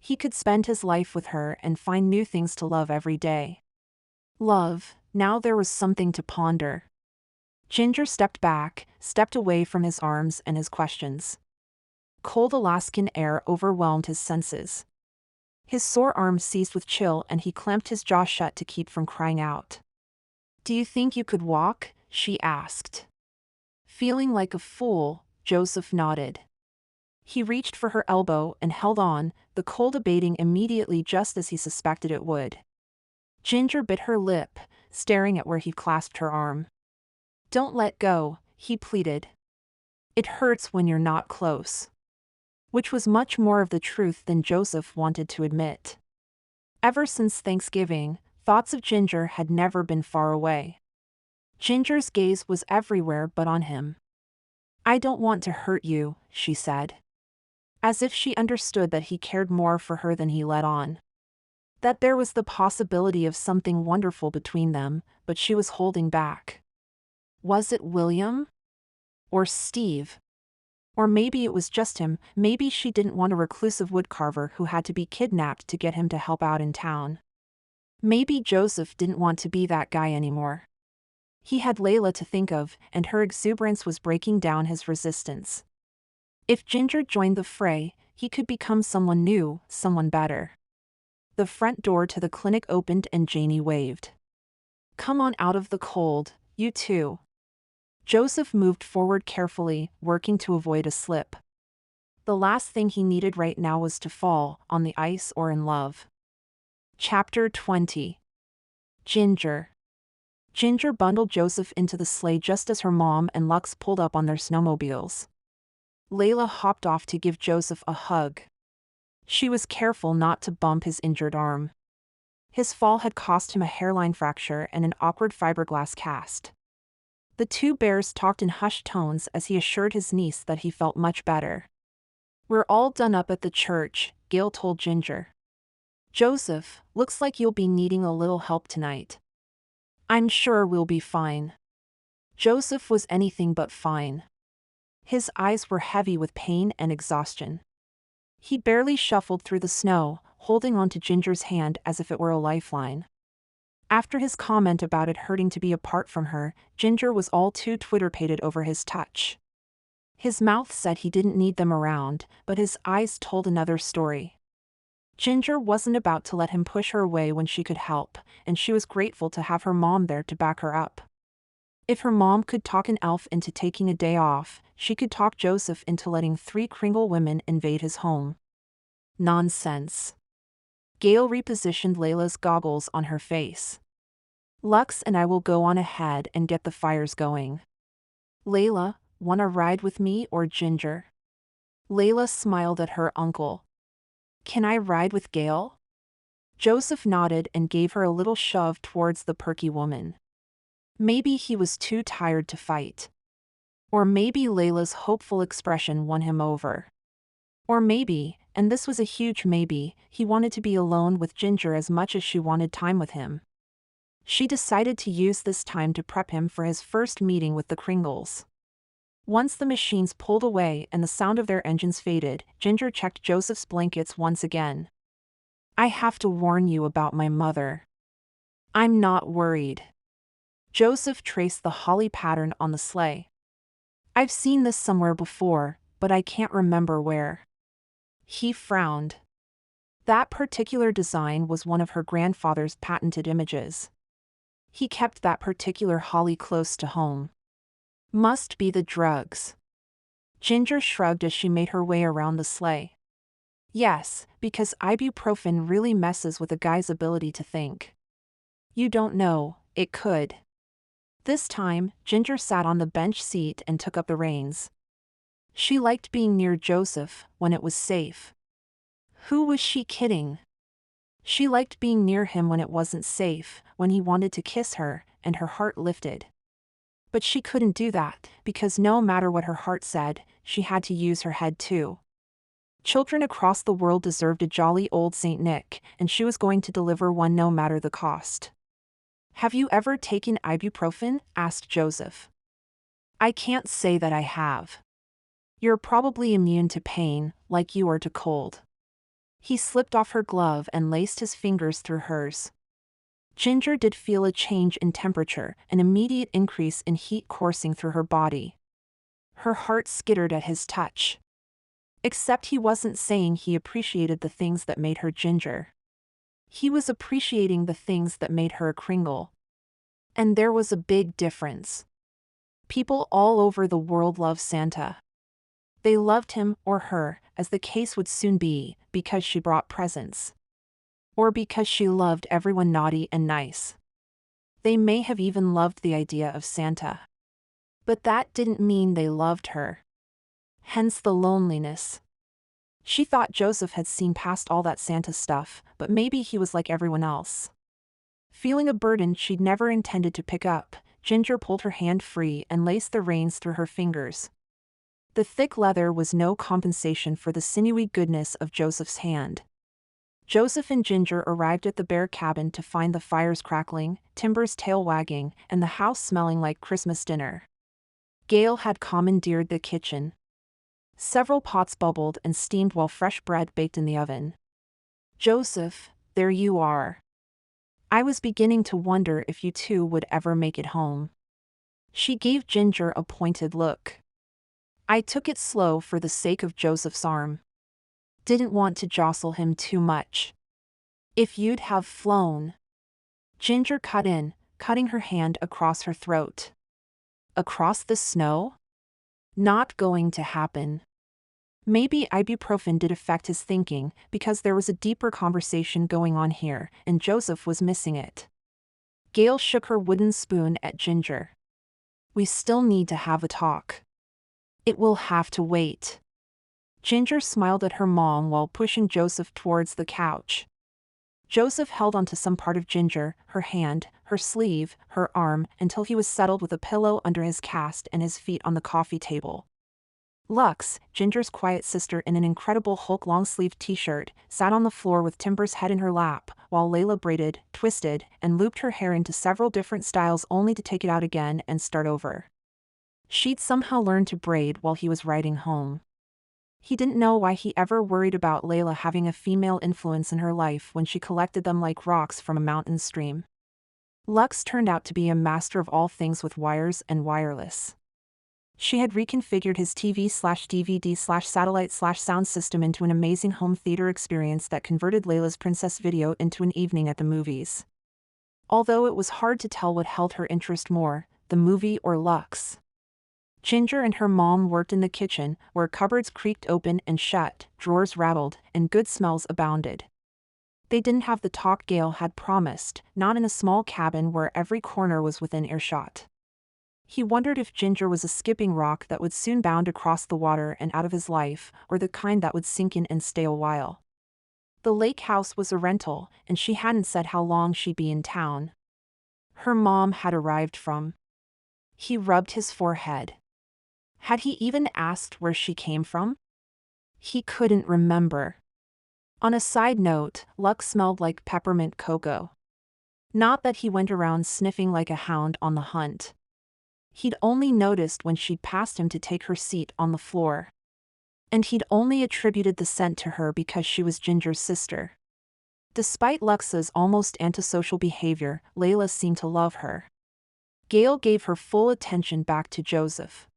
He could spend his life with her and find new things to love every day. Love, now there was something to ponder. Ginger stepped back, stepped away from his arms and his questions. Cold Alaskan air overwhelmed his senses. His sore arm seized with chill and he clamped his jaw shut to keep from crying out. "Do you think you could walk?" she asked. Feeling like a fool, Joseph nodded. He reached for her elbow and held on, the cold abating immediately just as he suspected it would. Ginger bit her lip, staring at where he clasped her arm. "Don't let go," he pleaded. "It hurts when you're not close." Which was much more of the truth than Joseph wanted to admit. Ever since Thanksgiving, thoughts of Ginger had never been far away. Ginger's gaze was everywhere but on him. "I don't want to hurt you," she said. As if she understood that he cared more for her than he let on. That there was the possibility of something wonderful between them, but she was holding back. Was it William? Or Steve? Or maybe it was just him, maybe she didn't want a reclusive woodcarver who had to be kidnapped to get him to help out in town. Maybe Joseph didn't want to be that guy anymore. He had Layla to think of, and her exuberance was breaking down his resistance. If Ginger joined the fray, he could become someone new, someone better. The front door to the clinic opened and Janie waved. "Come on out of the cold, you two." Joseph moved forward carefully, working to avoid a slip. The last thing he needed right now was to fall, on the ice or in love. Chapter 20. Ginger. Ginger bundled Joseph into the sleigh just as her mom and Lux pulled up on their snowmobiles. Layla hopped off to give Joseph a hug. She was careful not to bump his injured arm. His fall had cost him a hairline fracture and an awkward fiberglass cast. The two bears talked in hushed tones as he assured his niece that he felt much better. "We're all done up at the church," Gail told Ginger. "Joseph, looks like you'll be needing a little help tonight." "I'm sure we'll be fine." Joseph was anything but fine. His eyes were heavy with pain and exhaustion. He barely shuffled through the snow, holding onto Ginger's hand as if it were a lifeline. After his comment about it hurting to be apart from her, Ginger was all too twitterpated over his touch. His mouth said he didn't need them around, but his eyes told another story. Ginger wasn't about to let him push her away when she could help, and she was grateful to have her mom there to back her up. If her mom could talk an elf into taking a day off, she could talk Joseph into letting 3 Kringle women invade his home. Nonsense. Gail repositioned Layla's goggles on her face. "Lux and I will go on ahead and get the fires going." "Layla, wanna ride with me or Ginger?" Layla smiled at her uncle. "Can I ride with Gail?" Joseph nodded and gave her a little shove towards the perky woman. Maybe he was too tired to fight. Or maybe Layla's hopeful expression won him over. Or maybe, and this was a huge maybe, he wanted to be alone with Ginger as much as she wanted time with him. She decided to use this time to prep him for his first meeting with the Kringles. Once the machines pulled away and the sound of their engines faded, Ginger checked Joseph's blankets once again. "I have to warn you about my mother." "I'm not worried." Joseph traced the holly pattern on the sleigh. "I've seen this somewhere before, but I can't remember where." He frowned. That particular design was one of her grandfather's patented images. He kept that particular holly close to home. "Must be the drugs." Ginger shrugged as she made her way around the sleigh. "Yes, because ibuprofen really messes with a guy's ability to think." "You don't know, it could." This time, Ginger sat on the bench seat and took up the reins. She liked being near Joseph when it was safe. Who was she kidding? She liked being near him when it wasn't safe, when he wanted to kiss her, and her heart lifted. But she couldn't do that, because no matter what her heart said, she had to use her head too. Children across the world deserved a jolly old Saint Nick, and she was going to deliver one no matter the cost. "Have you ever taken ibuprofen?" asked Joseph. "I can't say that I have." "You're probably immune to pain, like you are to cold." He slipped off her glove and laced his fingers through hers. Ginger did feel a change in temperature, an immediate increase in heat coursing through her body. Her heart skittered at his touch. Except he wasn't saying he appreciated the things that made her Ginger. He was appreciating the things that made her a Kringle. And there was a big difference. People all over the world loved Santa. They loved him, or her, as the case would soon be, because she brought presents. Or because she loved everyone naughty and nice. They may have even loved the idea of Santa. But that didn't mean they loved her. Hence the loneliness. She thought Joseph had seen past all that Santa stuff, but maybe he was like everyone else. Feeling a burden she'd never intended to pick up, Ginger pulled her hand free and laced the reins through her fingers. The thick leather was no compensation for the sinewy goodness of Joseph's hand. Joseph and Ginger arrived at the bear cabin to find the fires crackling, Timber's tail wagging, and the house smelling like Christmas dinner. Gail had commandeered the kitchen. Several pots bubbled and steamed while fresh bread baked in the oven. "Joseph, there you are. I was beginning to wonder if you two would ever make it home." She gave Ginger a pointed look. "I took it slow for the sake of Joseph's arm. Didn't want to jostle him too much. If you'd have flown." Ginger cut in, cutting her hand across her throat. "Across the snow? Not going to happen." Maybe ibuprofen did affect his thinking, because there was a deeper conversation going on here, and Joseph was missing it. Gail shook her wooden spoon at Ginger. "We still need to have a talk." It will have to wait. Ginger smiled at her mom while pushing Joseph towards the couch. Joseph held onto some part of Ginger, her hand, her sleeve, her arm, until he was settled with a pillow under his cast and his feet on the coffee table. Lux, Ginger's quiet sister in an Incredible Hulk long-sleeved t-shirt, sat on the floor with Timber's head in her lap, while Layla braided, twisted, and looped her hair into several different styles only to take it out again and start over. She'd somehow learned to braid while he was riding home. He didn't know why he ever worried about Layla having a female influence in her life when she collected them like rocks from a mountain stream. Lux turned out to be a master of all things with wires and wireless. She had reconfigured his TV/DVD/satellite/sound system into an amazing home theater experience that converted Layla's princess video into an evening at the movies. Although it was hard to tell what held her interest more, the movie or Lux. Ginger and her mom worked in the kitchen, where cupboards creaked open and shut, drawers rattled, and good smells abounded. They didn't have the talk Gale had promised, not in a small cabin where every corner was within earshot. He wondered if Ginger was a skipping rock that would soon bound across the water and out of his life, or the kind that would sink in and stay a while. The lake house was a rental, and she hadn't said how long she'd be in town. Her mom had arrived from. He rubbed his forehead. Had he even asked where she came from? He couldn't remember. On a side note, Lux smelled like peppermint cocoa. Not that he went around sniffing like a hound on the hunt. He'd only noticed when she'd passed him to take her seat on the floor. And he'd only attributed the scent to her because she was Ginger's sister. Despite Lux's almost antisocial behavior, Layla seemed to love her. Gale gave her full attention back to Joseph.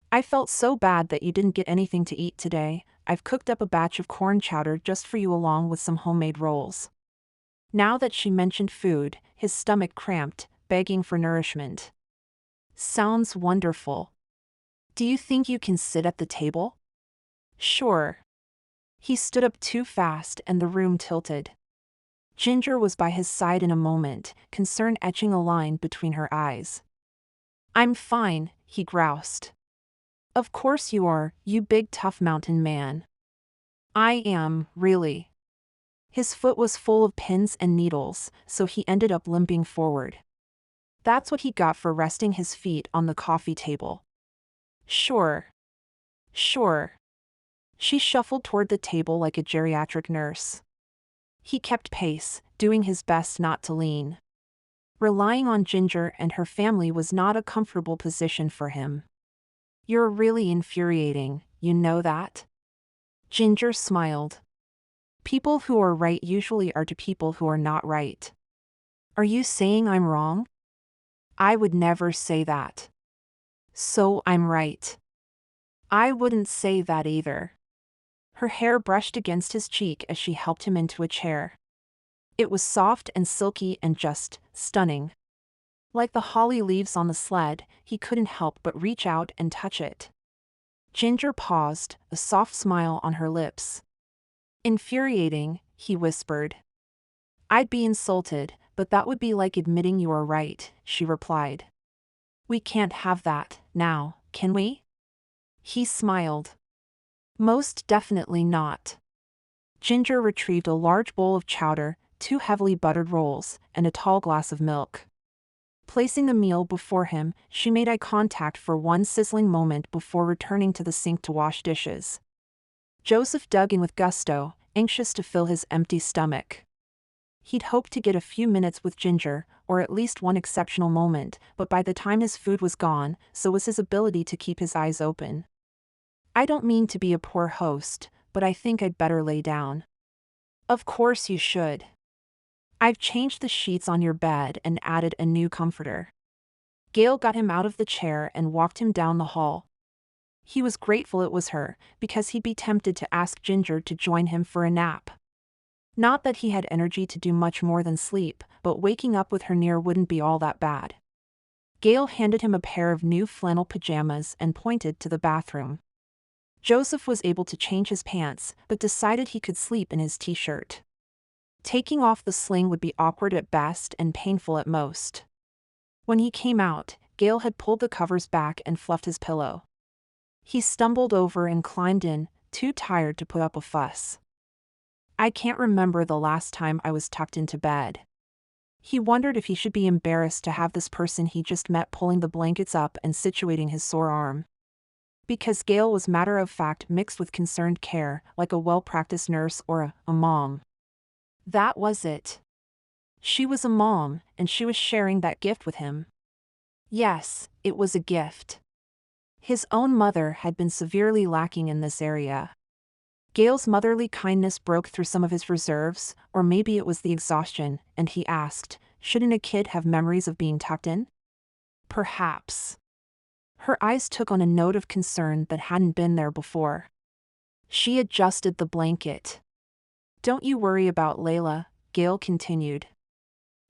I felt so bad that you didn't get anything to eat today. I've cooked up a batch of corn chowder just for you along with some homemade rolls. Now that she mentioned food, his stomach cramped, begging for nourishment. Sounds wonderful. Do you think you can sit at the table? Sure. He stood up too fast and the room tilted. Ginger was by his side in a moment, concern etching a line between her eyes. I'm fine, he groused. Of course you are, you big tough mountain man. I am, really. His foot was full of pins and needles, so he ended up limping forward. That's what he got for resting his feet on the coffee table. Sure. Sure. She shuffled toward the table like a geriatric nurse. He kept pace, doing his best not to lean. Relying on Ginger and her family was not a comfortable position for him. You're really infuriating, you know that? Ginger smiled. People who are right usually are to people who are not right. Are you saying I'm wrong? I would never say that. So I'm right. I wouldn't say that either. Her hair brushed against his cheek as she helped him into a chair. It was soft and silky and just stunning. Like the holly leaves on the sled, he couldn't help but reach out and touch it. Ginger paused, a soft smile on her lips. Infuriating, he whispered. I'd be insulted, but that would be like admitting you are right, she replied. We can't have that, now, can we? He smiled. Most definitely not. Ginger retrieved a large bowl of chowder, 2 heavily buttered rolls, and a tall glass of milk. Placing the meal before him, she made eye contact for one sizzling moment before returning to the sink to wash dishes. Joseph dug in with gusto, anxious to fill his empty stomach. He'd hoped to get a few minutes with Ginger, or at least one exceptional moment, but by the time his food was gone, so was his ability to keep his eyes open. I don't mean to be a poor host, but I think I'd better lay down. Of course you should. I've changed the sheets on your bed and added a new comforter. Gale got him out of the chair and walked him down the hall. He was grateful it was her, because he'd be tempted to ask Ginger to join him for a nap. Not that he had energy to do much more than sleep, but waking up with her near wouldn't be all that bad. Gale handed him a pair of new flannel pajamas and pointed to the bathroom. Joseph was able to change his pants, but decided he could sleep in his t-shirt. Taking off the sling would be awkward at best and painful at most. When he came out, Gale had pulled the covers back and fluffed his pillow. He stumbled over and climbed in, too tired to put up a fuss. I can't remember the last time I was tucked into bed. He wondered if he should be embarrassed to have this person he just met pulling the blankets up and situating his sore arm. Because Gail was matter-of-fact mixed with concerned care, like a well-practiced nurse or a mom. That was it. She was a mom, and she was sharing that gift with him. Yes, it was a gift. His own mother had been severely lacking in this area. Gail's motherly kindness broke through some of his reserves, or maybe it was the exhaustion, and he asked, shouldn't a kid have memories of being tucked in? Perhaps. Her eyes took on a note of concern that hadn't been there before. She adjusted the blanket. Don't you worry about Layla, Gail continued.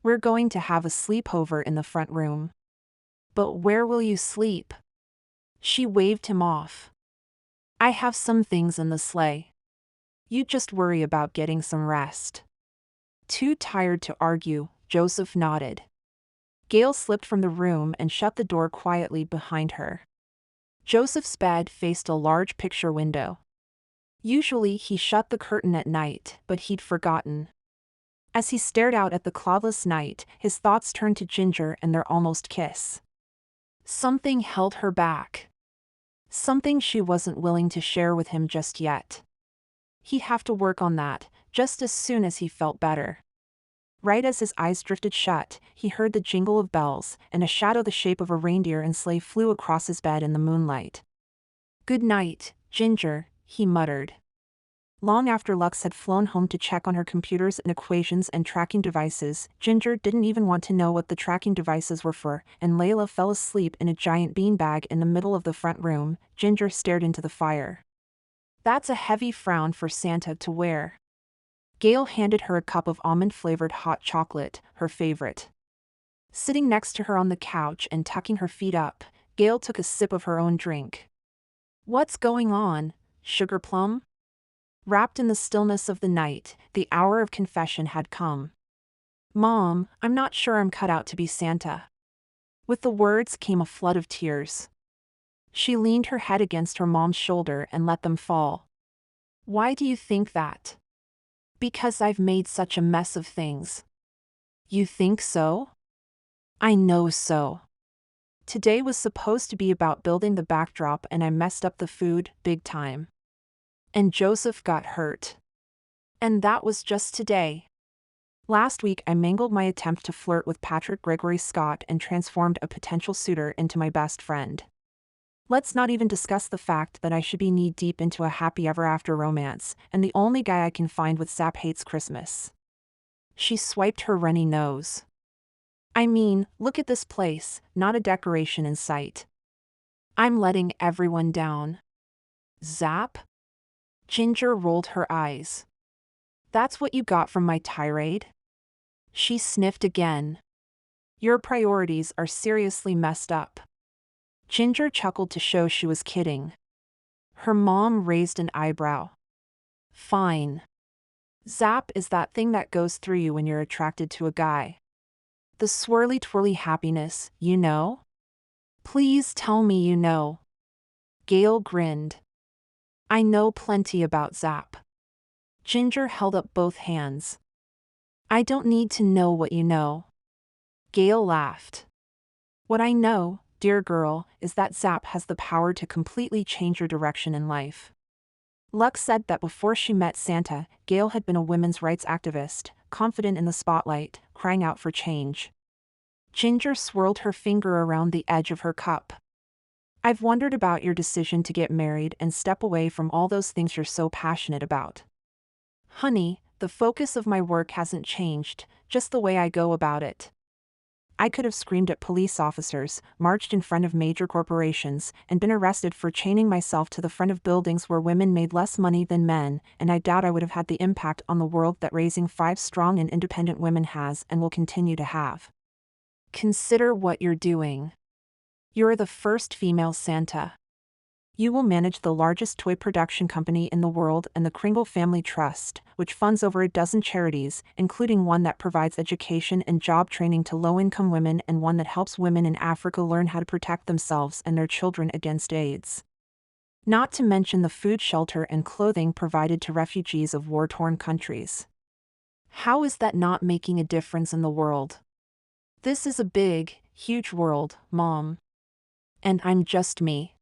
We're going to have a sleepover in the front room. But where will you sleep? She waved him off. I have some things in the sleigh. You just worry about getting some rest. Too tired to argue, Joseph nodded. Gail slipped from the room and shut the door quietly behind her. Joseph's bed faced a large picture window. Usually he shut the curtain at night, but he'd forgotten. As he stared out at the cloudless night, his thoughts turned to Ginger and their almost kiss. Something held her back. Something she wasn't willing to share with him just yet. He'd have to work on that, just as soon as he felt better. Right as his eyes drifted shut, he heard the jingle of bells, and a shadow the shape of a reindeer and sleigh flew across his bed in the moonlight. Good night, Ginger, he muttered. Long after Lux had flown home to check on her computers and equations and tracking devices, Ginger didn't even want to know what the tracking devices were for, and Layla fell asleep in a giant beanbag in the middle of the front room. Ginger stared into the fire. That's a heavy frown for Santa to wear. Gail handed her a cup of almond-flavored hot chocolate, her favorite. Sitting next to her on the couch and tucking her feet up, Gail took a sip of her own drink. What's going on, Sugar Plum? Wrapped in the stillness of the night, the hour of confession had come. Mom, I'm not sure I'm cut out to be Santa. With the words came a flood of tears. She leaned her head against her mom's shoulder and let them fall. Why do you think that? Because I've made such a mess of things. You think so? I know so. Today was supposed to be about building the backdrop and I messed up the food, big time. And Joseph got hurt. And that was just today. Last week I mangled my attempt to flirt with Patrick Gregory Scott and transformed a potential suitor into my best friend. Let's not even discuss the fact that I should be knee-deep into a happy ever-after romance, and the only guy I can find with sap hates Christmas. She swiped her runny nose. I mean, look at this place, not a decoration in sight. I'm letting everyone down. Zap? Ginger rolled her eyes. That's what you got from my tirade? She sniffed again. Your priorities are seriously messed up. Ginger chuckled to show she was kidding. Her mom raised an eyebrow. Fine. Zap is that thing that goes through you when you're attracted to a guy. The swirly-twirly happiness, you know? Please tell me you know. Gail grinned. I know plenty about Zap. Ginger held up both hands. I don't need to know what you know. Gail laughed. What I know, dear girl, is that Zap has the power to completely change your direction in life. Lux said that before she met Santa, Gail had been a women's rights activist, confident in the spotlight, crying out for change. Ginger swirled her finger around the edge of her cup. I've wondered about your decision to get married and step away from all those things you're so passionate about. Honey, the focus of my work hasn't changed, just the way I go about it. I could have screamed at police officers, marched in front of major corporations, and been arrested for chaining myself to the front of buildings where women made less money than men, and I doubt I would have had the impact on the world that raising 5 strong and independent women has and will continue to have. Consider what you're doing. You're the first female Santa. You will manage the largest toy production company in the world and the Kringle Family Trust, which funds over a dozen charities, including one that provides education and job training to low-income women and one that helps women in Africa learn how to protect themselves and their children against AIDS. Not to mention the food, shelter, and clothing provided to refugees of war-torn countries. How is that not making a difference in the world? This is a big, huge world, Mom. And I'm just me.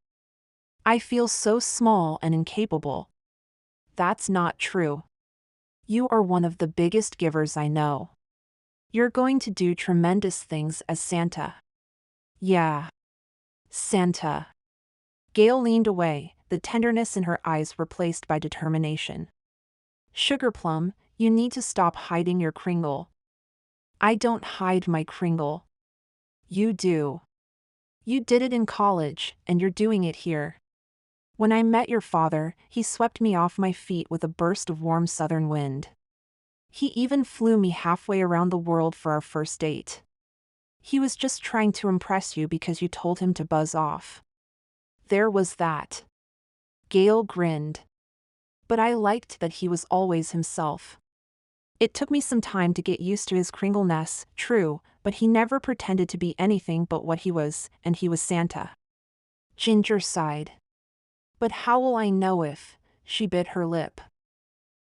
I feel so small and incapable. That's not true. You are one of the biggest givers I know. You're going to do tremendous things as Santa. Yeah. Santa. Gail leaned away, the tenderness in her eyes replaced by determination. Sugarplum, you need to stop hiding your Kringle. I don't hide my Kringle. You do. You did it in college, and you're doing it here. When I met your father, he swept me off my feet with a burst of warm southern wind. He even flew me halfway around the world for our first date. He was just trying to impress you because you told him to buzz off. There was that. Gail grinned. But I liked that he was always himself. It took me some time to get used to his Kringleness, true, but he never pretended to be anything but what he was, and he was Santa. Ginger sighed. But how will I know if, she bit her lip.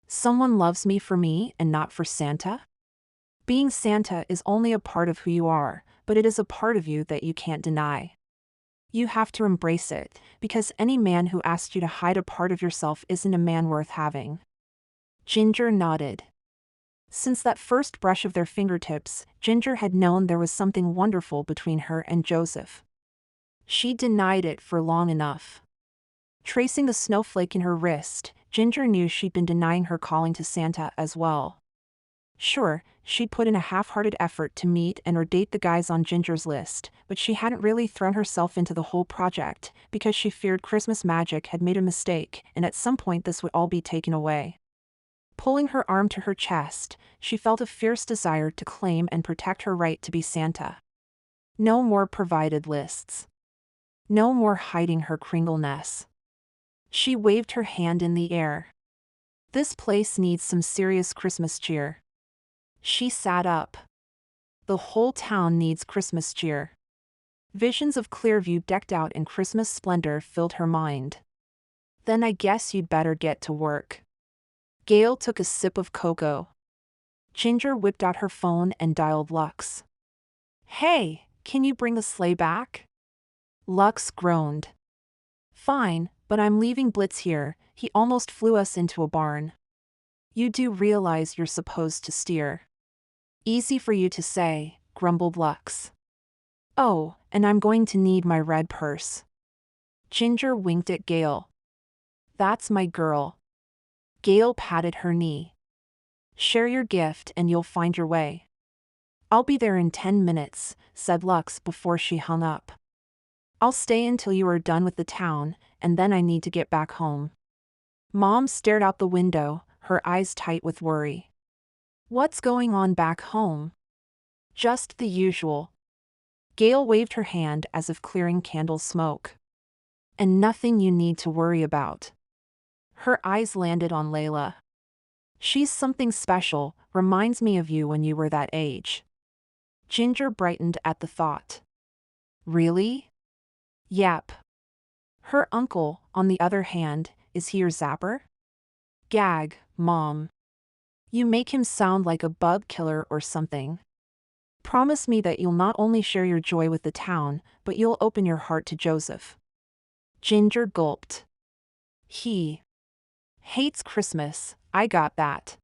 Someone loves me for me and not for Santa? Being Santa is only a part of who you are, but it is a part of you that you can't deny. You have to embrace it, because any man who asks you to hide a part of yourself isn't a man worth having. Ginger nodded. Since that first brush of their fingertips, Ginger had known there was something wonderful between her and Joseph. She denied it for long enough. Tracing the snowflake in her wrist, Ginger knew she'd been denying her calling to Santa as well. Sure, she'd put in a half-hearted effort to meet and or date the guys on Ginger's list, but she hadn't really thrown herself into the whole project, because she feared Christmas magic had made a mistake, and at some point this would all be taken away. Pulling her arm to her chest, she felt a fierce desire to claim and protect her right to be Santa. No more provided lists. No more hiding her Kringleness. She waved her hand in the air. This place needs some serious Christmas cheer. She sat up. The whole town needs Christmas cheer. Visions of Clearview decked out in Christmas splendor filled her mind. Then I guess you'd better get to work. Gail took a sip of cocoa. Ginger whipped out her phone and dialed Lux. Hey, can you bring the sleigh back? Lux groaned. Fine, but I'm leaving Blitz here, he almost flew us into a barn. You do realize you're supposed to steer. Easy for you to say, grumbled Lux. Oh, and I'm going to need my red purse. Ginger winked at Gail. That's my girl. Gail patted her knee. Share your gift and you'll find your way. I'll be there in 10 minutes, said Lux before she hung up. I'll stay until you are done with the town, and then I need to get back home. Mom stared out the window, her eyes tight with worry. What's going on back home? Just the usual. Gail waved her hand as if clearing candle smoke. And nothing you need to worry about. Her eyes landed on Layla. She's something special, reminds me of you when you were that age. Ginger brightened at the thought. Really? Yep. Her uncle, on the other hand, is he your zapper? Gag, Mom. You make him sound like a bug killer or something. Promise me that you'll not only share your joy with the town, but you'll open your heart to Joseph. Ginger gulped. He hates Christmas, I got that.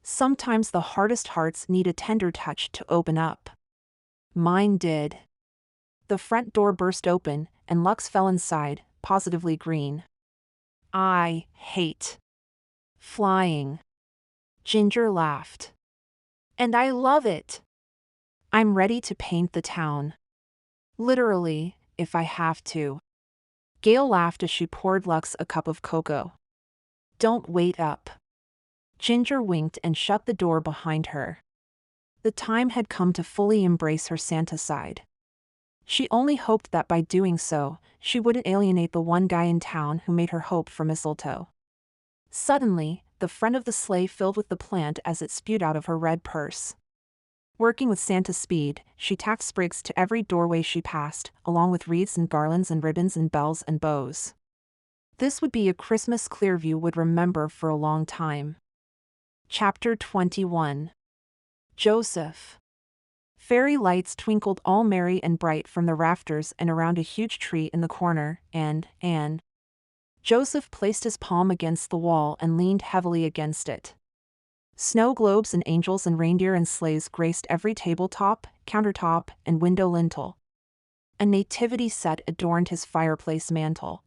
Sometimes the hardest hearts need a tender touch to open up. Mine did. The front door burst open, and Lux fell inside, positively green. I hate flying. Ginger laughed. And I love it. I'm ready to paint the town. Literally, if I have to. Gail laughed as she poured Lux a cup of cocoa. Don't wait up. Ginger winked and shut the door behind her. The time had come to fully embrace her Santa side. She only hoped that by doing so, she wouldn't alienate the one guy in town who made her hope for mistletoe. Suddenly, the front of the sleigh filled with the plant as it spewed out of her red purse. Working with Santa's speed, she tacked sprigs to every doorway she passed, along with wreaths and garlands and ribbons and bells and bows. This would be a Christmas Clearview would remember for a long time. Chapter 21. Joseph. Fairy lights twinkled all merry and bright from the rafters and around a huge tree in the corner, and Joseph placed his palm against the wall and leaned heavily against it. Snow globes and angels and reindeer and sleighs graced every tabletop, countertop, and window lintel. A nativity set adorned his fireplace mantel.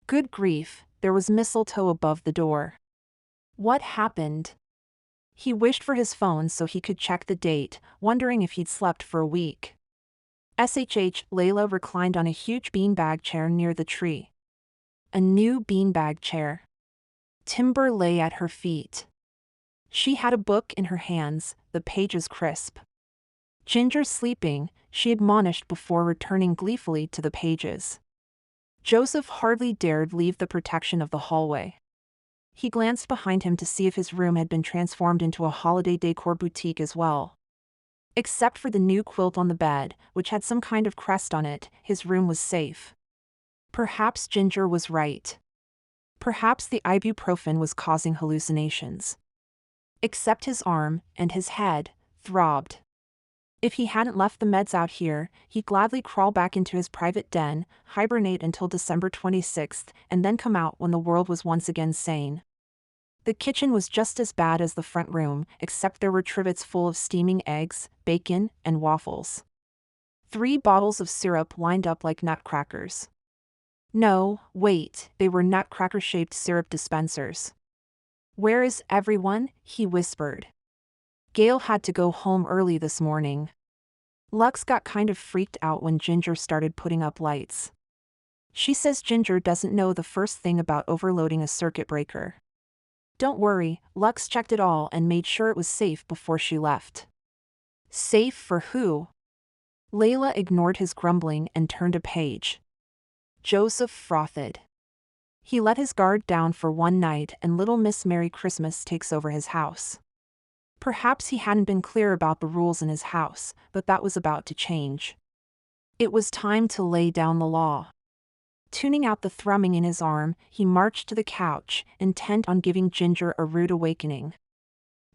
Good grief, there was mistletoe above the door. What happened? He wished for his phone so he could check the date, wondering if he'd slept for a week. Layla reclined on a huge beanbag chair near the tree. A new beanbag chair. Timber lay at her feet. She had a book in her hands, the pages crisp. Ginger sleeping, she admonished before returning gleefully to the pages. Joseph hardly dared leave the protection of the hallway. He glanced behind him to see if his room had been transformed into a holiday decor boutique as well. Except for the new quilt on the bed, which had some kind of crest on it, his room was safe. Perhaps Ginger was right. Perhaps the ibuprofen was causing hallucinations. Except his arm, and his head, throbbed. If he hadn't left the meds out here, he'd gladly crawl back into his private den, hibernate until December 26th, and then come out when the world was once again sane. The kitchen was just as bad as the front room, except there were trivets full of steaming eggs, bacon, and waffles. 3 bottles of syrup lined up like nutcrackers. No, wait, they were nutcracker-shaped syrup dispensers. "Where is everyone?" he whispered. "Gail had to go home early this morning." Lux got kind of freaked out when Ginger started putting up lights. She says Ginger doesn't know the first thing about overloading a circuit breaker. Don't worry, Lux checked it all and made sure it was safe before she left. Safe for who? Layla ignored his grumbling and turned a page. Joseph frothed. He let his guard down for one night and little Miss Merry Christmas takes over his house. Perhaps he hadn't been clear about the rules in his house, but that was about to change. It was time to lay down the law. Tuning out the thrumming in his arm, he marched to the couch, intent on giving Ginger a rude awakening.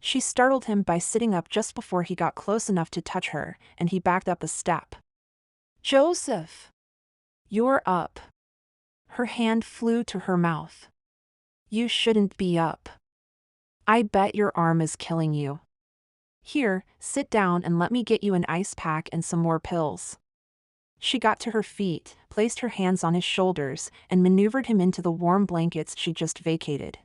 She startled him by sitting up just before he got close enough to touch her, and he backed up a step. "Joseph! You're up." Her hand flew to her mouth. "You shouldn't be up. I bet your arm is killing you. Here, sit down and let me get you an ice pack and some more pills." She got to her feet, placed her hands on his shoulders, and maneuvered him into the warm blankets she just vacated.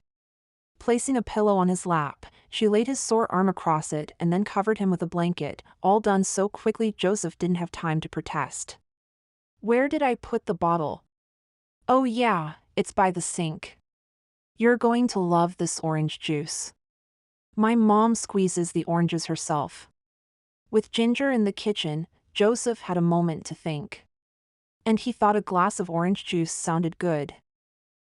Placing a pillow on his lap, she laid his sore arm across it and then covered him with a blanket, all done so quickly Joseph didn't have time to protest. "Where did I put the bottle?" "Oh yeah, it's by the sink. You're going to love this orange juice. My mom squeezes the oranges herself." With Ginger in the kitchen, Joseph had a moment to think. And he thought a glass of orange juice sounded good.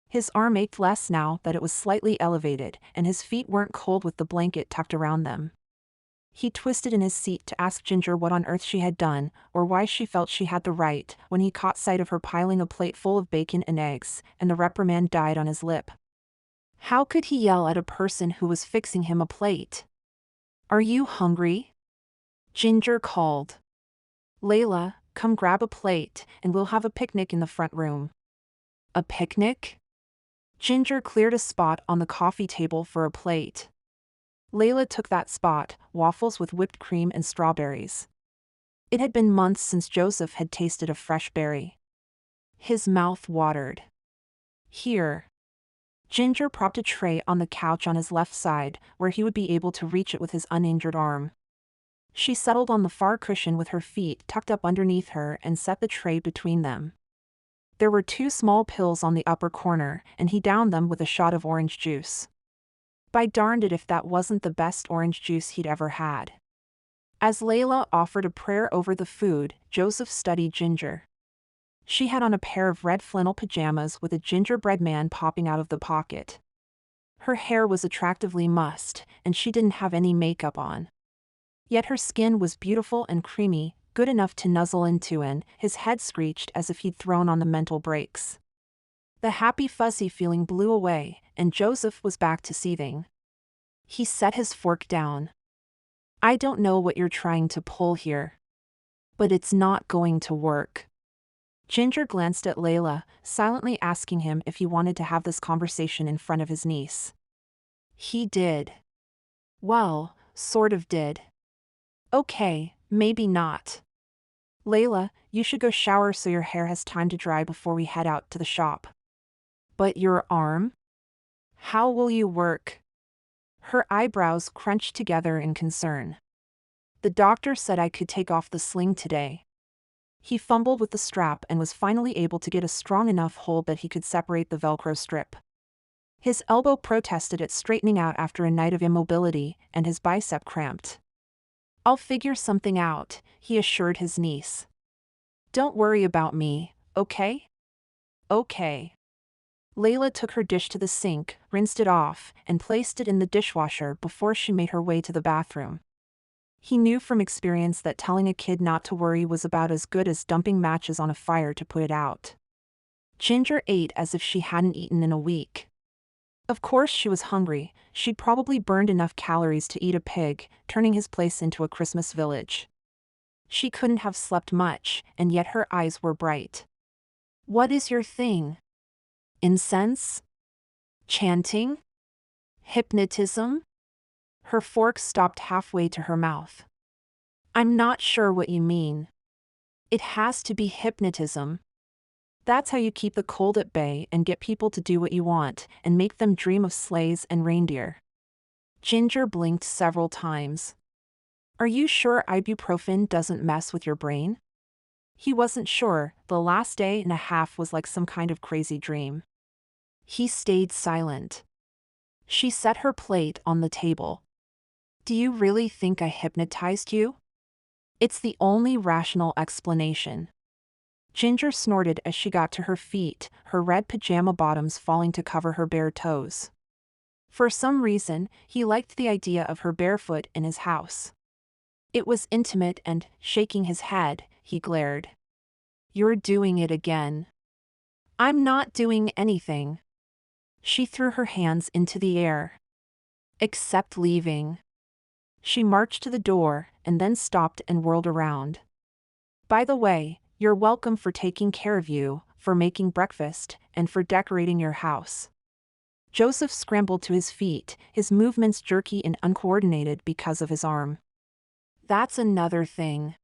His arm ached less now that it was slightly elevated, and his feet weren't cold with the blanket tucked around them. He twisted in his seat to ask Ginger what on earth she had done, or why she felt she had the right, when he caught sight of her piling a plate full of bacon and eggs, and the reprimand died on his lip. How could he yell at a person who was fixing him a plate? "Are you hungry?" Ginger called. "Layla, come grab a plate, and we'll have a picnic in the front room." "A picnic?" Ginger cleared a spot on the coffee table for a plate. Layla took that spot, waffles with whipped cream and strawberries. It had been months since Joseph had tasted a fresh berry. His mouth watered. "Here." Ginger propped a tray on the couch on his left side, where he would be able to reach it with his uninjured arm. She settled on the far cushion with her feet tucked up underneath her and set the tray between them. There were 2 small pills on the upper corner, and he downed them with a shot of orange juice. By darned it if that wasn't the best orange juice he'd ever had. As Layla offered a prayer over the food, Joseph studied Ginger. She had on a pair of red flannel pajamas with a gingerbread man popping out of the pocket. Her hair was attractively mussed, and she didn't have any makeup on. Yet her skin was beautiful and creamy, good enough to nuzzle into, and his head screeched as if he'd thrown on the mental brakes. The happy fuzzy feeling blew away, and Joseph was back to seething. He set his fork down. I don't know what you're trying to pull here, but it's not going to work. Ginger glanced at Layla, silently asking him if he wanted to have this conversation in front of his niece. He did. Well, sort of did. Okay, maybe not. Layla, you should go shower so your hair has time to dry before we head out to the shop. But your arm? How will you work? Her eyebrows crunched together in concern. The doctor said I could take off the sling today. He fumbled with the strap and was finally able to get a strong enough hold that he could separate the Velcro strip. His elbow protested at straightening out after a night of immobility, and his bicep cramped. I'll figure something out, he assured his niece. Don't worry about me, okay? Okay. Layla took her dish to the sink, rinsed it off, and placed it in the dishwasher before she made her way to the bathroom. He knew from experience that telling a kid not to worry was about as good as dumping matches on a fire to put it out. Ginger ate as if she hadn't eaten in a week. Of course she was hungry. She'd probably burned enough calories to eat a pig, turning his place into a Christmas village. She couldn't have slept much, and yet her eyes were bright. What is your thing? Incense? Chanting? Hypnotism? Her fork stopped halfway to her mouth. I'm not sure what you mean. It has to be hypnotism. That's how you keep the cold at bay and get people to do what you want and make them dream of sleighs and reindeer. Ginger blinked several times. Are you sure ibuprofen doesn't mess with your brain? He wasn't sure. The last day and a half was like some kind of crazy dream. He stayed silent. She set her plate on the table. Do you really think I hypnotized you? It's the only rational explanation. Ginger snorted as she got to her feet, her red pajama bottoms falling to cover her bare toes. For some reason, he liked the idea of her barefoot in his house. It was intimate and, shaking his head, he glared. You're doing it again. I'm not doing anything. She threw her hands into the air. Except leaving. She marched to the door, and then stopped and whirled around. By the way, you're welcome for taking care of you, for making breakfast, and for decorating your house. Joseph scrambled to his feet, his movements jerky and uncoordinated because of his arm. That's another thing.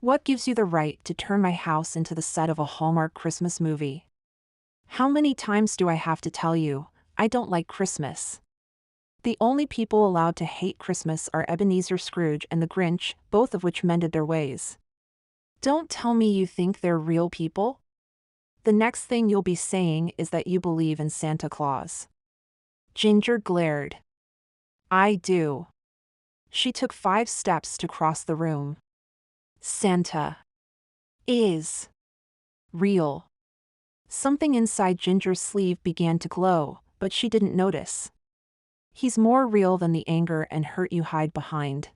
What gives you the right to turn my house into the set of a Hallmark Christmas movie? How many times do I have to tell you, I don't like Christmas? The only people allowed to hate Christmas are Ebenezer Scrooge and the Grinch, both of which mended their ways. Don't tell me you think they're real people? The next thing you'll be saying is that you believe in Santa Claus. Ginger glared. I do. She took 5 steps to cross the room. Santa is real. Something inside Ginger's sleeve began to glow, but she didn't notice. He's more real than the anger and hurt you hide behind.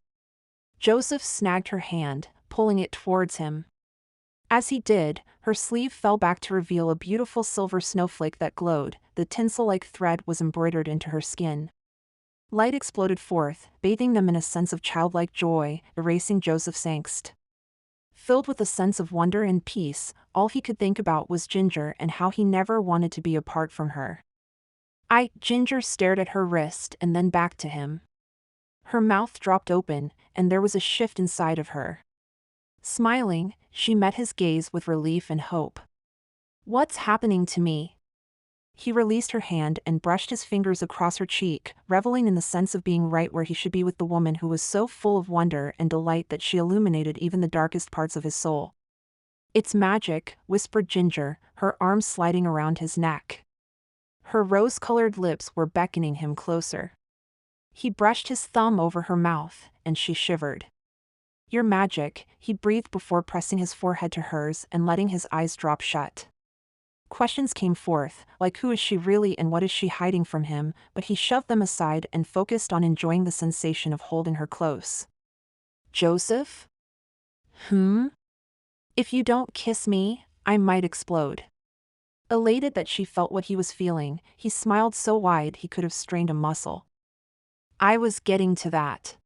Joseph snagged her hand, pulling it towards him. As he did, her sleeve fell back to reveal a beautiful silver snowflake that glowed. The tinsel-like thread was embroidered into her skin. Light exploded forth, bathing them in a sense of childlike joy, erasing Joseph's angst. Filled with a sense of wonder and peace, all he could think about was Ginger and how he never wanted to be apart from her. Ginger stared at her wrist and then back to him. Her mouth dropped open, and there was a shift inside of her. Smiling, she met his gaze with relief and hope. What's happening to me? He released her hand and brushed his fingers across her cheek, reveling in the sense of being right where he should be with the woman who was so full of wonder and delight that she illuminated even the darkest parts of his soul. It's magic, whispered Ginger, her arms sliding around his neck. Her rose-colored lips were beckoning him closer. He brushed his thumb over her mouth, and she shivered. You're magic, he breathed before pressing his forehead to hers and letting his eyes drop shut. Questions came forth, like who is she really and what is she hiding from him, but he shoved them aside and focused on enjoying the sensation of holding her close. Joseph? If you don't kiss me, I might explode. Elated that she felt what he was feeling, he smiled so wide he could have strained a muscle. I was getting to that.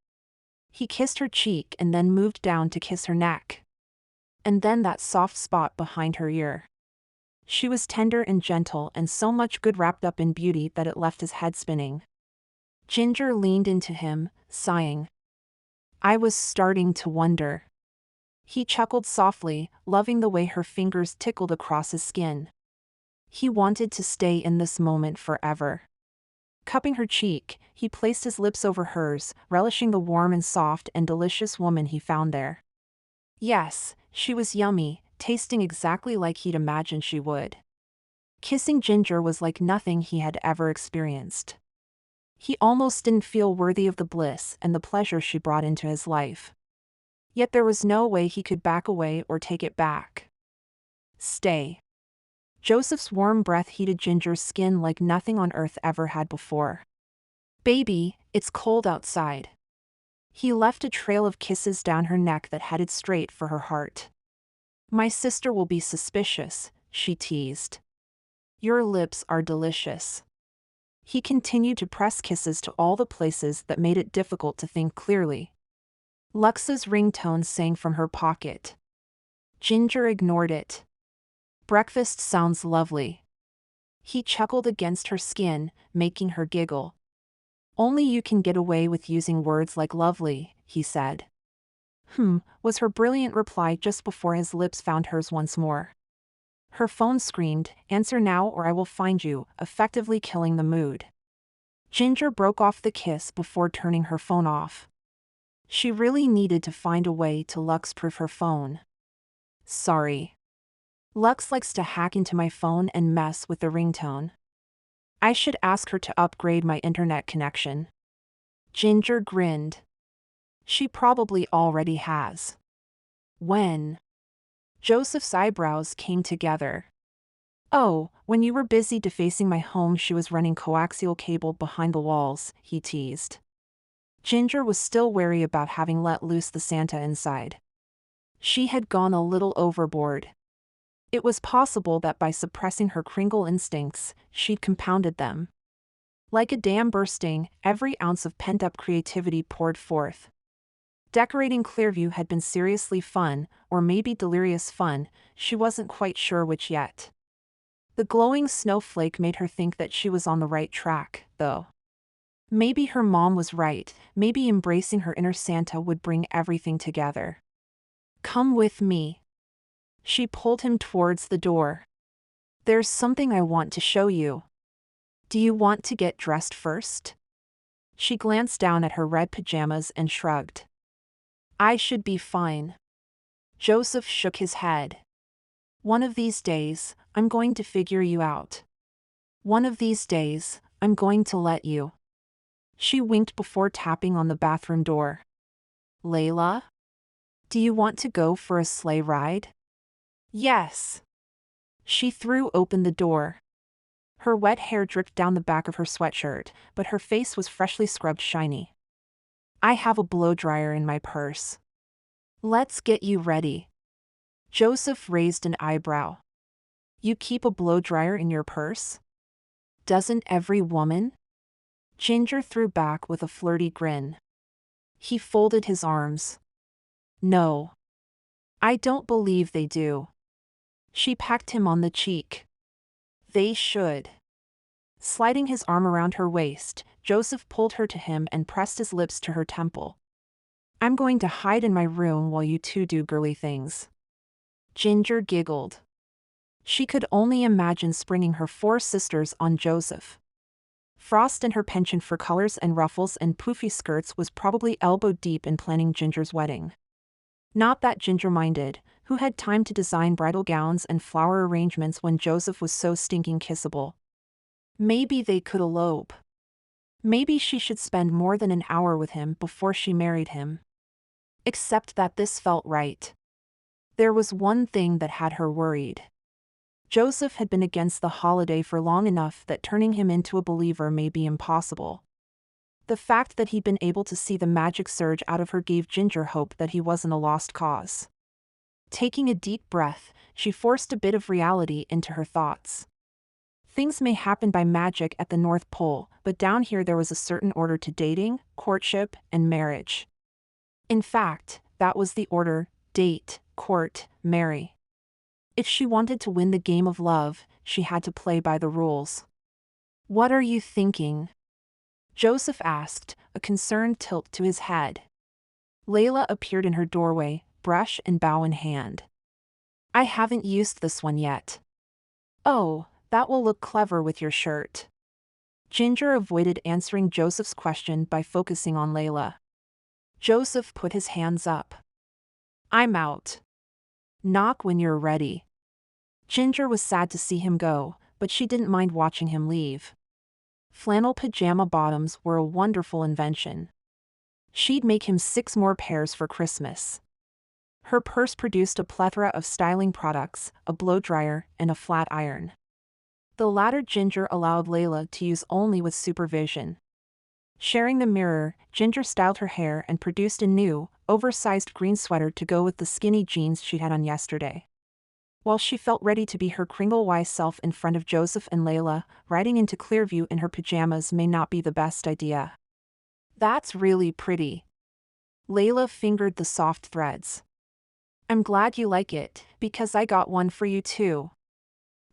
He kissed her cheek and then moved down to kiss her neck. And then that soft spot behind her ear. She was tender and gentle and so much good wrapped up in beauty that it left his head spinning. Ginger leaned into him, sighing. I was starting to wonder. He chuckled softly, loving the way her fingers tickled across his skin. He wanted to stay in this moment forever. Cupping her cheek, he placed his lips over hers, relishing the warm and soft and delicious woman he found there. Yes, she was yummy, tasting exactly like he'd imagined she would. Kissing Ginger was like nothing he had ever experienced. He almost didn't feel worthy of the bliss and the pleasure she brought into his life. Yet there was no way he could back away or take it back. Stay. Joseph's warm breath heated Ginger's skin like nothing on earth ever had before. Baby, it's cold outside. He left a trail of kisses down her neck that headed straight for her heart. My sister will be suspicious, she teased. Your lips are delicious. He continued to press kisses to all the places that made it difficult to think clearly. Lux's ringtone sang from her pocket. Ginger ignored it. Breakfast sounds lovely. He chuckled against her skin, making her giggle. Only you can get away with using words like lovely, he said. Was her brilliant reply just before his lips found hers once more. Her phone screamed, answer now or I will find you, effectively killing the mood. Ginger broke off the kiss before turning her phone off. She really needed to find a way to Lux-proof her phone. Sorry. Lux likes to hack into my phone and mess with the ringtone. I should ask her to upgrade my internet connection. Ginger grinned. She probably already has. When? Joseph's eyebrows came together. Oh, when you were busy defacing my home, she was running coaxial cable behind the walls, he teased. Ginger was still wary about having let loose the Santa inside. She had gone a little overboard. It was possible that by suppressing her Kringle instincts, she'd compounded them. Like a dam bursting, every ounce of pent-up creativity poured forth. Decorating Clearview had been seriously fun, or maybe delirious fun, she wasn't quite sure which yet. The glowing snowflake made her think that she was on the right track, though. Maybe her mom was right, maybe embracing her inner Santa would bring everything together. Come with me. She pulled him towards the door. There's something I want to show you. Do you want to get dressed first? She glanced down at her red pajamas and shrugged. I should be fine. Joseph shook his head. One of these days, I'm going to figure you out. One of these days, I'm going to let you. She winked before tapping on the bathroom door. Layla? Do you want to go for a sleigh ride? Yes. She threw open the door. Her wet hair dripped down the back of her sweatshirt, but her face was freshly scrubbed shiny. I have a blow-dryer in my purse. Let's get you ready. Joseph raised an eyebrow. You keep a blow-dryer in your purse? Doesn't every woman? Ginger threw back with a flirty grin. He folded his arms. No. I don't believe they do. She pecked him on the cheek. They should. Sliding his arm around her waist, Joseph pulled her to him and pressed his lips to her temple. I'm going to hide in my room while you two do girly things. Ginger giggled. She could only imagine springing her 4 sisters on Joseph. Frost and her penchant for colors and ruffles and poofy skirts was probably elbow-deep in planning Ginger's wedding. Not that Ginger minded, who had time to design bridal gowns and flower arrangements when Joseph was so stinking kissable. Maybe they could elope. Maybe she should spend more than an hour with him before she married him. Except that this felt right. There was one thing that had her worried. Joseph had been against the holiday for long enough that turning him into a believer may be impossible. The fact that he'd been able to see the magic surge out of her gave Ginger hope that he wasn't a lost cause. Taking a deep breath, she forced a bit of reality into her thoughts. Things may happen by magic at the North Pole, but down here there was a certain order to dating, courtship, and marriage. In fact, that was the order: date, court, marry. If she wanted to win the game of love, she had to play by the rules. "What are you thinking?" Joseph asked, a concerned tilt to his head. Layla appeared in her doorway, brush and bow in hand. "I haven't used this one yet." "Oh, that will look clever with your shirt." Ginger avoided answering Joseph's question by focusing on Layla. Joseph put his hands up. "I'm out. Knock when you're ready." Ginger was sad to see him go, but she didn't mind watching him leave. Flannel pajama bottoms were a wonderful invention. She'd make him 6 more pairs for Christmas. Her purse produced a plethora of styling products, a blow-dryer, and a flat iron. The latter Ginger allowed Layla to use only with supervision. Sharing the mirror, Ginger styled her hair and produced a new, oversized green sweater to go with the skinny jeans she had on yesterday. While she felt ready to be her Kringle-wise self in front of Joseph and Layla, riding into Clearview in her pajamas may not be the best idea. "That's really pretty." Layla fingered the soft threads. "I'm glad you like it, because I got one for you too."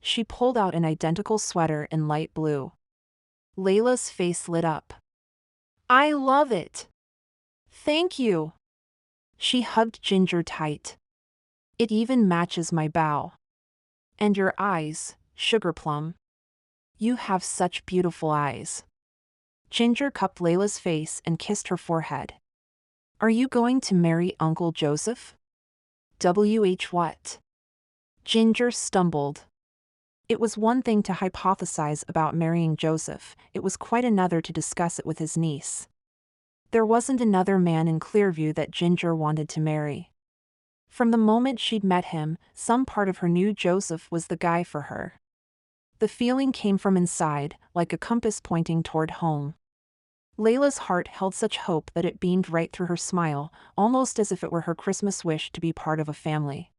She pulled out an identical sweater in light blue. Layla's face lit up. "I love it. Thank you." She hugged Ginger tight. "It even matches my bow. And your eyes, Sugar Plum. You have such beautiful eyes." Ginger cupped Layla's face and kissed her forehead. "Are you going to marry Uncle Joseph?" What? Ginger stumbled. It was one thing to hypothesize about marrying Joseph, it was quite another to discuss it with his niece. There wasn't another man in Clearview that Ginger wanted to marry. From the moment she'd met him, some part of her knew Joseph was the guy for her. The feeling came from inside, like a compass pointing toward home. Layla's heart held such hope that it beamed right through her smile, almost as if it were her Christmas wish to be part of a family.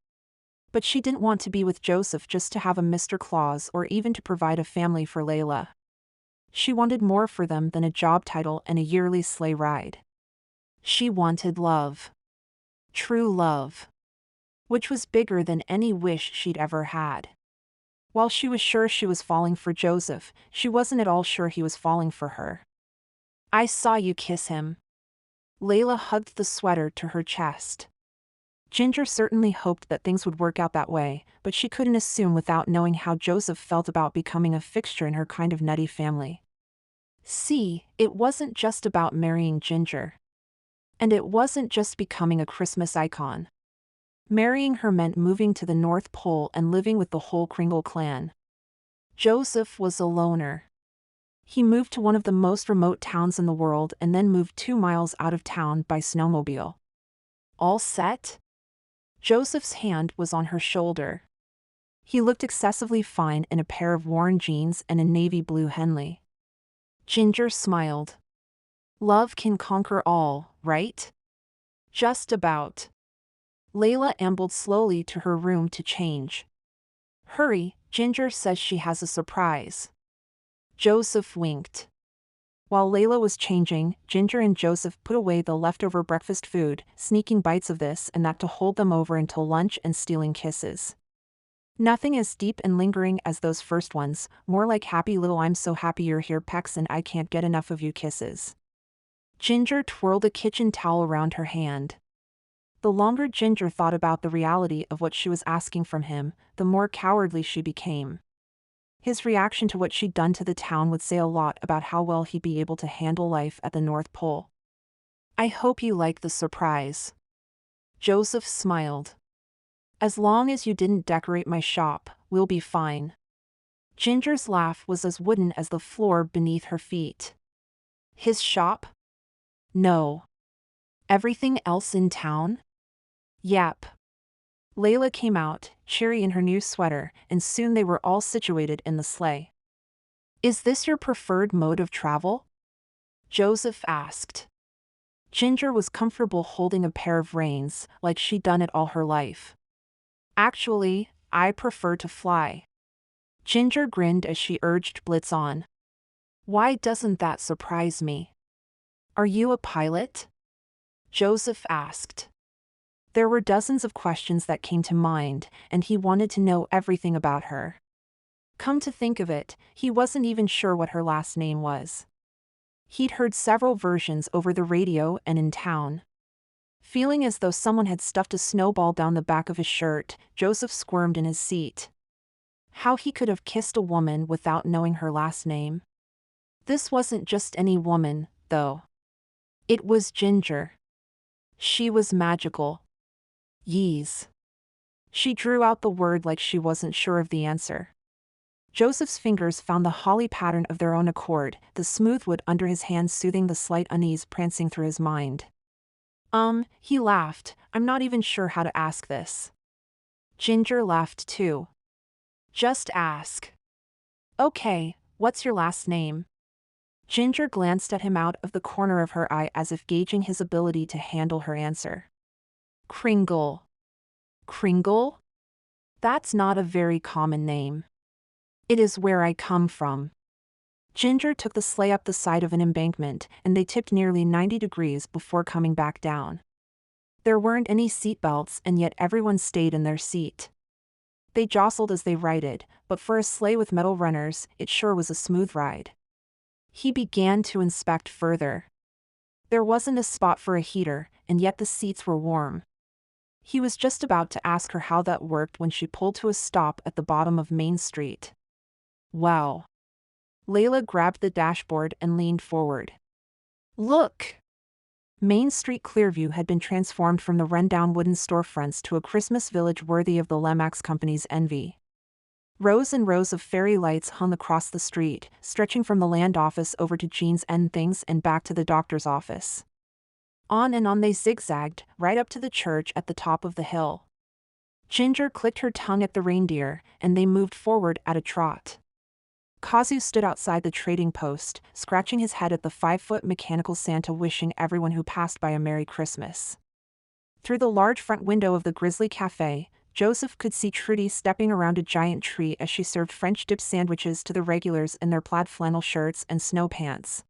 But she didn't want to be with Joseph just to have a Mr. Claus or even to provide a family for Layla. She wanted more for them than a job title and a yearly sleigh ride. She wanted love. True love. Which was bigger than any wish she'd ever had. While she was sure she was falling for Joseph, she wasn't at all sure he was falling for her. "I saw you kiss him." Layla hugged the sweater to her chest. Ginger certainly hoped that things would work out that way, but she couldn't assume without knowing how Joseph felt about becoming a fixture in her kind of nutty family. See, it wasn't just about marrying Ginger. And it wasn't just becoming a Christmas icon. Marrying her meant moving to the North Pole and living with the whole Kringle clan. Joseph was a loner. He moved to one of the most remote towns in the world and then moved 2 miles out of town by snowmobile. All set? Joseph's hand was on her shoulder. He looked excessively fine in a pair of worn jeans and a navy blue Henley. Ginger smiled. "Love can conquer all, right?" "Just about." Layla ambled slowly to her room to change. "Hurry, Ginger says she has a surprise." Joseph winked. While Layla was changing, Ginger and Joseph put away the leftover breakfast food, sneaking bites of this and that to hold them over until lunch and stealing kisses. Nothing as deep and lingering as those first ones, more like happy little "I'm so happy you're here" pecks and "I can't get enough of you" kisses. Ginger twirled a kitchen towel around her hand. The longer Ginger thought about the reality of what she was asking from him, the more cowardly she became. His reaction to what she'd done to the town would say a lot about how well he'd be able to handle life at the North Pole. "I hope you like the surprise." Joseph smiled. "As long as you didn't decorate my shop, we'll be fine." Ginger's laugh was as wooden as the floor beneath her feet. "His shop?" "No." "Everything else in town?" "Yep." Layla came out, cheery in her new sweater, and soon they were all situated in the sleigh. "Is this your preferred mode of travel?" Joseph asked. Ginger was comfortable holding a pair of reins, like she'd done it all her life. "Actually, I prefer to fly." Ginger grinned as she urged Blitz on. Why doesn't that surprise me? Are you a pilot? Joseph asked. There were dozens of questions that came to mind, and he wanted to know everything about her. Come to think of it, he wasn't even sure what her last name was. He'd heard several versions over the radio and in town. Feeling as though someone had stuffed a snowball down the back of his shirt, Joseph squirmed in his seat. How he could have kissed a woman without knowing her last name? This wasn't just any woman, though. It was Ginger. She was magical. Yeez. She drew out the word like she wasn't sure of the answer. Joseph's fingers found the holly pattern of their own accord, the smooth wood under his hands soothing the slight unease prancing through his mind. He laughed, I'm not even sure how to ask this. Ginger laughed too. Just ask. Okay, what's your last name? Ginger glanced at him out of the corner of her eye as if gauging his ability to handle her answer. Kringle. Kringle? That's not a very common name. It is where I come from. Ginger took the sleigh up the side of an embankment, and they tipped nearly 90 degrees before coming back down. There weren't any seatbelts, and yet everyone stayed in their seat. They jostled as they righted, but for a sleigh with metal runners, it sure was a smooth ride. He began to inspect further. There wasn't a spot for a heater, and yet the seats were warm. He was just about to ask her how that worked when she pulled to a stop at the bottom of Main Street. Wow. Layla grabbed the dashboard and leaned forward. Look! Main Street Clearview had been transformed from the rundown wooden storefronts to a Christmas village worthy of the Lemax Company's envy. Rows and rows of fairy lights hung across the street, stretching from the land office over to Jean's End Things and back to the doctor's office. On and on they zigzagged, right up to the church at the top of the hill. Ginger clicked her tongue at the reindeer, and they moved forward at a trot. Kazu stood outside the trading post, scratching his head at the 5-foot mechanical Santa wishing everyone who passed by a Merry Christmas. Through the large front window of the Grizzly Cafe, Joseph could see Trudy stepping around a giant tree as she served French dip sandwiches to the regulars in their plaid flannel shirts and snow pants.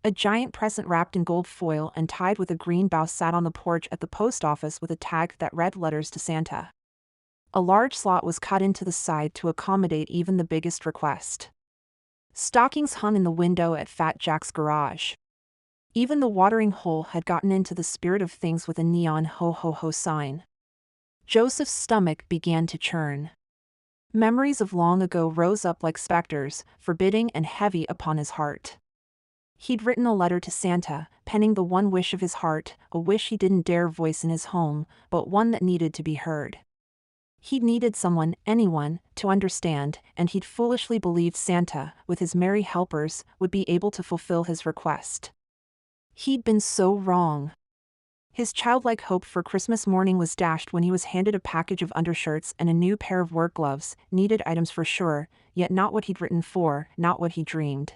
A giant present wrapped in gold foil and tied with a green bow sat on the porch at the post office with a tag that read letters to Santa. A large slot was cut into the side to accommodate even the biggest request. Stockings hung in the window at Fat Jack's garage. Even the watering hole had gotten into the spirit of things with a neon ho-ho-ho sign. Joseph's stomach began to churn. Memories of long ago rose up like specters, forbidding and heavy upon his heart. He'd written a letter to Santa, penning the one wish of his heart, a wish he didn't dare voice in his home, but one that needed to be heard. He'd needed someone, anyone, to understand, and he'd foolishly believed Santa, with his merry helpers, would be able to fulfill his request. He'd been so wrong. His childlike hope for Christmas morning was dashed when he was handed a package of undershirts and a new pair of work gloves, needed items for sure, yet not what he'd written for, not what he dreamed.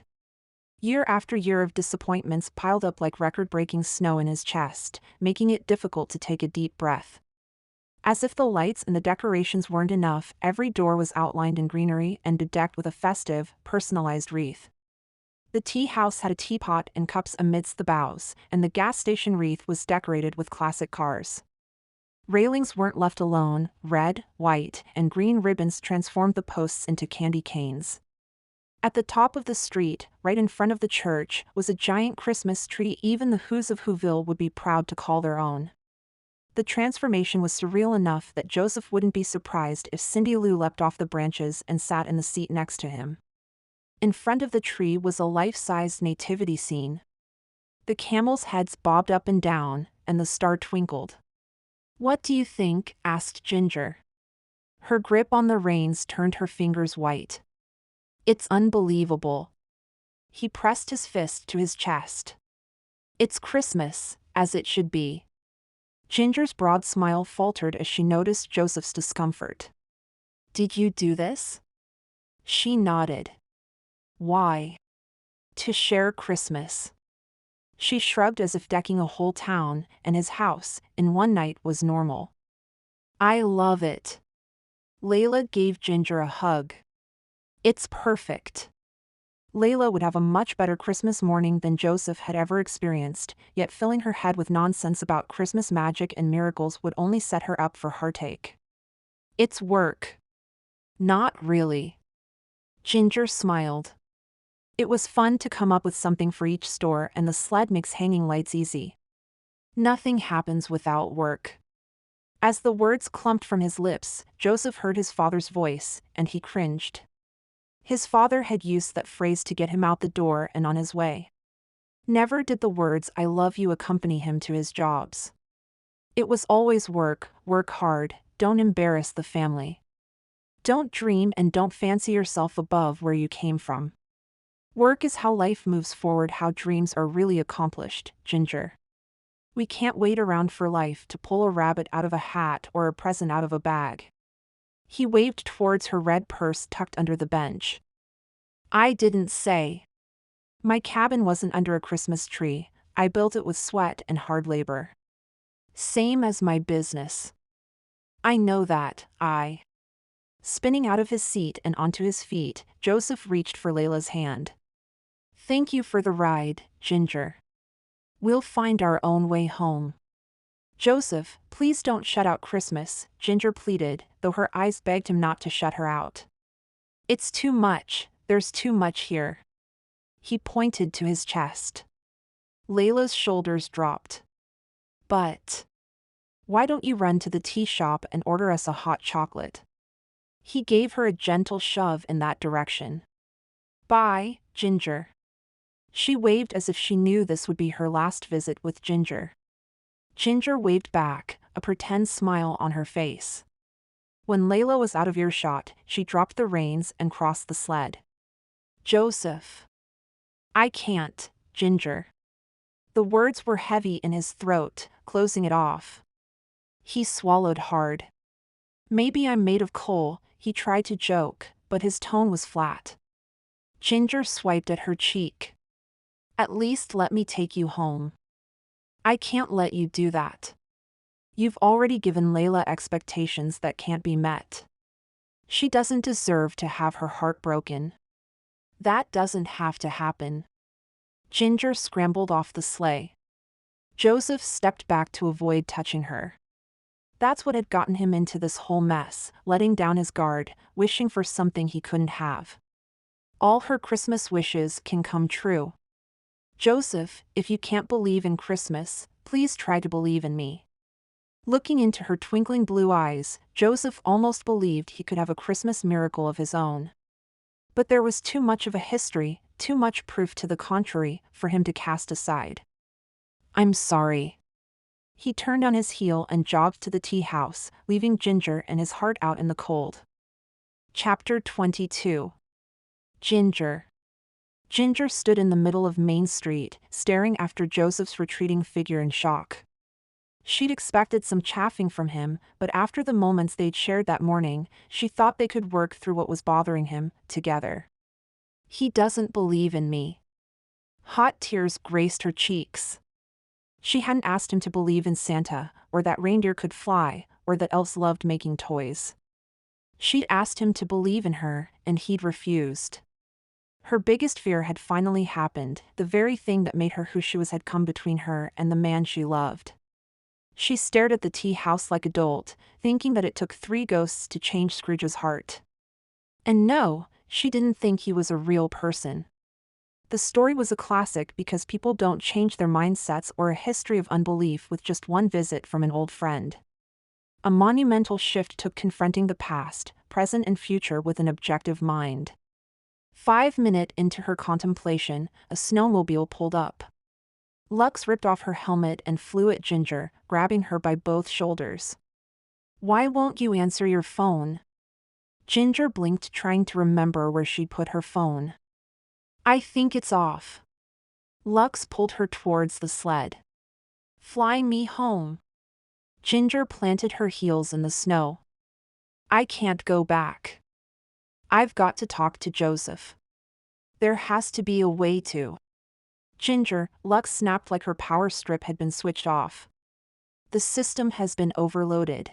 Year after year of disappointments piled up like record-breaking snow in his chest, making it difficult to take a deep breath. As if the lights and the decorations weren't enough, every door was outlined in greenery and bedecked with a festive, personalized wreath. The tea house had a teapot and cups amidst the boughs, and the gas station wreath was decorated with classic cars. Railings weren't left alone, red, white, and green ribbons transformed the posts into candy canes. At the top of the street, right in front of the church, was a giant Christmas tree even the Who's of Whoville would be proud to call their own. The transformation was surreal enough that Joseph wouldn't be surprised if Cindy Lou leapt off the branches and sat in the seat next to him. In front of the tree was a life-sized nativity scene. The camels' heads bobbed up and down, and the star twinkled. "What do you think?" asked Ginger. Her grip on the reins turned her fingers white. "It's unbelievable." He pressed his fist to his chest. "It's Christmas, as it should be." Ginger's broad smile faltered as she noticed Joseph's discomfort. "Did you do this?" She nodded. "Why?" "To share Christmas." She shrugged as if decking a whole town, and his house, in one night was normal. "I love it." Layla gave Ginger a hug. It's perfect. Layla would have a much better Christmas morning than Joseph had ever experienced, yet filling her head with nonsense about Christmas magic and miracles would only set her up for heartache. It's work. Not really. Ginger smiled. It was fun to come up with something for each store, and the sled makes hanging lights easy. Nothing happens without work. As the words clumped from his lips, Joseph heard his father's voice, and he cringed. His father had used that phrase to get him out the door and on his way. Never did the words "I love you" accompany him to his jobs. It was always work, work hard, don't embarrass the family. Don't dream and don't fancy yourself above where you came from. Work is how life moves forward, how dreams are really accomplished, Ginger. We can't wait around for life to pull a rabbit out of a hat or a present out of a bag. He waved towards her red purse tucked under the bench. I didn't say. My cabin wasn't under a Christmas tree, I built it with sweat and hard labor. Same as my business. I know that, Spinning out of his seat and onto his feet, Joseph reached for Layla's hand. Thank you for the ride, Ginger. We'll find our own way home. Joseph, please don't shut out Christmas, Ginger pleaded, though her eyes begged him not to shut her out. It's too much, there's too much here. He pointed to his chest. Layla's shoulders dropped. But why don't you run to the tea shop and order us a hot chocolate? He gave her a gentle shove in that direction. Bye, Ginger. She waved as if she knew this would be her last visit with Ginger. Ginger waved back, a pretend smile on her face. When Layla was out of earshot, she dropped the reins and crossed the sled. Joseph. I can't, Ginger. The words were heavy in his throat, closing it off. He swallowed hard. Maybe I'm made of coal, he tried to joke, but his tone was flat. Ginger swiped at her cheek. At least let me take you home. I can't let you do that. You've already given Layla expectations that can't be met. She doesn't deserve to have her heart broken. That doesn't have to happen. Ginger scrambled off the sleigh. Joseph stepped back to avoid touching her. That's what had gotten him into this whole mess, letting down his guard, wishing for something he couldn't have. All her Christmas wishes can come true. Joseph, if you can't believe in Christmas, please try to believe in me. Looking into her twinkling blue eyes, Joseph almost believed he could have a Christmas miracle of his own. But there was too much of a history, too much proof to the contrary, for him to cast aside. I'm sorry. He turned on his heel and jogged to the tea house, leaving Ginger and his heart out in the cold. Chapter 22. Ginger. Ginger stood in the middle of Main Street, staring after Joseph's retreating figure in shock. She'd expected some chaffing from him, but after the moments they'd shared that morning, she thought they could work through what was bothering him, together. He doesn't believe in me. Hot tears graced her cheeks. She hadn't asked him to believe in Santa, or that reindeer could fly, or that elves loved making toys. She'd asked him to believe in her, and he'd refused. Her biggest fear had finally happened, the very thing that made her who she was had come between her and the man she loved. She stared at the tea house like a dolt, thinking that it took 3 ghosts to change Scrooge's heart. And no, she didn't think he was a real person. The story was a classic because people don't change their mindsets or a history of unbelief with just one visit from an old friend. A monumental shift took confronting the past, present and future with an objective mind. 5 minutes into her contemplation, a snowmobile pulled up. Lux ripped off her helmet and flew at Ginger, grabbing her by both shoulders. Why won't you answer your phone? Ginger blinked, trying to remember where she'd put her phone. I think it's off. Lux pulled her towards the sled. Fly me home. Ginger planted her heels in the snow. I can't go back. I've got to talk to Joseph. There has to be a way to. Ginger, Lux snapped like her power strip had been switched off. The system has been overloaded.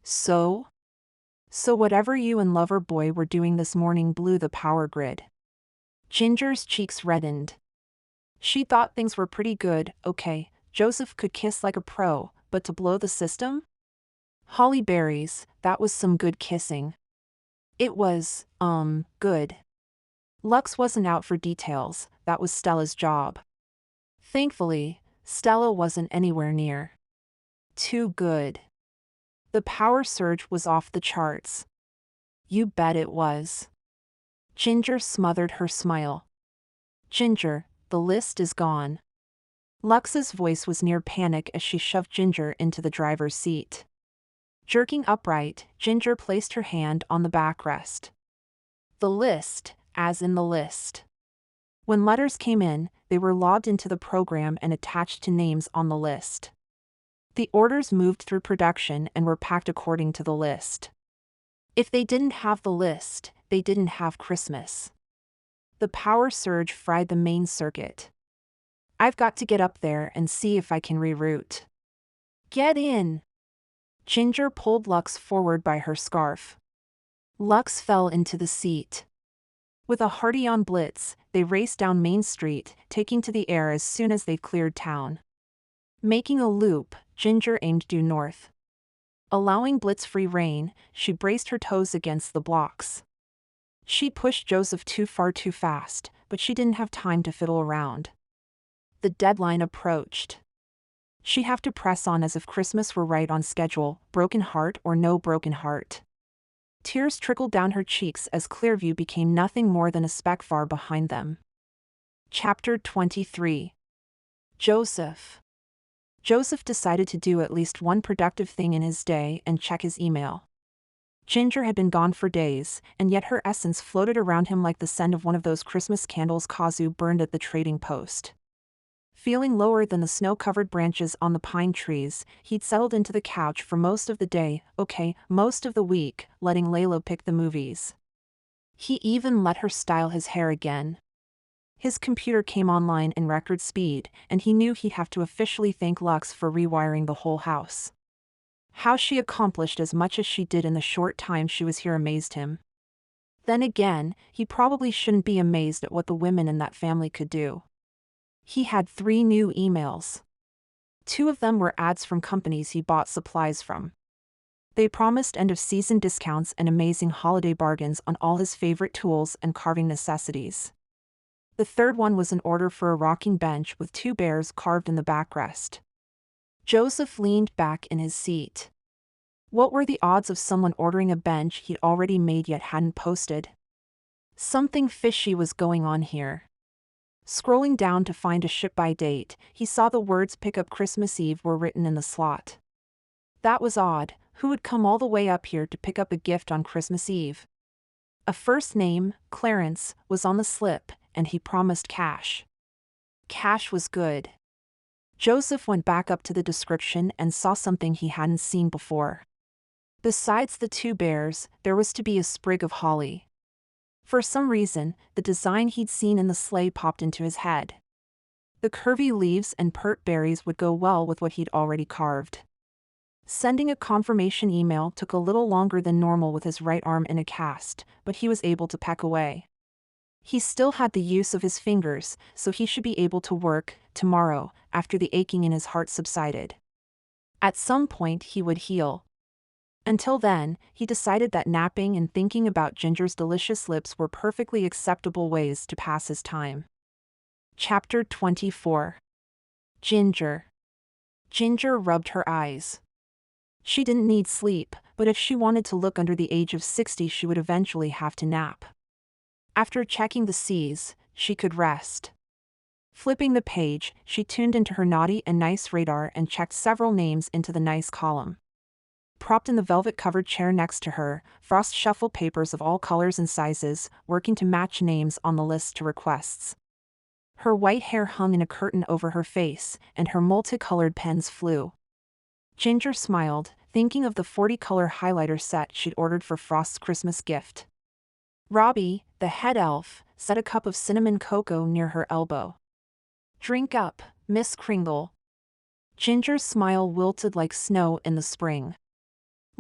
So? So whatever you and lover boy were doing this morning blew the power grid. Ginger's cheeks reddened. She thought things were pretty good. Okay, Joseph could kiss like a pro, but to blow the system? Holly berries, that was some good kissing. It was, good. Lux wasn't out for details, that was Stella's job. Thankfully, Stella wasn't anywhere near. Too good. The power surge was off the charts. You bet it was. Ginger smothered her smile. Ginger, the list is gone. Lux's voice was near panic as she shoved Ginger into the driver's seat. Jerking upright, Ginger placed her hand on the backrest. The list, as in the list. When letters came in, they were logged into the program and attached to names on the list. The orders moved through production and were packed according to the list. If they didn't have the list, they didn't have Christmas. The power surge fried the main circuit. I've got to get up there and see if I can reroute. Get in! Ginger pulled Lux forward by her scarf. Lux fell into the seat. With a hearty-on blitz, they raced down Main Street, taking to the air as soon as they cleared town. Making a loop, Ginger aimed due north. Allowing blitz-free rein, she braced her toes against the blocks. She pushed Joseph too far too fast, but she didn't have time to fiddle around. The deadline approached. She'd have to press on as if Christmas were right on schedule, broken heart or no broken heart. Tears trickled down her cheeks as Clearview became nothing more than a speck far behind them. Chapter 23. Joseph. Joseph decided to do at least one productive thing in his day and check his email. Ginger had been gone for days, and yet her essence floated around him like the scent of one of those Christmas candles Kazu burned at the trading post. Feeling lower than the snow-covered branches on the pine trees, he'd settled into the couch for most of the day, most of the week, letting Layla pick the movies. He even let her style his hair again. His computer came online in record speed, and he knew he'd have to officially thank Lux for rewiring the whole house. How she accomplished as much as she did in the short time she was here amazed him. Then again, he probably shouldn't be amazed at what the women in that family could do. He had 3 new emails. 2 of them were ads from companies he bought supplies from. They promised end-of-season discounts and amazing holiday bargains on all his favorite tools and carving necessities. The third one was an order for a rocking bench with 2 bears carved in the backrest. Joseph leaned back in his seat. What were the odds of someone ordering a bench he'd already made yet hadn't posted? Something fishy was going on here. Scrolling down to find a ship-by date, he saw the words "Pick up Christmas Eve" were written in the slot. That was odd. Who would come all the way up here to pick up a gift on Christmas Eve? A first name, Clarence, was on the slip, and he promised cash. Cash was good. Joseph went back up to the description and saw something he hadn't seen before. Besides the 2 bears, there was to be a sprig of holly. For some reason, the design he'd seen in the sleigh popped into his head. The curvy leaves and pert berries would go well with what he'd already carved. Sending a confirmation email took a little longer than normal with his right arm in a cast, but he was able to peck away. He still had the use of his fingers, so he should be able to work tomorrow, after the aching in his heart subsided. At some point he would heal. Until then, he decided that napping and thinking about Ginger's delicious lips were perfectly acceptable ways to pass his time. Chapter 24. Ginger. Ginger rubbed her eyes. She didn't need sleep, but if she wanted to look under the age of 60 she would eventually have to nap. After checking the C's, she could rest. Flipping the page, she tuned into her naughty and nice radar and checked several names into the nice column. Propped in the velvet-covered chair next to her, Frost shuffled papers of all colors and sizes, working to match names on the list to requests. Her white hair hung in a curtain over her face, and her multicolored pens flew. Ginger smiled, thinking of the 40-color highlighter set she'd ordered for Frost's Christmas gift. Robbie, the head elf, set a cup of cinnamon cocoa near her elbow. "Drink up, Miss Kringle." Ginger's smile wilted like snow in the spring.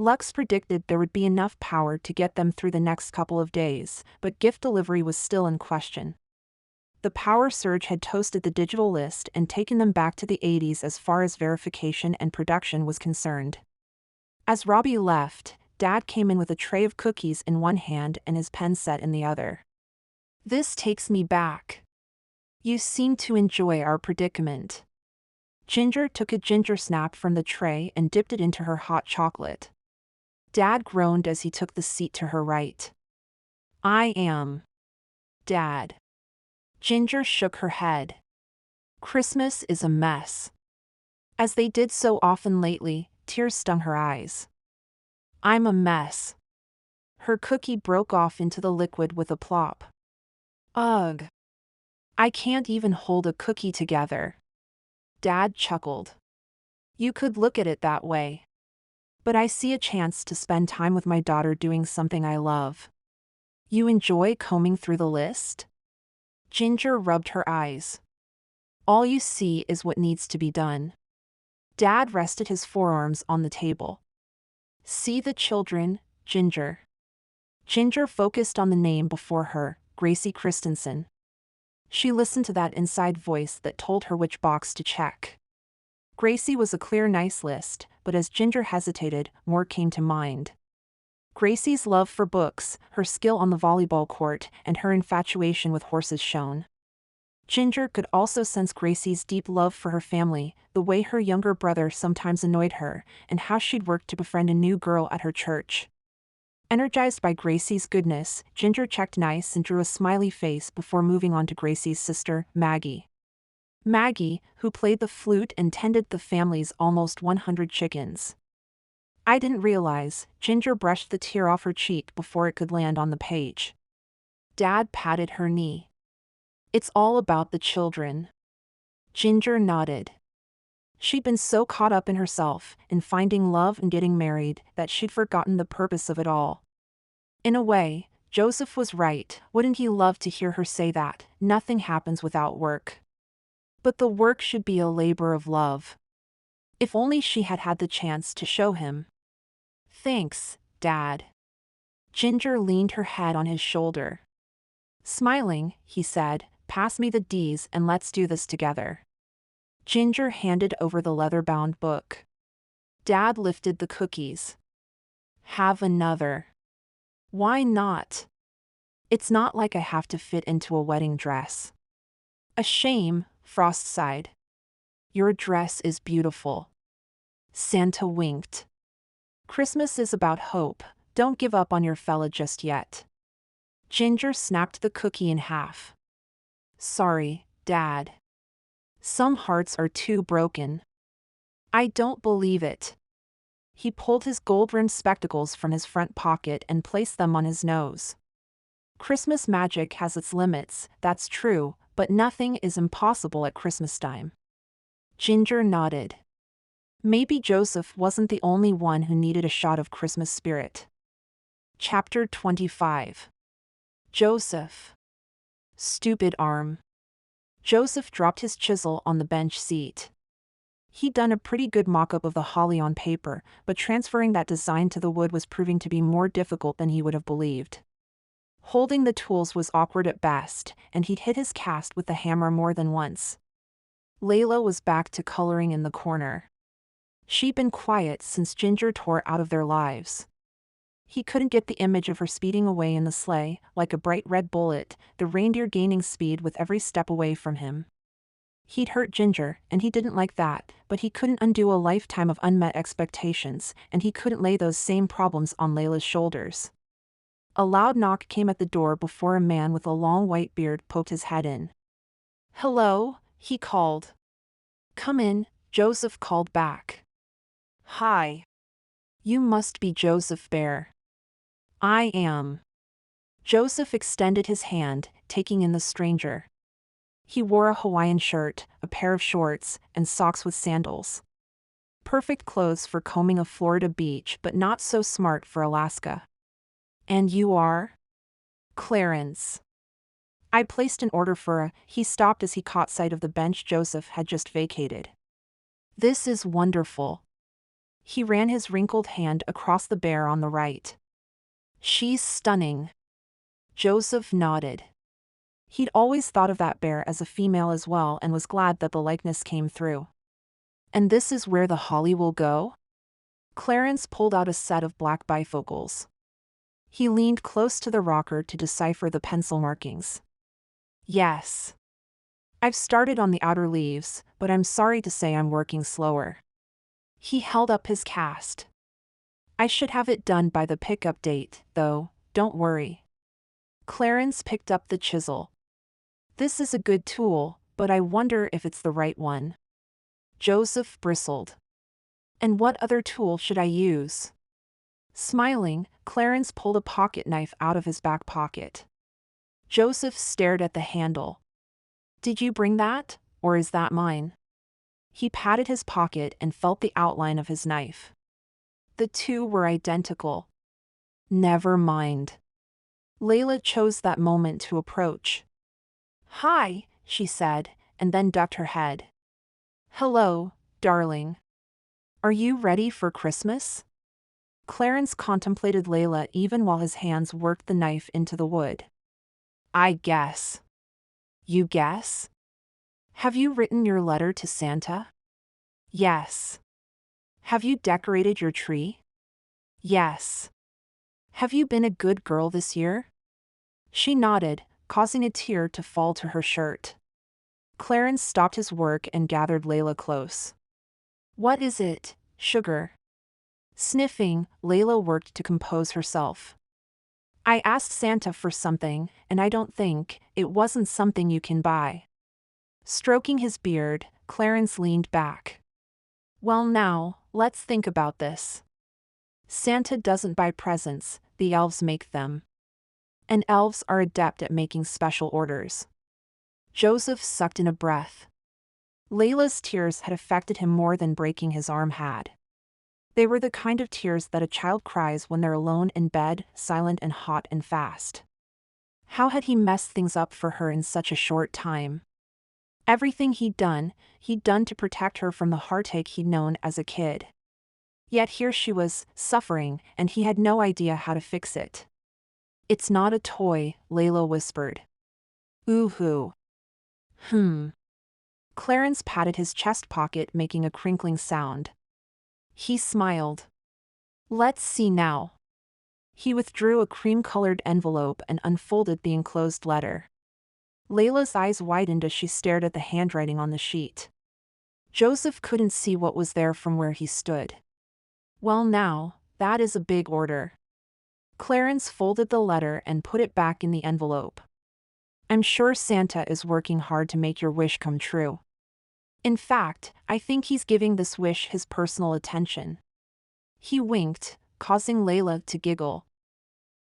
Lux predicted there would be enough power to get them through the next couple of days, but gift delivery was still in question. The power surge had toasted the digital list and taken them back to the 80s as far as verification and production was concerned. As Robbie left, Dad came in with a tray of cookies in one hand and his pen set in the other. "This takes me back. You seem to enjoy our predicament." Ginger took a ginger snap from the tray and dipped it into her hot chocolate. Dad groaned as he took the seat to her right. "I am." "Dad." Ginger shook her head. "Christmas is a mess." As they did so often lately, tears stung her eyes. "I'm a mess." Her cookie broke off into the liquid with a plop. "Ugh. I can't even hold a cookie together." Dad chuckled. "You could look at it that way. But I see a chance to spend time with my daughter doing something I love." "You enjoy combing through the list?" Ginger rubbed her eyes. "All you see is what needs to be done." Dad rested his forearms on the table. "See the children, Ginger." Ginger focused on the name before her, Gracie Christensen. She listened to that inside voice that told her which box to check. Gracie was a clear, nice list, but as Ginger hesitated, more came to mind. Gracie's love for books, her skill on the volleyball court, and her infatuation with horses shone. Ginger could also sense Gracie's deep love for her family, the way her younger brother sometimes annoyed her, and how she'd worked to befriend a new girl at her church. Energized by Gracie's goodness, Ginger checked nice and drew a smiley face before moving on to Gracie's sister, Maggie. Maggie, who played the flute and tended the family's almost 100 chickens. "I didn't realize." Ginger brushed the tear off her cheek before it could land on the page. Dad patted her knee. "It's all about the children." Ginger nodded. She'd been so caught up in herself, in finding love and getting married, that she'd forgotten the purpose of it all. In a way, Joseph was right. Wouldn't he love to hear her say that? Nothing happens without work. But the work should be a labor of love. If only she had had the chance to show him. "Thanks, Dad." Ginger leaned her head on his shoulder. Smiling, he said, "Pass me the D's and let's do this together." Ginger handed over the leather-bound book. Dad lifted the cookies. "Have another." "Why not?" "It's not like I have to fit into a wedding dress." "A shame," Frost sighed. "Your dress is beautiful." Santa winked. "Christmas is about hope. Don't give up on your fella just yet." Ginger snapped the cookie in half. "Sorry, Dad. Some hearts are too broken." "I don't believe it." He pulled his gold-rimmed spectacles from his front pocket and placed them on his nose. "Christmas magic has its limits, that's true, but nothing is impossible at Christmas time." Ginger nodded. Maybe Joseph wasn't the only one who needed a shot of Christmas spirit. Chapter 25. Joseph. Stupid arm. Joseph dropped his chisel on the bench seat. He'd done a pretty good mock-up of the holly on paper, but transferring that design to the wood was proving to be more difficult than he would have believed. Holding the tools was awkward at best, and he'd hit his cast with the hammer more than once. Layla was back to coloring in the corner. She'd been quiet since Ginger tore out of their lives. He couldn't get the image of her speeding away in the sleigh, like a bright red bullet, the reindeer gaining speed with every step away from him. He'd hurt Ginger, and he didn't like that, but he couldn't undo a lifetime of unmet expectations, and he couldn't lay those same problems on Layla's shoulders. A loud knock came at the door before a man with a long white beard poked his head in. "Hello," he called. "Come in," Joseph called back. "Hi. You must be Joseph Bear." "I am." Joseph extended his hand, taking in the stranger. He wore a Hawaiian shirt, a pair of shorts, and socks with sandals. Perfect clothes for combing a Florida beach, but not so smart for Alaska. "And you are?" "Clarence." "I placed an order for a—" He stopped as he caught sight of the bench Joseph had just vacated. "This is wonderful." He ran his wrinkled hand across the bear on the right. She's stunning. Joseph nodded. He'd always thought of that bear as a female as well and was glad that the likeness came through. And this is where the holly will go? Clarence pulled out a set of black bifocals. He leaned close to the rocker to decipher the pencil markings. Yes. I've started on the outer leaves, but I'm sorry to say I'm working slower. He held up his cast. I should have it done by the pickup date, though, don't worry. Clarence picked up the chisel. This is a good tool, but I wonder if it's the right one. Joseph bristled. And what other tool should I use? Smiling, Clarence pulled a pocket knife out of his back pocket. Joseph stared at the handle. Did you bring that, or is that mine? He patted his pocket and felt the outline of his knife. The two were identical. Never mind. Layla chose that moment to approach. Hi, she said, and then ducked her head. Hello, darling. Are you ready for Christmas? Clarence contemplated Layla even while his hands worked the knife into the wood. I guess. You guess? Have you written your letter to Santa? Yes. Have you decorated your tree? Yes. Have you been a good girl this year? She nodded, causing a tear to fall to her shirt. Clarence stopped his work and gathered Layla close. What is it, sugar? Sniffing, Layla worked to compose herself. I asked Santa for something, and I don't think it wasn't something you can buy. Stroking his beard, Clarence leaned back. Well now, let's think about this. Santa doesn't buy presents, the elves make them. And elves are adept at making special orders. Joseph sucked in a breath. Layla's tears had affected him more than breaking his arm had. They were the kind of tears that a child cries when they're alone in bed, silent and hot and fast. How had he messed things up for her in such a short time? Everything he'd done to protect her from the heartache he'd known as a kid. Yet here she was, suffering, and he had no idea how to fix it. It's not a toy, Layla whispered. Ooh-hoo. Clarence patted his chest pocket, making a crinkling sound. He smiled. Let's see now. He withdrew a cream-colored envelope and unfolded the enclosed letter. Layla's eyes widened as she stared at the handwriting on the sheet. Joseph couldn't see what was there from where he stood. Well now, that is a big order. Clarence folded the letter and put it back in the envelope. I'm sure Santa is working hard to make your wish come true. In fact, I think he's giving this wish his personal attention. He winked, causing Layla to giggle.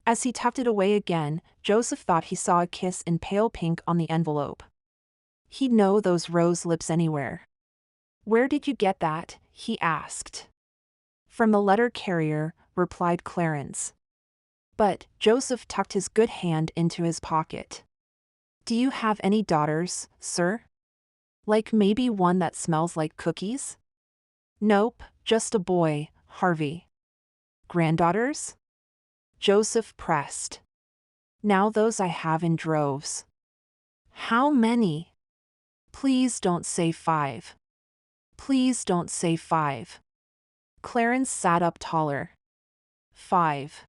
As he tucked it away again, Joseph thought he saw a kiss in pale pink on the envelope. He'd know those rose lips anywhere. Where did you get that? He asked. From the letter carrier, replied Clarence. But Joseph tucked his good hand into his pocket. Do you have any daughters, sir? Like maybe one that smells like cookies? Nope, just a boy, Harvey. Granddaughters? Joseph pressed. Now those I have in droves. How many? Please don't say 5. Please don't say 5. Clarence sat up taller. 5.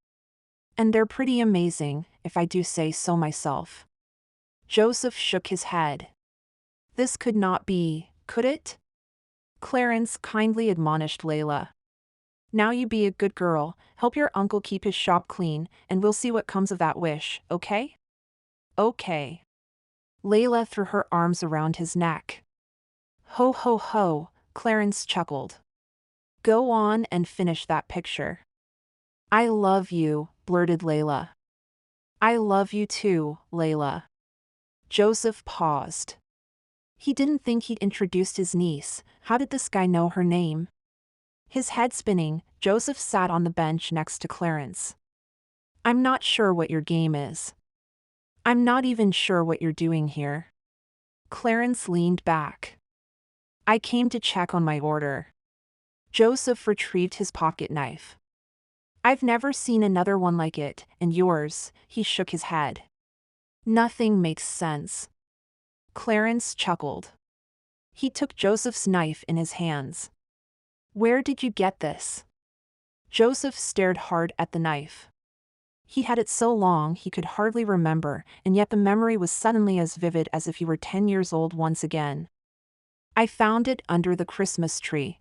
And they're pretty amazing, if I do say so myself. Joseph shook his head. This could not be, could it? Clarence kindly admonished Layla. Now you be a good girl, help your uncle keep his shop clean, and we'll see what comes of that wish, okay? Okay. Layla threw her arms around his neck. Ho ho ho, Clarence chuckled. Go on and finish that picture. I love you, blurted Layla. I love you too, Layla. Joseph paused. He didn't think he'd introduced his niece. How did this guy know her name? His head spinning, Joseph sat on the bench next to Clarence. I'm not sure what your game is. I'm not even sure what you're doing here. Clarence leaned back. I came to check on my order. Joseph retrieved his pocket knife. I've never seen another one like it, and yours, he shook his head. Nothing makes sense. Clarence chuckled. He took Joseph's knife in his hands. Where did you get this? Joseph stared hard at the knife. He had it so long he could hardly remember, and yet the memory was suddenly as vivid as if he were 10 years old once again. I found it under the Christmas tree.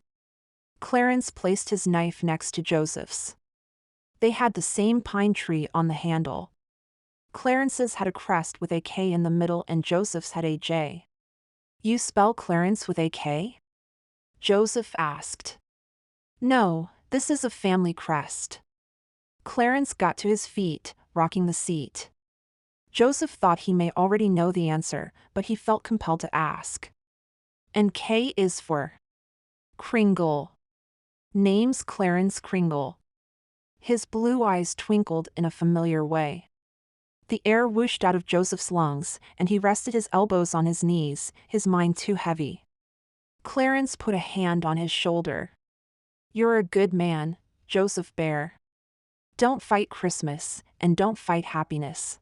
Clarence placed his knife next to Joseph's. They had the same pine tree on the handle. Clarence's had a crest with a K in the middle and Joseph's had a J. You spell Clarence with a K? Joseph asked. No, this is a family crest. Clarence got to his feet, rocking the seat. Joseph thought he may already know the answer, but he felt compelled to ask. And K is for? Kringle. Name's Clarence Kringle. His blue eyes twinkled in a familiar way. The air whooshed out of Joseph's lungs, and he rested his elbows on his knees, his mind too heavy. Clarence put a hand on his shoulder. You're a good man, Joseph Bear. Don't fight Christmas, and don't fight happiness.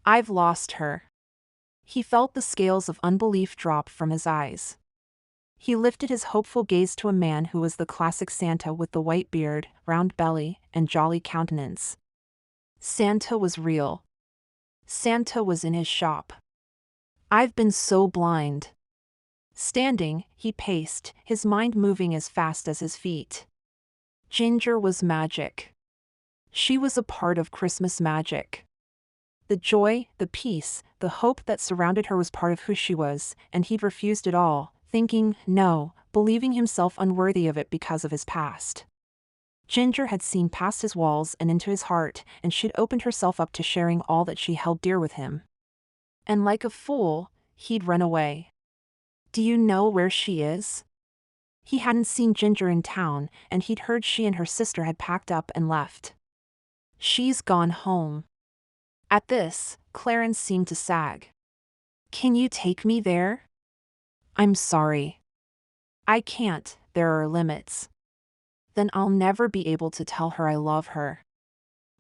I've lost her. He felt the scales of unbelief drop from his eyes. He lifted his hopeful gaze to a man who was the classic Santa with the white beard, round belly, and jolly countenance. Santa was real. Santa was in his shop. I've been so blind. Standing, he paced, his mind moving as fast as his feet. Ginger was magic. She was a part of Christmas magic. The joy, the peace, the hope that surrounded her was part of who she was, and he'd refused it all, thinking, no, believing himself unworthy of it because of his past. Ginger had seen past his walls and into his heart, and she'd opened herself up to sharing all that she held dear with him. And like a fool, he'd run away. Do you know where she is? He hadn't seen Ginger in town, and he'd heard she and her sister had packed up and left. She's gone home. At this, Clarence seemed to sag. Can you take me there? I'm sorry. I can't, there are limits. Then I'll never be able to tell her I love her.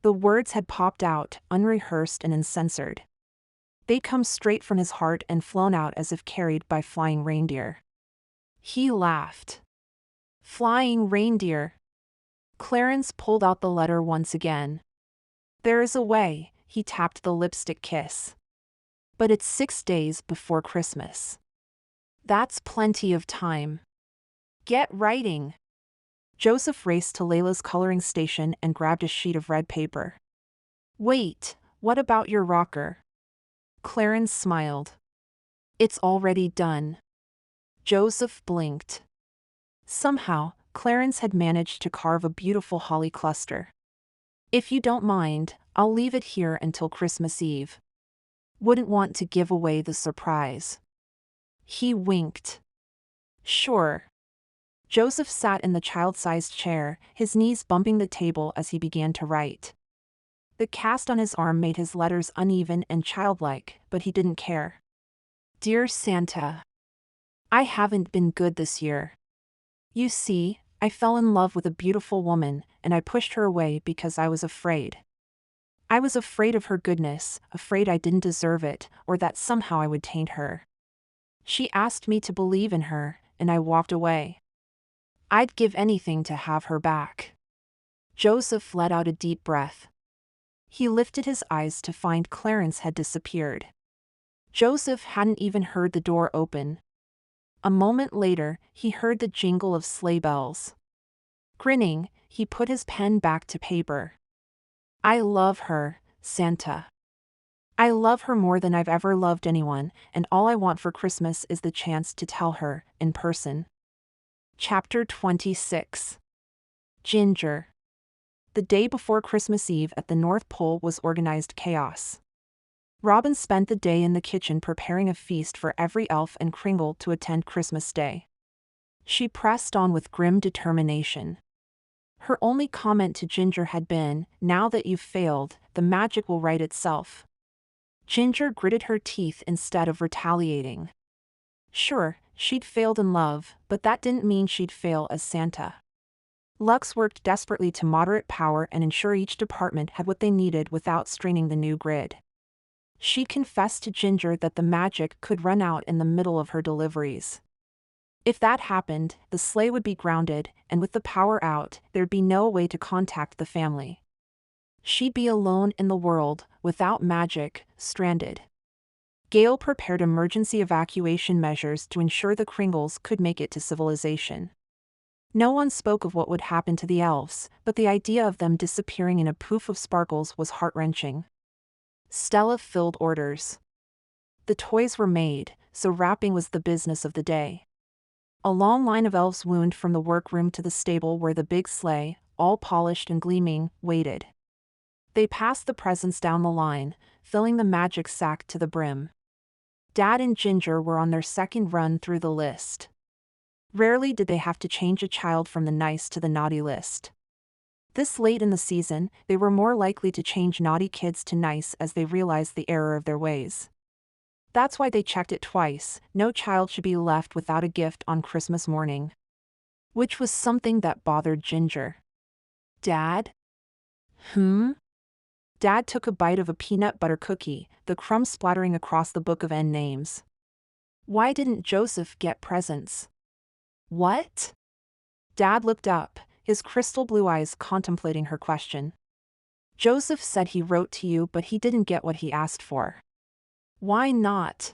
The words had popped out, unrehearsed and uncensored. They'd come straight from his heart and flown out as if carried by flying reindeer. He laughed. Flying reindeer. Clarence pulled out the letter once again. There is a way, he tapped the lipstick kiss. But it's 6 days before Christmas. That's plenty of time. Get writing. Joseph raced to Layla's coloring station and grabbed a sheet of red paper. Wait, what about your rocker? Clarence smiled. It's already done. Joseph blinked. Somehow, Clarence had managed to carve a beautiful holly cluster. If you don't mind, I'll leave it here until Christmas Eve. Wouldn't want to give away the surprise. He winked. Sure. Joseph sat in the child-sized chair, his knees bumping the table as he began to write. The cast on his arm made his letters uneven and childlike, but he didn't care. Dear Santa, I haven't been good this year. You see, I fell in love with a beautiful woman, and I pushed her away because I was afraid. I was afraid of her goodness, afraid I didn't deserve it, or that somehow I would taint her. She asked me to believe in her, and I walked away. I'd give anything to have her back. Joseph let out a deep breath. He lifted his eyes to find Clarence had disappeared. Joseph hadn't even heard the door open. A moment later, he heard the jingle of sleigh bells. Grinning, he put his pen back to paper. I love her, Santa. I love her more than I've ever loved anyone, and all I want for Christmas is the chance to tell her, in person. Chapter 26. Ginger. The day before Christmas Eve at the North Pole was organized chaos. Robin spent the day in the kitchen preparing a feast for every elf and Kringle to attend Christmas Day. She pressed on with grim determination. Her only comment to Ginger had been, now that you've failed, the magic will right itself. Ginger gritted her teeth instead of retaliating. Sure, She'd failed in love, but that didn't mean she'd fail as Santa. Lux worked desperately to moderate power and ensure each department had what they needed without straining the new grid. She confessed to Ginger that the magic could run out in the middle of her deliveries. If that happened, the sleigh would be grounded, and with the power out, there'd be no way to contact the family. She'd be alone in the world, without magic, stranded. Gale prepared emergency evacuation measures to ensure the Kringles could make it to civilization. No one spoke of what would happen to the elves, but the idea of them disappearing in a poof of sparkles was heart-wrenching. Stella filled orders. The toys were made, so wrapping was the business of the day. A long line of elves wound from the workroom to the stable where the big sleigh, all polished and gleaming, waited. They passed the presents down the line, filling the magic sack to the brim. Dad and Ginger were on their second run through the list. Rarely did they have to change a child from the nice to the naughty list. This late in the season, they were more likely to change naughty kids to nice as they realized the error of their ways. That's why they checked it twice. No child should be left without a gift on Christmas morning. Which was something that bothered Ginger. Dad? Dad took a bite of a peanut butter cookie, the crumbs splattering across the book of end names. Why didn't Joseph get presents? What? Dad looked up, his crystal blue eyes contemplating her question. Joseph said he wrote to you, but he didn't get what he asked for. Why not?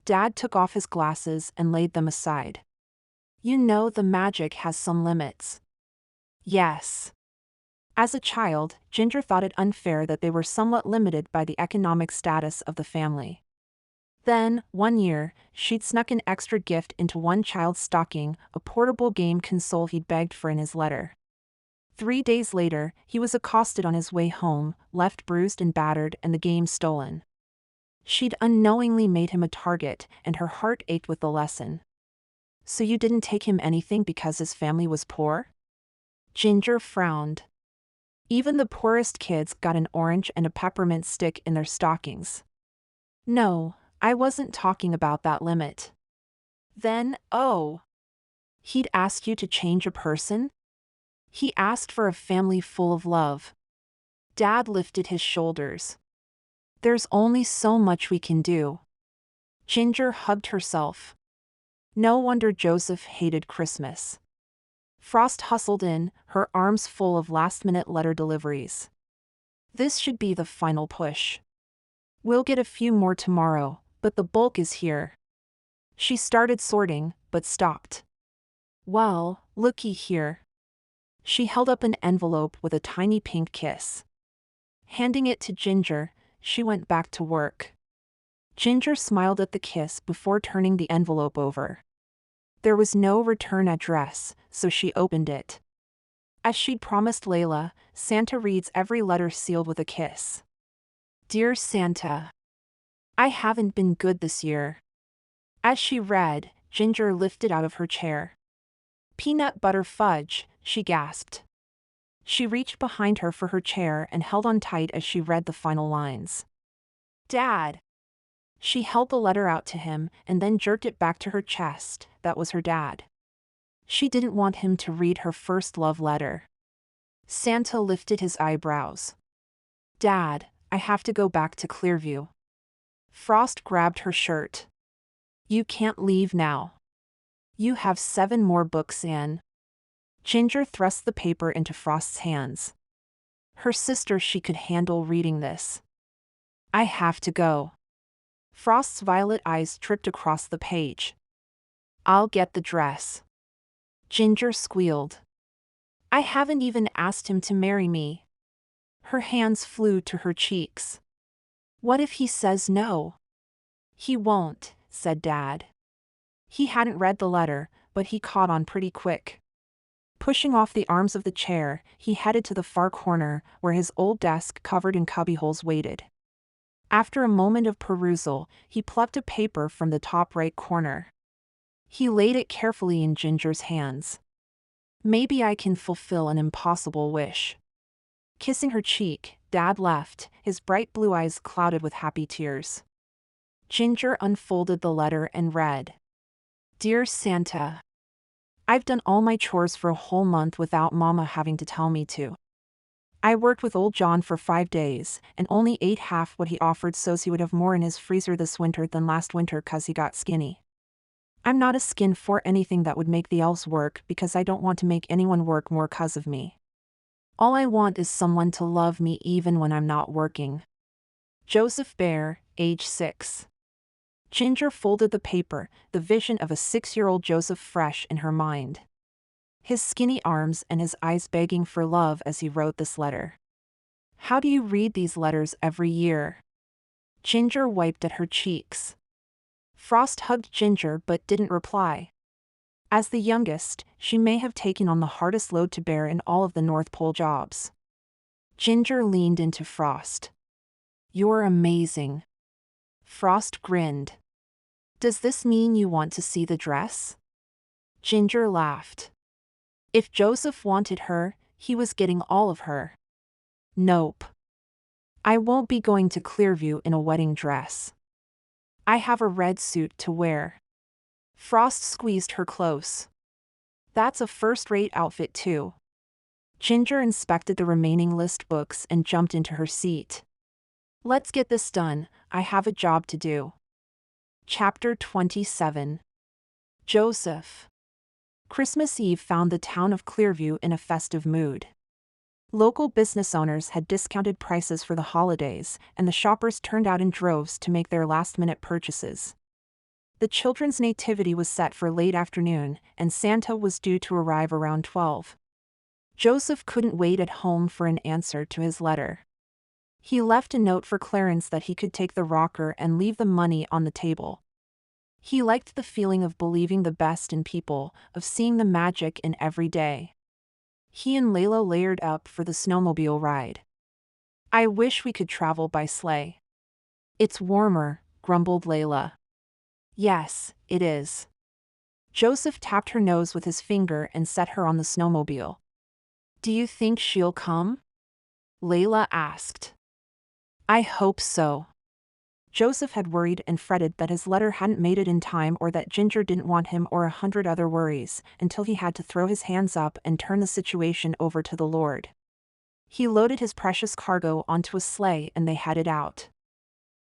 Dad took off his glasses and laid them aside. You know the magic has some limits. Yes. As a child, Ginger thought it unfair that they were somewhat limited by the economic status of the family. Then, one year, she'd snuck an extra gift into one child's stocking, a portable game console he'd begged for in his letter. 3 days later, he was accosted on his way home, left bruised and battered and the game stolen. She'd unknowingly made him a target, and her heart ached with the lesson. So you didn't take him anything because his family was poor? Ginger frowned. Even the poorest kids got an orange and a peppermint stick in their stockings. No, I wasn't talking about that limit. Then, he'd ask you to change a person? He asked for a family full of love. Dad lifted his shoulders. There's only so much we can do. Ginger hugged herself. No wonder Joseph hated Christmas. Frost hustled in, her arms full of last-minute letter deliveries. This should be the final push. We'll get a few more tomorrow, but the bulk is here. She started sorting, but stopped. Well, looky here. She held up an envelope with a tiny pink kiss. Handing it to Ginger, she went back to work. Ginger smiled at the kiss before turning the envelope over. There was no return address, so she opened it. As she'd promised Layla, Santa reads every letter sealed with a kiss. Dear Santa, I haven't been good this year. As she read, Ginger lifted out of her chair. Peanut butter fudge, she gasped. She reached behind her for her chair and held on tight as she read the final lines. Dad. She held the letter out to him and then jerked it back to her chest. That was her dad. She didn't want him to read her first love letter. Santa lifted his eyebrows. Dad, I have to go back to Clearview. Frost grabbed her shirt. You can't leave now. You have 7 more books in. Ginger thrust the paper into Frost's hands. Her sister she could handle reading this. I have to go. Frost's violet eyes tripped across the page. I'll get the dress. Ginger squealed. I haven't even asked him to marry me. Her hands flew to her cheeks. What if he says no? He won't, said Dad. He hadn't read the letter, but he caught on pretty quick. Pushing off the arms of the chair, he headed to the far corner, where his old desk covered in cubbyholes waited. After a moment of perusal, he plucked a paper from the top right corner. He laid it carefully in Ginger's hands. Maybe I can fulfill an impossible wish. Kissing her cheek, Dad left, his bright blue eyes clouded with happy tears. Ginger unfolded the letter and read. Dear Santa, I've done all my chores for a whole month without Mama having to tell me to. I worked with old John for 5 days and only ate half what he offered, so he would have more in his freezer this winter than last winter 'cause he got skinny. I'm not a skin for anything that would make the elves work because I don't want to make anyone work more 'cause of me. All I want is someone to love me even when I'm not working. Joseph Bear, age 6. Ginger folded the paper, the vision of a 6-year-old Joseph fresh in her mind. His skinny arms and his eyes begging for love as he wrote this letter. How do you read these letters every year? Ginger wiped at her cheeks. Frost hugged Ginger but didn't reply. As the youngest, she may have taken on the hardest load to bear in all of the North Pole jobs. Ginger leaned into Frost. You're amazing. Frost grinned. Does this mean you want to see the dress? Ginger laughed. If Joseph wanted her, he was getting all of her. Nope. I won't be going to Clearview in a wedding dress. I have a red suit to wear. Frost squeezed her close. That's a first-rate outfit too. Ginger inspected the remaining list books and jumped into her seat. Let's get this done, I have a job to do. Chapter 27. Joseph. Christmas Eve found the town of Clearview in a festive mood. Local business owners had discounted prices for the holidays, and the shoppers turned out in droves to make their last-minute purchases. The children's nativity was set for late afternoon, and Santa was due to arrive around 12. Joseph couldn't wait at home for an answer to his letter. He left a note for Clarence that he could take the rocker and leave the money on the table. He liked the feeling of believing the best in people, of seeing the magic in every day. He and Layla layered up for the snowmobile ride. I wish we could travel by sleigh. It's warmer, grumbled Layla. Yes, it is. Joseph tapped her nose with his finger and set her on the snowmobile. Do you think she'll come? Layla asked. I hope so. Joseph had worried and fretted that his letter hadn't made it in time or that Ginger didn't want him or 100 other worries, until he had to throw his hands up and turn the situation over to the Lord. He loaded his precious cargo onto a sleigh and they headed out.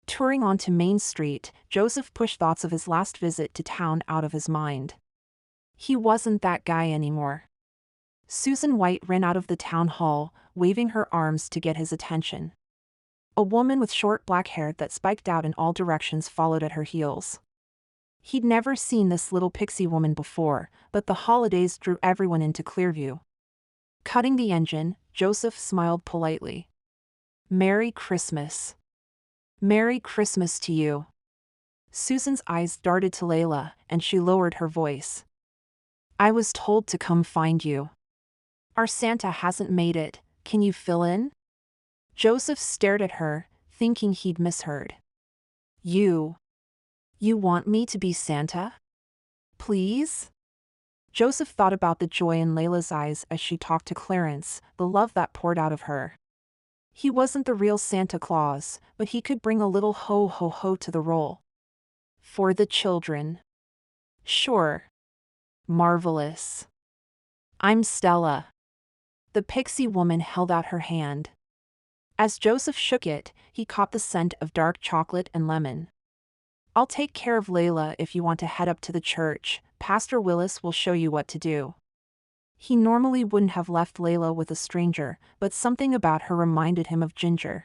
Touring onto Main Street, Joseph pushed thoughts of his last visit to town out of his mind. He wasn't that guy anymore. Susan White ran out of the town hall, waving her arms to get his attention. A woman with short black hair that spiked out in all directions followed at her heels. He'd never seen this little pixie woman before, but the holidays drew everyone into Clearview. Cutting the engine, Joseph smiled politely. Merry Christmas. Merry Christmas to you. Susan's eyes darted to Layla, and she lowered her voice. I was told to come find you. Our Santa hasn't made it, can you fill in? Joseph stared at her, thinking he'd misheard. You want me to be Santa? Please? Joseph thought about the joy in Layla's eyes as she talked to Clarence, the love that poured out of her. He wasn't the real Santa Claus, but he could bring a little ho-ho-ho to the role. For the children. Sure. Marvelous. I'm Stella. The pixie woman held out her hand. As Joseph shook it, he caught the scent of dark chocolate and lemon. I'll take care of Layla if you want to head up to the church. Pastor Willis will show you what to do. He normally wouldn't have left Layla with a stranger, but something about her reminded him of Ginger.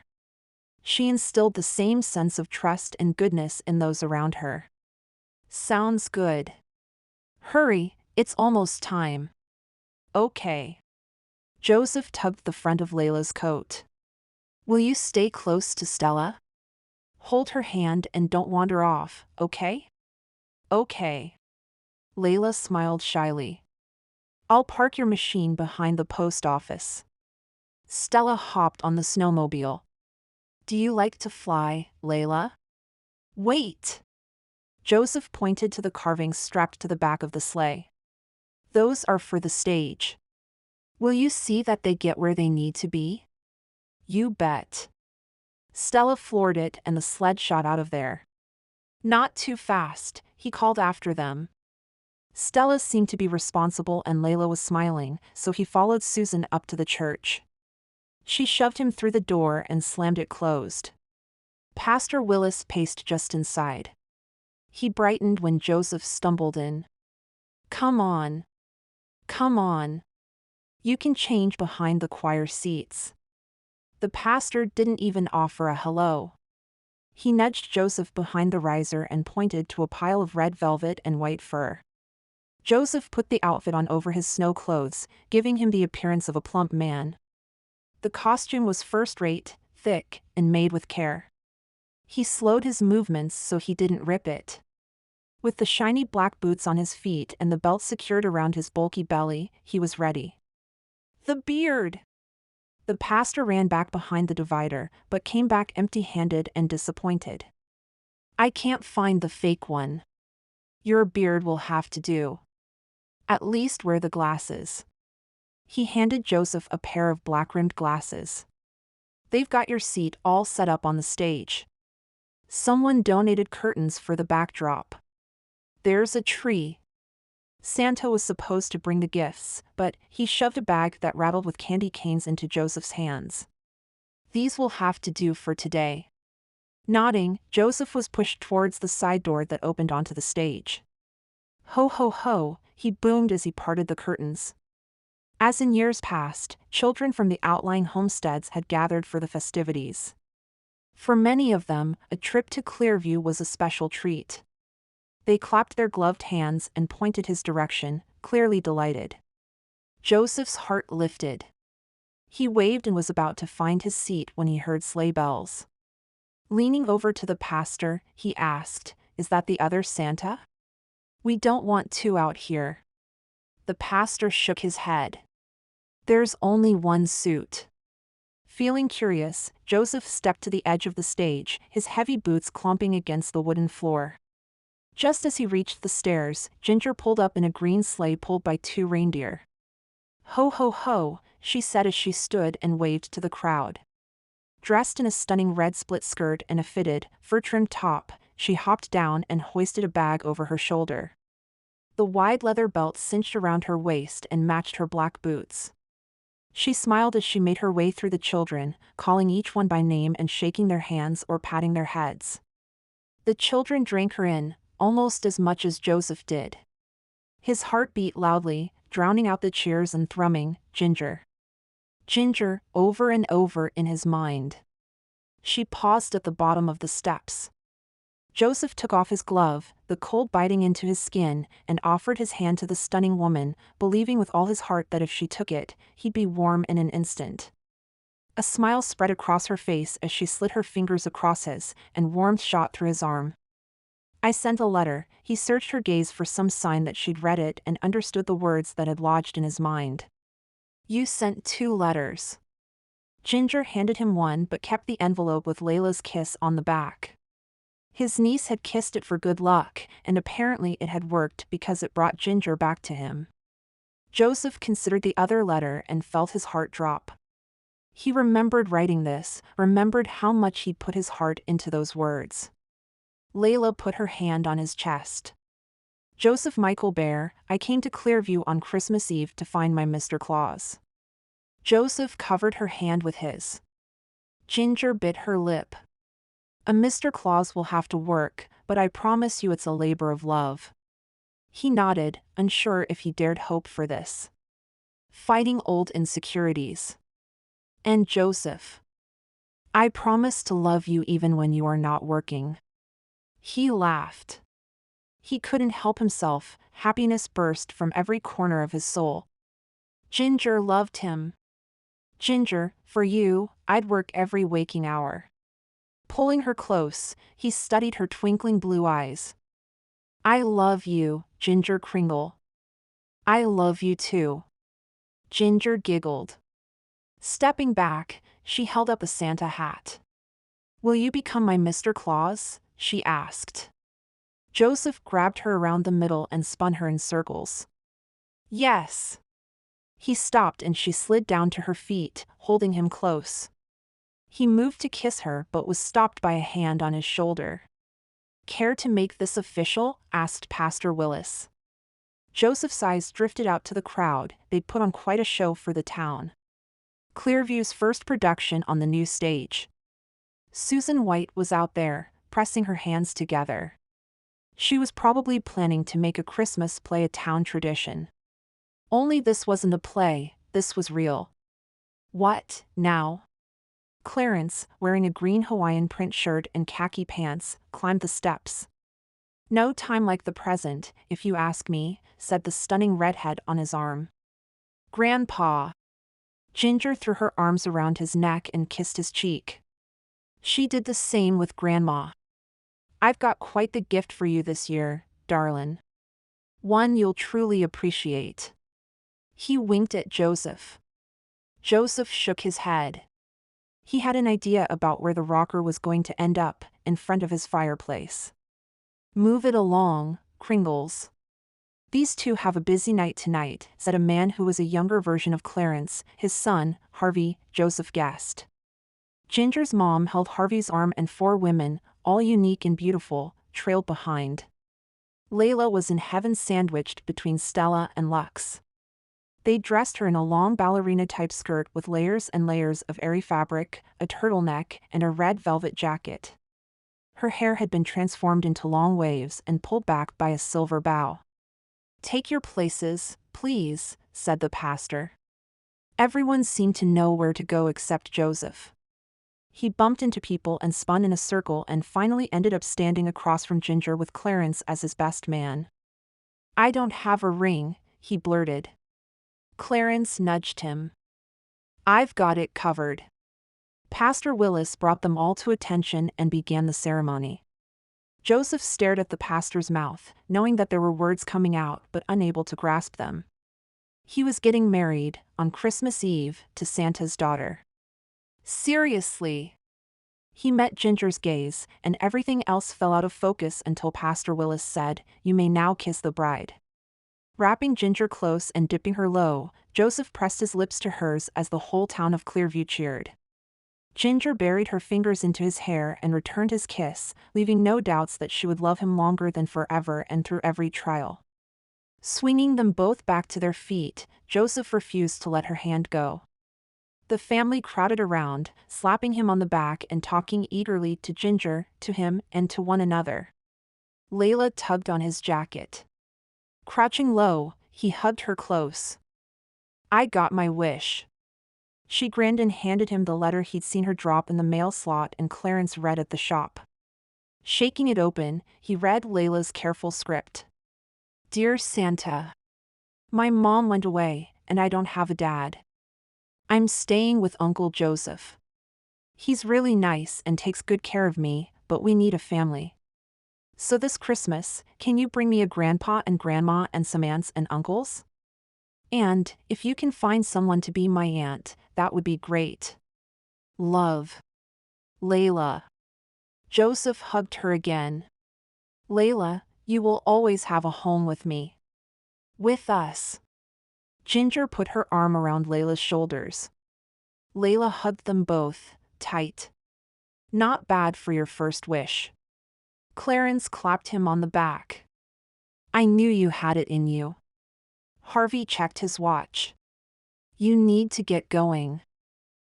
She instilled the same sense of trust and goodness in those around her. Sounds good. Hurry, it's almost time. Okay. Joseph tugged the front of Layla's coat. Will you stay close to Stella? Hold her hand and don't wander off, okay? Okay. Layla smiled shyly. I'll park your machine behind the post office. Stella hopped on the snowmobile. Do you like to fly, Layla? Wait! Joseph pointed to the carvings strapped to the back of the sleigh. Those are for the stage. Will you see that they get where they need to be? You bet. Stella floored it and the sled shot out of there. Not too fast, he called after them. Stella seemed to be responsible and Layla was smiling, so he followed Susan up to the church. She shoved him through the door and slammed it closed. Pastor Willis paced just inside. He brightened when Joseph stumbled in. "Come on. Come on. You can change behind the choir seats." The pastor didn't even offer a hello. He nudged Joseph behind the riser and pointed to a pile of red velvet and white fur. Joseph put the outfit on over his snow clothes, giving him the appearance of a plump man. The costume was first-rate, thick, and made with care. He slowed his movements so he didn't rip it. With the shiny black boots on his feet and the belt secured around his bulky belly, he was ready. "The beard!" The pastor ran back behind the divider, but came back empty-handed and disappointed. "I can't find the fake one. Your beard will have to do. At least wear the glasses." He handed Joseph a pair of black-rimmed glasses. "They've got your seat all set up on the stage. Someone donated curtains for the backdrop. There's a tree." Santa was supposed to bring the gifts, but he shoved a bag that rattled with candy canes into Joseph's hands. "These will have to do for today." Nodding, Joseph was pushed towards the side door that opened onto the stage. "Ho ho ho," he boomed as he parted the curtains. As in years past, children from the outlying homesteads had gathered for the festivities. For many of them, a trip to Clearview was a special treat. They clapped their gloved hands and pointed his direction, clearly delighted. Joseph's heart lifted. He waved and was about to find his seat when he heard sleigh bells. Leaning over to the pastor, he asked, "Is that the other Santa? We don't want two out here." The pastor shook his head. "There's only one suit." Feeling curious, Joseph stepped to the edge of the stage, his heavy boots clomping against the wooden floor. Just as he reached the stairs, Ginger pulled up in a green sleigh pulled by 2 reindeer. "Ho ho ho," she said as she stood and waved to the crowd. Dressed in a stunning red split skirt and a fitted, fur-trimmed top, she hopped down and hoisted a bag over her shoulder. The wide leather belt cinched around her waist and matched her black boots. She smiled as she made her way through the children, calling each one by name and shaking their hands or patting their heads. The children drank her in, almost as much as Joseph did. His heart beat loudly, drowning out the cheers and thrumming, "Ginger. Ginger," over and over in his mind. She paused at the bottom of the steps. Joseph took off his glove, the cold biting into his skin, and offered his hand to the stunning woman, believing with all his heart that if she took it, he'd be warm in an instant. A smile spread across her face as she slid her fingers across his, and warmth shot through his arm. "I sent a letter." He searched her gaze for some sign that she'd read it and understood the words that had lodged in his mind. "You sent 2 letters." Ginger handed him one but kept the envelope with Layla's kiss on the back. His niece had kissed it for good luck, and apparently it had worked because it brought Ginger back to him. Joseph considered the other letter and felt his heart drop. He remembered writing this, remembered how much he'd put his heart into those words. Layla put her hand on his chest. "Joseph Michael Bear, I came to Clearview on Christmas Eve to find my Mr. Claus." Joseph covered her hand with his. Ginger bit her lip. "A Mr. Claus will have to work, but I promise you it's a labor of love." He nodded, unsure if he dared hope for this. "Fighting old insecurities." "And Joseph, I promise to love you even when you are not working." He laughed. He couldn't help himself, happiness burst from every corner of his soul. Ginger loved him. "Ginger, for you, I'd work every waking hour." Pulling her close, he studied her twinkling blue eyes. "I love you, Ginger Kringle." "I love you too." Ginger giggled. Stepping back, she held up a Santa hat. "Will you become my Mr. Claus?" she asked. Joseph grabbed her around the middle and spun her in circles. "Yes." He stopped and she slid down to her feet, holding him close. He moved to kiss her but was stopped by a hand on his shoulder. "Care to make this official?" asked Pastor Willis. Joseph's eyes drifted out to the crowd. They'd put on quite a show for the town. Clearview's first production on the new stage. Susan White was out there, pressing her hands together. She was probably planning to make a Christmas play a town tradition. Only this wasn't a play, this was real. What, now? Clarence, wearing a green Hawaiian print shirt and khaki pants, climbed the steps. No time like the present, if you ask me, said the stunning redhead on his arm. Grandpa. Ginger threw her arms around his neck and kissed his cheek. She did the same with Grandma. I've got quite the gift for you this year, darlin'. One you'll truly appreciate. He winked at Joseph. Joseph shook his head. He had an idea about where the rocker was going to end up, in front of his fireplace. Move it along, Kringles. These two have a busy night tonight, said a man who was a younger version of Clarence, his son, Harvey, Joseph guessed. Ginger's mom held Harvey's arm and 4 women, all unique and beautiful, trailed behind. Layla was in heaven sandwiched between Stella and Lux. They dressed her in a long ballerina-type skirt with layers and layers of airy fabric, a turtleneck, and a red velvet jacket. Her hair had been transformed into long waves and pulled back by a silver bow. Take your places, please, said the pastor. Everyone seemed to know where to go except Joseph. He bumped into people and spun in a circle and finally ended up standing across from Ginger with Clarence as his best man. I don't have a ring, he blurted. Clarence nudged him. I've got it covered. Pastor Willis brought them all to attention and began the ceremony. Joseph stared at the pastor's mouth, knowing that there were words coming out but unable to grasp them. He was getting married, on Christmas Eve, to Santa's daughter. Seriously? He met Ginger's gaze, and everything else fell out of focus until Pastor Willis said, "You may now kiss the bride." Wrapping Ginger close and dipping her low, Joseph pressed his lips to hers as the whole town of Clearview cheered. Ginger buried her fingers into his hair and returned his kiss, leaving no doubts that she would love him longer than forever and through every trial. Swinging them both back to their feet, Joseph refused to let her hand go. The family crowded around, slapping him on the back and talking eagerly to Ginger, to him, and to one another. Layla tugged on his jacket. Crouching low, he hugged her close. I got my wish. She grinned and handed him the letter he'd seen her drop in the mail slot and Clarence read at the shop. Shaking it open, he read Layla's careful script. Dear Santa. My mom went away, and I don't have a dad. I'm staying with Uncle Joseph. He's really nice and takes good care of me, but we need a family. So this Christmas, can you bring me a grandpa and grandma and some aunts and uncles? And, if you can find someone to be my aunt, that would be great. Love. Layla. Joseph hugged her again. Layla, you will always have a home with me. With us. Ginger put her arm around Layla's shoulders. Layla hugged them both, tight. Not bad for your first wish. Clarence clapped him on the back. I knew you had it in you. Harvey checked his watch. You need to get going.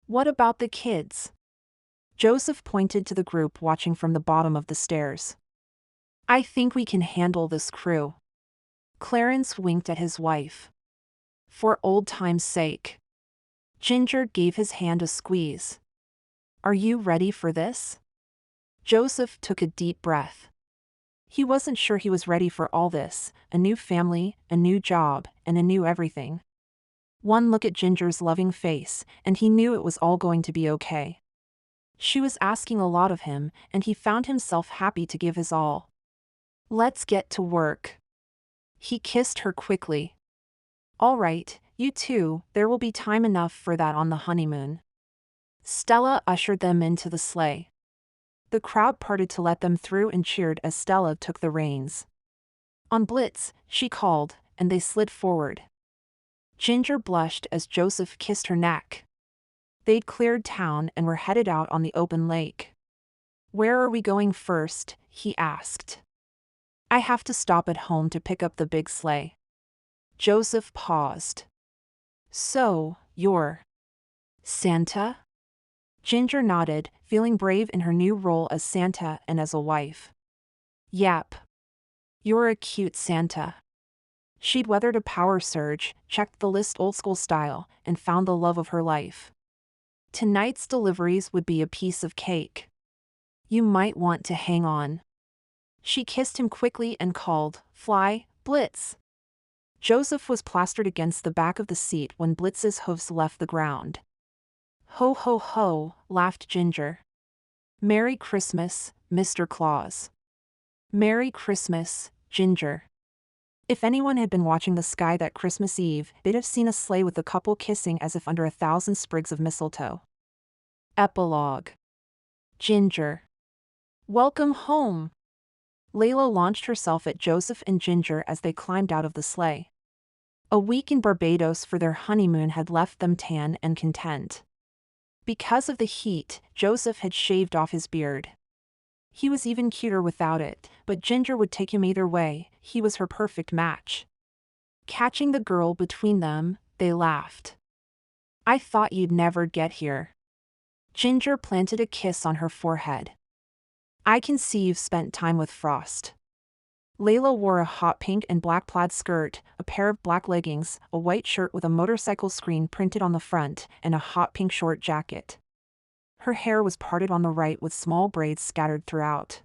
What about the kids? Joseph pointed to the group watching from the bottom of the stairs. I think we can handle this crew. Clarence winked at his wife. For old time's sake. Ginger gave his hand a squeeze. Are you ready for this? Joseph took a deep breath. He wasn't sure he was ready for all this, a new family, a new job, and a new everything. One look at Ginger's loving face, and he knew it was all going to be okay. She was asking a lot of him, and he found himself happy to give his all. Let's get to work. He kissed her quickly. All right, you two, there will be time enough for that on the honeymoon. Stella ushered them into the sleigh. The crowd parted to let them through and cheered as Stella took the reins. On Blitz, she called, and they slid forward. Ginger blushed as Joseph kissed her neck. They'd cleared town and were headed out on the open lake. Where are we going first? He asked. I have to stop at home to pick up the big sleigh. Joseph paused. So, you're Santa? Ginger nodded, feeling brave in her new role as Santa and as a wife. Yep. You're a cute Santa. She'd weathered a power surge, checked the list old-school style, and found the love of her life. Tonight's deliveries would be a piece of cake. You might want to hang on. She kissed him quickly and called, "Fly, Blitz!" Joseph was plastered against the back of the seat when Blitz's hooves left the ground. Ho ho ho, laughed Ginger. Merry Christmas, Mr. Claus. Merry Christmas, Ginger. If anyone had been watching the sky that Christmas Eve, they'd have seen a sleigh with the couple kissing as if under 1,000 sprigs of mistletoe. Epilogue. Ginger. Welcome home. Layla launched herself at Joseph and Ginger as they climbed out of the sleigh. A week in Barbados for their honeymoon had left them tan and content. Because of the heat, Joseph had shaved off his beard. He was even cuter without it, but Ginger would take him either way. He was her perfect match. Catching the girl between them, they laughed. I thought you'd never get here. Ginger planted a kiss on her forehead. I can see you've spent time with Frost. Layla wore a hot pink and black plaid skirt, a pair of black leggings, a white shirt with a motorcycle screen printed on the front, and a hot pink short jacket. Her hair was parted on the right with small braids scattered throughout.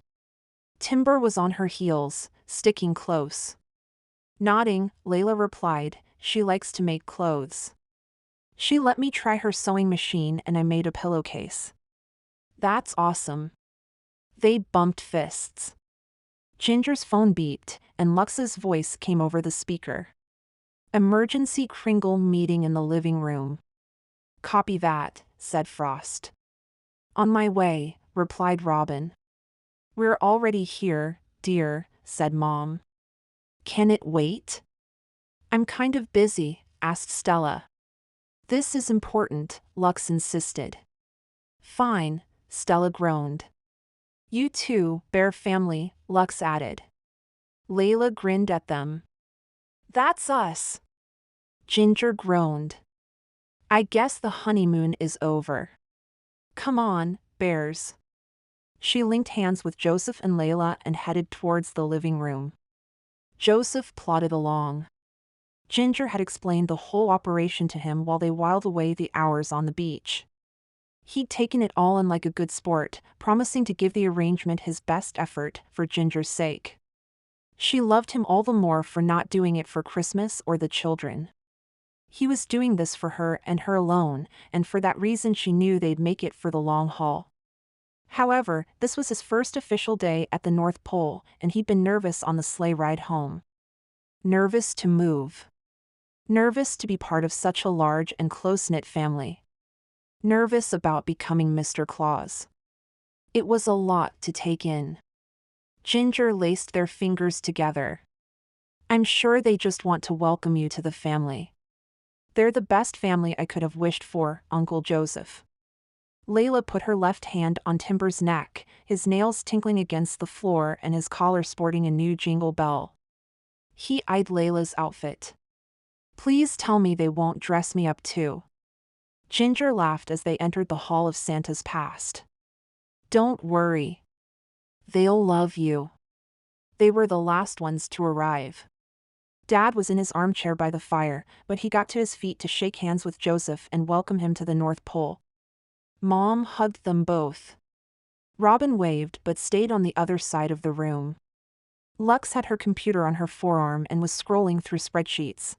Timber was on her heels, sticking close. Nodding, Layla replied, she likes to make clothes. She let me try her sewing machine and I made a pillowcase. That's awesome. They bumped fists. Ginger's phone beeped, and Lux's voice came over the speaker. Emergency Kringle meeting in the living room. Copy that, said Frost. On my way, replied Robin. We're already here, dear, said Mom. Can it wait? I'm kind of busy, asked Stella. This is important, Lux insisted. Fine, Stella groaned. You too, Bear family, Lux added. Layla grinned at them. That's us. Ginger groaned. I guess the honeymoon is over. Come on, bears. She linked hands with Joseph and Layla and headed towards the living room. Joseph plodded along. Ginger had explained the whole operation to him while they whiled away the hours on the beach. He'd taken it all in like a good sport, promising to give the arrangement his best effort for Ginger's sake. She loved him all the more for not doing it for Christmas or the children. He was doing this for her and her alone, and for that reason she knew they'd make it for the long haul. However, this was his first official day at the North Pole, and he'd been nervous on the sleigh ride home. Nervous to move. Nervous to be part of such a large and close-knit family. Nervous about becoming Mr. Claus. It was a lot to take in. Ginger laced their fingers together. I'm sure they just want to welcome you to the family. They're the best family I could have wished for, Uncle Joseph. Layla put her left hand on Timber's neck, his nails tinkling against the floor and his collar sporting a new jingle bell. He eyed Layla's outfit. Please tell me they won't dress me up too. Ginger laughed as they entered the Hall of Santa's past. Don't worry. They'll love you. They were the last ones to arrive. Dad was in his armchair by the fire, but he got to his feet to shake hands with Joseph and welcome him to the North Pole. Mom hugged them both. Robin waved but stayed on the other side of the room. Lux had her computer on her forearm and was scrolling through spreadsheets.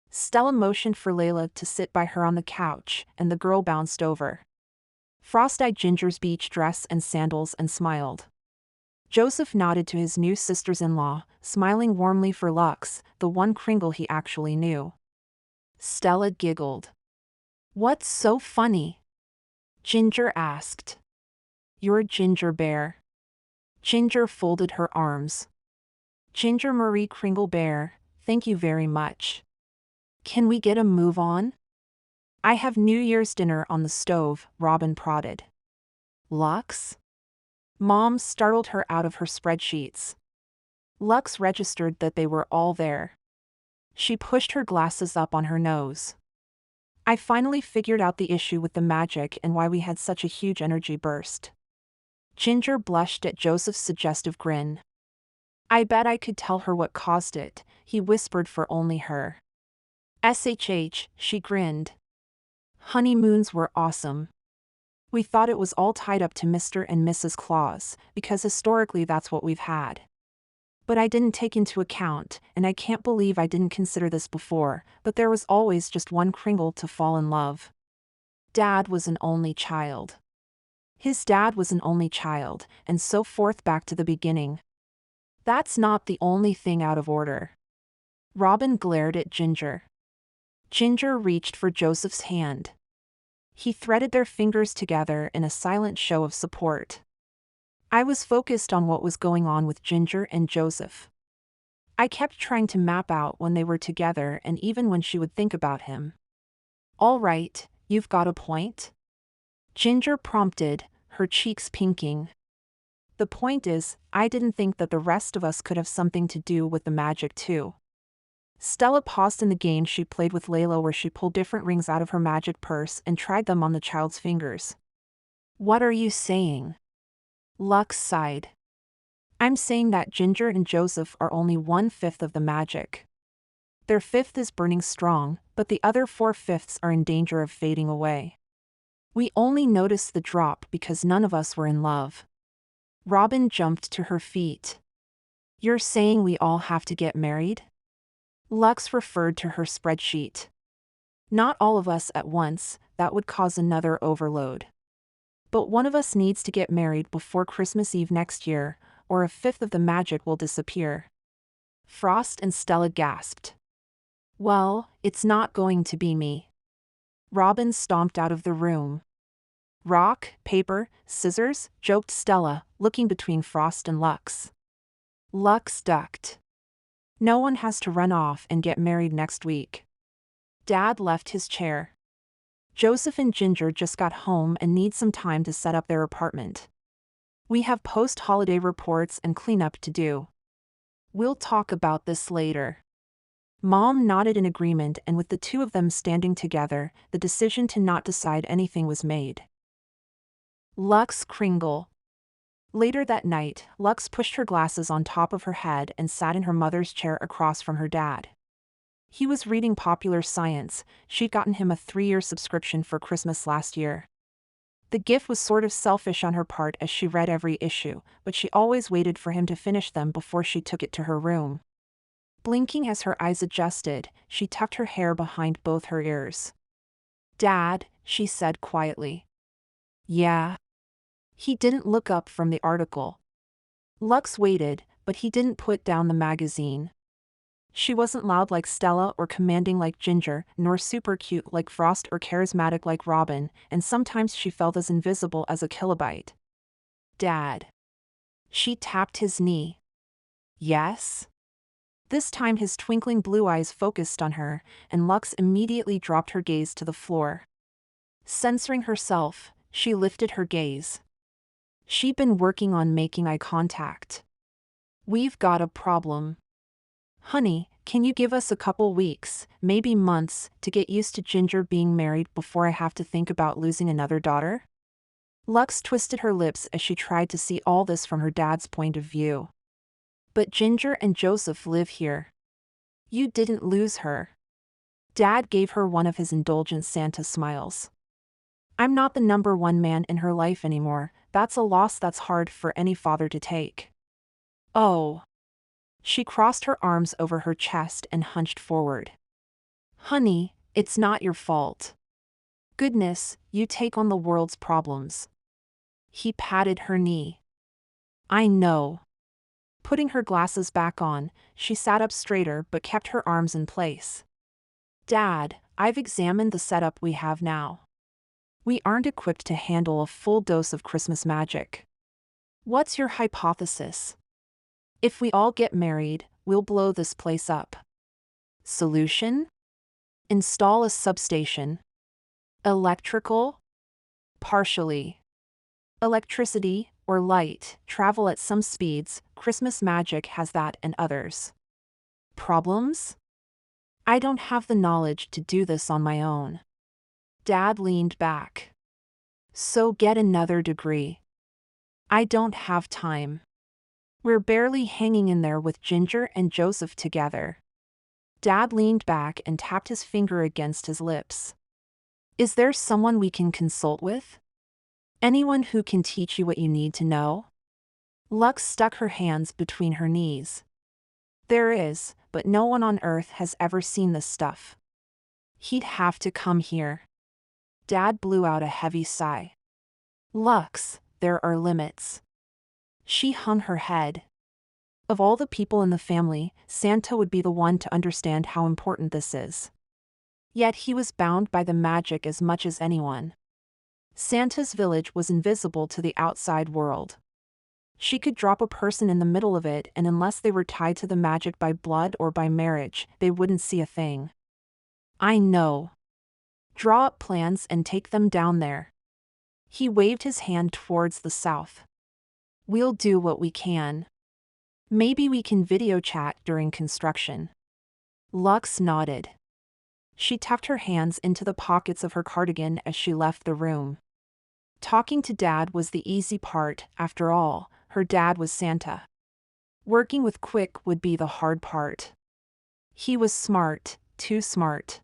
Stella motioned for Layla to sit by her on the couch, and the girl bounced over. Frost eyed Ginger's beach dress and sandals and smiled. Joseph nodded to his new sisters-in-law, smiling warmly for Lux, the one Kringle he actually knew. Stella giggled. What's so funny? Ginger asked. You're Ginger Bear. Ginger folded her arms. Ginger Marie Kringle Bear, thank you very much. Can we get a move on? I have New Year's dinner on the stove, Robin prodded. Lux? Mom startled her out of her spreadsheets. Lux registered that they were all there. She pushed her glasses up on her nose. I finally figured out the issue with the magic and why we had such a huge energy burst. Ginger blushed at Joseph's suggestive grin. I bet I could tell her what caused it, he whispered for only her. SHH, she grinned. Honeymoons were awesome. We thought it was all tied up to Mr. and Mrs. Claus, because historically that's what we've had. But I didn't take into account, and I can't believe I didn't consider this before, but there was always just one Kringle to fall in love. Dad was an only child. His dad was an only child, and so forth back to the beginning. That's not the only thing out of order. Robin glared at Ginger. Ginger reached for Joseph's hand. He threaded their fingers together in a silent show of support. I was focused on what was going on with Ginger and Joseph. I kept trying to map out when they were together and even when she would think about him. All right, you've got a point? Ginger prompted, her cheeks pinking. The point is, I didn't think that the rest of us could have something to do with the magic too. Stella paused in the game she played with Layla where she pulled different rings out of her magic purse and tried them on the child's fingers. What are you saying? Lux sighed. I'm saying that Ginger and Joseph are only 1/5 of the magic. Their fifth is burning strong, but the other 4/5 are in danger of fading away. We only noticed the drop because none of us were in love. Robin jumped to her feet. You're saying we all have to get married? Lux referred to her spreadsheet. Not all of us at once, that would cause another overload. But one of us needs to get married before Christmas Eve next year, or 1/5 of the magic will disappear. Frost and Stella gasped. Well, it's not going to be me. Robin stomped out of the room. Rock, paper, scissors, joked Stella, looking between Frost and Lux. Lux ducked. No one has to run off and get married next week. Dad left his chair. Joseph and Ginger just got home and need some time to set up their apartment. We have post-holiday reports and cleanup to do. We'll talk about this later. Mom nodded in agreement, and with the two of them standing together, the decision to not decide anything was made. Lux Kringle. Later that night, Lux pushed her glasses on top of her head and sat in her mother's chair across from her dad. He was reading Popular Science. She'd gotten him a 3-year subscription for Christmas last year. The gift was sort of selfish on her part as she read every issue, but she always waited for him to finish them before she took it to her room. Blinking as her eyes adjusted, she tucked her hair behind both her ears. Dad, she said quietly. Yeah. He didn't look up from the article. Lux waited, but he didn't put down the magazine. She wasn't loud like Stella or commanding like Ginger, nor super cute like Frost or charismatic like Robin, and sometimes she felt as invisible as a kilobyte. Dad. She tapped his knee. Yes? This time his twinkling blue eyes focused on her, and Lux immediately dropped her gaze to the floor. Censoring herself, she lifted her gaze. She'd been working on making eye contact. We've got a problem. Honey, can you give us a couple weeks, maybe months, to get used to Ginger being married before I have to think about losing another daughter? Lux twisted her lips as she tried to see all this from her dad's point of view. But Ginger and Joseph live here. You didn't lose her. Dad gave her one of his indulgent Santa smiles. I'm not the number one man in her life anymore. That's a loss that's hard for any father to take. Oh. She crossed her arms over her chest and hunched forward. Honey, it's not your fault. Goodness, you take on the world's problems. He patted her knee. I know. Putting her glasses back on, she sat up straighter but kept her arms in place. Dad, I've examined the setup we have now. We aren't equipped to handle a full dose of Christmas magic. What's your hypothesis? If we all get married, we'll blow this place up. Solution? Install a substation. Electrical? Partially. Electricity, or light, travel at some speeds. Christmas magic has that and others. Problems? I don't have the knowledge to do this on my own. Dad leaned back. So get another degree. I don't have time. We're barely hanging in there with Ginger and Joseph together. Dad leaned back and tapped his finger against his lips. Is there someone we can consult with? Anyone who can teach you what you need to know? Lux stuck her hands between her knees. There is, but no one on Earth has ever seen this stuff. He'd have to come here. Dad blew out a heavy sigh. Lux, there are limits. She hung her head. Of all the people in the family, Santa would be the one to understand how important this is. Yet he was bound by the magic as much as anyone. Santa's village was invisible to the outside world. She could drop a person in the middle of it, and unless they were tied to the magic by blood or by marriage, they wouldn't see a thing. I know. Draw up plans and take them down there. He waved his hand towards the south. We'll do what we can. Maybe we can video chat during construction. Lux nodded. She tucked her hands into the pockets of her cardigan as she left the room. Talking to Dad was the easy part, after all, her dad was Santa. Working with Quick would be the hard part. He was smart, too smart.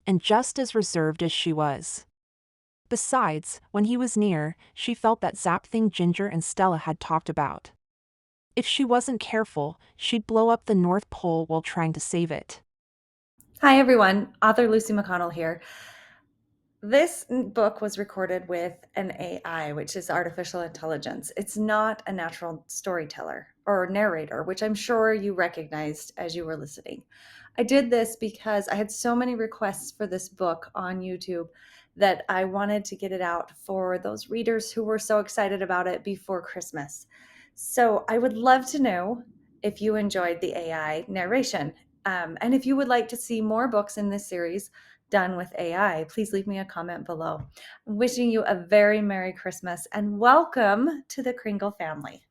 And just as reserved as she was. Besides, when he was near, she felt that zap thing Ginger and Stella had talked about. If she wasn't careful, she'd blow up the North Pole while trying to save it. Hi, everyone. Author Lucy McConnell here. This book was recorded with an AI, which is artificial intelligence. It's not a natural storyteller or narrator, which I'm sure you recognized as you were listening. I did this because I had so many requests for this book on YouTube that I wanted to get it out for those readers who were so excited about it before Christmas. So I would love to know if you enjoyed the AI narration. And if you would like to see more books in this series done with AI, please leave me a comment below. I'm wishing you a very Merry Christmas and welcome to the Kringle family.